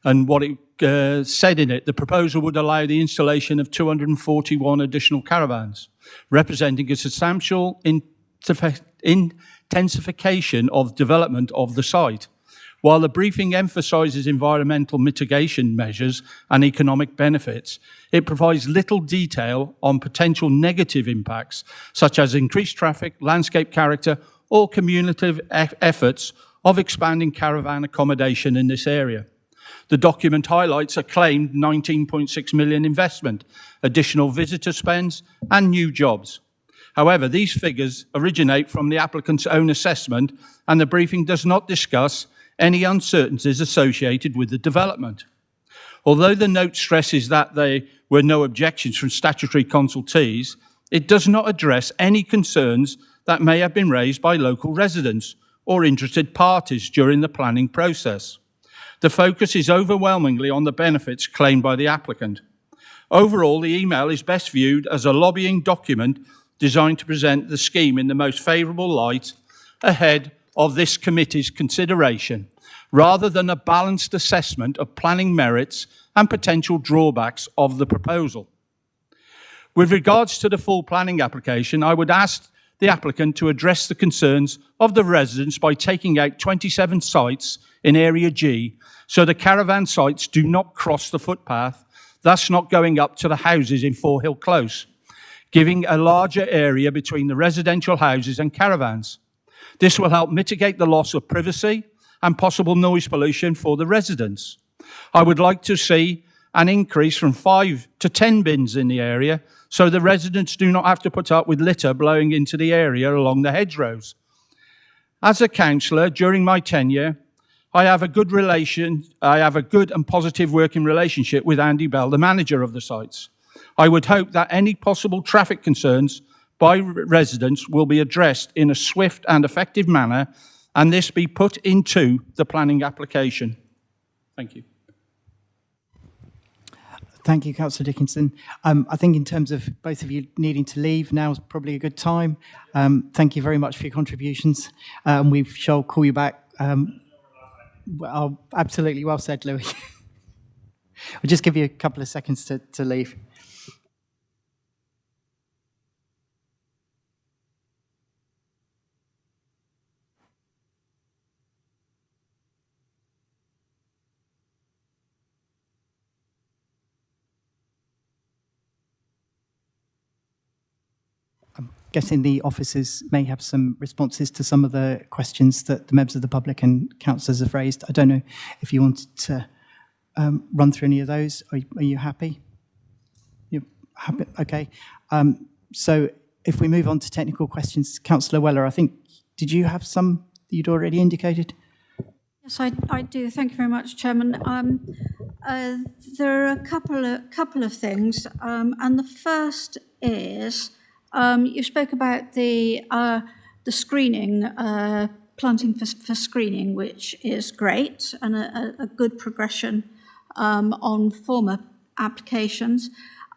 And what it said in it, the proposal would allow the installation of 241 additional caravans, representing a substantial intensification of development of the site. While the briefing emphasises environmental mitigation measures and economic benefits, it provides little detail on potential negative impacts, such as increased traffic, landscape character, or cumulative efforts of expanding caravan accommodation in this area. The document highlights a claimed £19.6 million investment, additional visitor spends, and new jobs. However, these figures originate from the applicant's own assessment, and the briefing does not discuss any uncertainties associated with the development. Although the note stresses that there were no objections from statutory consultees, it does not address any concerns that may have been raised by local residents or interested parties during the planning process. The focus is overwhelmingly on the benefits claimed by the applicant. Overall, the email is best viewed as a lobbying document designed to present the scheme in the most favourable light ahead of this committee's consideration, rather than a balanced assessment of planning merits and potential drawbacks of the proposal. With regards to the full planning application, I would ask the applicant to address the concerns of the residents by taking out 27 sites in Area G, so the caravan sites do not cross the footpath, thus not going up to the houses in Forehill Close, giving a larger area between the residential houses and caravans. This will help mitigate the loss of privacy and possible noise pollution for the residents. I would like to see an increase from 5 to 10 bins in the area, so the residents do not have to put up with litter blowing into the area along the hedgerows. As a councillor, during my tenure, I have a good and positive working relationship with Andy Bell, the manager of the sites. I would hope that any possible traffic concerns by residents will be addressed in a swift and effective manner, and this be put into the planning application. Thank you. Thank you, Councillor Dickinson. I think in terms of both of you needing to leave, now is probably a good time. Thank you very much for your contributions. We shall call you back. Well, absolutely well said, Louis. I'll just give you a couple of seconds to leave. Guessing the officers may have some responses to some of the questions that the members of the public and councillors have raised. I don't know if you wanted to run through any of those. Are you happy? You're happy? Okay. So if we move on to technical questions, Councillor Weller, I think, did you have some that you'd already indicated? Yes, I do. Thank you very much, Chairman. There are a couple of things, and the first is, you spoke about the screening, planting for screening, which is great and a good progression on former applications.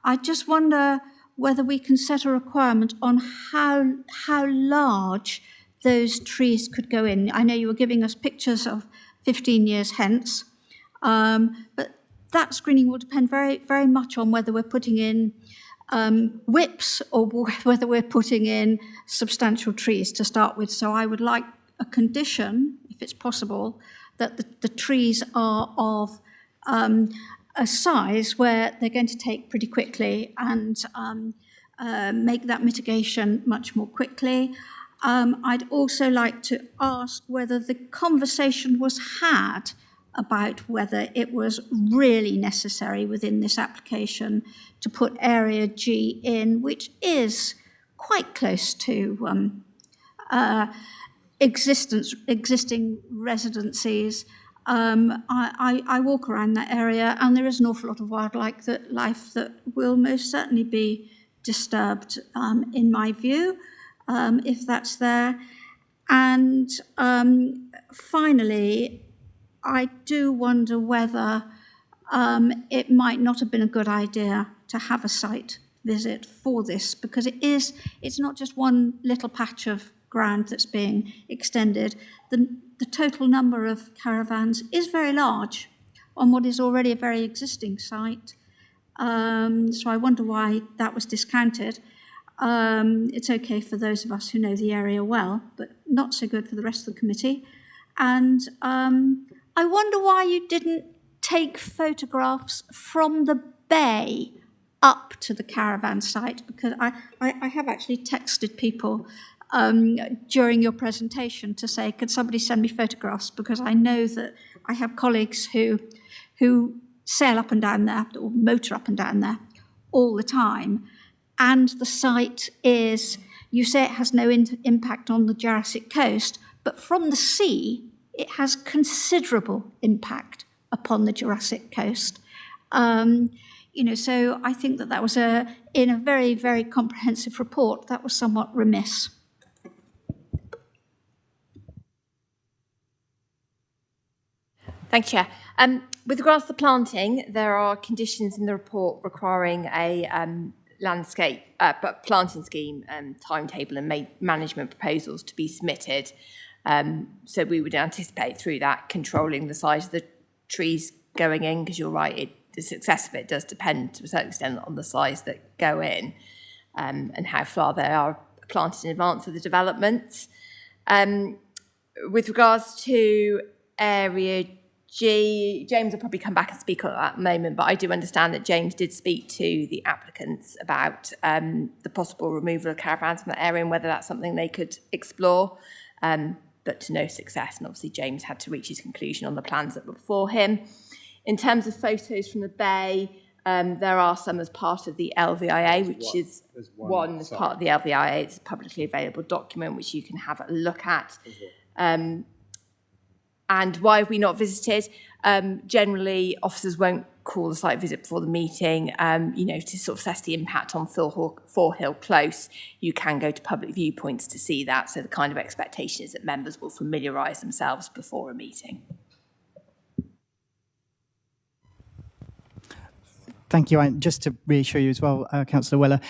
I just wonder whether we can set a requirement on how large those trees could go in. I know you were giving us pictures of 15 years hence, but that screening will depend very, very much on whether we're putting in whips or whether we're putting in substantial trees to start with. So I would like a condition, if it's possible, that the trees are of a size where they're going to take pretty quickly and make that mitigation much more quickly. I'd also like to ask whether the conversation was had about whether it was really necessary within this application to put Area G in, which is quite close to existing residencies. I walk around that area, and there is an awful lot of wildlife that will most certainly be disturbed, in my view, if that's there. And finally, I do wonder whether it might not have been a good idea to have a site visit for this, because it's not just one little patch of ground that's being extended. The total number of caravans is very large on what is already a very existing site. So I wonder why that was discounted. It's okay for those of us who know the area well, but not so good for the rest of the committee. And I wonder why you didn't take photographs from the bay up to the caravan site, because I have actually texted people during your presentation to say, could somebody send me photographs, because I know that I have colleagues who sail up and down there or motor up and down there all the time. And the site is, you say it has no impact on the Jurassic coast, but from the sea, it has considerable impact upon the Jurassic coast. So I think that was in a very, very comprehensive report, that was somewhat remiss. Thank you, Chair. With regards to planting, there are conditions in the report requiring a landscape planting scheme timetable and management proposals to be submitted. So we would anticipate through that controlling the size of the trees going in, because you're right, the success of it does depend to a certain extent on the size that go in and how far they are planted in advance of the developments. With regards to Area G, James will probably come back and speak on that moment, but I do understand that James did speak to the applicants about the possible removal of caravans from that area and whether that's something they could explore, but to no success. And obviously James had to reach his conclusion on the plans that were before him. In terms of photos from the bay, there are some as part of the LVIA, which is one as part of the LVIA. It's a publicly available document which you can have a look at. And why have we not visited? Generally, officers won't call the site visit before the meeting, to sort of assess the impact on Hill Close. You can go to public viewpoints to see that. So the kind of expectation is that members will familiarise themselves before a meeting. Thank you, Anne. Just to reassure you as well, Councillor Weller,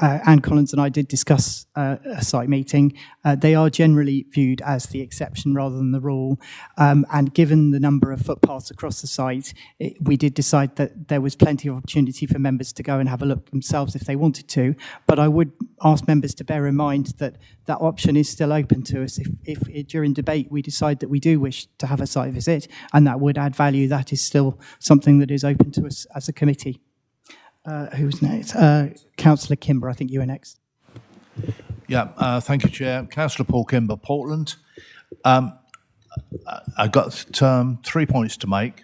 Anne Collins and I did discuss a site meeting. They are generally viewed as the exception rather than the rule. And given the number of footpaths across the site, we did decide that there was plenty of opportunity for members to go and have a look themselves if they wanted to. But I would ask members to bear in mind that that option is still open to us. If during debate we decide that we do wish to have a site visit and that would add value, that is still something that is open to us as a committee. Who's next? Councillor Kimber, I think you were next. Yeah, thank you, Chair. Councillor Paul Kimber, Portland. I got 3 points to make.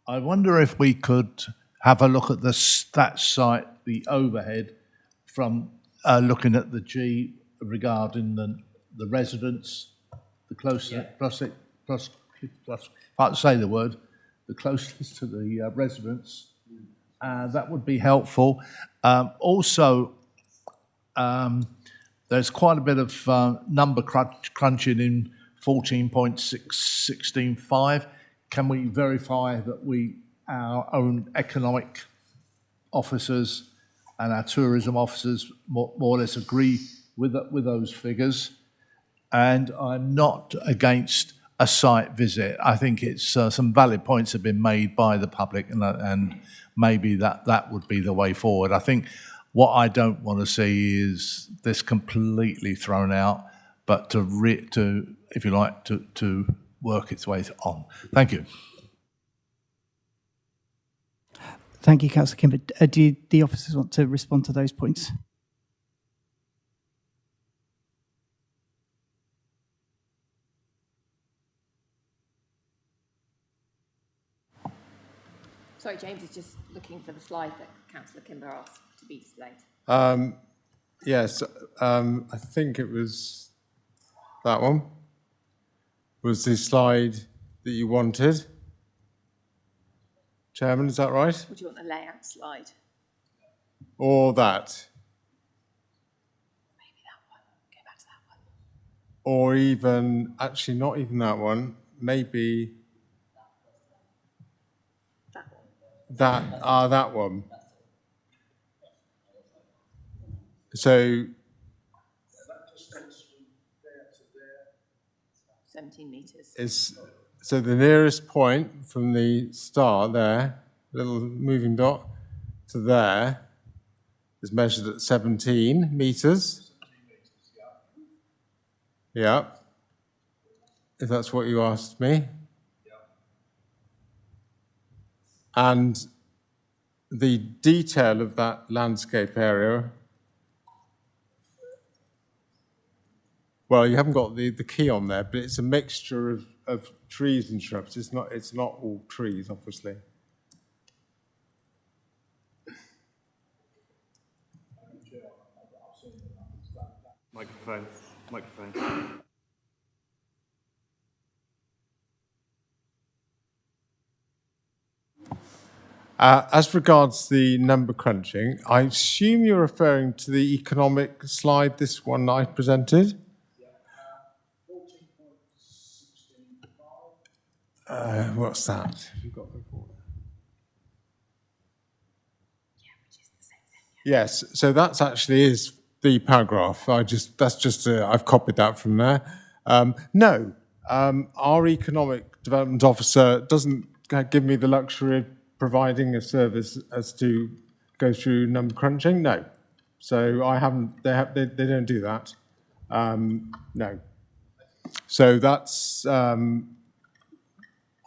I wonder if we could have a look at that site, the overhead, from looking at the G regarding the residents, the closest, can't say the word, the closest to the residents. That would be helpful. Also, there's quite a bit of number crunching in 14.16.5. Can we verify that our own economic officers and our tourism officers more or less agree with those figures? And I'm not against a site visit. I think it's some valid points have been made by the public, and maybe that would be the way forward. I think what I don't want to see is this completely thrown out, but to if you like, to work its way on. Thank you. Thank you, Councillor Kimber. Do the officers want to respond to those points? Sorry, James is just looking for the slide that Councillor Kimber asked to be displayed. Yes, I think it was that one. Was the slide that you wanted? Chairman, is that right? Would you want the layout slide? Or that? Maybe that one. Go back to that one. Or even, actually not even that one, maybe that one. So 17 metres. So the nearest point from the start there, little moving dot, to there is measured at 17 metres. Yeah. If that's what you asked me. And the detail of that landscape area, well, you haven't got the key on there, but it's a mixture of trees and shrubs. It's not all trees, obviously. Microphone. As regards the number crunching, I assume you're referring to the economic slide, this one I presented? What's that? Have you got the report? Yeah, which is the same thing. Yeah. Yes, so that actually is the paragraph. I've copied that from there. No, our economic development officer doesn't give me the luxury of providing a service as to go through number crunching. No, so I haven't. They don't do that. No. So that's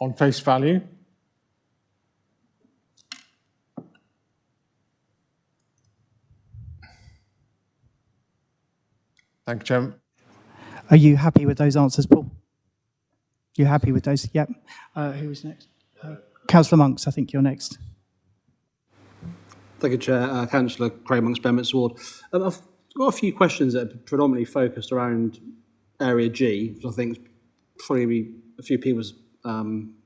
on face value. Thank you, Chairman. Are you happy with those answers, Paul? You're happy with those? Yep. Who was next? Councillor Monks, I think you're next. Thank you, Chair. Councillor Craig Monks, Bemmett's Ward. I've got a few questions that are predominantly focused around Area G, which I think is probably a few people's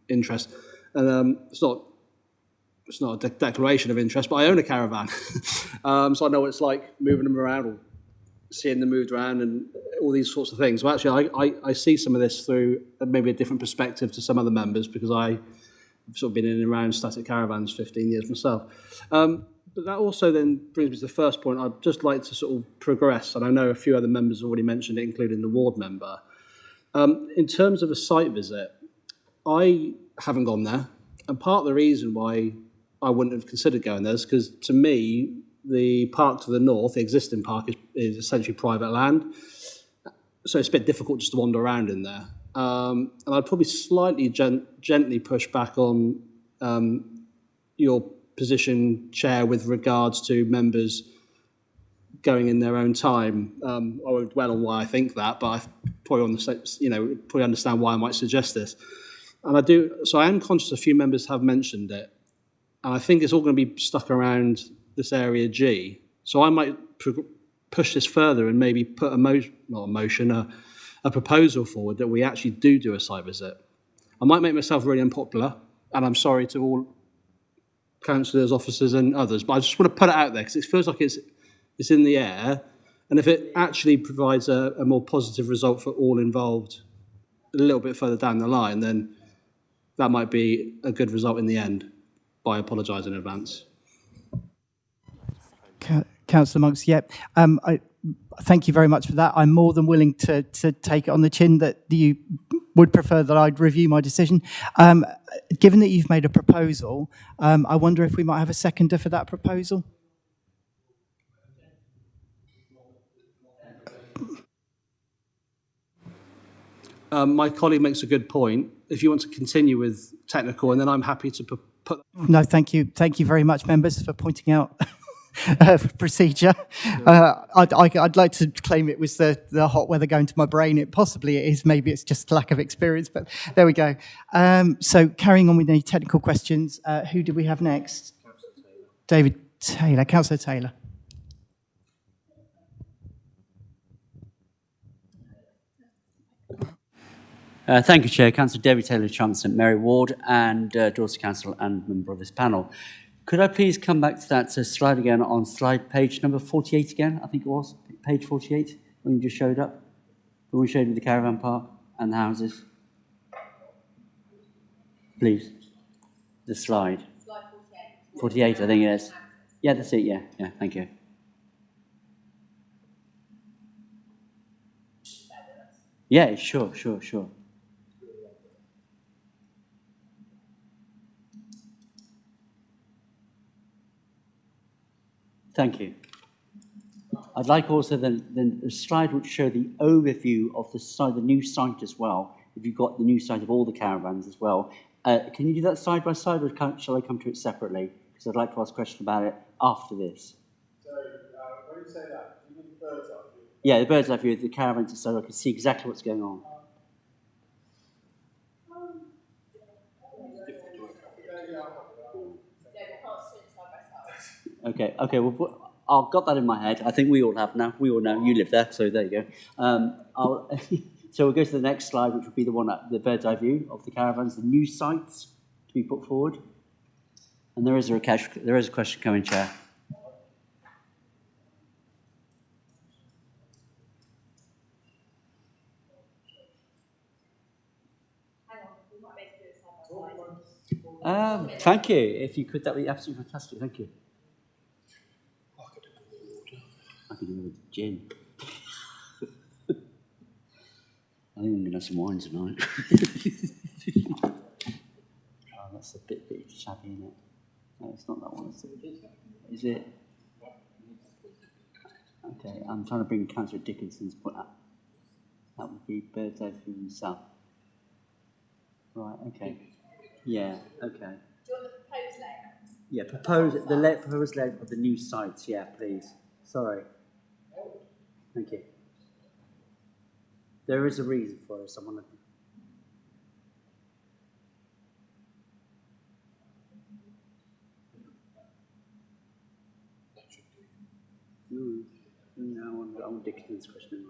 interest. And it's not a declaration of interest, but I own a caravan. So I know what it's like moving them around or seeing them moved around and all these sorts of things. Well, actually, I see some of this through maybe a different perspective to some other members because I've sort of been in and around static caravans 15 years myself. But that also then brings me to the first point. I'd just like to sort of progress, and I know a few other members have already mentioned it, including the ward member. In terms of a site visit, I haven't gone there, and part of the reason why I wouldn't have considered going there is because, to me, the park to the north, the existing park, is essentially private land, so it's a bit difficult just to wander around in there. And I'd probably slightly gently push back on your position, Chair, with regards to members going in their own time. I won't dwell on why I think that, but I probably understand why I might suggest this. And I do. So I am conscious a few members have mentioned it, and I think it's all going to be stuck around this area G. So I might push this further and maybe put a proposal forward that we actually do a site visit. I might make myself really unpopular, and I'm sorry to all councillors, officers and others, but I just want to put it out there because it feels like it's in the air And if it actually provides a more positive result for all involved a little bit further down the line, then that might be a good result in the end, but I apologise in advance. Councillor Monks, yep. Thank you very much for that. I'm more than willing to take it on the chin that you would prefer that I'd review my decision. Given that you've made a proposal, I wonder if we might have a seconder for that proposal. My colleague makes a good point. If you want to continue with technical, and then I'm happy to put... No, thank you. Thank you very much, members, for pointing out procedure. I'd like to claim it was the hot weather going to my brain. It possibly is. Maybe it's just lack of experience, but there we go. So carrying on with any technical questions, who do we have next? David Taylor. Councillor Taylor. Thank you, Chair. Councillor David Taylor, Chancellor Mary Ward, and Dorset Council and member of this panel. Could I please come back to that slide again on slide page number 48 again? I think it was page 48 when you just showed up. When we showed you the caravan park and the houses. Please. The slide. Slide 48. 48, I think it is. Yeah, that's it. Yeah, thank you. Yeah, sure. Thank you. I'd like also the slide which show the overview of the new site as well. If you've got the new site of all the caravans as well. Can you do that side by side, or shall I come to it separately? Because I'd like to ask a question about it after this. So, when you say that, do you mean the bird's eye view? Yeah, the bird's eye view of the caravans, so I can see exactly what's going on. Okay. Well, I've got that in my head. I think we all have now. We all know. You live there, so there you go. So we'll go to the next slide, which will be the one at the bird's eye view of the caravans, the new sites to be put forward. And there is a question coming, Chair. Thank you. If you could, that would be absolutely fantastic. Thank you. I could do with gin. I think I'm going to have some wine tonight. Oh, that's a bit shabby, isn't it? No, it's not that one. Is it? Okay, I'm trying to bring Councillor Dickinson's point up. That would be bird's eye view in the south. Right, okay. Yeah, okay. Do you want the proposed layout? Yeah, proposed layout of the new sites, yeah, please. Sorry. Thank you. There is a reason for it. Someone. No, I want Dickinson's question.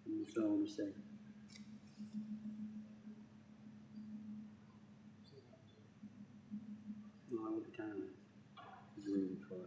That's what I want to say. No, I want the camera. There's a reason for it.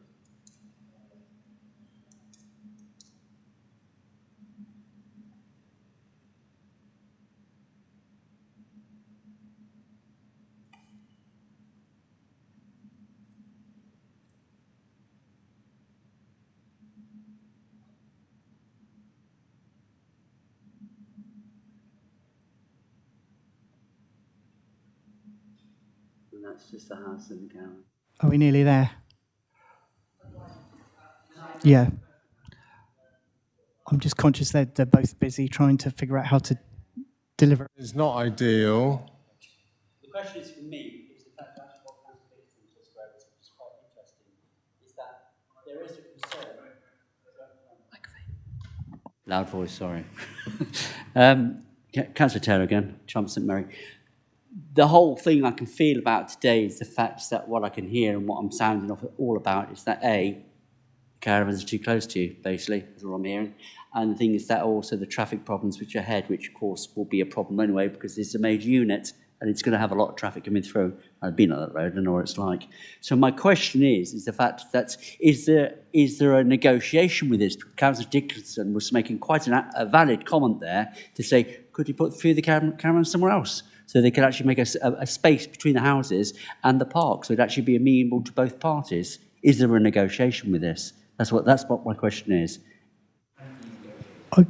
And that's just the house and the camera. Are we nearly there? Yeah. I'm just conscious that they're both busy trying to figure out how to deliver. It's not ideal. The question is for me, is the fact that what Councillor Dickinson just wrote, which is quite interesting, is that there is a concern. Loud voice, sorry. Councillor Taylor again, Chancellor St Mary. The whole thing I can feel about today is the fact that what I can hear and what I'm sounding off all about is that A, caravans are too close to you, basically, is what I'm hearing. And the thing is that also the traffic problems which are ahead, which of course will be a problem anyway because this is a major unit and it's going to have a lot of traffic coming through. I've been on that road, I know what it's like. So my question is the fact that is there a negotiation with this? Councillor Dickinson was making quite a valid comment there to say, could you put a few of the caravans somewhere else? So they could actually make a space between the houses and the park, so it'd actually be amenable to both parties. Is there a negotiation with this? That's what my question is. I'll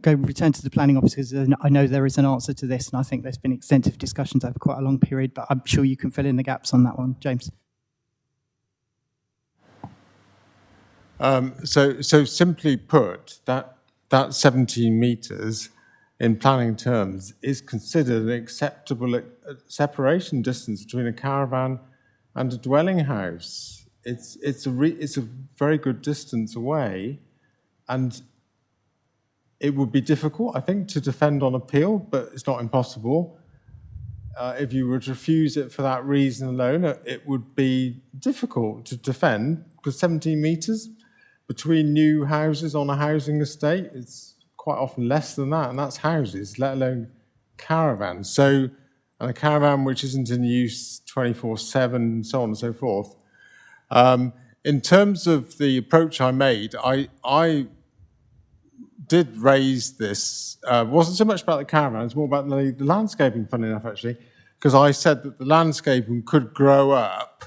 go return to the planning officers. I know there is an answer to this, and I think there's been extensive discussions over quite a long period, but I'm sure you can fill in the gaps on that one. James. So simply put, that 17 metres in planning terms is considered an acceptable separation distance between a caravan and a dwelling house. It's a very good distance away, and it would be difficult, I think, to defend on appeal, but it's not impossible. If you were to refuse it for that reason alone, it would be difficult to defend, because 17 metres between new houses on a housing estate is quite often less than that, and that's houses, let alone caravans. So, and a caravan which isn't in use 24/7, so on and so forth. In terms of the approach I made, I did raise this, wasn't so much about the caravans, more about the landscaping, funny enough, actually, because I said that the landscaping could grow up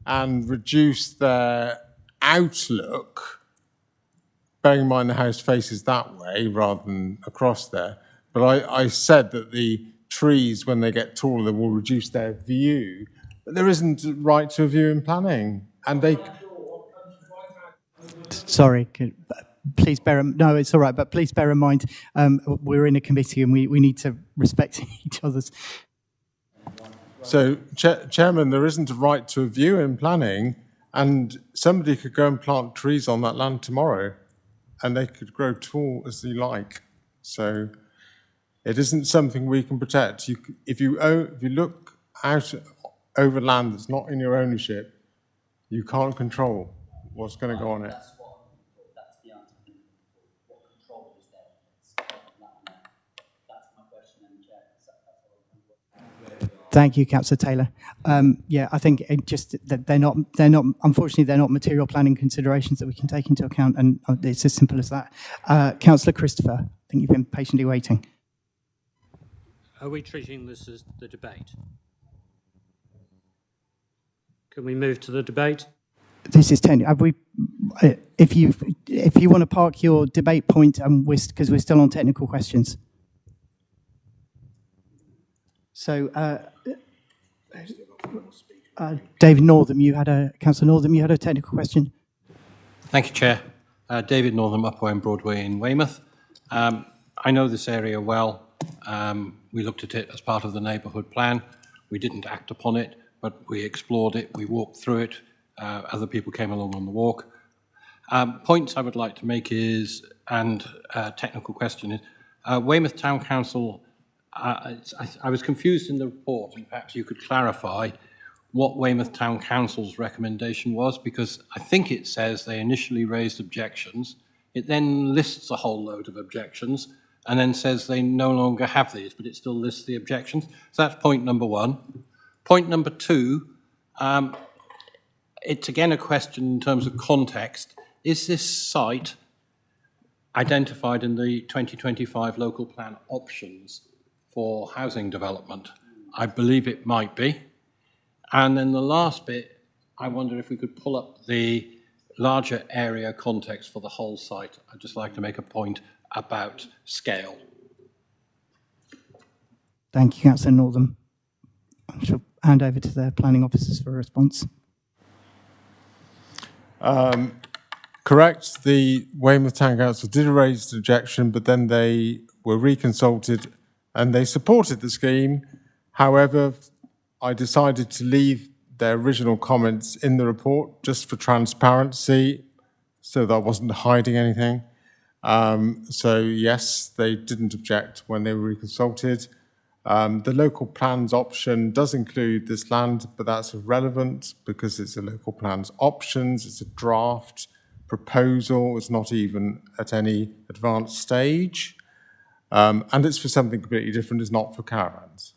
and reduce their outlook, bearing in mind the house faces that way rather than across there. But I said that the trees, when they get taller, will reduce their view. But there isn't a right to a view in planning. And they... Sorry, please no, it's all right, but please bear in mind, we're in a committee and we need to respect each other's. So, Chairman, there isn't a right to a view in planning, and somebody could go and plant trees on that land tomorrow, and they could grow tall as they like. So it isn't something we can protect. If you look out over land that's not in your ownership, you can't control what's going to go on it. That's the answer. What control is there? That's my question, Chair. Thank you, Councillor Taylor. Yeah, I think they're not. Unfortunately, they're not material planning considerations that we can take into account, and it's as simple as that. Councillor Christopher, I think you've been patiently waiting. Are we treating this as the debate? Can we move to the debate? This is have we? If you want to park your debate point, because we're still on technical questions. So, David Northam, Councillor Northam, you had a technical question. Thank you, Chair. David Northam, Upwell Broadway in Weymouth. I know this area well. We looked at it as part of the neighbourhood plan. We didn't act upon it, but we explored it. We walked through it. Other people came along on the walk. Points I would like to make is, and technical question is, Weymouth Town Council, I was confused in the report, and perhaps you could clarify what Weymouth Town Council's recommendation was, because I think it says they initially raised objections. It then lists a whole load of objections and then says they no longer have these, but it still lists the objections. So that's point number one. Point number two, it's again a question in terms of context. Is this site identified in the 2025 local plan options for housing development? I believe it might be. And then the last bit, I wonder if we could pull up the larger area context for the whole site. I'd just like to make a point about scale. Thank you, Councillor Northam. I shall hand over to the planning officers for a response. Correct. The Weymouth Town Council did raise an objection, but then they were reconsulted and they supported the scheme. However, I decided to leave their original comments in the report just for transparency, so that I wasn't hiding anything. So yes, they didn't object when they were reconsulted. The local plans option does include this land, but that's irrelevant because it's a local plans options, it's a draft proposal, it's not even at any advanced stage. And it's for something completely different, it's not for caravans.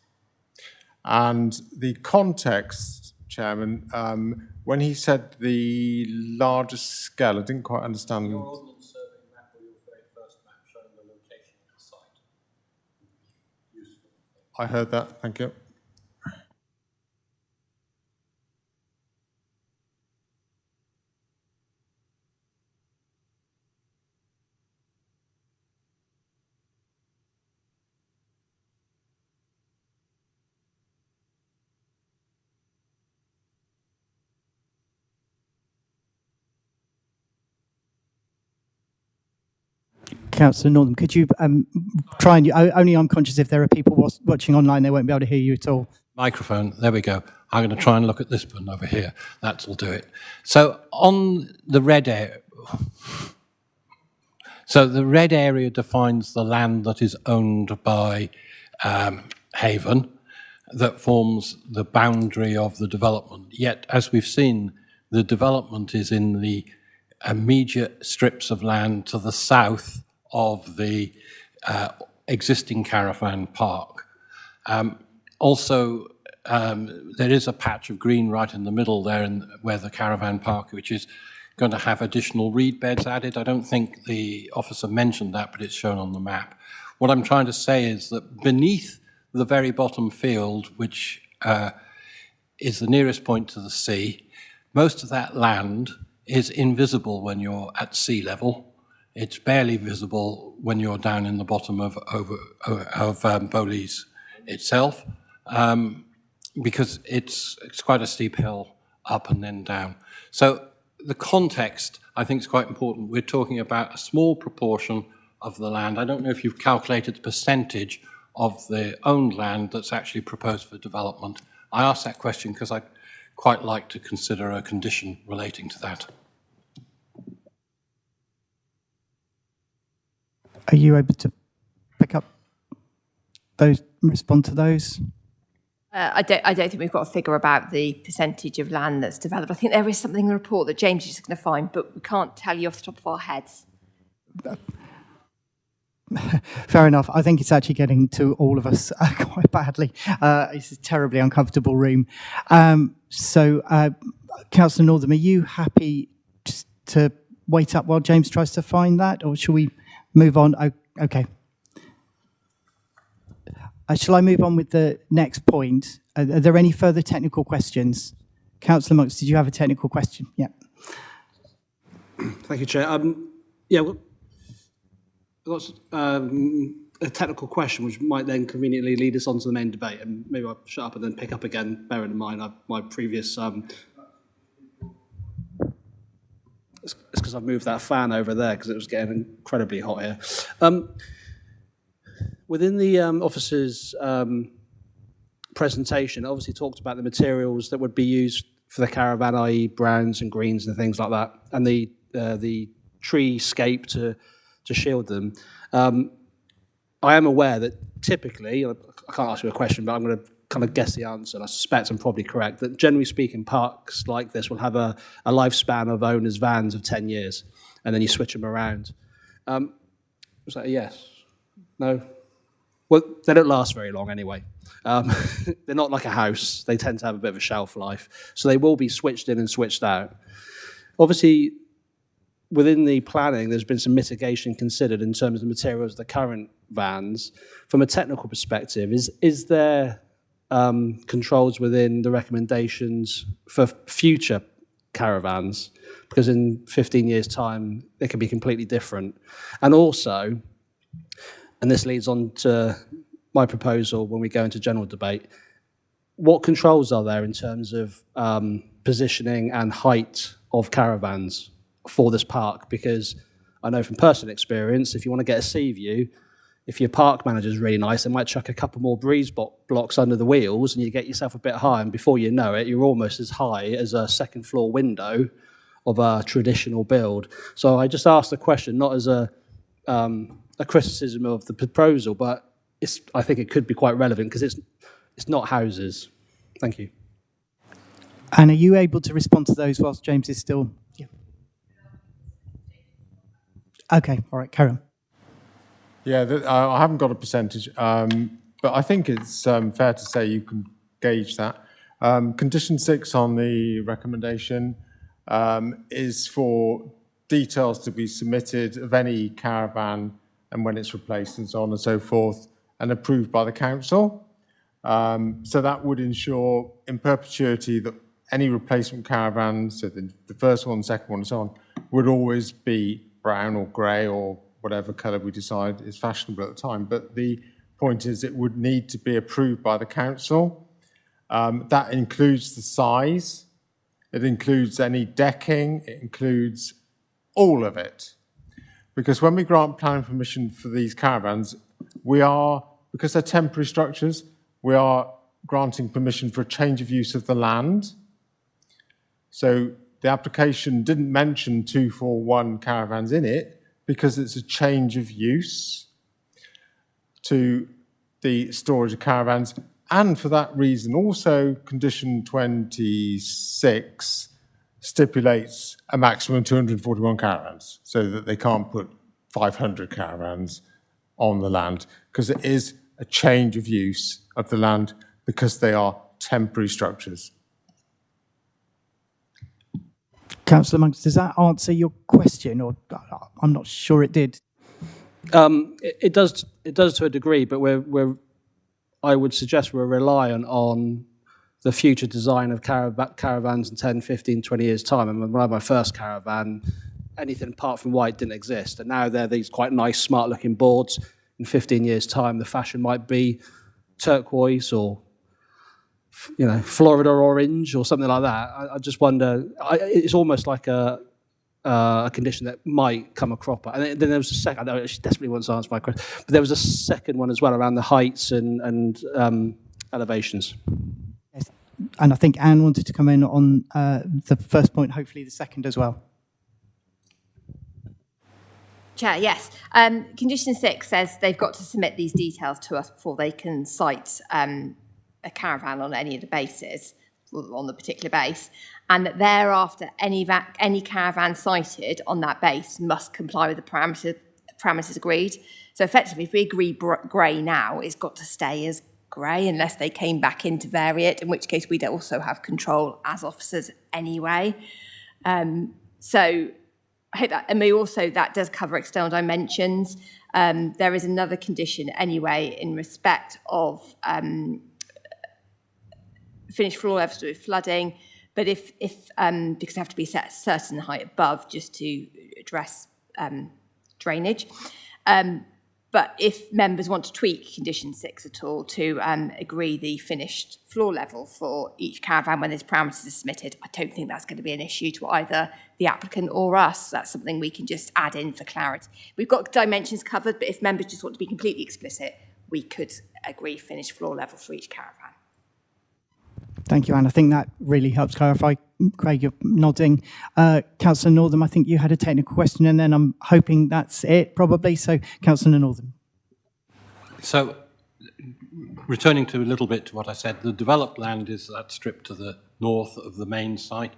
And the context, Chairman, when he said the largest scale, I didn't quite understand. Your ordnance survey map or your very first map showing the location of the site. Useful. I heard that, thank you. Councillor Northam, could you try and, only I'm conscious if there are people watching online, they won't be able to hear you at all. Microphone, there we go. I'm going to try and look at this button over here. That'll do it. So on the red area, so the red area defines the land that is owned by Haven, that forms the boundary of the development. Yet, as we've seen, the development is in the immediate strips of land to the south of the existing caravan park. Also, there is a patch of green right in the middle there where the caravan park, which is going to have additional reed beds added. I don't think the officer mentioned that, but it's shown on the map. What I'm trying to say is that beneath the very bottom field, which is the nearest point to the sea, most of that land is invisible when you're at sea level. It's barely visible when you're down in the bottom of Bowlees itself, because it's quite a steep hill up and then down. So the context, I think, is quite important. We're talking about a small proportion of the land. I don't know if you've calculated the percentage of the owned land that's actually proposed for development. I asked that question because I'd quite like to consider a condition relating to that. Are you able to pick up those, respond to those? I don't think we've got a figure about the percentage of land that's developed. I think there is something in the report that James is just going to find, but we can't tell you off the top of our heads. Fair enough. I think it's actually getting to all of us quite badly. It's a terribly uncomfortable room. Councillor Northam, are you happy just to wait up while James tries to find that, or shall we move on? Okay. Shall I move on with the next point? Are there any further technical questions? Councillor Monks, did you have a technical question? Yeah. Thank you, Chair. Yeah, well, I've got a technical question, which might then conveniently lead us on to the main debate, and maybe I'll shut up and then pick up again, bearing in mind my previous... It's because I've moved that fan over there because it was getting incredibly hot here. Within the officer's presentation, it obviously talked about the materials that would be used for the caravan, i.e. browns and greens and things like that, and the treescape to shield them. I am aware that typically, I can't ask you a question, but I'm going to kind of guess the answer, and I suspect I'm probably correct, that generally speaking, parks like this will have a lifespan of owners' vans of 10 years, and then you switch them around. Was that a yes? No? Well, they don't last very long anyway. They're not like a house. They tend to have a bit of a shelf life. So they will be switched in and switched out. Obviously, within the planning, there's been some mitigation considered in terms of the materials of the current vans. From a technical perspective, is there controls within the recommendations for future caravans? Because in 15 years' time, it can be completely different. And also, and this leads on to my proposal when we go into general debate, what controls are there in terms of positioning and height of caravans for this park? Because I know from personal experience, if you want to get a sea view, if your park manager is really nice, they might chuck a couple more breeze blocks under the wheels and you get yourself a bit high, and before you know it, you're almost as high as a second floor window of a traditional build. So I just asked the question, not as a criticism of the proposal, but I think it could be quite relevant because it's not houses. Thank you. And are you able to respond to those whilst James is still... Yeah. Okay, all right, carry on. Yeah, I haven't got a percentage, but I think it's fair to say you can gauge that. Condition 6 on the recommendation is for details to be submitted of any caravan and when it's replaced and so on and so forth, and approved by the council. So that would ensure in perpetuity that any replacement caravans, so the first one, second one and so on, would always be brown or grey or whatever colour we decide is fashionable at the time. But the point is it would need to be approved by the council. That includes the size, it includes any decking, it includes all of it. Because when we grant planning permission for these caravans, we are, because they're temporary structures, we are granting permission for a change of use of the land. So the application didn't mention 241 caravans in it because it's a change of use to the storage of caravans. And for that reason, also condition 26 stipulates a maximum of 241 caravans so that they can't put 500 caravans on the land because it is a change of use of the land because they are temporary structures. Councillor Monks, does that answer your question? Or I'm not sure it did. It does to a degree, but I would suggest we're reliant on the future design of caravans in 10, 15, 20 years' time. I mean, when I had my first caravan, anything apart from white didn't exist. And now they're these quite nice, smart-looking boards. In 15 years' time, the fashion might be turquoise or, you know, Florida orange or something like that. I just wonder, it's almost like a condition that might come a cropper. And then there was a second, I know she desperately wants to answer my question, but there was a second one as well around the heights and elevations. Yes. And I think Anne wanted to come in on the first point, hopefully the second as well. Chair, yes. Condition 6 says they've got to submit these details to us before they can cite a caravan on any of the bases, on the particular base, and that thereafter any caravan cited on that base must comply with the parameters agreed. So effectively, if we agree grey now, it's got to stay as grey unless they came back in to vary it, in which case we'd also have control as officers anyway. So I hope that, and we also, that does cover external dimensions. There is another condition anyway in respect of finished floor levels with flooding, but if because they have to be set a certain height above just to address drainage. But if members want to tweak condition 6 at all to agree the finished floor level for each caravan when those parameters are submitted, I don't think that's going to be an issue to either the applicant or us. That's something we can just add in for clarity. We've got dimensions covered, but if members just want to be completely explicit, we could agree finished floor level for each caravan. Thank you, Anne. I think that really helps clarify. Craig, you're nodding. Councillor Northam, I think you had a technical question, and then I'm hoping that's it, probably. So, Councillor Northam. So, returning to a little bit to what I said, the developed land is that strip to the north of the main site.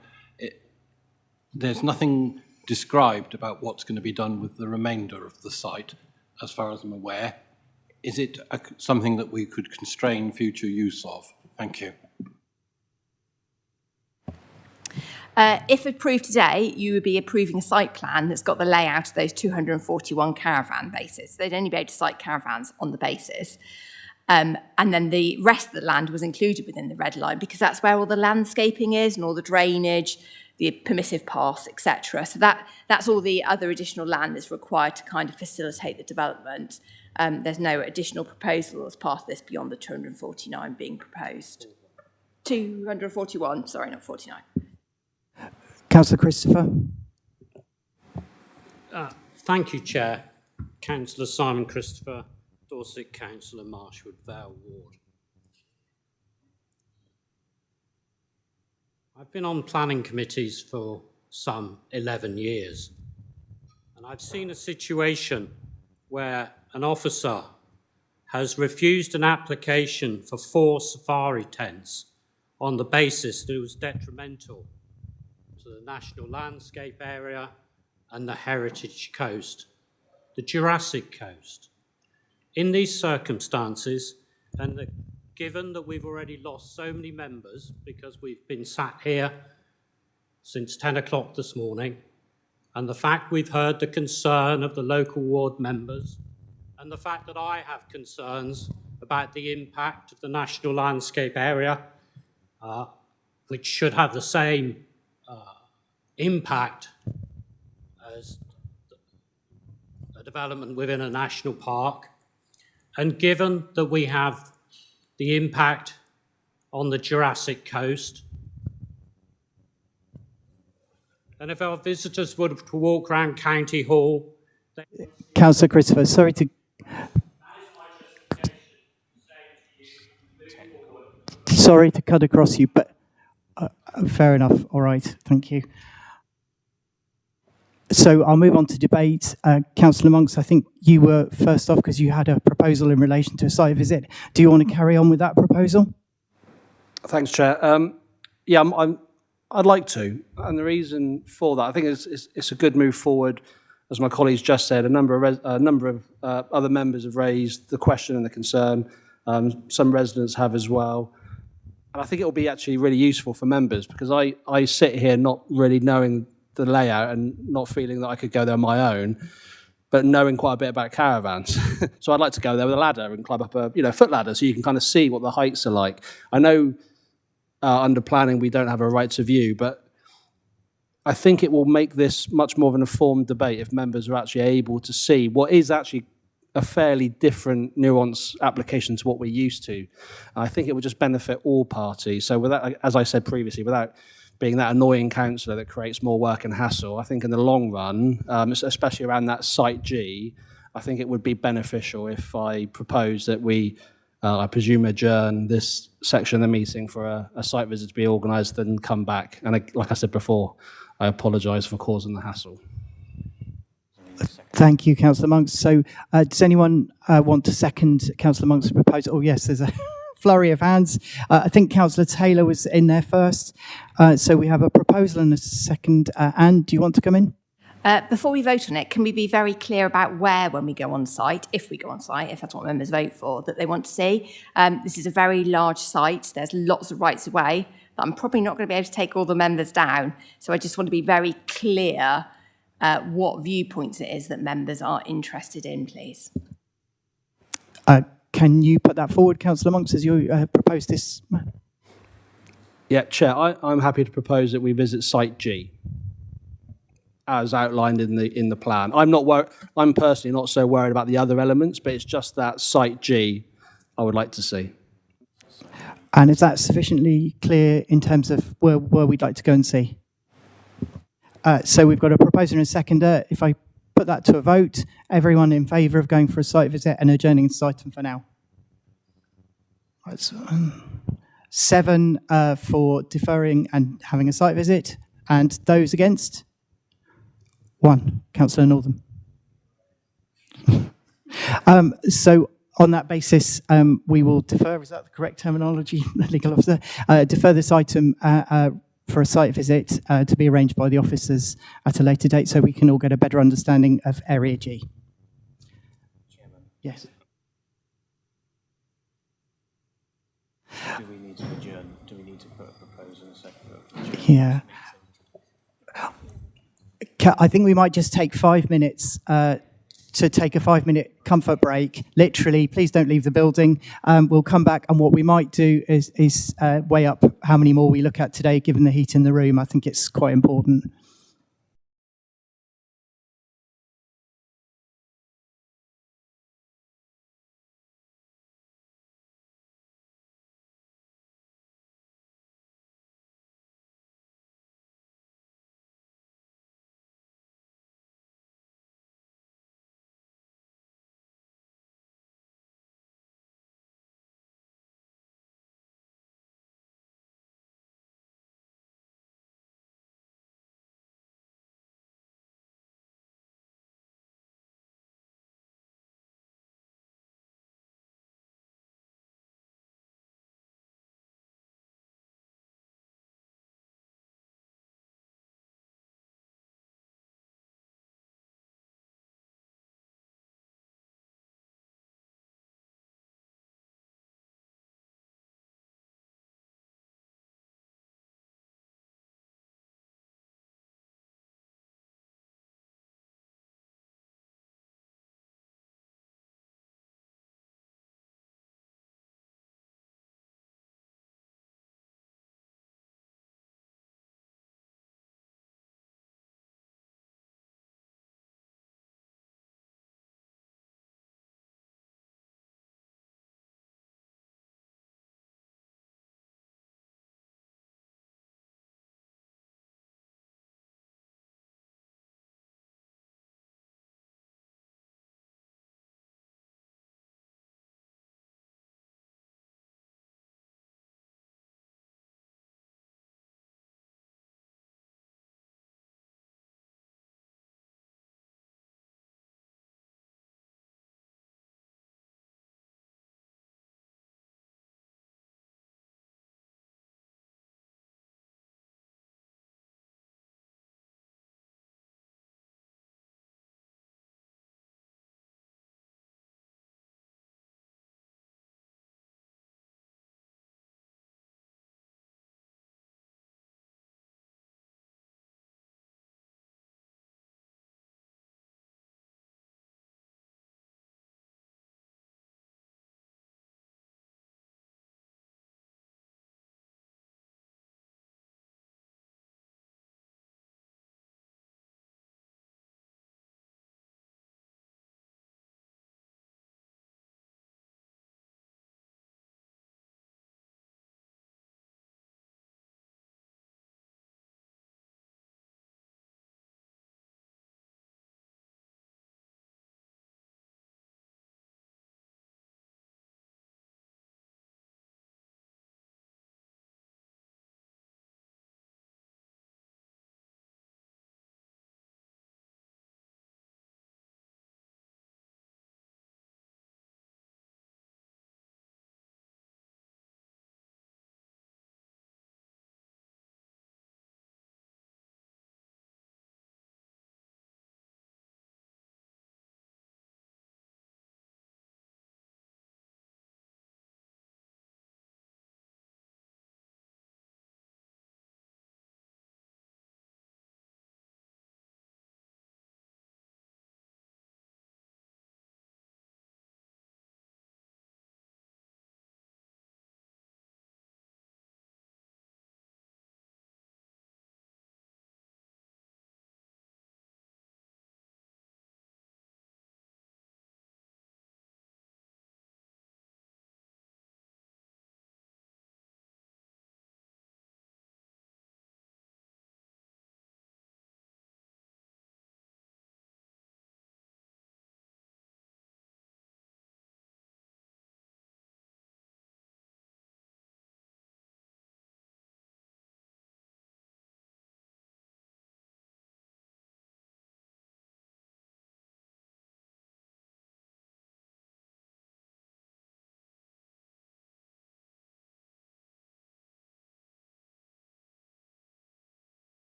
There's nothing described about what's going to be done with the remainder of the site, as far as I'm aware. Is it something that we could constrain future use of? Thank you. If approved today, you would be approving a site plan that's got the layout of those 241 caravan bases. They'd only be able to site caravans on the basis. And then the rest of the land was included within the red line because that's where all the landscaping is and all the drainage, the permissive paths, etc. So that's all the other additional land that's required to kind of facilitate the development. There's no additional proposal as part of this beyond the 249 being proposed. 241, sorry, not 49. Councillor Christopher. Thank you, Chair. Councillor Simon Christopher, Dorset Councillor Marshwood Vale Ward. I've been on planning committees for some 11 years, and I've seen a situation where an officer has refused an application for 4 safari tents on the basis that it was detrimental to the National Landscape Area and the Heritage Coast, the Jurassic Coast. In these circumstances, and the given that we've already lost so many members because we've been sat here since 10 o'clock this morning, and the fact we've heard the concern of the local ward members, and the fact that I have concerns about the impact of the national landscape area, which should have the same impact as a development within a national park, and given that we have the impact on the Jurassic Coast, and if our visitors were to walk around County Hall... Councillor Christopher, sorry to cut across you, but fair enough. All right, thank you. So I'll move on to debate. Councillor Monks, I think you were first off because you had a proposal in relation to a site visit. Do you want to carry on with that proposal? Thanks, Chair. Yeah, I'd like to, and the reason for that, I think it's a good move forward. As my colleagues just said, a number of other members have raised the question and the concern. Some residents have as well. And I think it will be actually really useful for members because I sit here not really knowing the layout and not feeling that I could go there on my own, but knowing quite a bit about caravans. So I'd like to go there with a ladder and climb up a foot ladder so you can kind of see what the heights are like. I know under planning we don't have a right to view, but I think it will make this much more of an informed debate if members are actually able to see what is actually a fairly different nuanced application to what we're used to. I think it would just benefit all parties. So without, as I said previously, without being that annoying councillor that creates more work and hassle, I think in the long run, especially around that site G, I think it would be beneficial if I propose that we, I presume, adjourn this section of the meeting for a site visit to be organised and come back. And like I said before, I apologise for causing the hassle. Thank you, Councillor Monks. So does anyone want to second Councillor Monks' proposal? Oh, yes, there's a flurry of hands. I think Councillor Taylor was in there first. So we have a proposal and a second. Anne, do you want to come in? Before we vote on it, can we be very clear about where, when we go on site, if we go on site, if that's what members vote for, that they want to see? This is a very large site. There's lots of rights of way that I'm probably not going to be able to take all the members down. So I just want to be very clear what viewpoints it is that members are interested in, please. Can you put that forward, Councillor Monks, as you propose this? Yeah, Chair, I'm happy to propose that we visit Site G, as outlined in the plan. I'm personally not so worried about the other elements, but it's just that Site G I would like to see. And is that sufficiently clear in terms of where we'd like to go and see? So we've got a proposer and a seconder. If I put that to a vote, everyone in favour of going for a site visit and adjourning this item for now? That's 7 for deferring and having a site visit, and those against? 1. Councillor Northam. So on that basis, we will defer, is that the correct terminology, legal officer? Defer this item for a site visit to be arranged by the officers at a later date so we can all get a better understanding of Area G. Chairman. Yes. Do we need to adjourn? Do we need to put a proposal in a second? Yeah. I think we might just take 5 minutes to take a 5-minute comfort break. Literally, please don't leave the building. We'll come back, and what we might do is weigh up how many more we look at today, given the heat in the room. I think it's quite important.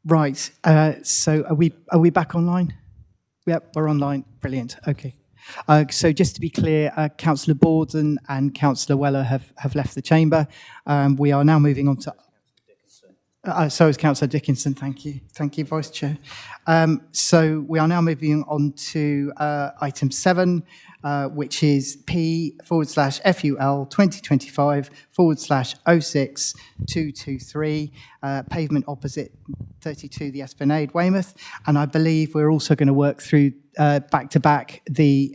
Right. So are we back online? Yep, we're online. Brilliant. Okay. So just to be clear, Councillor Borden and Councillor Weller have left the chamber. We are now moving on to... so is Councillor Dickinson. Thank you. Thank you, Vice Chair. So we are now moving on to item 7, which is P/FUL 2025/06223, pavement opposite 32 the Esplanade, Weymouth. And I believe we're also going to work through back-to-back the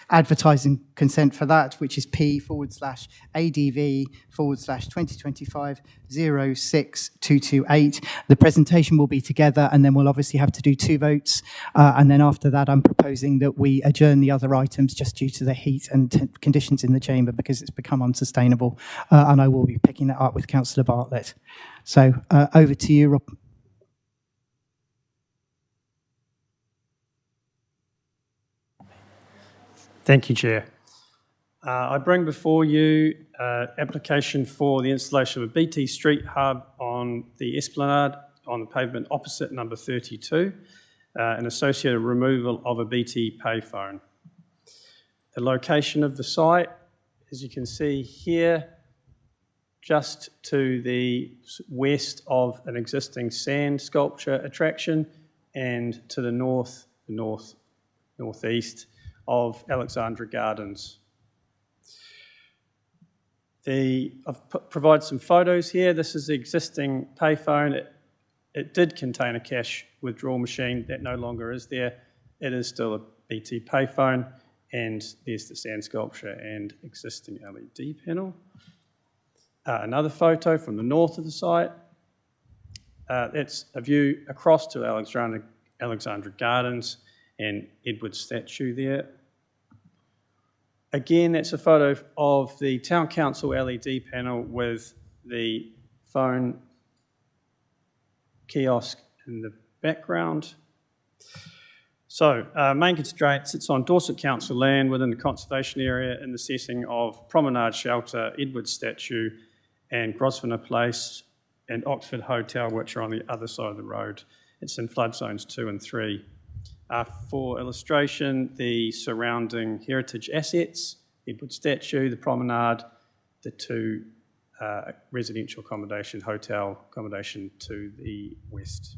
advertising consent for that, which is P/ADV/2025/06228. The presentation will be together, and then we'll obviously have to do 2 votes. And then after that, I'm proposing that we adjourn the other items just due to the heat and conditions in the chamber because it's become unsustainable. And I will be picking that up with Councillor Bartlett. So over to you, Rob. Thank you, Chair. I bring before you application for the installation of a BT Street Hub on the Esplanade on the pavement opposite number 32 and associated removal of a BT payphone. The location of the site, as you can see here, just to the west of an existing sand sculpture attraction and to the northeast of Alexandra Gardens. I've provided some photos here. This is the existing payphone. It did contain a cash withdrawal machine that no longer is there. It is still a BT payphone, and there's the sand sculpture and existing LED panel. Another photo from the north of the site. It's a view across to Alexandra Gardens and Edward's statue there. Again, that's a photo of the Town Council LED panel with the phone kiosk in the background. So, main constraint sits on Dorset Council land within the conservation area in the setting of Promenade Shelter, Edward's statue, and Grosvenor Place and Oxford Hotel, which are on the other side of the road. It's in flood zones 2 and 3. For illustration, the surrounding heritage assets, Edward statue, the promenade, the 2 residential accommodation, hotel accommodation to the west.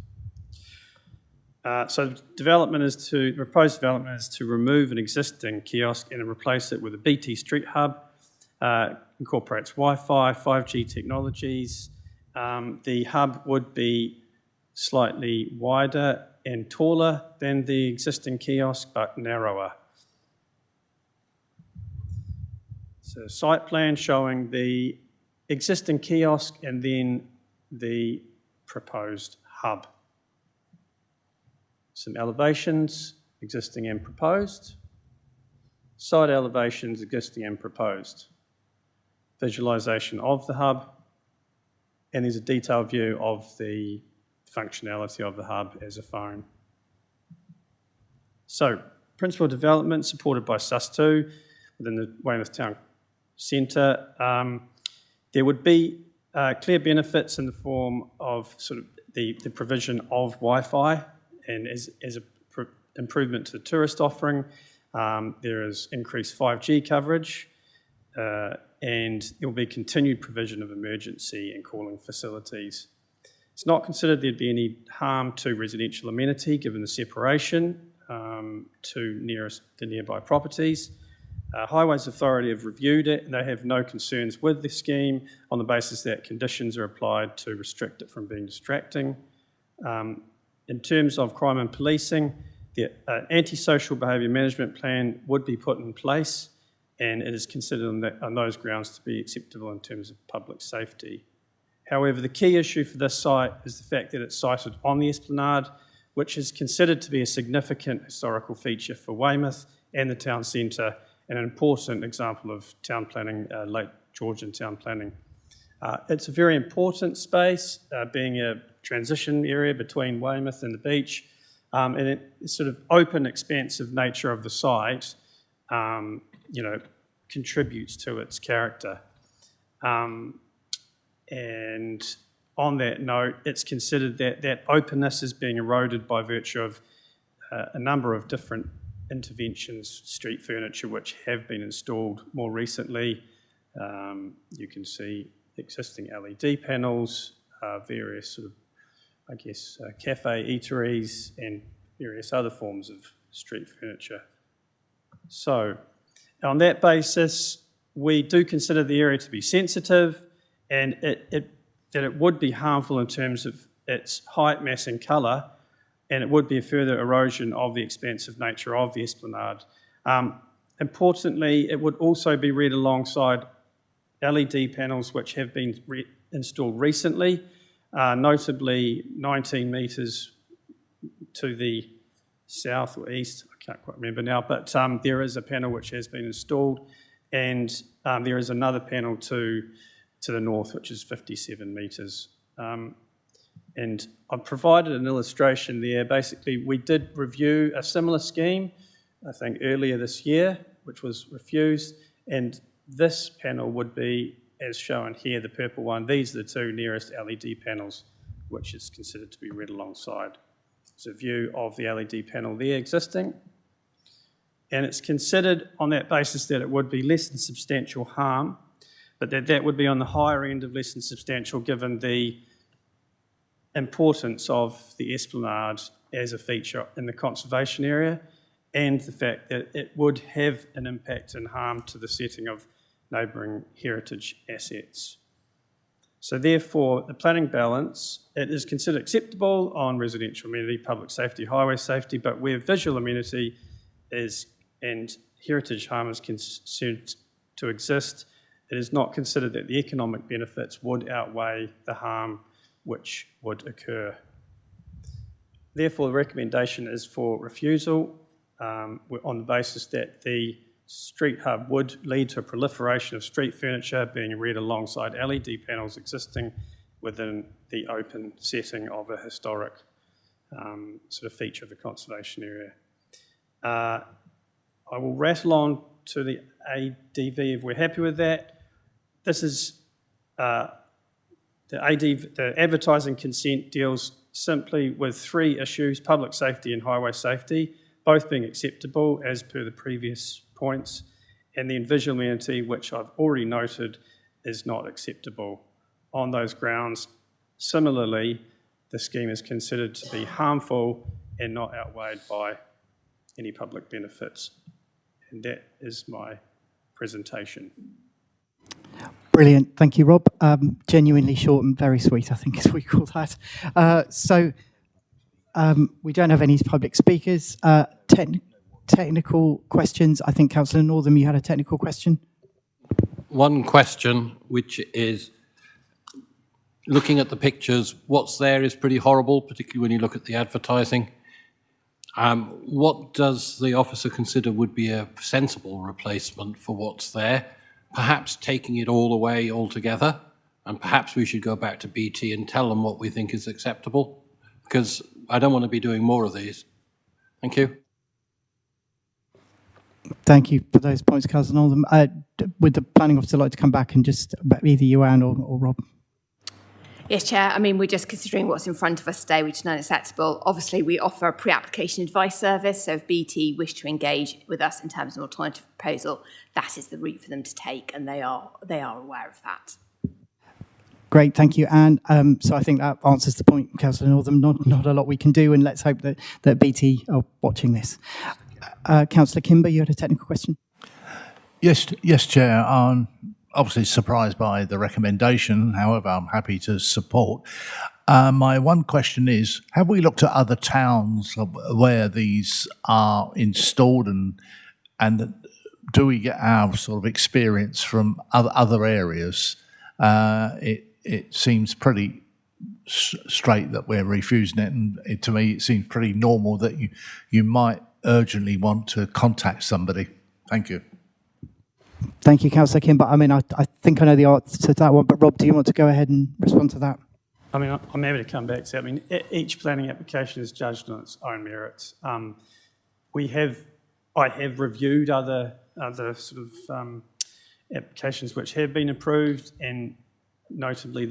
So the proposed development is to remove an existing kiosk and replace it with a BT Street Hub. Incorporates Wi-Fi, 5G technologies. The hub would be slightly wider and taller than the existing kiosk, but narrower. So site plan showing the existing kiosk and then the proposed hub. Some elevations, existing and proposed. Side elevations, existing and proposed. Visualisation of the hub. And there's a detailed view of the functionality of the hub as a phone. So, principal development supported by SUS2 within the Weymouth Town Centre. There would be clear benefits in the form of sort of the provision of Wi-Fi and as an improvement to the tourist offering. There is increased 5G coverage and there will be continued provision of emergency and calling facilities. It's not considered there'd be any harm to residential amenity given the separation to the nearby properties. Highways Authority have reviewed it and they have no concerns with the scheme on the basis that conditions are applied to restrict it from being distracting. In terms of crime and policing, the antisocial behaviour management plan would be put in place and it is considered on those grounds to be acceptable in terms of public safety. However, the key issue for this site is the fact that it's sited on the Esplanade, which is considered to be a significant historical feature for Weymouth and the town centre, and an important example of town planning, late Georgian town planning. It's a very important space, being a transition area between Weymouth and the beach, and it's sort of open, expansive nature of the site, contributes to its character. And on that note, it's considered that that openness is being eroded by virtue of a number of different interventions, street furniture, which have been installed more recently. You can see existing LED panels, various sort of, I guess, cafe eateries, and various other forms of street furniture. So, on that basis, we do consider the area to be sensitive, and that it would be harmful in terms of its height, mass and colour, and it would be a further erosion of the expansive nature of the esplanade. Importantly, it would also be read alongside LED panels which have been installed recently, notably 19 metres to the south or east, I can't quite remember now, but there is a panel which has been installed, and there is another panel to the north, which is 57 metres. And I've provided an illustration there. Basically, we did review a similar scheme, I think earlier this year, which was refused, and this panel would be, as shown here, the purple one. These are the two nearest LED panels, which is considered to be read alongside. It's a view of the LED panel there existing, and it's considered on that basis that it would be less than substantial harm, but that would be on the higher end of less than substantial given the importance of the esplanade as a feature in the conservation area and the fact that it would have an impact and harm to the setting of neighbouring heritage assets. So therefore, the planning balance, it is considered acceptable on residential amenity, public safety, highway safety, but where visual amenity is and heritage harm is considered to exist, it is not considered that the economic benefits would outweigh the harm which would occur. Therefore, the recommendation is for refusal on the basis that the street hub would lead to a proliferation of street furniture being read alongside LED panels existing within the open setting of a historic sort of feature of the conservation area. I will rattle on to the ADV if we're happy with that. This is the advertising consent deals simply with three issues: public safety and highway safety, both being acceptable as per the previous points, and then visual amenity, which I've already noted is not acceptable. On those grounds, similarly, the scheme is considered to be harmful and not outweighed by any public benefits. And that is my presentation. Brilliant. Thank you, Rob. Genuinely short and very sweet, I think is what we call that. We don't have any public speakers. Technical questions. I think Councillor Northam, you had a technical question. One question, which is, looking at the pictures, what's there is pretty horrible, particularly when you look at the advertising. What does the officer consider would be a sensible replacement for what's there? Perhaps taking it all away altogether, and perhaps we should go back to BT and tell them what we think is acceptable, because I don't want to be doing more of these. Thank you. Thank you for those points, Councillor Northam. Would the planning officer like to come back and just, either you, Anne, or Rob? Yes, Chair. I mean, we're just considering what's in front of us today, which is unacceptable. Obviously, we offer a pre-application advice service, so if BT wish to engage with us in terms of an alternative proposal, that is the route for them to take, and they are aware of that. Great, thank you, Anne. So I think that answers the point, Councillor Northam. Not a lot we can do, and let's hope that BT are watching this. Councillor Kimber, you had a technical question? Yes, Chair. I'm obviously surprised by the recommendation. However, I'm happy to support. My one question is, have we looked at other towns where these are installed, and do we get our sort of experience from other areas? It seems pretty straight that we're refusing it, and to me it seems pretty normal that you might urgently want to contact somebody. Thank you. Thank you, Councillor Kimber. I mean, I think I know the answer to that one, but Rob, do you want to go ahead and respond to that? I mean, I'm happy to come back to that. I mean, each planning application is judged on its own merits. I have reviewed other sort of applications which have been approved, and notably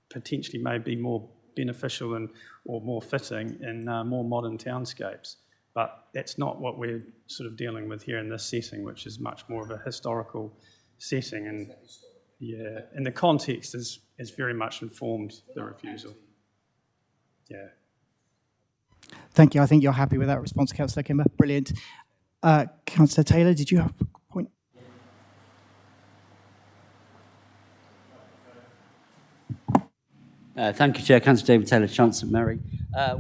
potentially may be more beneficial or more fitting in more modern townscapes. But that's not what we're sort of dealing with here in this setting, which is much more of a historical setting. And yeah, and the context is very much informed the refusal. Yeah. Thank you. I think you're happy with that response, Councillor Kimber. Brilliant. Councillor Taylor, did you have a point? Thank you, Chair. Councillor David Taylor, Chancellor Mary.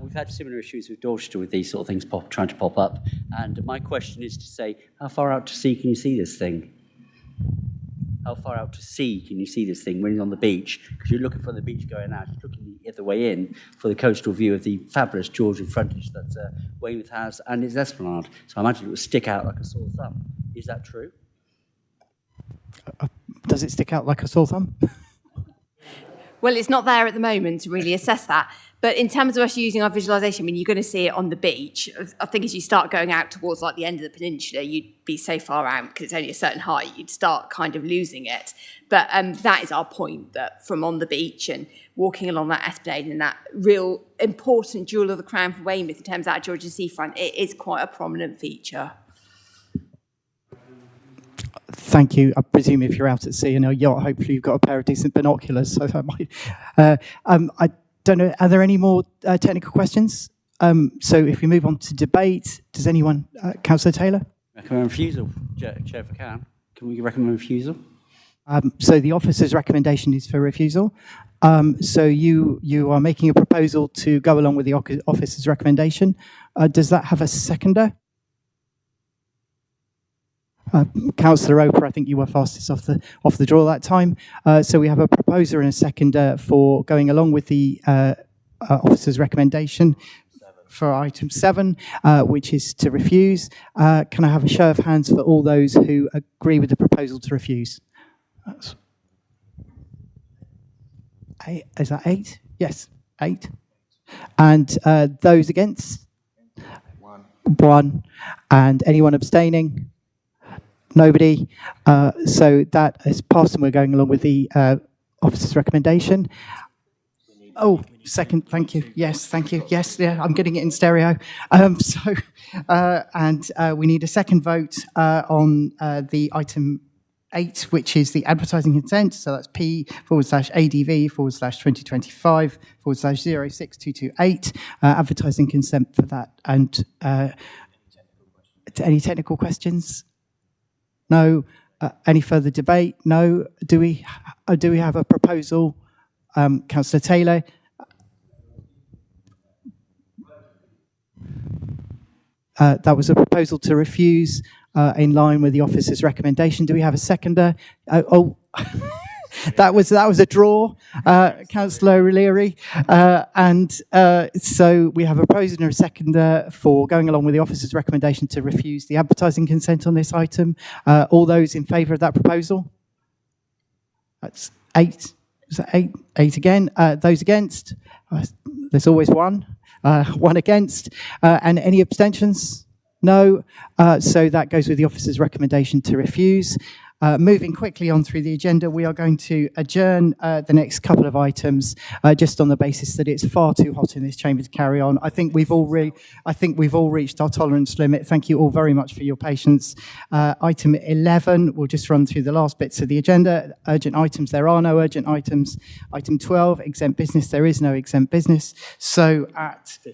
We've had similar issues with Dorchester with these sort of things trying to pop up. And my question is to say, how far out to sea can you see this thing? How far out to sea can you see this thing when you're on the beach? Because you're looking from the beach going out, you're looking the other way in for the coastal view of the fabulous Georgian frontage that Weymouth has and its esplanade. So I imagine it would stick out like a sore thumb. Is that true? Does it stick out like a sore thumb? Well, it's not there at the moment to really assess that. But in terms of us using our visualisation, I mean, you're going to see it on the beach. I think as you start going out towards like the end of the peninsula, you'd be so far out because it's only a certain height, you'd start kind of losing it. But that is our point, that from on the beach and walking along that esplanade and that real important jewel of the crown for Weymouth in terms of that Georgian seafront, it is quite a prominent feature. Thank you. I presume if you're out at sea in a yacht, hopefully you've got a pair of decent binoculars. So that might. I don't know. Are there any more technical questions? So if we move on to debate, does anyone, Councillor Taylor? Recommend refusal, Chair, if I can. Can we recommend refusal? So the officer's recommendation is for refusal. So you are making a proposal to go along with the officer's recommendation. Does that have a seconder? Councillor Roper, I think you were fastest off the draw that time. So we have a proposer and a seconder for going along with the officer's recommendation for item 7, which is to refuse. Can I have a show of hands for all those who agree with the proposal to refuse? That's 8. Is that 8? Yes, 8. And those against? 1. And anyone abstaining? Nobody. So that is passed and we're going along with the officer's recommendation. Oh, second, thank you. Yes, thank you. Yes, yeah, I'm getting it in stereo. We need a second vote on the item 8, which is the advertising consent. So that's P/ADV/2025/06228. Advertising consent for that. And any technical questions? No. Any further debate? No. Do we have a proposal? Councillor Taylor. That was a proposal to refuse in line with the officer's recommendation. Do we have a seconder? That was a draw, Councillor O'Leary. So we have a proposer and a seconder for going along with the officer's recommendation to refuse the advertising consent on this item. All those in favour of that proposal? That's 8. Is that 8? 8 again. Those against? There's always one. 1 against. And any abstentions? No. So that goes with the officer's recommendation to refuse. Moving quickly on through the agenda, we are going to adjourn the next couple of items just on the basis that it's far too hot in this chamber to carry on. I think we've all reached our tolerance limit. Thank you all very much for your patience. Item 11, we'll just run through the last bits of the agenda. Urgent items, there are no urgent items. Item 12, exempt business, there is no exempt business. So at